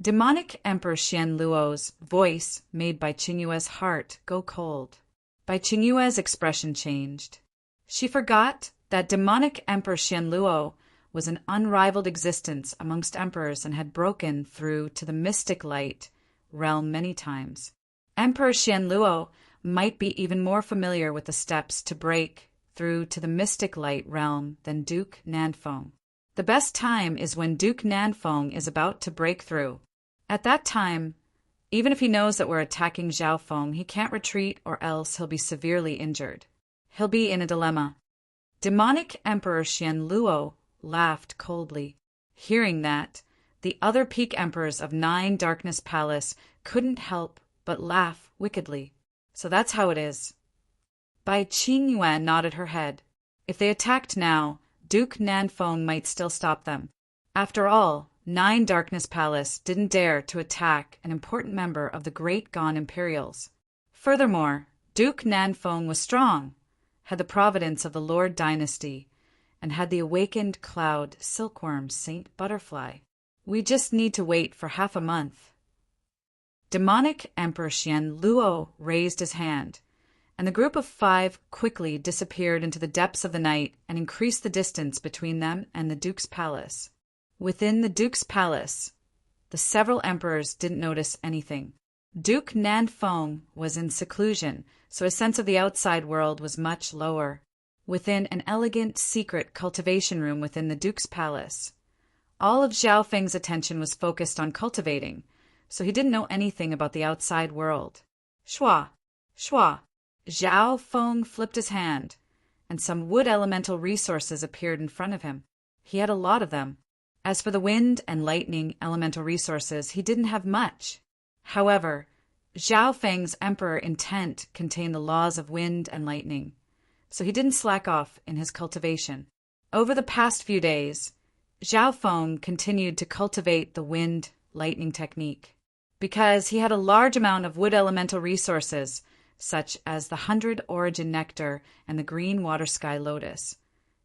Demonic Emperor Xianluo's voice made Bai Qingyue's heart go cold. Bai Qingyue's expression changed. She forgot that demonic Emperor Xianluo was an unrivaled existence amongst emperors and had broken through to the Mystic Light realm many times. Emperor Xianluo might be even more familiar with the steps to break through to the Mystic Light realm than Duke Nanfeng. The best time is when Duke Nanfeng is about to break through. At that time, even if he knows that we're attacking Xiaofeng, he can't retreat or else he'll be severely injured. He'll be in a dilemma. Demonic Emperor Xianluo laughed coldly. Hearing that, the other Peak Emperors of 9 Darkness Palace couldn't help but laugh wickedly. So that's how it is. Bai Qingyue nodded her head. If they attacked now, Duke Nanfeng might still stop them. After all, 9 Darkness Palace didn't dare to attack an important member of the Great Gone Imperials. Furthermore, Duke Nanfeng was strong, had the providence of the Lord Dynasty, and had the awakened cloud silkworm Saint Butterfly. We just need to wait for half a month. Demonic Emperor Xianluo raised his hand, and the group of 5 quickly disappeared into the depths of the night and increased the distance between them and the Duke's palace. Within the Duke's palace, the several emperors didn't notice anything. Duke Nanfeng was in seclusion, so his sense of the outside world was much lower. Within an elegant secret cultivation room within the Duke's palace, all of Xiaofeng's attention was focused on cultivating, so he didn't know anything about the outside world. Shwa, shwa. Zhao Feng flipped his hand, and some wood elemental resources appeared in front of him. He had a lot of them. As for the wind and lightning elemental resources, he didn't have much. However, Zhao Feng's emperor intent contained the laws of wind and lightning, so he didn't slack off in his cultivation. Over the past few days, Zhao Feng continued to cultivate the wind-lightning technique. Because he had a large amount of wood elemental resources, such as the 100 origin nectar and the green water sky lotus,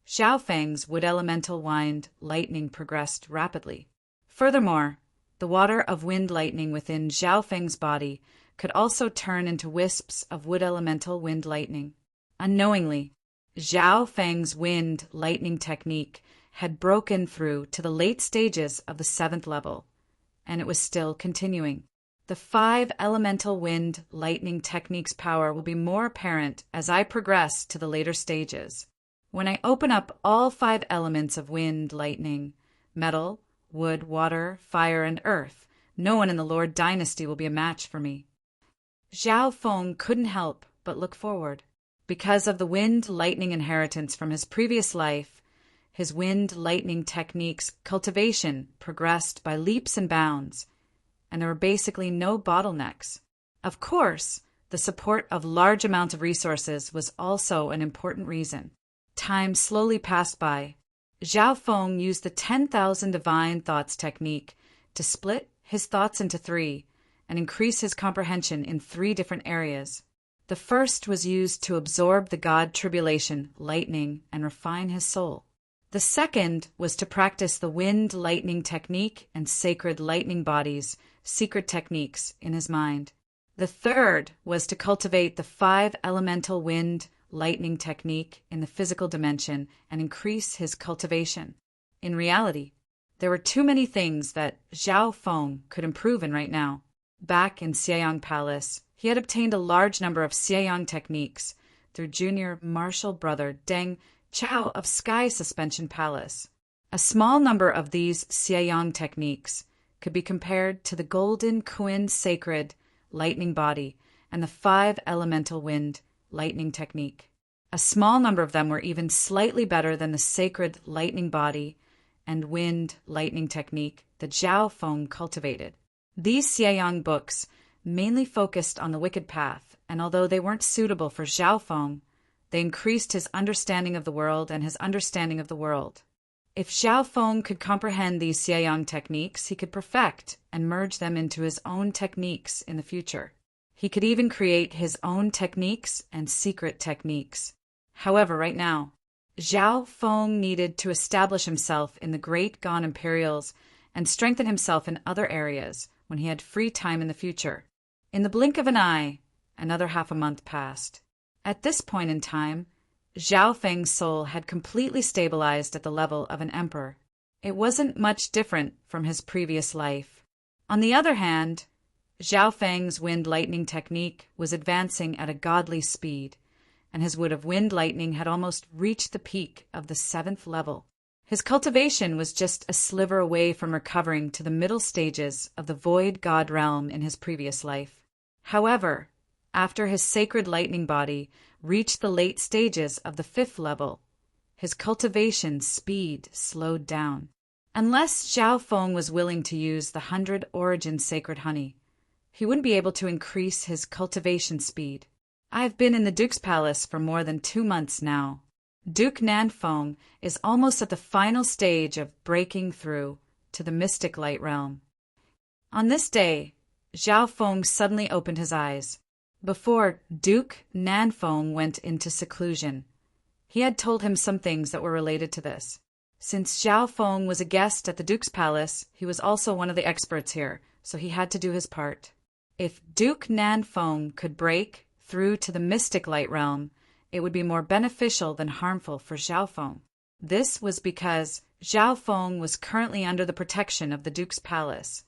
Zhao Feng's wood elemental wind lightning progressed rapidly. Furthermore, the water of wind lightning within Zhao Feng's body could also turn into wisps of wood elemental wind lightning. Unknowingly, Zhao Feng's wind lightning technique had broken through to the late stages of the 7th level, and it was still continuing. The 5 elemental wind lightning technique's power will be more apparent as I progress to the later stages. When I open up all 5 elements of wind lightning, metal, wood, water, fire, and earth, no one in the Lord dynasty will be a match for me. Zhao Feng couldn't help but look forward. Because of the wind lightning inheritance from his previous life, his wind lightning technique's cultivation progressed by leaps and bounds, and there were basically no bottlenecks. Of course, the support of large amounts of resources was also an important reason. Time slowly passed by. Zhao Feng used the 10,000 divine thoughts technique to split his thoughts into 3 and increase his comprehension in 3 different areas. The first was used to absorb the god tribulation, lightning, and refine his soul. The second was to practice the wind lightning technique and sacred lightning bodies, secret techniques, in his mind. The third was to cultivate the 5 elemental wind lightning technique in the physical dimension and increase his cultivation. In reality, there were too many things that Zhao Feng could improve in right now. Back in Xieyang Palace, he had obtained a large number of Xieyang techniques through junior martial brother Deng Chao of Sky Suspension Palace. A small number of these Xieyang techniques could be compared to the golden Kuan sacred lightning body and the 5 elemental wind lightning technique. A small number of them were even slightly better than the sacred lightning body and wind lightning technique that Zhao Feng cultivated. These Xieyang books mainly focused on the wicked path, and although they weren't suitable for Zhao Feng, they increased his understanding of the world and his understanding of the world. If Zhao Feng could comprehend these Xieyang techniques, he could perfect and merge them into his own techniques in the future. He could even create his own techniques and secret techniques. However, right now, Zhao Feng needed to establish himself in the Great Gone Imperials and strengthen himself in other areas when he had free time in the future. In the blink of an eye, another half a month passed. At this point in time, Zhao Feng's soul had completely stabilized at the level of an emperor. It wasn't much different from his previous life. On the other hand, Zhao Feng's wind lightning technique was advancing at a godly speed, and his wood of wind lightning had almost reached the peak of the 7th level. His cultivation was just a sliver away from recovering to the middle stages of the void god realm in his previous life. However, after his sacred lightning body reached the late stages of the 5th level, his cultivation speed slowed down. Unless Zhao Feng was willing to use the 100 origin sacred honey, he wouldn't be able to increase his cultivation speed. I've been in the Duke's palace for more than 2 months now. Duke Nanfeng is almost at the final stage of breaking through to the mystic light realm. On this day, Zhao Feng suddenly opened his eyes. Before Duke Nanfeng went into seclusion, he had told him some things that were related to this. Since Zhao Feng was a guest at the Duke's palace, he was also one of the experts here, so he had to do his part. If Duke Nanfeng could break through to the mystic light realm, it would be more beneficial than harmful for Zhao Feng. This was because Zhao Feng was currently under the protection of the Duke's palace.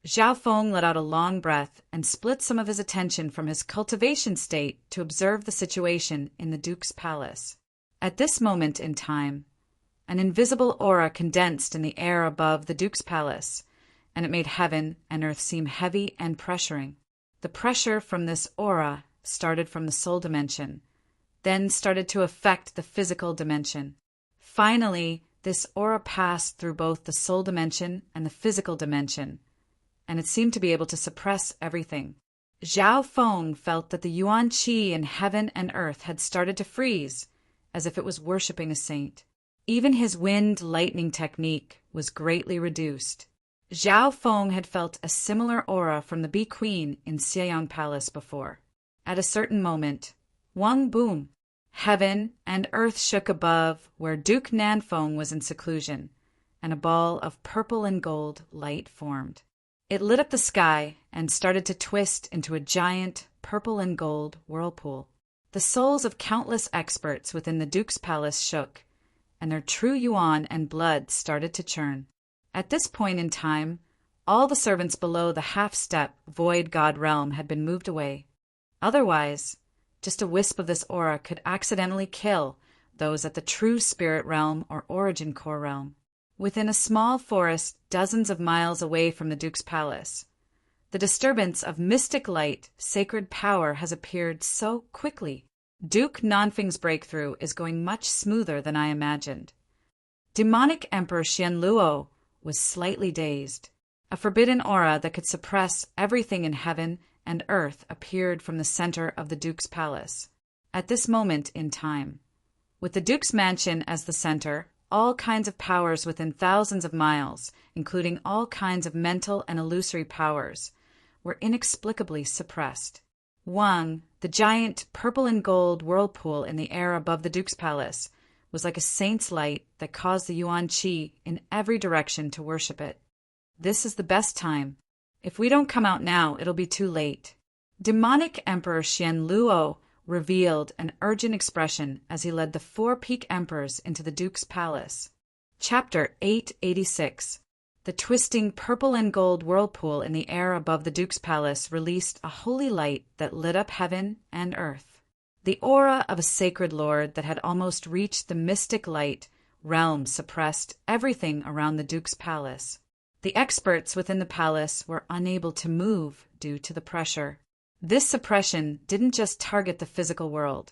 Zhao Feng let out a long breath and split some of his attention from his cultivation state to observe the situation in the Duke's palace. At this moment in time, an invisible aura condensed in the air above the Duke's palace, and it made heaven and earth seem heavy and pressuring. The pressure from this aura started from the soul dimension, then started to affect the physical dimension. Finally, this aura passed through both the soul dimension and the physical dimension, and it seemed to be able to suppress everything. Zhao Feng felt that the Yuan Qi in heaven and earth had started to freeze, as if it was worshipping a saint. Even his wind lightning technique was greatly reduced. Zhao Feng had felt a similar aura from the Bee Queen in Xieyang Palace before. At a certain moment, Wang boom! Heaven and earth shook above where Duke Nanfeng was in seclusion, and a ball of purple and gold light formed. It lit up the sky and started to twist into a giant purple and gold whirlpool. The souls of countless experts within the Duke's palace shook, and their true yuan and blood started to churn. At this point in time, all the servants below the half-step void god realm had been moved away. Otherwise, just a wisp of this aura could accidentally kill those at the true spirit realm or origin core realm. Within a small forest dozens of miles away from the Duke's palace, the disturbance of mystic light, sacred power has appeared so quickly. Duke Nanfeng's breakthrough is going much smoother than I imagined. Demonic Emperor Xianluo was slightly dazed. A forbidden aura that could suppress everything in heaven and earth appeared from the center of the Duke's palace. At this moment in time, with the Duke's mansion as the center, all kinds of powers within thousands of miles, including all kinds of mental and illusory powers, were inexplicably suppressed. Wang, the giant purple and gold whirlpool in the air above the Duke's palace, was like a saint's light that caused the Yuan Qi in every direction to worship it. This is the best time. If we don't come out now, it'll be too late. Demonic Emperor Xianluo revealed an urgent expression as he led the 4 peak emperors into the Duke's palace. Chapter 886. The twisting purple and gold whirlpool in the air above the Duke's palace released a holy light that lit up heaven and earth. The aura of a sacred lord that had almost reached the mystic light realm suppressed everything around the Duke's palace. The experts within the palace were unable to move due to the pressure. This suppression didn't just target the physical world.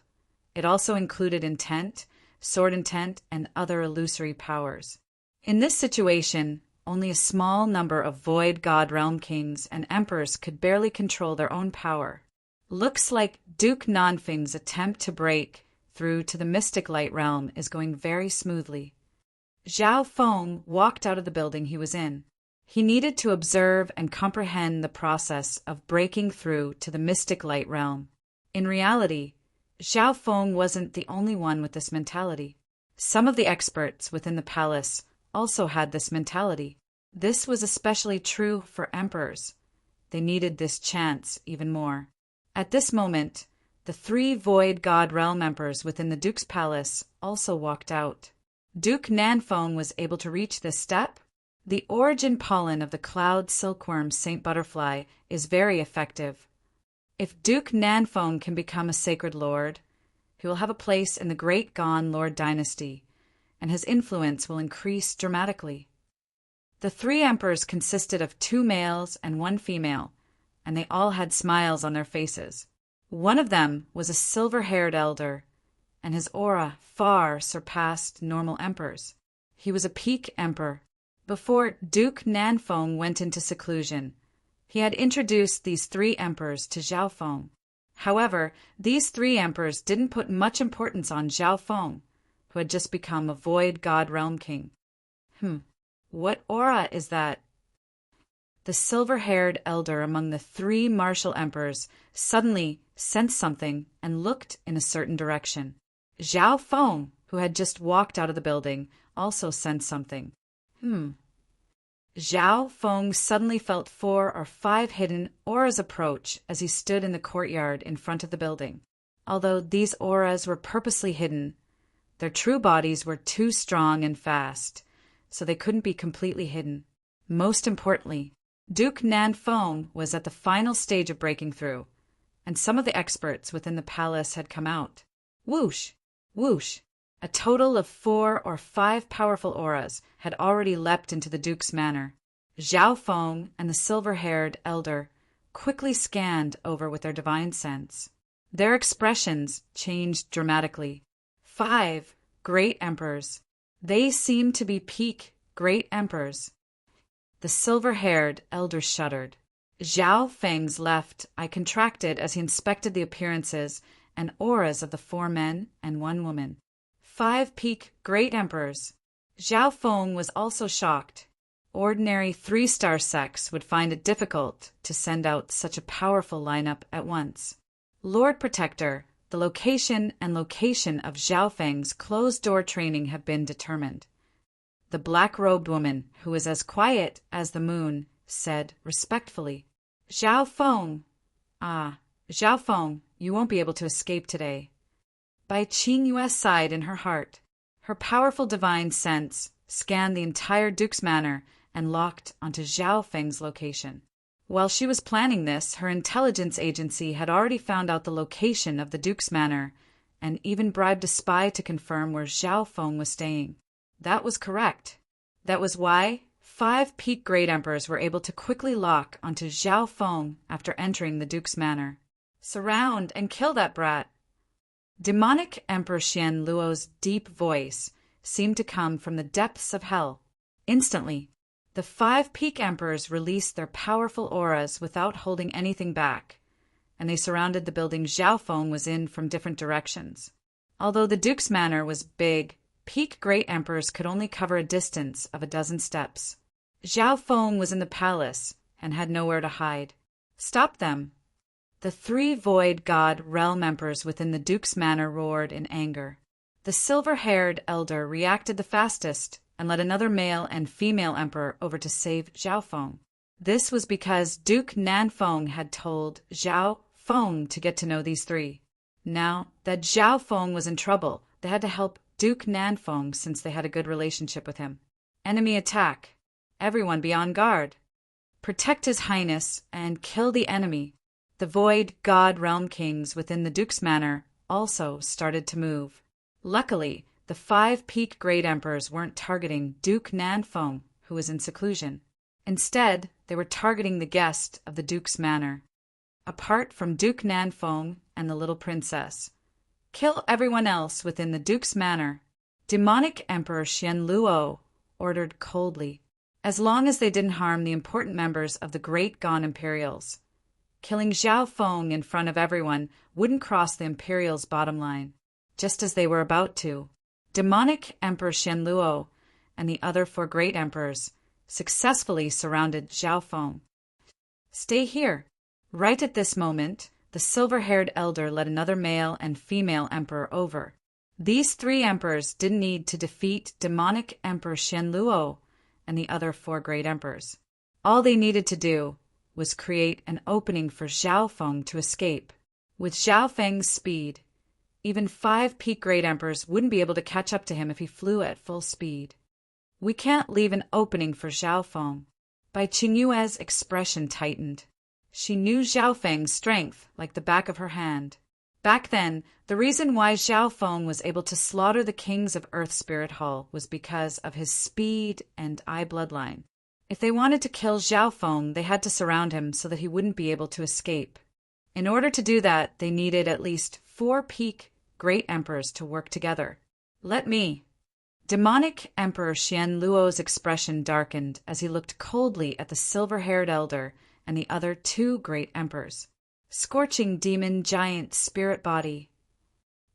It also included intent, sword intent, and other illusory powers. In this situation, only a small number of void god realm kings and emperors could barely control their own power. Looks like Duke Nanfeng's attempt to break through to the mystic light realm is going very smoothly. Zhao Feng walked out of the building he was in. He needed to observe and comprehend the process of breaking through to the mystic light realm. In reality, Zhao Feng wasn't the only one with this mentality. Some of the experts within the palace also had this mentality. This was especially true for emperors. They needed this chance even more. At this moment, the 3 void god realm emperors within the Duke's palace also walked out. Duke Nanfeng was able to reach this step. The origin pollen of the cloud silkworm saint butterfly is very effective. If Duke Nanfeng can become a sacred lord, he will have a place in the Great Gan Lord dynasty, and his influence will increase dramatically. The 3 emperors consisted of 2 males and 1 female, and they all had smiles on their faces. One of them was a silver-haired elder, and his aura far surpassed normal emperors. He was a peak emperor. Before Duke Nanfeng went into seclusion, he had introduced these 3 emperors to Zhao Feng. However, these 3 emperors didn't put much importance on Zhao Feng, who had just become a void god realm king. What aura is that? The silver-haired elder among the 3 martial emperors suddenly sensed something and looked in a certain direction. Zhao Feng, who had just walked out of the building, also sensed something. Zhao Feng suddenly felt 4 or 5 hidden auras approach as he stood in the courtyard in front of the building. Although these auras were purposely hidden, their true bodies were too strong and fast, so they couldn't be completely hidden. Most importantly, Duke Nanfeng was at the final stage of breaking through, and some of the experts within the palace had come out. Whoosh! Whoosh! A total of 4 or 5 powerful auras had already leapt into the Duke's manor. Zhao Feng and the silver-haired elder quickly scanned over with their divine sense. Their expressions changed dramatically. 5 great emperors. They seemed to be peak great emperors. The silver-haired elder shuddered. Zhao Feng's left eye contracted as he inspected the appearances and auras of the 4 men and 1 woman. 5 peak great emperors. Zhao Feng was also shocked. Ordinary 3-star sects would find it difficult to send out such a powerful lineup at once. Lord Protector, the location and location of Zhao Feng's closed-door training have been determined. The black-robed woman, who was as quiet as the moon, said respectfully, Zhao Feng. Zhao Feng, you won't be able to escape today. Bai Qingyue sighed in her heart. Her powerful divine sense scanned the entire Duke's Manor and locked onto Zhao Feng's location. While she was planning this, her intelligence agency had already found out the location of the Duke's Manor and even bribed a spy to confirm where Zhao Feng was staying. That was correct. That was why 5 peak great emperors were able to quickly lock onto Zhao Feng after entering the Duke's Manor. Surround and kill that brat. Demonic Emperor Xian Luo's deep voice seemed to come from the depths of hell. Instantly, the 5 peak emperors released their powerful auras without holding anything back, and they surrounded the building Zhao Feng was in from different directions. Although the Duke's Manor was big, peak great emperors could only cover a distance of a dozen steps. Zhao Feng was in the palace and had nowhere to hide. Stop them! The 3 void god realm emperors within the Duke's Manor roared in anger. The silver-haired elder reacted the fastest and led another male and female emperor over to save Zhao Feng. This was because Duke Nanfeng had told Zhao Feng to get to know these 3. Now that Zhao Feng was in trouble, they had to help Duke Nanfeng since they had a good relationship with him. Enemy attack. Everyone be on guard. Protect His Highness and kill the enemy. The void god realm kings within the Duke's Manor also started to move. Luckily, the 5 peak great emperors weren't targeting Duke Nanfeng, who was in seclusion. Instead, they were targeting the guest of the Duke's Manor. Apart from Duke Nanfeng and the little princess, kill everyone else within the Duke's Manor. Demonic Emperor Xian Luo ordered coldly, as long as they didn't harm the important members of the Great Gone Imperials. Killing Zhao Feng in front of everyone wouldn't cross the Imperials' bottom line, just as they were about to. Demonic Emperor Xian Luo and the other 4 great emperors successfully surrounded Zhao Feng. Stay here. Right at this moment, the silver-haired elder led another male and female emperor over. These 3 emperors didn't need to defeat demonic Emperor Xian Luo and the other 4 great emperors. All they needed to do was create an opening for Zhao Feng to escape. With Zhao Feng's speed, even 5 peak great emperors wouldn't be able to catch up to him if he flew at full speed. We can't leave an opening for Zhao Feng. Bai Qingyue's expression tightened. She knew Zhao Feng's strength like the back of her hand. Back then, the reason why Zhao Feng was able to slaughter the kings of Earth Spirit Hall was because of his speed and eye bloodline. If they wanted to kill Zhao Feng, they had to surround him so that he wouldn't be able to escape. In order to do that, they needed at least 4 peak great emperors to work together. Let me. Demonic Emperor Xian Luo's expression darkened as he looked coldly at the silver-haired elder and the other 2 great emperors. Scorching demon giant spirit body.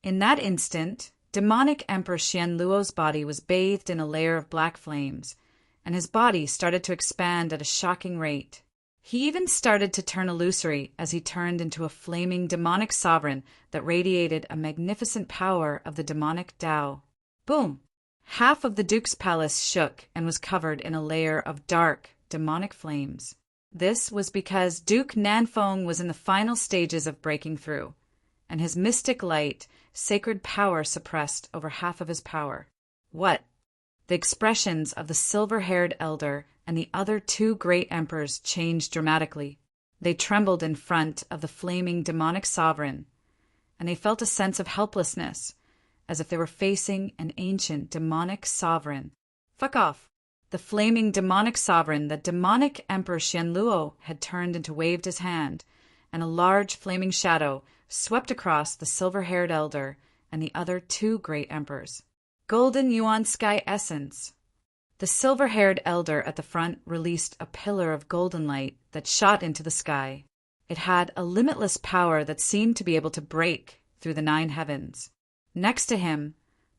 In that instant, demonic Emperor Xian Luo's body was bathed in a layer of black flames, and his body started to expand at a shocking rate. He even started to turn illusory as he turned into a flaming demonic sovereign that radiated a magnificent power of the demonic Tao. Boom! Half of the Duke's palace shook and was covered in a layer of dark, demonic flames. This was because Duke Nanfeng was in the final stages of breaking through, and his mystic light, sacred power suppressed over half of his power. What? The expressions of the silver-haired elder and the other 2 great emperors changed dramatically. They trembled in front of the flaming demonic sovereign, and they felt a sense of helplessness, as if they were facing an ancient demonic sovereign. Fuck off! The flaming demonic sovereign, the demonic Emperor Xianluo, had turned and waved his hand, and a large flaming shadow swept across the silver-haired elder and the other two great emperors. Golden Yuan Sky Essence. The silver-haired elder at the front released a pillar of golden light that shot into the sky. It had a limitless power that seemed to be able to break through the 9 heavens. Next to him,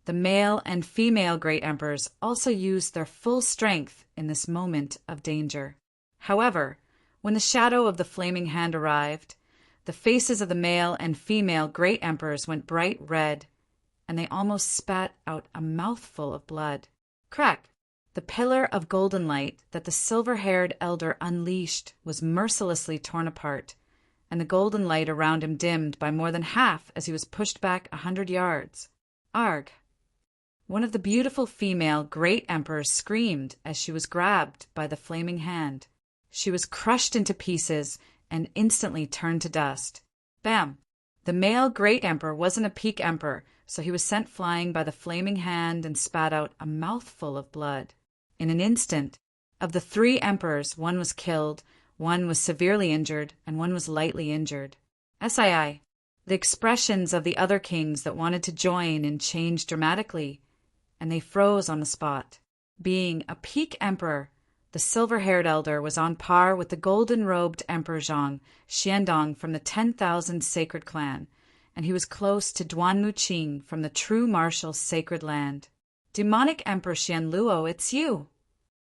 the male and female great emperors also used their full strength in this moment of danger. However, when the shadow of the flaming hand arrived, the faces of the male and female great emperors went bright red, and they almost spat out a mouthful of blood. Crack! The pillar of golden light that the silver-haired elder unleashed was mercilessly torn apart, and the golden light around him dimmed by more than half as he was pushed back 100 yards. Arg! One of the beautiful female great emperors screamed as she was grabbed by the flaming hand. She was crushed into pieces and instantly turned to dust. Bam! The male great emperor wasn't a peak emperor, so he was sent flying by the flaming hand and spat out a mouthful of blood. In an instant, of the 3 emperors, one was killed, one was severely injured, and one was lightly injured. SII. The expressions of the other kings that wanted to join in changed dramatically, and they froze on the spot. Being a peak emperor, the silver-haired elder was on par with the golden-robed Emperor Zhang, Xiandong from the 10,000 Sacred Clan, and he was close to Duanmu Qing from the true martial Sacred Land. Demonic Emperor Xianluo, it's you!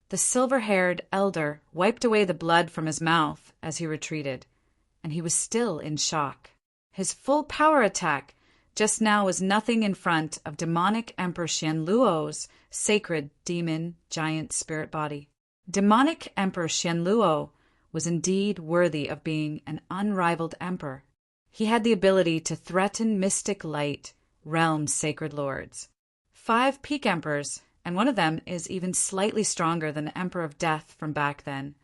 The silver-haired elder wiped away the blood from his mouth as he retreated, and he was still in shock. His full power attack just now was nothing in front of demonic Emperor Xianluo's sacred demon giant spirit body. Demonic Emperor Xianluo was indeed worthy of being an unrivaled emperor. He had the ability to threaten mystic light, realm's sacred lords. 5 peak emperors, and one of them is even slightly stronger than the Emperor of Death from back then.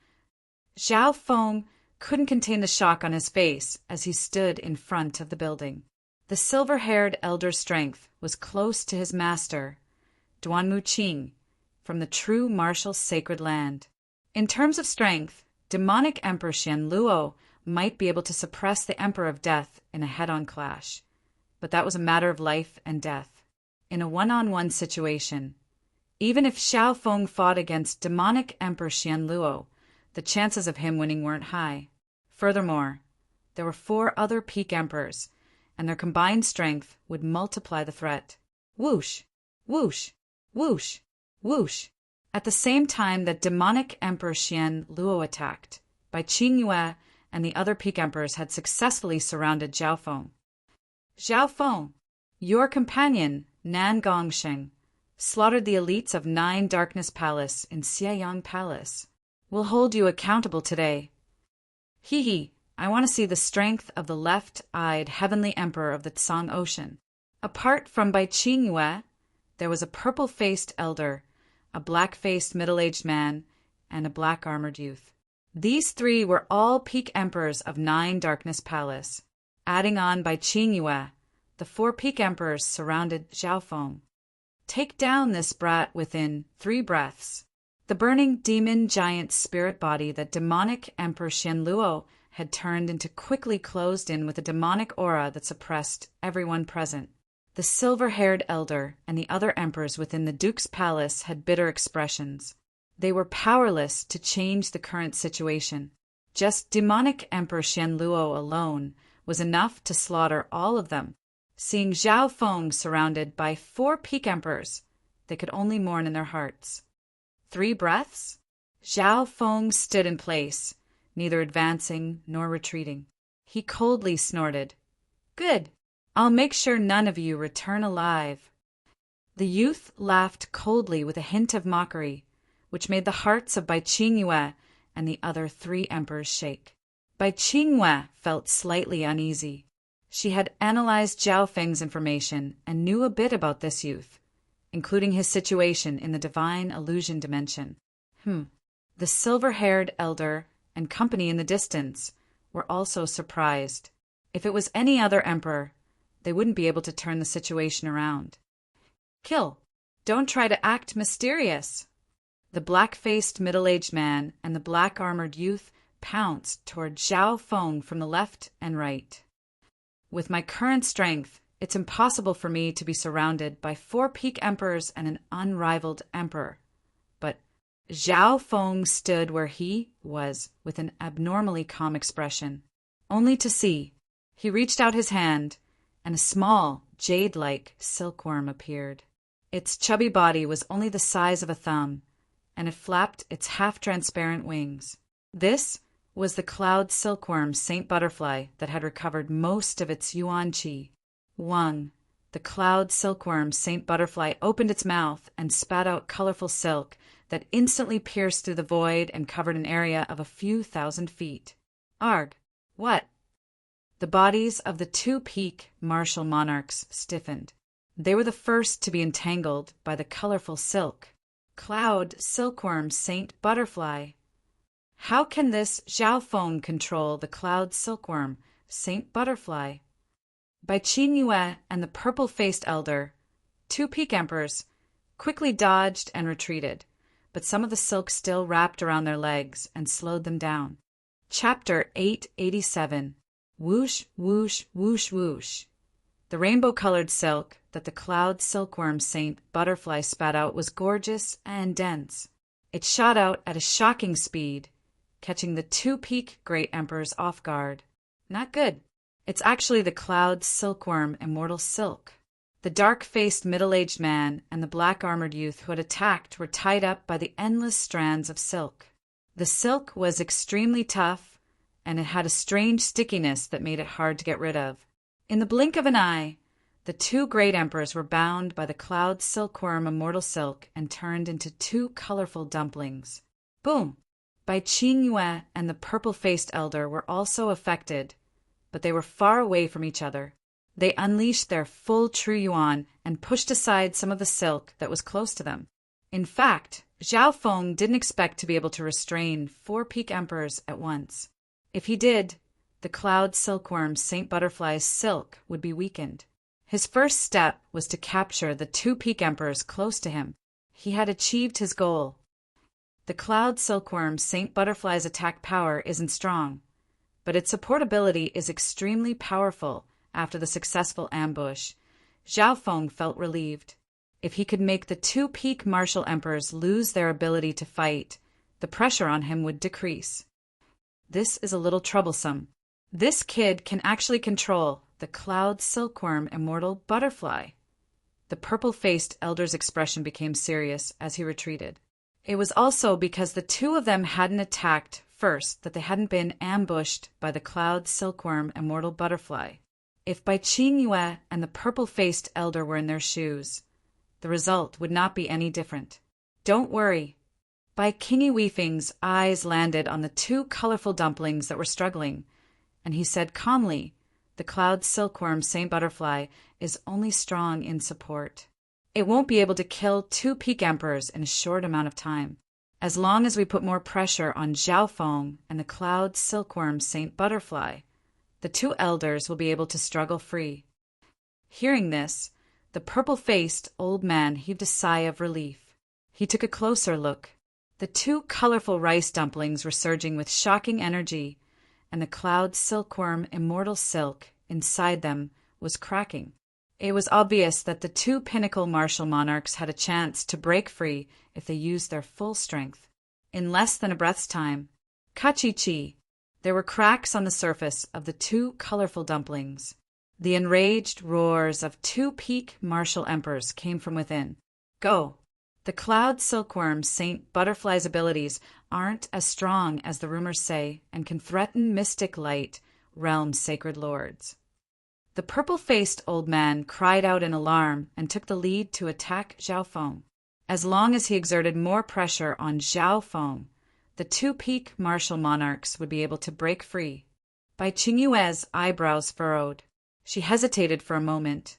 Zhao Feng couldn't contain the shock on his face as he stood in front of the building. The silver-haired elder's strength was close to his master, Duanmu Qing, from the true martial Sacred Land. In terms of strength, demonic Emperor Xianluo might be able to suppress the Emperor of Death in a head-on clash, but that was a matter of life and death. In a one-on-one situation, even if Zhao Feng fought against demonic Emperor Xianluo, the chances of him winning weren't high. Furthermore, there were 4 other peak emperors, and their combined strength would multiply the threat. Whoosh! Whoosh! Whoosh! Whoosh! At the same time that demonic Emperor Xianluo attacked, Bai Qingyue and the other peak emperors had successfully surrounded Zhao Feng. Zhao Feng, your companion, Nan Gongsheng, slaughtered the elites of 9 Darkness Palace in Xieyang Palace. We'll hold you accountable today. Hee, I want to see the strength of the left-eyed heavenly emperor of the Tsang Ocean. Apart from Bai Qingyue, there was a purple-faced elder, a black-faced middle-aged man, and a black-armored youth. These 3 were all peak emperors of 9 Darkness Palace. Adding on Bai Qingyue, the 4 peak emperors surrounded Zhao Feng. Take down this brat within 3 breaths. The burning demon giant spirit body that demonic Emperor Xianluo had turned into quickly closed in with a demonic aura that suppressed everyone present. The silver-haired elder and the other emperors within the Duke's palace had bitter expressions. They were powerless to change the current situation. Just demonic Emperor Xianluo alone was enough to slaughter all of them. Seeing Zhao Feng surrounded by 4 peak emperors, they could only mourn in their hearts. 3 breaths? Zhao Feng stood in place, neither advancing nor retreating. He coldly snorted. Good. I'll make sure none of you return alive. The youth laughed coldly with a hint of mockery, which made the hearts of Bai Qingyue and the other 3 emperors shake. Bai Qingyue felt slightly uneasy. She had analyzed Zhao Feng's information and knew a bit about this youth, including his situation in the divine illusion dimension. The silver-haired elder and company in the distance were also surprised. If it was any other emperor, they wouldn't be able to turn the situation around. Kill. Don't try to act mysterious. The black-faced middle-aged man and the black-armored youth pounced toward Zhao Feng from the left and right. With my current strength, it's impossible for me to be surrounded by 4 peak emperors and an unrivaled emperor. But Zhao Feng stood where he was with an abnormally calm expression, only to see. He reached out his hand, and a small, jade-like silkworm appeared. Its chubby body was only the size of a thumb, and it flapped its half-transparent wings. This was the cloud silkworm Saint Butterfly that had recovered most of its yuan qi. Wang, the cloud silkworm Saint Butterfly, opened its mouth and spat out colorful silk that instantly pierced through the void and covered an area of a few thousand feet. Arg! What? The bodies of the 2 peak martial monarchs stiffened. They were the first to be entangled by the colorful silk. Cloud silkworm Saint Butterfly. How can this Zhao Feng control the cloud silkworm Saint Butterfly? Bai Qin Yue and the purple-faced elder, 2 peak emperors, quickly dodged and retreated, but some of the silk still wrapped around their legs and slowed them down. Chapter 887. Whoosh, whoosh, whoosh, whoosh. The rainbow-colored silk that the cloud silkworm Saint Butterfly spat out was gorgeous and dense. It shot out at a shocking speed, catching the 2 peak great emperors off guard. Not good. It's actually the cloud silkworm immortal silk. The dark-faced middle-aged man and the black-armored youth who had attacked were tied up by the endless strands of silk. The silk was extremely tough, and it had a strange stickiness that made it hard to get rid of. In the blink of an eye, the 2 great emperors were bound by the cloud silkworm immortal silk and turned into 2 colorful dumplings. Boom! Bai Qin Yue and the purple-faced elder were also affected, but they were far away from each other. They unleashed their full true yuan and pushed aside some of the silk that was close to them. In fact, Zhao Feng didn't expect to be able to restrain 4 peak emperors at once. If he did, the cloud silkworm Saint Butterfly's silk would be weakened. His first step was to capture the 2 peak emperors close to him. He had achieved his goal. The cloud silkworm Saint Butterfly's attack power isn't strong, but its support ability is extremely powerful. After the successful ambush, Zhao Feng felt relieved. If he could make the 2 peak martial emperors lose their ability to fight, the pressure on him would decrease. This is a little troublesome. This kid can actually control the cloud silkworm immortal butterfly. The purple-faced elder's expression became serious as he retreated. It was also because the 2 of them hadn't attacked first that they hadn't been ambushed by the cloud silkworm immortal butterfly. If Bai Qin Yue and the purple-faced elder were in their shoes, the result would not be any different. Don't worry. Bai Qin Weifeng's eyes landed on the 2 colorful dumplings that were struggling, and he said calmly, the cloud silkworm Saint Butterfly is only strong in support. It won't be able to kill 2 peak emperors in a short amount of time. As long as we put more pressure on Zhao Feng and the cloud silkworm Saint Butterfly, the 2 elders will be able to struggle free. Hearing this, the purple-faced old man heaved a sigh of relief. He took a closer look. The 2 colorful rice dumplings were surging with shocking energy, and the cloud silkworm immortal silk inside them was cracking. It was obvious that the 2 pinnacle martial monarchs had a chance to break free if they used their full strength. In less than a breath's time, Kachi-chi, there were cracks on the surface of the 2 colorful dumplings. The enraged roars of 2 peak martial emperors came from within. Go! The cloud silkworm Saint Butterfly's abilities aren't as strong as the rumors say and can threaten mystic light realm's sacred lords. The purple-faced old man cried out in alarm and took the lead to attack Zhao Feng. As long as he exerted more pressure on Zhao Feng, the 2 peak martial monarchs would be able to break free. Bai Qin Yue's eyebrows furrowed. She hesitated for a moment,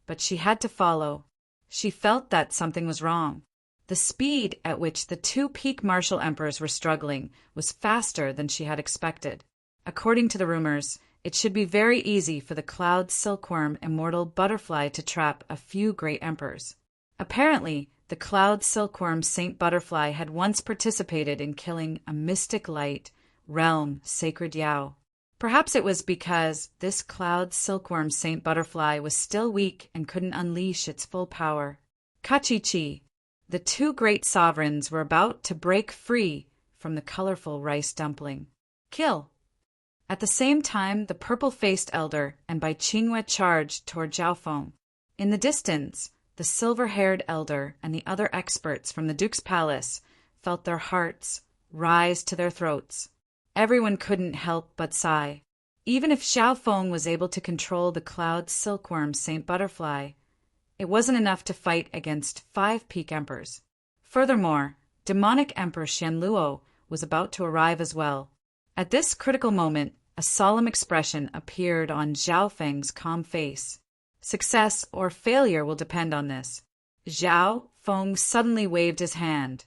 but she had to follow. She felt that something was wrong. The speed at which the 2 peak martial emperors were struggling was faster than she had expected. According to the rumors, it should be very easy for the cloud silkworm immortal butterfly to trap a few great emperors. Apparently, the cloud silkworm Saint Butterfly had once participated in killing a mystic light realm sacred Yao. Perhaps it was because this cloud silkworm Saint Butterfly was still weak and couldn't unleash its full power. Kachichi, the two great sovereigns were about to break free from the colorful rice dumpling. Kill! At the same time, the purple-faced elder and Bai Qingyue charged toward Zhao Feng. In the distance, the silver-haired elder and the other experts from the Duke's palace felt their hearts rise to their throats. Everyone couldn't help but sigh. Even if Zhao Feng was able to control the cloud silkworm Saint Butterfly, it wasn't enough to fight against 5 peak emperors. Furthermore, demonic Emperor Xianluo was about to arrive as well. At this critical moment, a solemn expression appeared on Zhao Feng's calm face. Success or failure will depend on this. Zhao Feng suddenly waved his hand,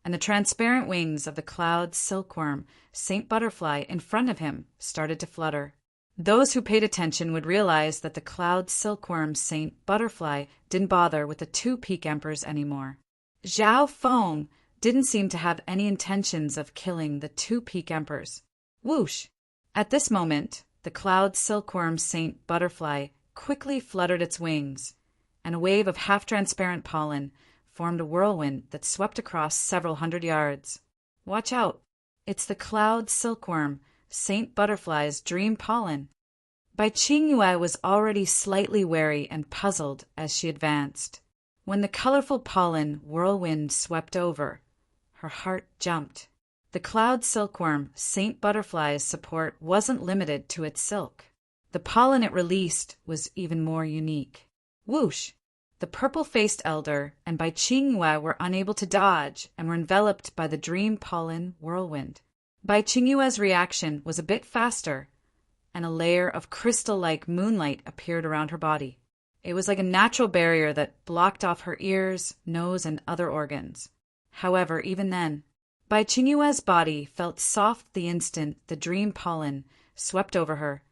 and the transparent wings of the cloud silkworm Saint Butterfly in front of him started to flutter. Those who paid attention would realize that the cloud silkworm Saint Butterfly didn't bother with the 2 peak emperors anymore. Zhao Feng didn't seem to have any intentions of killing the 2 peak emperors. Whoosh! At this moment, the cloud silkworm Saint Butterfly quickly fluttered its wings, and a wave of half-transparent pollen formed a whirlwind that swept across several hundred yards. Watch out! It's the cloud silkworm Saint Butterfly's dream pollen. Bai Qingyue was already slightly wary and puzzled as she advanced. When the colorful pollen whirlwind swept over, her heart jumped. The cloud silkworm Saint Butterfly's support wasn't limited to its silk. The pollen it released was even more unique. Whoosh! The purple-faced elder and Bai Qingyue were unable to dodge and were enveloped by the dream pollen whirlwind. Bai Qingyue's reaction was a bit faster, and a layer of crystal-like moonlight appeared around her body. It was like a natural barrier that blocked off her ears, nose, and other organs. However, even then, Bai Qingyue's body felt soft the instant the dream pollen swept over her,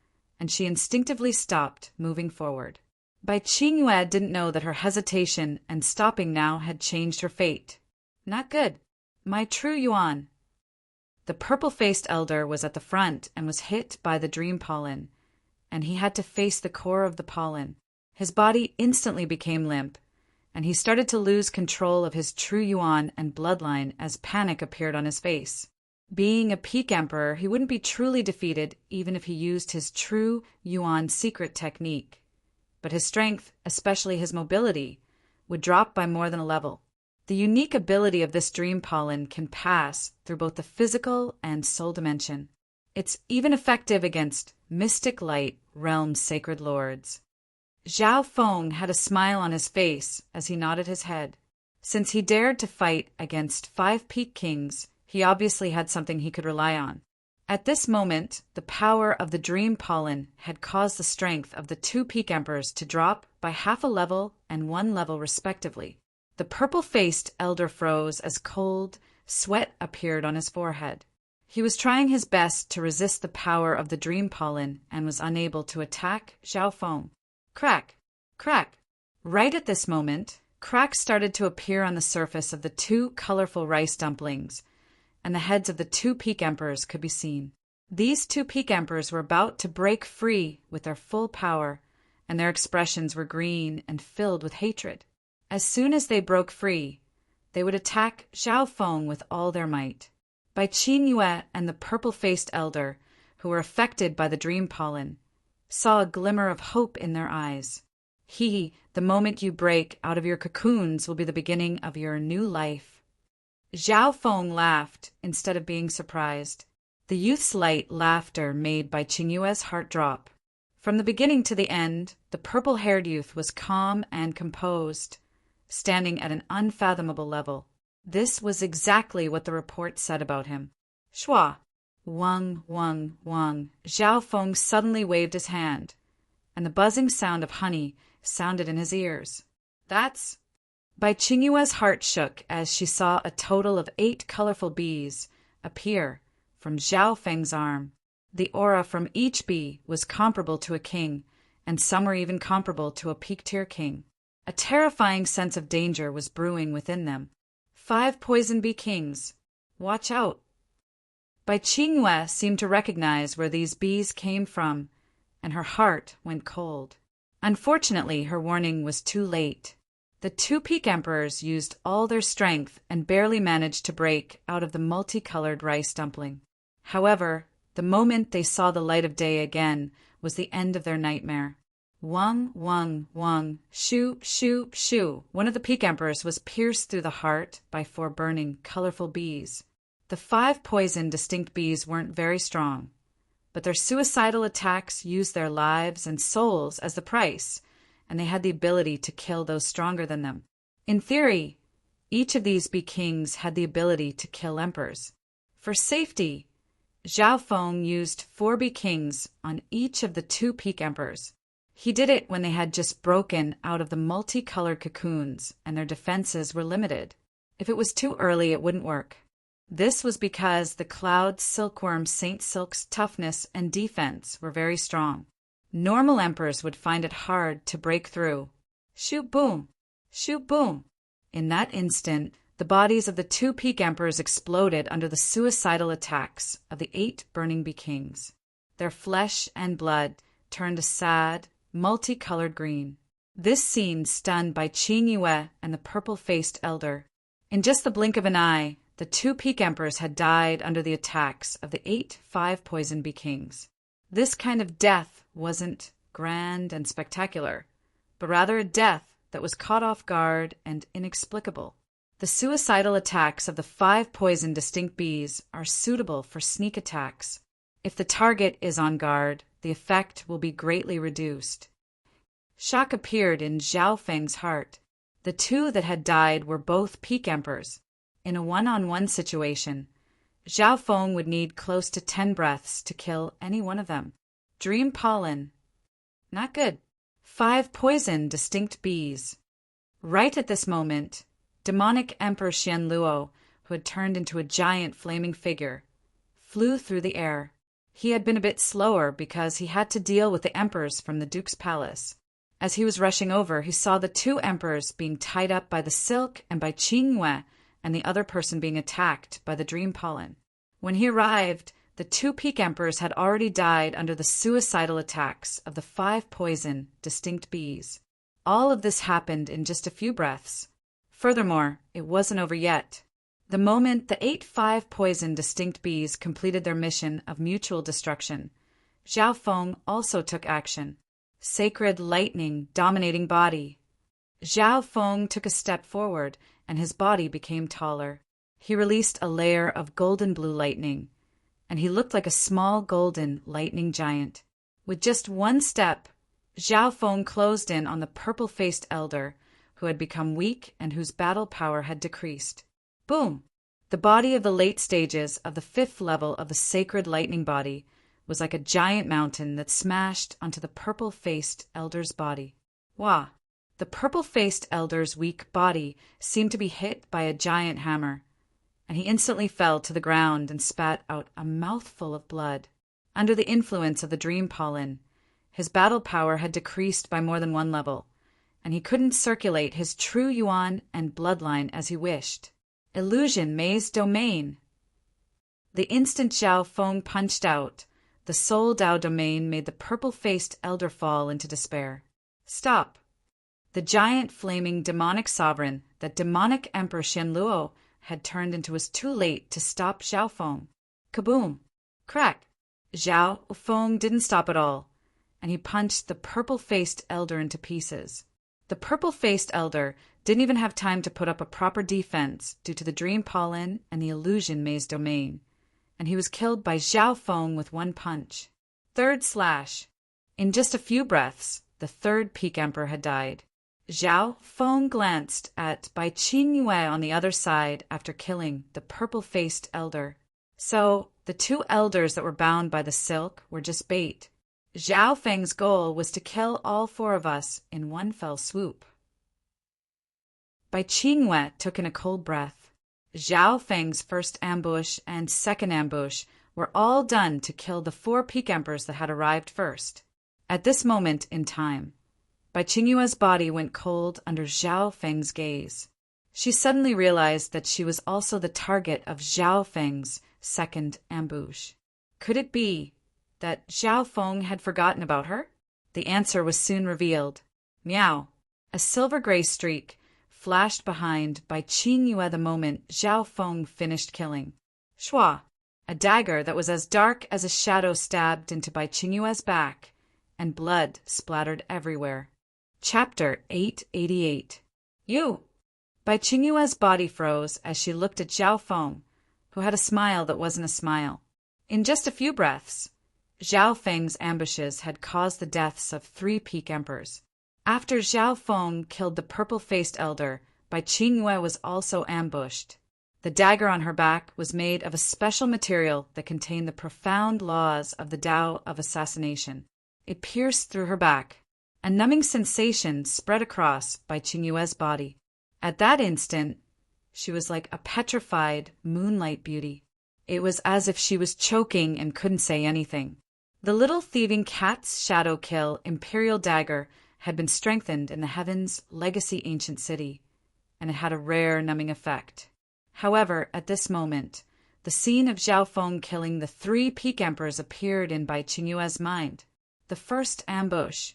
and she instinctively stopped moving forward. Bai Qingyue didn't know that her hesitation and stopping now had changed her fate. Not good. My true Yuan. The purple-faced elder was at the front and was hit by the dream pollen, and he had to face the core of the pollen. His body instantly became limp, and he started to lose control of his true Yuan and bloodline as panic appeared on his face. Being a peak emperor, he wouldn't be truly defeated even if he used his true Yuan secret technique. But his strength, especially his mobility, would drop by more than a level. The unique ability of this dream pollen can pass through both the physical and soul dimension. It's even effective against mystic light realm sacred lords. Zhao Feng had a smile on his face as he nodded his head. Since he dared to fight against 5 peak kings, he obviously had something he could rely on. At this moment, the power of the dream pollen had caused the strength of the 2 peak emperors to drop by half a level and 1 level respectively. The purple-faced elder froze as cold sweat appeared on his forehead. He was trying his best to resist the power of the dream pollen and was unable to attack Zhao Feng. Crack! Crack! Right at this moment, cracks started to appear on the surface of the 2 colorful rice dumplings, and the heads of the 2 peak emperors could be seen. These 2 peak emperors were about to break free with their full power, and their expressions were green and filled with hatred. As soon as they broke free, they would attack Zhao Feng with all their might. Bai Qingyue and the purple-faced elder, who were affected by the dream pollen, saw a glimmer of hope in their eyes. The moment you break out of your cocoons will be the beginning of your new life. Zhao Feng laughed instead of being surprised. The youth's light laughter made Bai Qingyue's heart drop. From the beginning to the end, the purple-haired youth was calm and composed, standing at an unfathomable level. This was exactly what the report said about him. Shua! Wang, wang, wang. Zhao Feng suddenly waved his hand, and the buzzing sound of honey sounded in his ears. That's... Bai Qingyue's heart shook as she saw a total of 8 colorful bees appear from Zhao Feng's arm. The aura from each bee was comparable to a king, and some were even comparable to a peak-tier king. A terrifying sense of danger was brewing within them. 5 poison bee kings. Watch out. Bai Qingyue seemed to recognize where these bees came from, and her heart went cold. Unfortunately, her warning was too late. The 2 peak emperors used all their strength and barely managed to break out of the multicolored rice dumpling. However, the moment they saw the light of day again was the end of their nightmare. Wang, wang, wang, shoo, shoo, shoo. One of the peak emperors was pierced through the heart by 4 burning, colorful bees. The 5 poison distinct bees weren't very strong, but their suicidal attacks used their lives and souls as the price, and they had the ability to kill those stronger than them. In theory, each of these bee kings had the ability to kill emperors. For safety, Zhao Feng used 4 bee kings on each of the 2 peak emperors. He did it when they had just broken out of the multicolored cocoons and their defenses were limited. If it was too early, it wouldn't work. This was because the cloud silkworm Saint Silk's toughness and defense were very strong. Normal emperors would find it hard to break through. Shoot boom! Shoot boom! In that instant, the bodies of the 2 peak emperors exploded under the suicidal attacks of the 8 burning bee kings. Their flesh and blood turned a sad, multicolored green. This scene stunned Bai Qingyue and the purple-faced elder. In just the blink of an eye, the 2 peak emperors had died under the attacks of the 8 5 poison bee kings. This kind of death wasn't grand and spectacular, but rather a death that was caught off guard and inexplicable. The suicidal attacks of the 5 poison distinct bees are suitable for sneak attacks. If the target is on guard, the effect will be greatly reduced. Shock appeared in Zhao Feng's heart. The 2 that had died were both peak emperors. In a one-on-one situation, Zhao Feng would need close to 10 breaths to kill any one of them. Dream pollen. Not good. 5 poison distinct bees. Right at this moment, demonic Emperor Xianluo, who had turned into a giant flaming figure, flew through the air. He had been a bit slower because he had to deal with the emperors from the Duke's palace. As he was rushing over, he saw the 2 emperors being tied up by the silk and by Qingyue, and the other person being attacked by the dream pollen. When he arrived, the 2 peak emperors had already died under the suicidal attacks of the 5 poison distinct bees. All of this happened in just a few breaths. Furthermore, it wasn't over yet. The moment the 8 5 poison distinct bees completed their mission of mutual destruction, Zhao Feng also took action. Sacred lightning dominating body. Zhao Feng took a step forward, and his body became taller. He released a layer of golden blue lightning, and he looked like a small golden lightning giant. With just one step, Zhao Feng closed in on the purple-faced elder, who had become weak and whose battle power had decreased. Boom! The body of the late stages of the 5th level of the sacred lightning body was like a giant mountain that smashed onto the purple-faced elder's body. Wah! The purple-faced elder's weak body seemed to be hit by a giant hammer, and he instantly fell to the ground and spat out a mouthful of blood. Under the influence of the dream pollen, his battle power had decreased by more than 1 level, and he couldn't circulate his true yuan and bloodline as he wished. Illusion Maze Domain. The instant Zhao Feng punched out, the Soul Dao domain made the purple-faced elder fall into despair. Stop! The giant flaming demonic sovereign that demonic Emperor Xianluo had turned into was too late to stop Zhao Feng. Kaboom! Crack! Zhao Feng didn't stop at all, and he punched the purple-faced elder into pieces. The purple-faced elder didn't even have time to put up a proper defense due to the dream pollen and the illusion maze domain, and he was killed by Zhao Feng with 1 punch. Third slash. In just a few breaths, the 3rd peak emperor had died. Zhao Feng glanced at Bai Qingyue on the other side after killing the purple-faced elder. So, the 2 elders that were bound by the silk were just bait. Zhao Feng's goal was to kill all 4 of us in 1 fell swoop. Bai Qingyue took in a cold breath. Zhao Feng's first ambush and second ambush were all done to kill the 4 peak emperors that had arrived first. At this moment in time, Bai Bai Qingyue's body went cold under Zhao Feng's gaze. She suddenly realized that she was also the target of Zhao Feng's second ambush. Could it be that Zhao Feng had forgotten about her? The answer was soon revealed. Meow! A silver-gray streak flashed behind Bai Qingyue the moment Zhao Feng finished killing. Shua! A dagger that was as dark as a shadow stabbed into Bai Qingyue's back, and blood splattered everywhere. Chapter 888. You! Bai Qingyue's body froze as she looked at Zhao Feng, who had a smile that wasn't a smile. In just a few breaths, Zhao Feng's ambushes had caused the deaths of 3 peak emperors. After Zhao Feng killed the purple-faced elder, Bai Qingyue was also ambushed. The dagger on her back was made of a special material that contained the profound laws of the Tao of assassination. It pierced through her back. A numbing sensation spread across Bai Qingyue's body. At that instant, she was like a petrified moonlight beauty. It was as if she was choking and couldn't say anything. The little thieving cat's shadow kill imperial dagger had been strengthened in the Heaven's legacy ancient city, and it had a rare numbing effect. However, at this moment, the scene of Zhao Feng killing the 3 peak emperors appeared in Bai Qingyue's mind. The first ambush.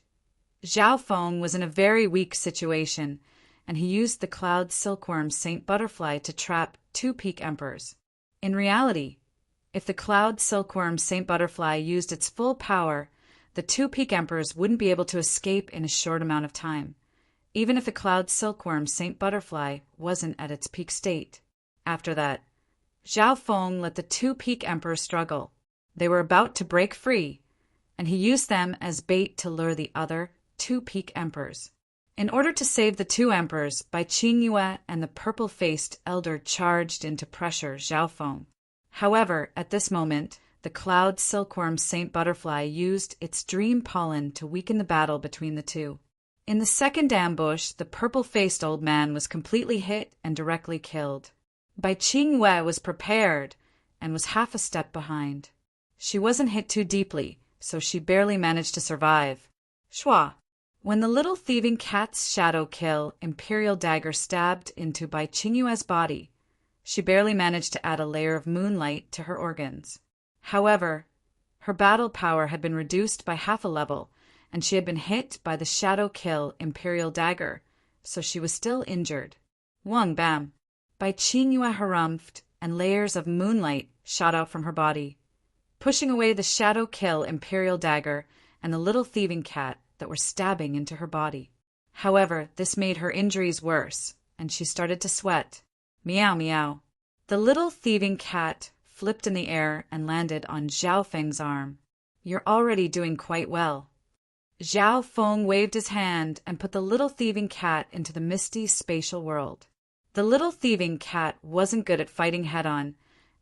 Zhao Feng was in a very weak situation, and he used the cloud silkworm Saint Butterfly to trap 2 peak emperors. In reality, if the cloud silkworm Saint Butterfly used its full power, the 2 peak emperors wouldn't be able to escape in a short amount of time, even if the cloud silkworm Saint Butterfly wasn't at its peak state. After that, Zhao Feng let the 2 peak emperors struggle. They were about to break free, and he used them as bait to lure the other 2 peak emperors. In order to save the 2 emperors, Bai Qingyue and the purple-faced elder charged in to pressure Zhao Feng. However, at this moment, the cloud silkworm Saint Butterfly used its dream pollen to weaken the battle between the 2. In the second ambush, the purple-faced old man was completely hit and directly killed. Bai Qingyue was prepared and was half a step behind. She wasn't hit too deeply, so she barely managed to survive. Shua! When the little thieving cat's shadow kill imperial dagger stabbed into Bai Qingyue's body, she barely managed to add a layer of moonlight to her organs. However, her battle power had been reduced by half a level, and she had been hit by the shadow kill imperial dagger, so she was still injured. Wang bam! Bai Qingyue harumphed, and layers of moonlight shot out from her body, pushing away the shadow kill imperial dagger and the little thieving cat that were stabbing into her body. However, this made her injuries worse, and she started to sweat. Meow meow. The little thieving cat flipped in the air and landed on Zhao Feng's arm. You're already doing quite well. Zhao Feng waved his hand and put the little thieving cat into the misty spatial world. The little thieving cat wasn't good at fighting head-on,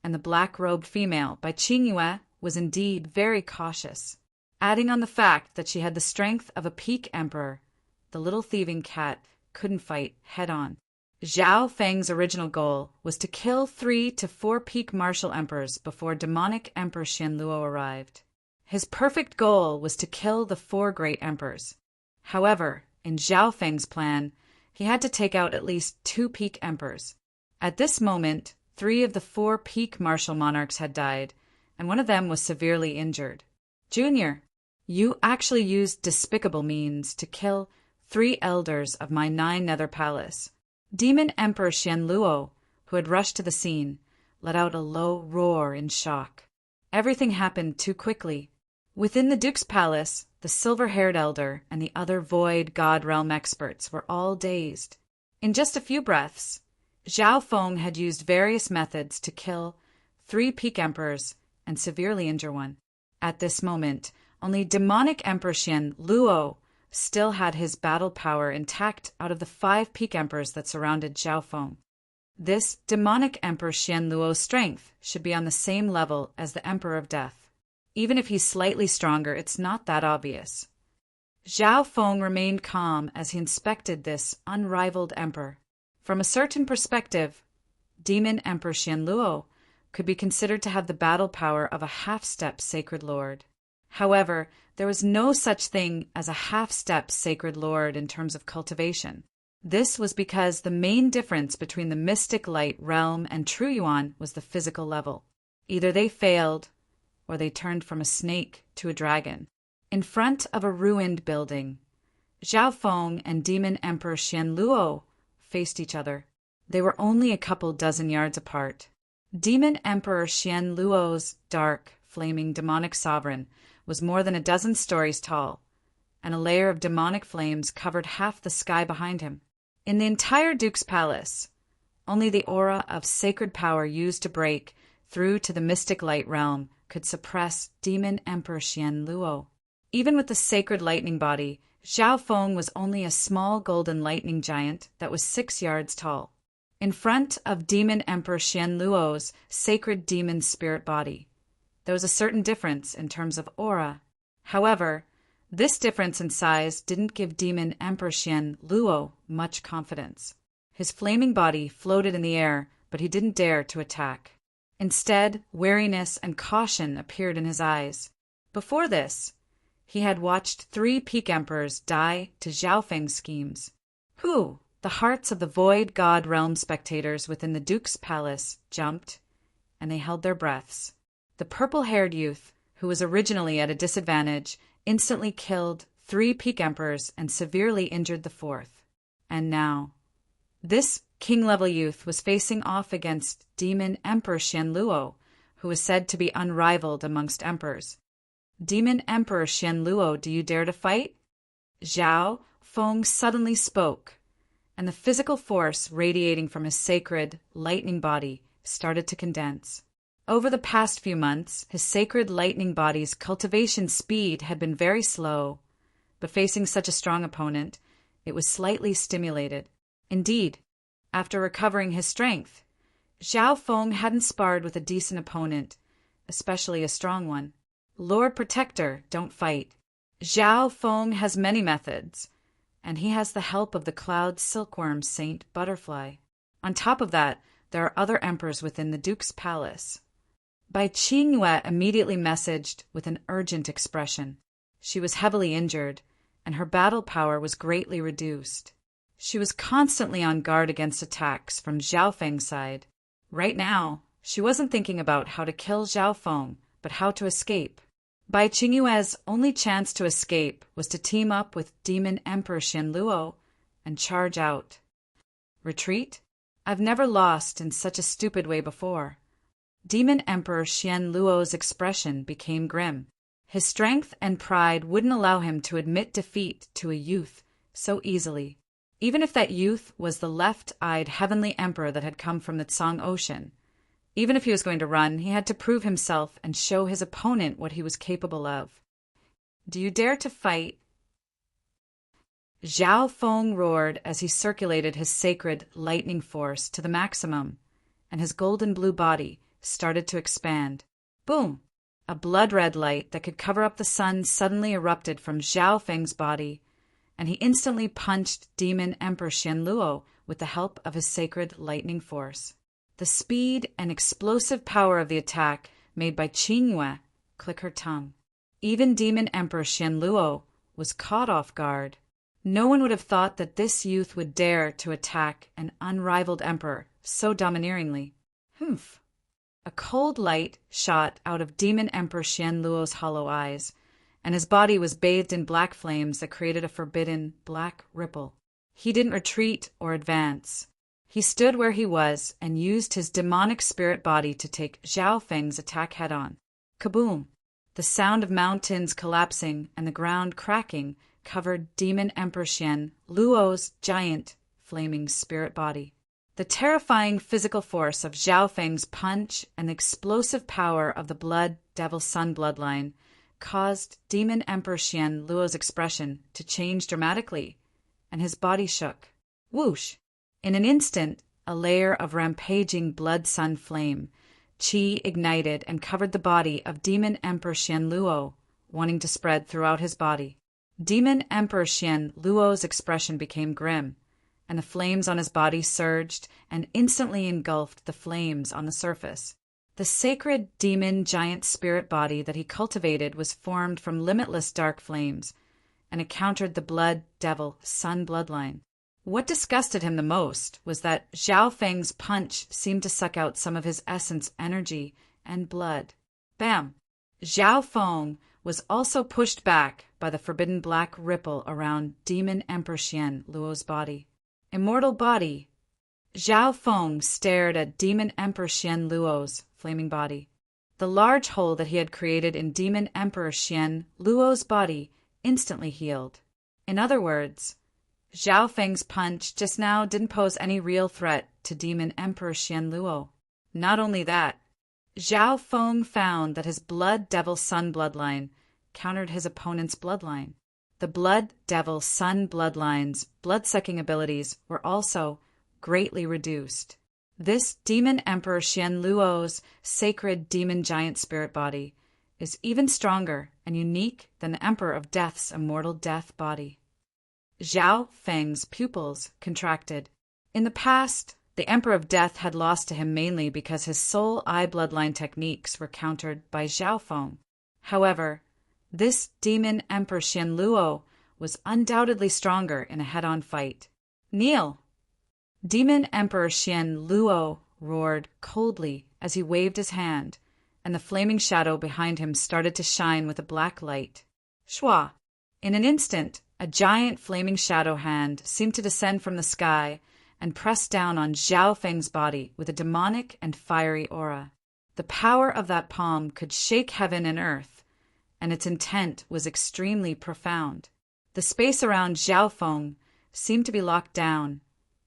and the black-robed female, Bai Qingyue, was indeed very cautious. Adding on the fact that she had the strength of a peak emperor, the little thieving cat couldn't fight head-on. Zhao Feng's original goal was to kill 3 to 4 peak martial emperors before demonic Emperor Qianluo arrived. His perfect goal was to kill the 4 great emperors. However, in Zhao Feng's plan, he had to take out at least 2 peak emperors. At this moment, 3 of the 4 peak martial monarchs had died, and one of them was severely injured. Junior, you actually used despicable means to kill 3 elders of my 9 nether palace. Demon Emperor Qianluo, who had rushed to the scene, let out a low roar in shock. Everything happened too quickly. Within the Duke's palace, the silver-haired elder and the other void god realm experts were all dazed. In just a few breaths, Zhao Feng had used various methods to kill 3 peak emperors and severely injure one. At this moment, only demonic Emperor Qianluo still had his battle power intact out of the 5 peak emperors that surrounded Zhao Feng. This demonic Emperor Qianluo's strength should be on the same level as the Emperor of Death. Even if he's slightly stronger, it's not that obvious. Zhao Feng remained calm as he inspected this unrivaled emperor. From a certain perspective, Demon Emperor Qianluo could be considered to have the battle power of a half-step sacred lord. However, there was no such thing as a half-step sacred lord in terms of cultivation. This was because the main difference between the mystic light realm and true yuan was the physical level. Either they failed, or they turned from a snake to a dragon. In front of a ruined building, Zhao Feng and Demon Emperor Xian Luo faced each other. They were only a couple dozen yards apart. Demon Emperor Xian Luo's dark, flaming demonic sovereign was more than a dozen stories tall, and a layer of demonic flames covered half the sky behind him. In the entire Duke's palace, only the aura of sacred power used to break through to the mystic light realm could suppress Demon Emperor Xian Luo. Even with the sacred lightning body, Zhao Feng was only a small golden lightning giant that was 6 yards tall. In front of Demon Emperor Xian Luo's sacred demon spirit body, there was a certain difference in terms of aura. However, this difference in size didn't give Demon Emperor Xian Luo much confidence. His flaming body floated in the air, but he didn't dare to attack. Instead, wariness and caution appeared in his eyes. Before this, he had watched 3 peak emperors die to Zhao Feng's schemes. The hearts of the void god realm spectators within the Duke's palace jumped, and they held their breaths. The purple-haired youth, who was originally at a disadvantage, instantly killed 3 peak emperors and severely injured the 4th. And now, this king-level youth was facing off against Demon Emperor Xian Luo, who was said to be unrivaled amongst emperors. Demon Emperor Xian Luo, do you dare to fight? Zhao Feng suddenly spoke, and the physical force radiating from his sacred, lightning body started to condense. Over the past few months, his sacred lightning body's cultivation speed had been very slow, but facing such a strong opponent, it was slightly stimulated. Indeed, after recovering his strength, Zhao Feng hadn't sparred with a decent opponent, especially a strong one. Lord Protector, don't fight. Zhao Feng has many methods, and he has the help of the cloud silkworm Saint Butterfly. On top of that, there are other emperors within the Duke's palace. Bai Qingyue immediately messaged with an urgent expression. She was heavily injured, and her battle power was greatly reduced. She was constantly on guard against attacks from Zhao Feng's side. Right now, she wasn't thinking about how to kill Zhao Feng, but how to escape. Bai Qingyue's only chance to escape was to team up with Demon Emperor Xian Luo and charge out. Retreat? I've never lost in such a stupid way before. Demon Emperor Xian Luo's expression became grim. His strength and pride wouldn't allow him to admit defeat to a youth so easily, even if that youth was the left-eyed heavenly emperor that had come from the Tsang Ocean. Even if he was going to run, he had to prove himself and show his opponent what he was capable of. Do you dare to fight? Zhao Feng roared as he circulated his sacred lightning force to the maximum, and his golden blue body started to expand. Boom! A blood-red light that could cover up the sun suddenly erupted from Zhao Feng's body, and he instantly punched Demon Emperor Xian Luo with the help of his sacred lightning force. The speed and explosive power of the attack made Bai Qingyue click her tongue. Even Demon Emperor Xian Luo was caught off guard. No one would have thought that this youth would dare to attack an unrivaled emperor so domineeringly. Humph! A cold light shot out of Demon Emperor Xian Luo's hollow eyes, and his body was bathed in black flames that created a forbidden black ripple. He didn't retreat or advance. He stood where he was and used his demonic spirit body to take Zhao Feng's attack head-on. Kaboom! The sound of mountains collapsing and the ground cracking covered Demon Emperor Xian Luo's giant, flaming spirit body. The terrifying physical force of Zhao Feng's punch and the explosive power of the Blood Devil Sun bloodline caused Demon Emperor Xian Luo's expression to change dramatically, and his body shook. Whoosh! In an instant, a layer of rampaging Blood Sun flame, qi ignited and covered the body of Demon Emperor Xian Luo, wanting to spread throughout his body. Demon Emperor Xian Luo's expression became grim, and the flames on his body surged and instantly engulfed the flames on the surface. The sacred demon giant spirit body that he cultivated was formed from limitless dark flames, and it countered the blood devil sun bloodline. What disgusted him the most was that Zhao Feng's punch seemed to suck out some of his essence energy and blood. Bam! Zhao Feng was also pushed back by the forbidden black ripple around Demon Emperor Xian Luo's body. Immortal body. Zhao Feng stared at Demon Emperor Xian Luo's flaming body. The large hole that he had created in Demon Emperor Xian Luo's body instantly healed. In other words, Zhao Feng's punch just now didn't pose any real threat to Demon Emperor Xian Luo. Not only that, Zhao Feng found that his blood devil sun bloodline countered his opponent's bloodline. The blood devil sun bloodline's blood-sucking abilities were also greatly reduced. This Demon Emperor Xian Luo's sacred demon giant spirit body is even stronger and unique than the Emperor of Death's immortal death body. Zhao Feng's pupils contracted. In the past, the Emperor of Death had lost to him mainly because his soul eye bloodline techniques were countered by Zhao Feng. However, this Demon Emperor Xian Luo was undoubtedly stronger in a head-on fight. Kneel! Demon Emperor Xian Luo roared coldly as he waved his hand, and the flaming shadow behind him started to shine with a black light. Shua! In an instant, a giant flaming shadow hand seemed to descend from the sky and press down on Zhao Feng's body with a demonic and fiery aura. The power of that palm could shake heaven and earth, and its intent was extremely profound. The space around Zhao Feng seemed to be locked down,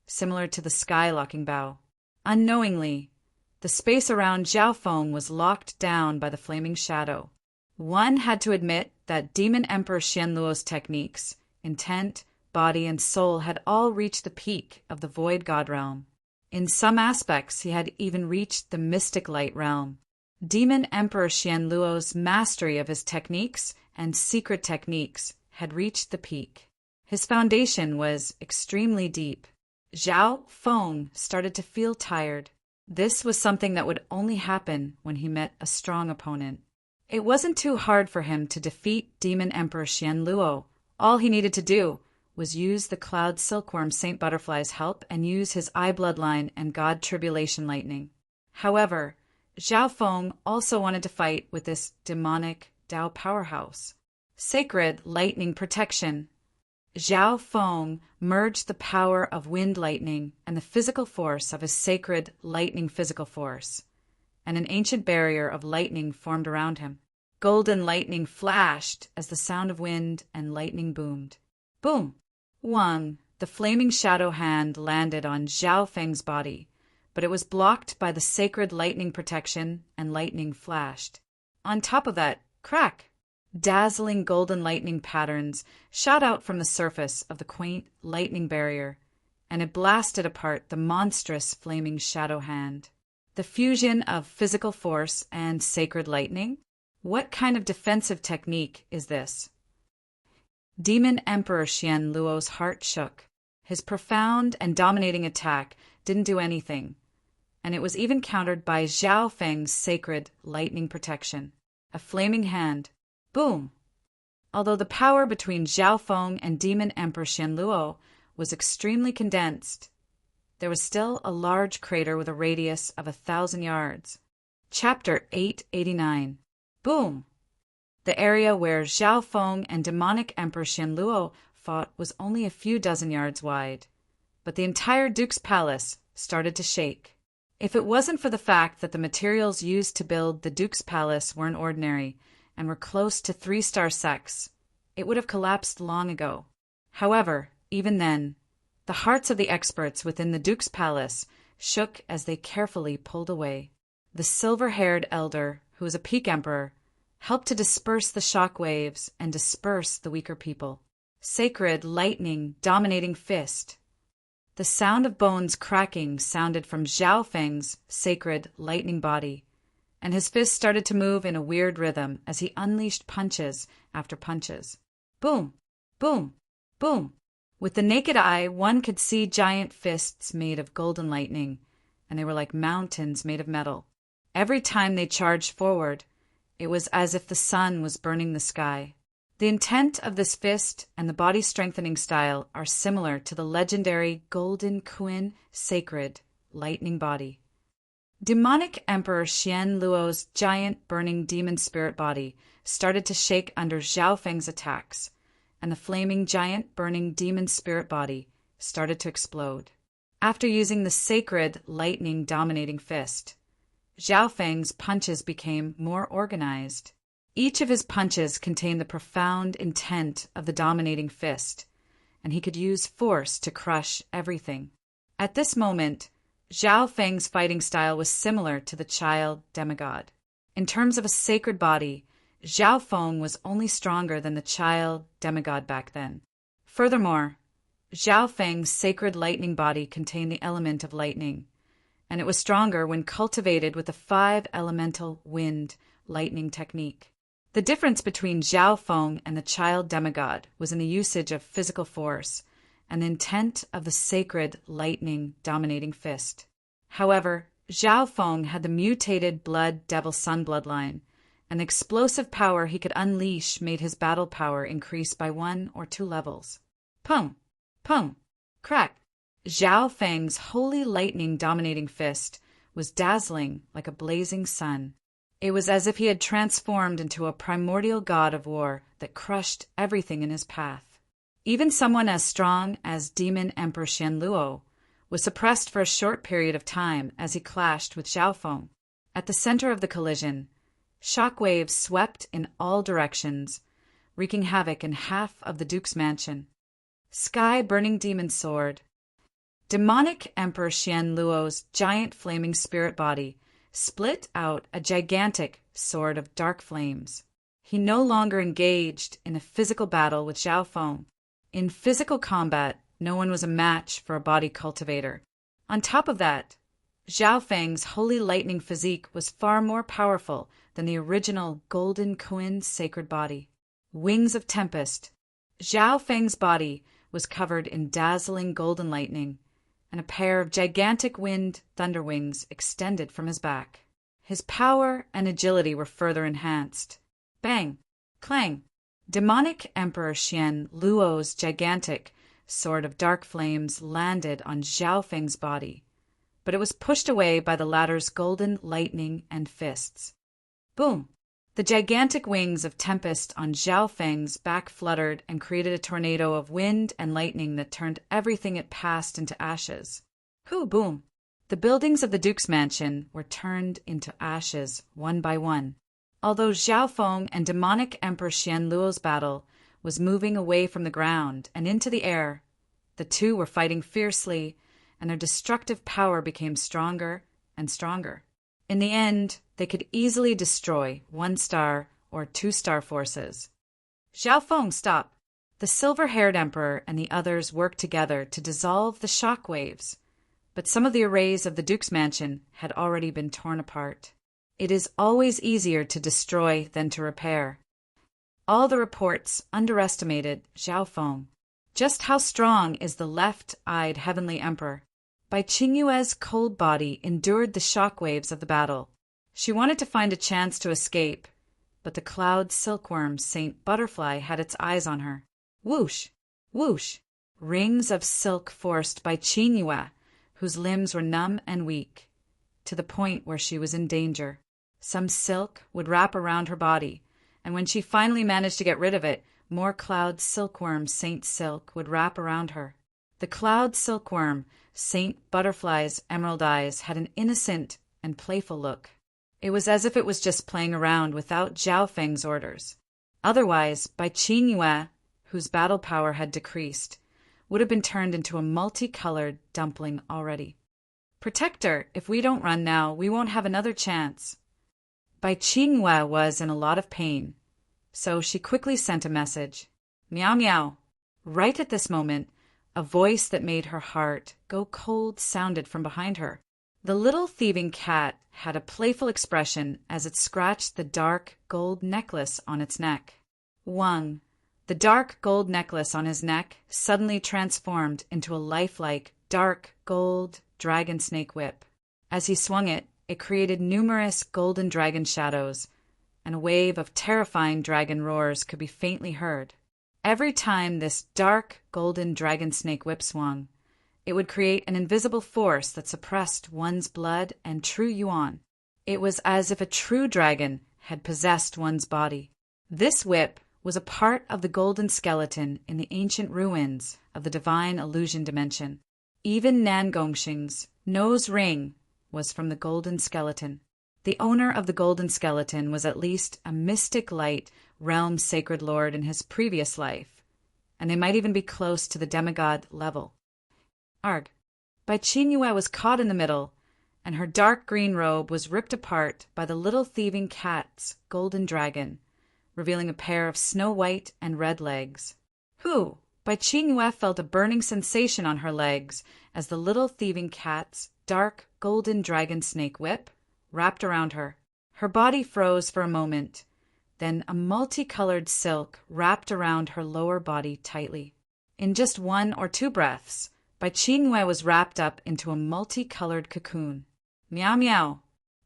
similar to the sky locking bow. Unknowingly, the space around Zhao Feng was locked down by the flaming shadow. One had to admit that Demon Emperor Xian Luo's techniques, intent, body, and soul had all reached the peak of the Void God realm. In some aspects, he had even reached the Mystic Light realm. Demon Emperor Xian Luo's mastery of his techniques and secret techniques had reached the peak. His foundation was extremely deep. Zhao Feng started to feel tired. This was something that would only happen when he met a strong opponent. It wasn't too hard for him to defeat Demon Emperor Xian Luo. All he needed to do was use the Cloud Silkworm Saint Butterfly's help and use his eye bloodline and God Tribulation Lightning. However, Zhao Feng also wanted to fight with this demonic Dao powerhouse. Sacred Lightning Protection. Zhao Feng merged the power of wind lightning and the physical force of his sacred lightning physical force, and an ancient barrier of lightning formed around him. Golden lightning flashed as the sound of wind and lightning boomed. Boom! Wang, the flaming shadow hand landed on Zhao Feng's body, but it was blocked by the sacred lightning protection and lightning flashed. On top of that, crack! Dazzling golden lightning patterns shot out from the surface of the quaint lightning barrier, and it blasted apart the monstrous flaming shadow hand. The fusion of physical force and sacred lightning? What kind of defensive technique is this? Demon Emperor Xian Luo's heart shook. His profound and dominating attack didn't do anything, and it was even countered by Zhao Feng's sacred lightning protection. A flaming hand. Boom! Although the power between Zhao Feng and Demon Emperor Xian Luo was extremely condensed, there was still a large crater with a radius of 1,000 yards. Chapter 889. Boom! The area where Zhao Feng and demonic Emperor Xian Luo fought was only a few dozen yards wide, but the entire Duke's Palace started to shake. If it wasn't for the fact that the materials used to build the Duke's Palace weren't ordinary and were close to 3-star sex, it would have collapsed long ago. However, even then, the hearts of the experts within the Duke's Palace shook as they carefully pulled away. The silver-haired elder, who was a peak emperor, helped to disperse the shock waves and disperse the weaker people. Sacred lightning dominating fist. The sound of bones cracking sounded from Zhao Feng's sacred lightning body, and his fist started to move in a weird rhythm as he unleashed punches after punches. Boom! Boom! Boom! With the naked eye, one could see giant fists made of golden lightning, and they were like mountains made of metal. Every time they charged forward, it was as if the sun was burning the sky. The intent of this fist and the body-strengthening style are similar to the legendary Golden Quin sacred lightning body. Demonic Emperor Xian Luo's giant burning demon spirit body started to shake under Zhao Feng's attacks, and the flaming giant burning demon spirit body started to explode. After using the sacred lightning dominating fist, Zhao Feng's punches became more organized. Each of his punches contained the profound intent of the dominating fist, and he could use force to crush everything. At this moment, Zhao Feng's fighting style was similar to the child demigod. In terms of a sacred body, Zhao Feng was only stronger than the child demigod back then. Furthermore, Zhao Feng's sacred lightning body contained the element of lightning, and it was stronger when cultivated with the 5-elemental wind lightning technique. The difference between Zhao Feng and the child demigod was in the usage of physical force and the intent of the sacred lightning dominating fist. However, Zhao Feng had the mutated blood devil sun bloodline, and the explosive power he could unleash made his battle power increase by 1 or 2 levels. Pum! Pum! Crack! Zhao Feng's holy lightning dominating fist was dazzling like a blazing sun. It was as if he had transformed into a primordial god of war that crushed everything in his path. Even someone as strong as Demon Emperor Xian Luo was suppressed for a short period of time as he clashed with Zhao Feng. At the center of the collision, shockwaves swept in all directions, wreaking havoc in half of the Duke's mansion. Sky-burning demon sword. Demonic Emperor Xian Luo's giant flaming spirit body split out a gigantic sword of dark flames. He no longer engaged in a physical battle with Zhao Feng. In physical combat, no one was a match for a body cultivator. On top of that, Zhao Feng's holy lightning physique was far more powerful than the original Golden Quin sacred body. Wings of Tempest. Zhao Feng's body was covered in dazzling golden lightning, and a pair of gigantic wind thunder wings extended from his back. His power and agility were further enhanced. Bang! Clang! Demonic Emperor Xian Luo's gigantic sword of dark flames landed on Zhao Feng's body, but it was pushed away by the latter's golden lightning and fists. Boom! The gigantic wings of Tempest on Zhao Feng's back fluttered and created a tornado of wind and lightning that turned everything it passed into ashes. Hoo boom! The buildings of the Duke's mansion were turned into ashes one by one. Although Zhao Feng and demonic Emperor Xian Luo's battle was moving away from the ground and into the air, the two were fighting fiercely, and their destructive power became stronger and stronger. In the end, they could easily destroy 1-star or 2-star forces. Zhao Feng, stop! The silver-haired emperor and the others worked together to dissolve the shock waves, but some of the arrays of the Duke's mansion had already been torn apart. It is always easier to destroy than to repair. All the reports underestimated Zhao Feng. Just how strong is the left-eyed heavenly emperor? Bai Qingyue's cold body endured the shock waves of the battle. She wanted to find a chance to escape, but the cloud silkworm Saint Butterfly had its eyes on her. Whoosh! Whoosh! Rings of silk forced Bai Qingyue, whose limbs were numb and weak, to the point where she was in danger. Some silk would wrap around her body, and when she finally managed to get rid of it, more cloud silkworm Saint Silk would wrap around her. The cloud silkworm Saint Butterfly's emerald eyes had an innocent and playful look. It was as if it was just playing around without Zhao Feng's orders. Otherwise, Bai Qingyue, whose battle power had decreased, would have been turned into a multicolored dumpling already. Protect her. If we don't run now, we won't have another chance. Bai Qingyue was in a lot of pain, so she quickly sent a message. Meow meow. Right at this moment, a voice that made her heart go cold sounded from behind her. The little thieving cat had a playful expression as it scratched the dark gold necklace on its neck. Wang, the dark gold necklace on his neck, suddenly transformed into a lifelike dark gold dragon snake whip. As he swung it, it created numerous golden dragon shadows, and a wave of terrifying dragon roars could be faintly heard. Every time this dark golden dragon snake whip swung, it would create an invisible force that suppressed one's blood and true yuan. It was as if a true dragon had possessed one's body. This whip was a part of the golden skeleton in the ancient ruins of the divine illusion dimension. Even Nan Gongxing's nose ring was from the golden skeleton. The owner of the golden skeleton was at least a mystic light realm sacred lord in his previous life, and they might even be close to the demigod level. Arg. Bai Qingyue was caught in the middle, and her dark green robe was ripped apart by the little thieving cat's golden dragon, revealing a pair of snow-white and red legs. Bai Qingyue felt a burning sensation on her legs as the little thieving cat's dark golden dragon snake whip wrapped around her. Her body froze for a moment, then a multicolored silk wrapped around her lower body tightly. In just 1 or 2 breaths, Bai Qingyue was wrapped up into a multicolored cocoon. Meow meow.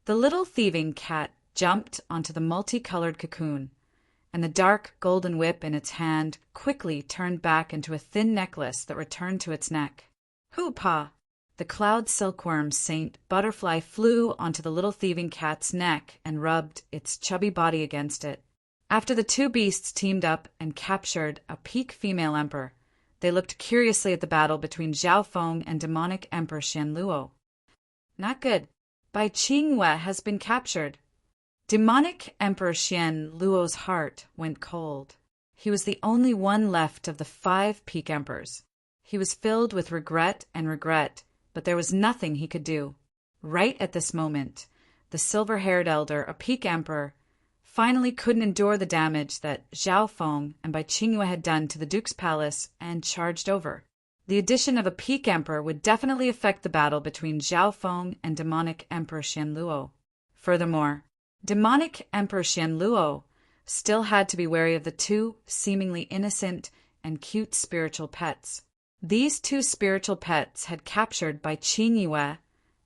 The little thieving cat jumped onto the multicolored cocoon, and the dark golden whip in its hand quickly turned back into a thin necklace that returned to its neck. Hoo-pa! The cloud silkworm Saint Butterfly flew onto the little thieving cat's neck and rubbed its chubby body against it. After the 2 beasts teamed up and captured a peak female emperor, they looked curiously at the battle between Zhao Feng and demonic Emperor Xian Luo. Not good. Bai Qingyue has been captured. Demonic Emperor Xian Luo's heart went cold. He was the only one left of the 5 peak emperors. He was filled with regret, but there was nothing he could do. Right at this moment, the silver-haired elder, a peak emperor, finally couldn't endure the damage that Zhao Feng and Bai Qingyue had done to the Duke's palace and charged over. The addition of a peak emperor would definitely affect the battle between Zhao Feng and demonic Emperor Xian Luo. Furthermore, demonic Emperor Xian Luo still had to be wary of the 2 seemingly innocent and cute spiritual pets. These 2 spiritual pets had captured Bai Qingyue,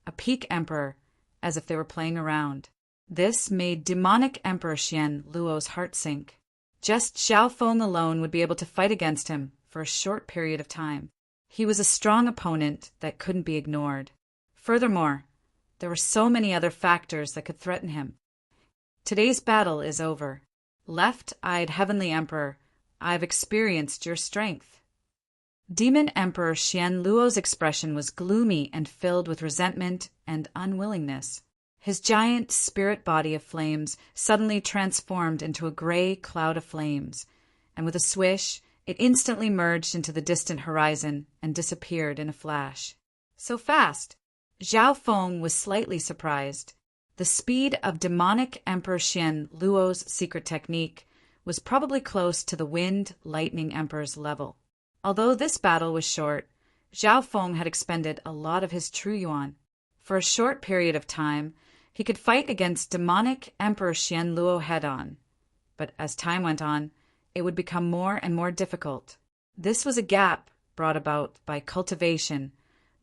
a peak emperor, as if they were playing around. This made demonic Emperor Xian Luo's heart sink. Just Zhao Feng alone would be able to fight against him for a short period of time. He was a strong opponent that couldn't be ignored. Furthermore, there were so many other factors that could threaten him. Today's battle is over. Left-eyed Heavenly Emperor, I've experienced your strength. Demon Emperor Xian Luo's expression was gloomy and filled with resentment and unwillingness. His giant spirit body of flames suddenly transformed into a gray cloud of flames, and with a swish, it instantly merged into the distant horizon and disappeared in a flash. So fast! Zhao Feng was slightly surprised. The speed of demonic Emperor Xian Luo's secret technique was probably close to the Wind Lightning Emperor's level. Although this battle was short, Zhao Feng had expended a lot of his true yuan. For a short period of time, he could fight against demonic Emperor Xian Luo head-on. But as time went on, it would become more and more difficult. This was a gap brought about by cultivation,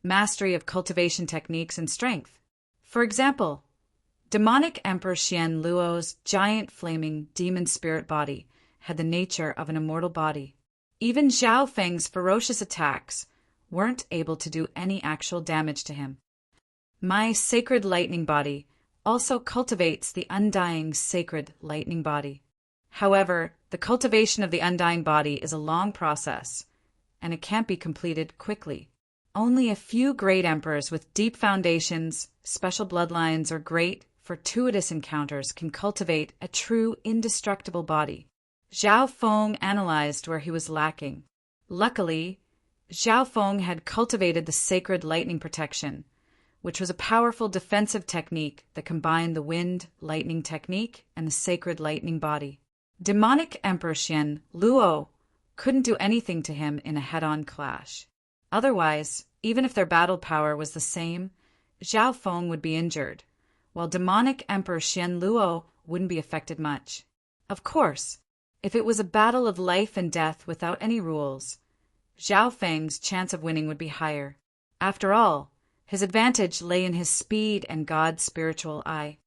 mastery of cultivation techniques and strength. For example, demonic Emperor Xian Luo's giant flaming demon spirit body had the nature of an immortal body. Even Zhao Feng's ferocious attacks weren't able to do any actual damage to him. My sacred lightning body also cultivates the undying sacred lightning body. However, the cultivation of the undying body is a long process, and it can't be completed quickly. Only a few great emperors with deep foundations, special bloodlines, or great, fortuitous encounters can cultivate a true, indestructible body. Zhao Feng analyzed where he was lacking. Luckily, Zhao Feng had cultivated the sacred lightning protection, which was a powerful defensive technique that combined the wind lightning technique and the sacred lightning body. Demonic Emperor Xian Luo couldn't do anything to him in a head-on clash. Otherwise, even if their battle power was the same, Zhao Feng would be injured, while demonic Emperor Xian Luo wouldn't be affected much. Of course, if it was a battle of life and death without any rules, Zhao Feng's chance of winning would be higher. After all, His advantage lay in his speed and God's spiritual eye.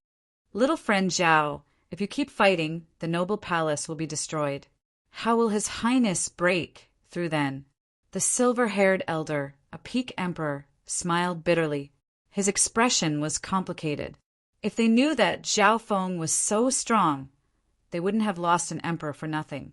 Little friend Zhao, if you keep fighting, the noble palace will be destroyed. How will His Highness break through then? The silver-haired elder, a peak emperor, smiled bitterly. His expression was complicated. If they knew that Zhao Feng was so strong, they wouldn't have lost an emperor for nothing.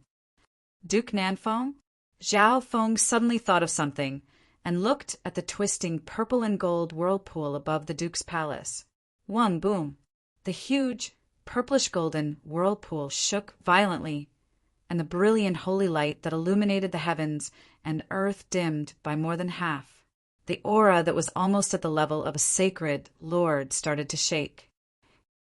Duke Nanfeng? Zhao Feng suddenly thought of something and looked at the twisting purple and gold whirlpool above the duke's palace. One boom. The huge, purplish-golden whirlpool shook violently, and the brilliant holy light that illuminated the heavens and earth dimmed by more than half. The aura that was almost at the level of a sacred lord started to shake.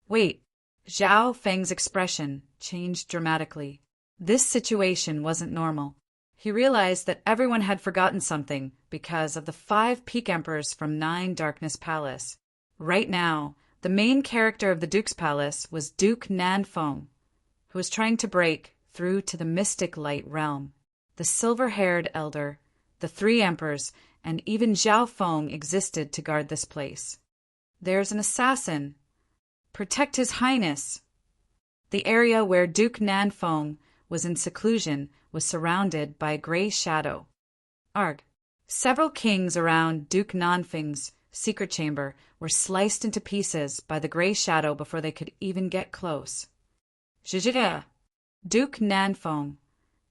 Wait, Zhao Feng's expression changed dramatically. This situation wasn't normal. He realized that everyone had forgotten something because of the 5 peak emperors from 9 Darkness Palace. Right now, the main character of the Duke's Palace was Duke Nanfeng, who was trying to break through to the mystic light realm. The silver-haired elder, the 3 emperors, and even Zhao Feng existed to guard this place. There's an assassin. Protect His Highness. The area where Duke Nanfeng was in seclusion was surrounded by a gray shadow. Arg. Several kings around Duke Nanfeng's secret chamber were sliced into pieces by the gray shadow before they could even get close. Zhizhida! Duke Nanfeng,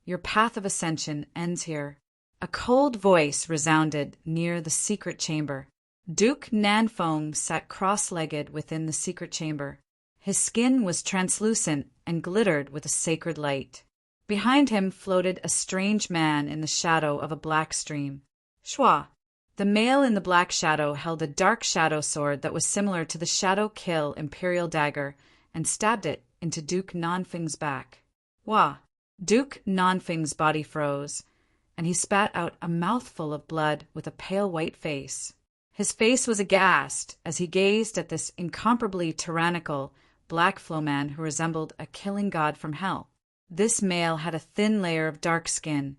your path of ascension ends here. A cold voice resounded near the secret chamber. Duke Nanfeng sat cross-legged within the secret chamber. His skin was translucent and glittered with a sacred light. Behind him floated a strange man in the shadow of a black stream. Shua. The male in the black shadow held a dark shadow sword that was similar to the Shadow Kill Imperial dagger and stabbed it into Duke Nanfeng's back. Wah! Duke Nanfeng's body froze, and he spat out a mouthful of blood with a pale white face. His face was aghast as he gazed at this incomparably tyrannical black flowman who resembled a killing god from hell. This male had a thin layer of dark skin,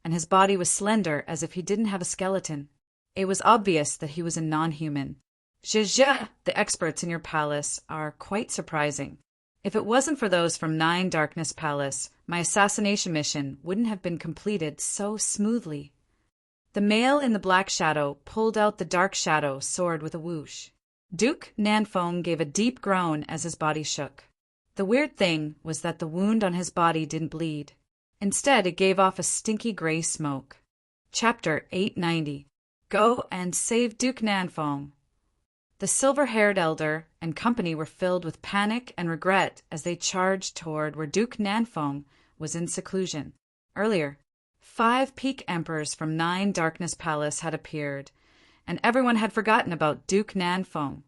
and his body was slender as if he didn't have a skeleton. It was obvious that he was a non-human. Zhizha, the experts in your palace are quite surprising. If it wasn't for those from 9 Darkness Palace, my assassination mission wouldn't have been completed so smoothly. The male in the black shadow pulled out the dark shadow sword with a whoosh. Duke Nanfeng gave a deep groan as his body shook. The weird thing was that the wound on his body didn't bleed. Instead, it gave off a stinky gray smoke. Chapter 890. Go and save Duke Nanfeng. The silver-haired elder and company were filled with panic and regret as they charged toward where Duke Nanfeng was in seclusion. Earlier, 5 peak emperors from 9 Darkness Palace had appeared, and everyone had forgotten about Duke Nanfeng,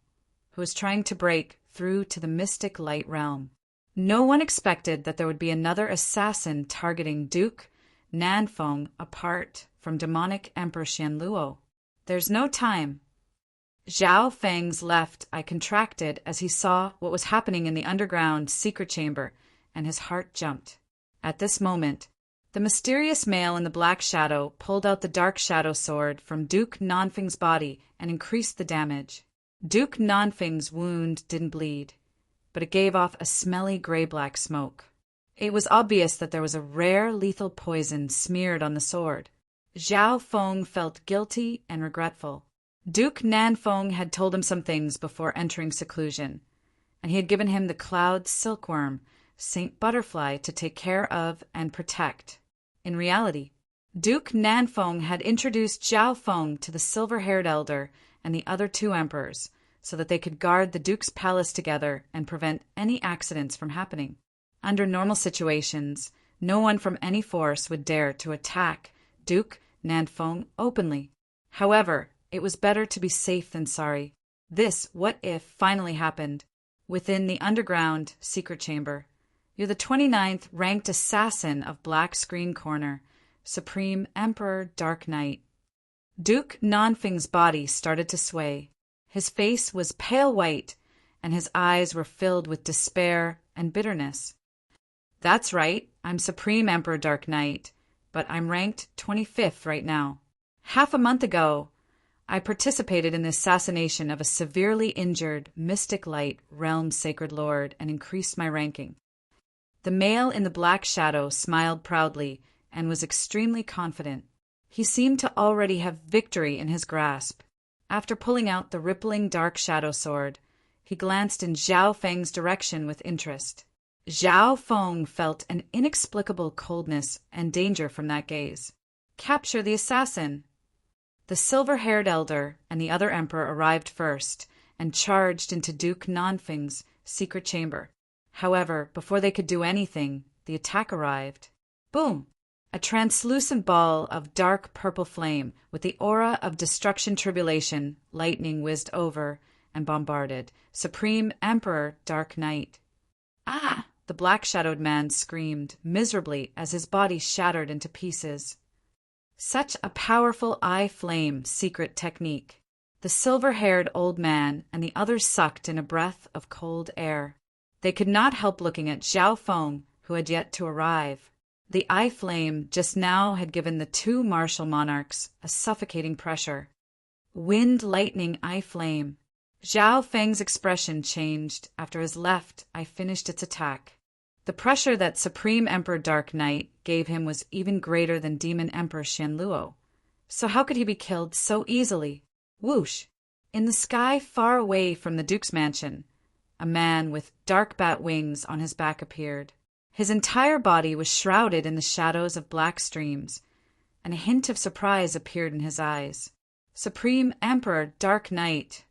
who was trying to break through to the mystic light realm. No one expected that there would be another assassin targeting Duke Nanfeng apart from demonic Emperor Xianluo. There's no time. Zhao Feng's left eye contracted as he saw what was happening in the underground secret chamber, and his heart jumped. At this moment, the mysterious male in the black shadow pulled out the dark shadow sword from Duke Nanfeng's body and increased the damage. Duke Nanfeng's wound didn't bleed, but it gave off a smelly gray-black smoke. It was obvious that there was a rare lethal poison smeared on the sword. Zhao Feng felt guilty and regretful. Duke Nanfeng had told him some things before entering seclusion, and he had given him the cloud silkworm, Saint Butterfly, to take care of and protect. In reality, Duke Nanfeng had introduced Zhao Feng to the silver-haired elder and the other 2 emperors, so that they could guard the Duke's palace together and prevent any accidents from happening. Under normal situations, no one from any force would dare to attack Duke Nanfeng openly. However, it was better to be safe than sorry. This what-if finally happened. Within the underground secret chamber, you're the 29th ranked assassin of Black Screen Corner, Supreme Emperor Dark Knight. Duke Nanfeng's body started to sway. His face was pale white, and his eyes were filled with despair and bitterness. That's right, I'm Supreme Emperor Dark Knight, but I'm ranked 25th right now. Half a month ago, I participated in the assassination of a severely injured Mystic Light Realm Sacred Lord and increased my ranking. The male in the black shadow smiled proudly and was extremely confident. He seemed to already have victory in his grasp. After pulling out the rippling dark shadow sword, he glanced in Zhao Feng's direction with interest. Zhao Feng felt an inexplicable coldness and danger from that gaze. Capture the assassin! The silver-haired elder and the other emperor arrived first and charged into Duke Nanfeng's secret chamber. However, before they could do anything, the attack arrived. Boom! A translucent ball of dark purple flame with the aura of destruction tribulation lightning whizzed over and bombarded Supreme Emperor Dark Knight. Ah! The black-shadowed man screamed miserably as his body shattered into pieces. Such a powerful eye flame secret technique. The silver-haired old man and the others sucked in a breath of cold air. They could not help looking at Zhao Feng, who had yet to arrive. The eye flame just now had given the two martial monarchs a suffocating pressure. Wind lightning eye flame. Zhao Feng's expression changed after his left eye finished its attack. The pressure that Supreme Emperor Dark Knight gave him was even greater than Demon Emperor Xianluo. So how could he be killed so easily? Whoosh! In the sky far away from the Duke's mansion, a man with dark bat wings on his back appeared. His entire body was shrouded in the shadows of black streams, and a hint of surprise appeared in his eyes. Supreme Emperor Dark Knight.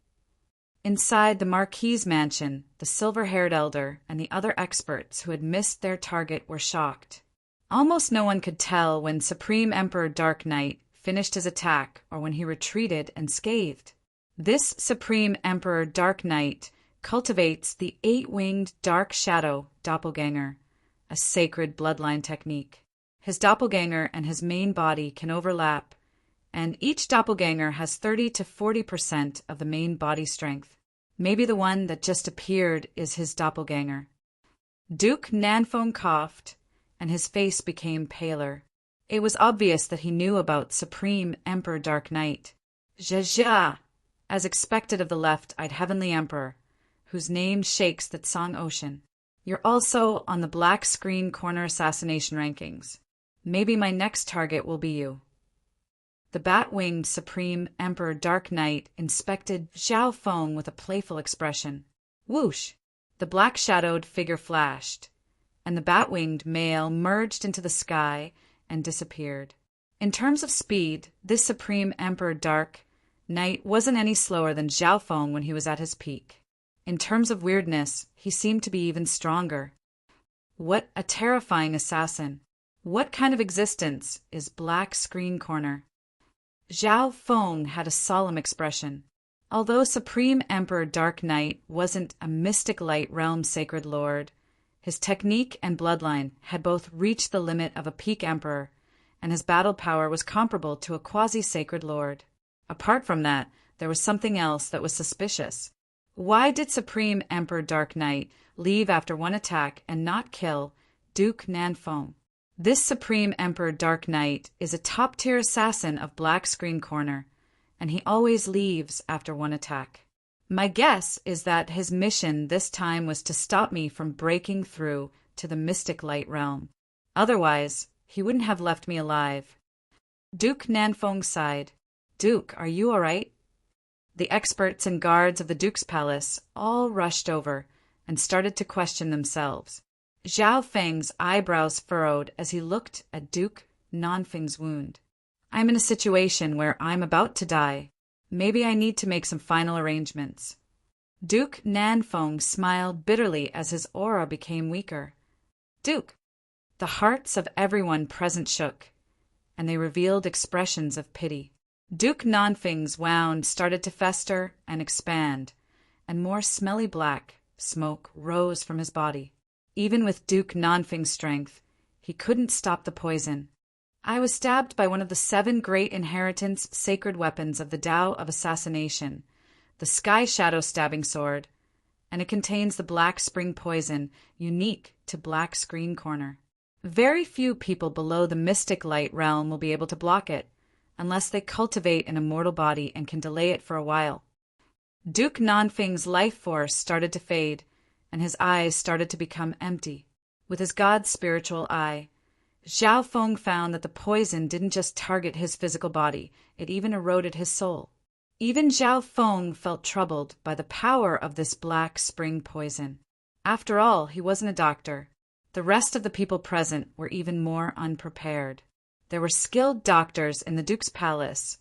Inside the Marquis's mansion, the silver-haired elder and the other experts who had missed their target were shocked. Almost no one could tell when Supreme Emperor Dark Knight finished his attack or when he retreated and scathed. This Supreme Emperor Dark Knight cultivates the 8-winged dark shadow doppelganger, a sacred bloodline technique. His doppelganger and his main body can overlap, and each doppelganger has 30 to 40% of the main body strength. Maybe the one that just appeared is his doppelganger. Duke Nanfeng coughed, and his face became paler. It was obvious that he knew about Supreme Emperor Dark Knight. Zha! As expected of the left-eyed Heavenly Emperor, whose name shakes the Tsang Ocean. You're also on the black screen corner assassination rankings. Maybe my next target will be you. The bat-winged Supreme Emperor Dark Knight inspected Zhao Feng with a playful expression. Whoosh! The black-shadowed figure flashed, and the bat-winged male merged into the sky and disappeared. In terms of speed, this Supreme Emperor Dark Knight wasn't any slower than Zhao Feng when he was at his peak. In terms of weirdness, he seemed to be even stronger. What a terrifying assassin! What kind of existence is Black Screen Corner? Zhao Feng had a solemn expression. Although Supreme Emperor Dark Knight wasn't a Mystic Light Realm Sacred Lord, his technique and bloodline had both reached the limit of a peak emperor, and his battle power was comparable to a quasi-sacred lord. Apart from that, there was something else that was suspicious. Why did Supreme Emperor Dark Knight leave after one attack and not kill Duke Nanfeng? This Supreme Emperor Dark Knight is a top-tier assassin of Black Screen Corner, and he always leaves after one attack. My guess is that his mission this time was to stop me from breaking through to the Mystic Light Realm. Otherwise, he wouldn't have left me alive. Duke Nanfeng sighed. Duke, are you all right? The experts and guards of the Duke's palace all rushed over and started to question themselves. Zhao Feng's eyebrows furrowed as he looked at Duke Nanfeng's wound. I'm in a situation where I'm about to die. Maybe I need to make some final arrangements. Duke Nanfeng smiled bitterly as his aura became weaker. Duke! The hearts of everyone present shook, and they revealed expressions of pity. Duke Nanfeng's wound started to fester and expand, and more smelly black smoke rose from his body. Even with Duke Nanfeng's strength, he couldn't stop the poison. I was stabbed by one of the 7 great inheritance sacred weapons of the Tao of Assassination, the Sky Shadow Stabbing Sword, and it contains the Black Spring Poison, unique to Black Screen Corner. Very few people below the Mystic Light realm will be able to block it. unless they cultivate an immortal body and can delay it for a while. Duke Nanfeng's life force started to fade, and his eyes started to become empty. With his god's spiritual eye, Zhao Feng found that the poison didn't just target his physical body, it even eroded his soul. Even Zhao Feng felt troubled by the power of this black spring poison. After all, he wasn't a doctor. The rest of the people present were even more unprepared. There were skilled doctors in the Duke's palace,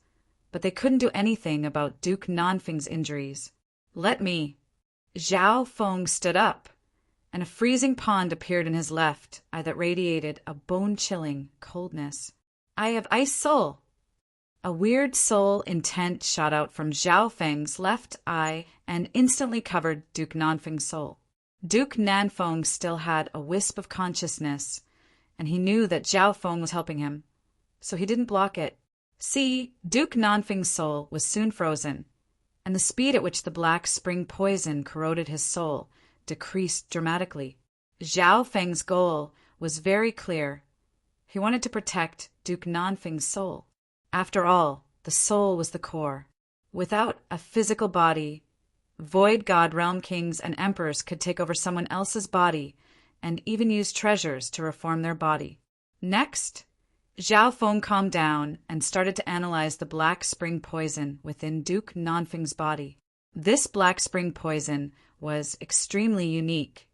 but they couldn't do anything about Duke Nanfeng's injuries. "Let me." Zhao Feng stood up, and a freezing pond appeared in his left eye that radiated a bone-chilling coldness. "I have ice soul." A weird soul intent shot out from Zhao Feng's left eye and instantly covered Duke Nanfeng's soul. Duke Nanfeng still had a wisp of consciousness, and he knew that Zhao Feng was helping him, so he didn't block it. See, Duke Nanfeng's soul was soon frozen, and the speed at which the black spring poison corroded his soul decreased dramatically. Zhao Feng's goal was very clear. He wanted to protect Duke Nanfeng's soul. After all, the soul was the core. Without a physical body, Void God realm kings and emperors could take over someone else's body and even use treasures to reform their body. Next, Zhao Feng calmed down and started to analyze the black spring poison within Duke Nanfeng's body. This black spring poison was extremely unique.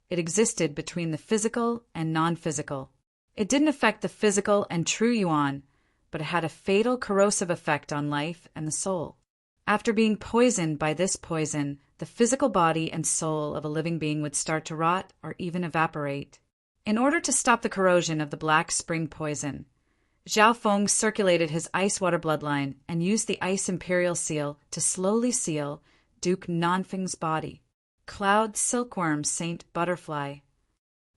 It existed between the physical and non-physical. It didn't affect the physical and true Yuan, but it had a fatal corrosive effect on life and the soul. After being poisoned by this poison, the physical body and soul of a living being would start to rot or even evaporate. In order to stop the corrosion of the black spring poison, Zhao Feng circulated his ice water bloodline and used the ice imperial seal to slowly seal Duke Nanfeng's body. Cloud silkworm Saint Butterfly.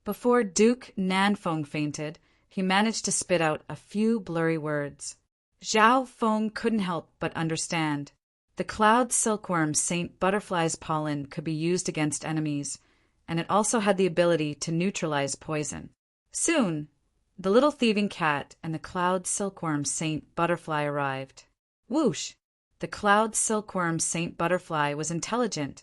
Before Duke Nanfeng fainted, he managed to spit out a few blurry words. Zhao Feng couldn't help but understand. The cloud silkworm Saint Butterfly's pollen could be used against enemies, and it also had the ability to neutralize poison. Soon, the little thieving cat and the cloud silkworm Saint Butterfly arrived. Whoosh! The cloud silkworm Saint Butterfly was intelligent,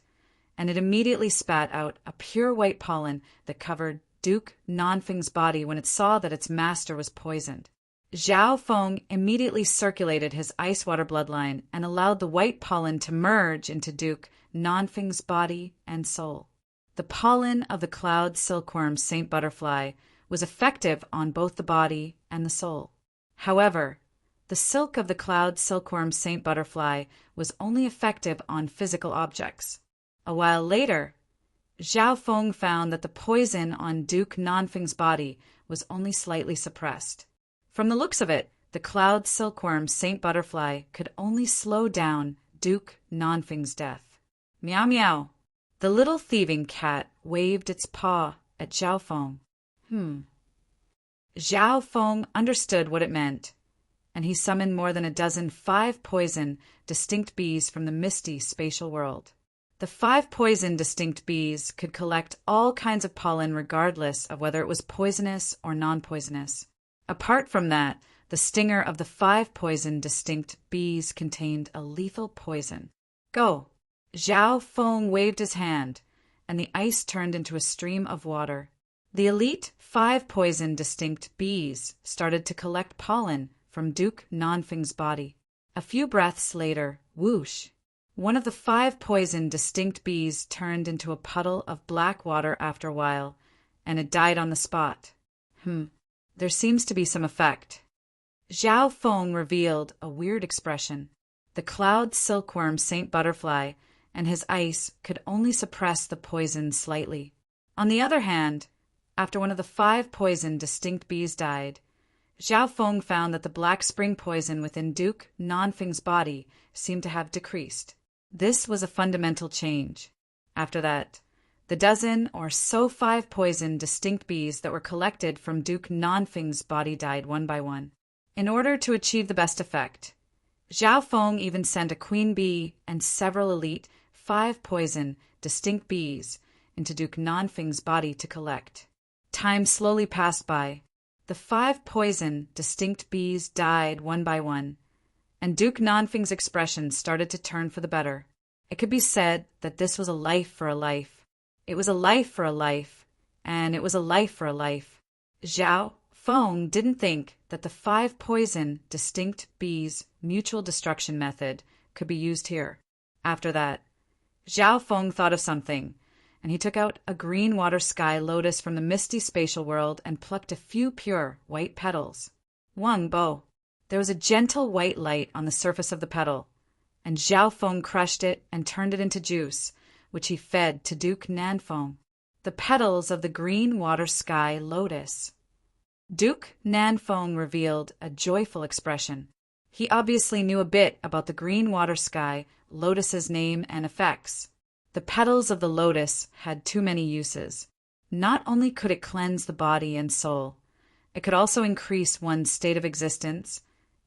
and it immediately spat out a pure white pollen that covered Duke Nanfeng's body when it saw that its master was poisoned. Zhao Feng immediately circulated his ice water bloodline and allowed the white pollen to merge into Duke Nanfeng's body and soul. The pollen of the cloud silkworm Saint Butterfly was effective on both the body and the soul. However, the silk of the cloud silkworm Saint Butterfly was only effective on physical objects. A while later, Zhao Feng found that the poison on Duke Nanfeng's body was only slightly suppressed. From the looks of it, the cloud silkworm Saint Butterfly could only slow down Duke Nanfeng's death. Meow meow. The little thieving cat waved its paw at Zhao Feng. Zhao Feng understood what it meant, and he summoned more than a dozen 5 poison distinct bees from the misty spatial world. The 5 poison distinct bees could collect all kinds of pollen regardless of whether it was poisonous or non-poisonous. Apart from that, the stinger of the 5 poison distinct bees contained a lethal poison. Go! Zhao Feng waved his hand, and the ice turned into a stream of water. The elite 5 poison distinct bees started to collect pollen from Duke Nanfeng's body. A few breaths later, whoosh! One of the 5 poison distinct bees turned into a puddle of black water after a while, and it died on the spot. There seems to be some effect. Zhao Feng revealed a weird expression. The cloud silkworm Saint Butterfly and his ice could only suppress the poison slightly. On the other hand, after one of the 5 poison distinct bees died, Zhao Feng found that the black spring poison within Duke Nanfeng's body seemed to have decreased. This was a fundamental change. After that, the dozen or so 5 poison distinct bees that were collected from Duke Nanfeng's body died one by one. In order to achieve the best effect, Zhao Feng even sent a queen bee and several elite 5 poison distinct bees into Duke Nanfeng's body to collect. Time slowly passed by. The 5 poison distinct bees died one by one, and Duke Nanfing's expression started to turn for the better. It could be said that this was a life for a life. It was a life for a life, and it was a life for a life. Zhao Feng didn't think that the 5-poison distinct bees mutual destruction method could be used here. After that, Zhao Feng thought of something, and he took out a green water sky lotus from the misty spatial world and plucked a few pure white petals. Wang Bo. There was a gentle white light on the surface of the petal, and Zhao Feng crushed it and turned it into juice, which he fed to Duke Nanfeng. The petals of the green water sky lotus. Duke Nanfeng revealed a joyful expression. He obviously knew a bit about the green water sky lotus's name and effects. The petals of the lotus had too many uses. Not only could it cleanse the body and soul, it could also increase one's state of existence,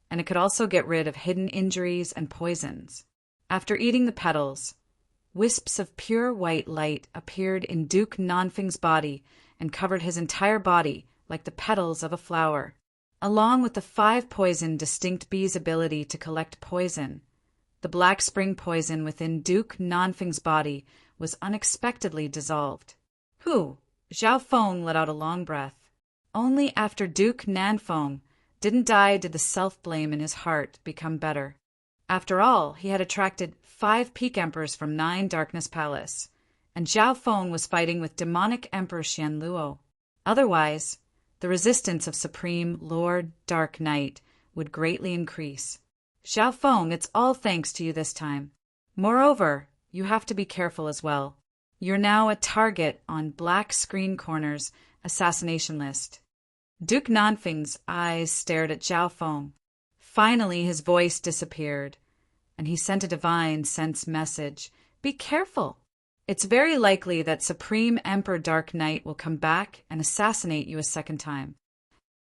and it could also get rid of hidden injuries and poisons. After eating the petals, wisps of pure white light appeared in Duke Nanfing's body and covered his entire body like the petals of a flower. Along with the 5-poison distinct bee's ability to collect poison, the black spring poison within Duke Nanfing's body was unexpectedly dissolved. Zhao Feng let out a long breath. Only after Duke Nanfeng didn't die did the self-blame in his heart become better. After all, he had attracted 5 peak emperors from 9 Darkness Palace, and Zhao Feng was fighting with demonic Emperor Xianluo. Otherwise, the resistance of Supreme Lord Dark Knight would greatly increase. Zhao Feng, it's all thanks to you this time. Moreover, you have to be careful as well. You're now a target on Black Screen Corner's assassination list. Duke Nanfing's eyes stared at Zhao Feng. Finally, his voice disappeared, and he sent a divine sense message. Be careful. It's very likely that Supreme Emperor Dark Knight will come back and assassinate you a second time.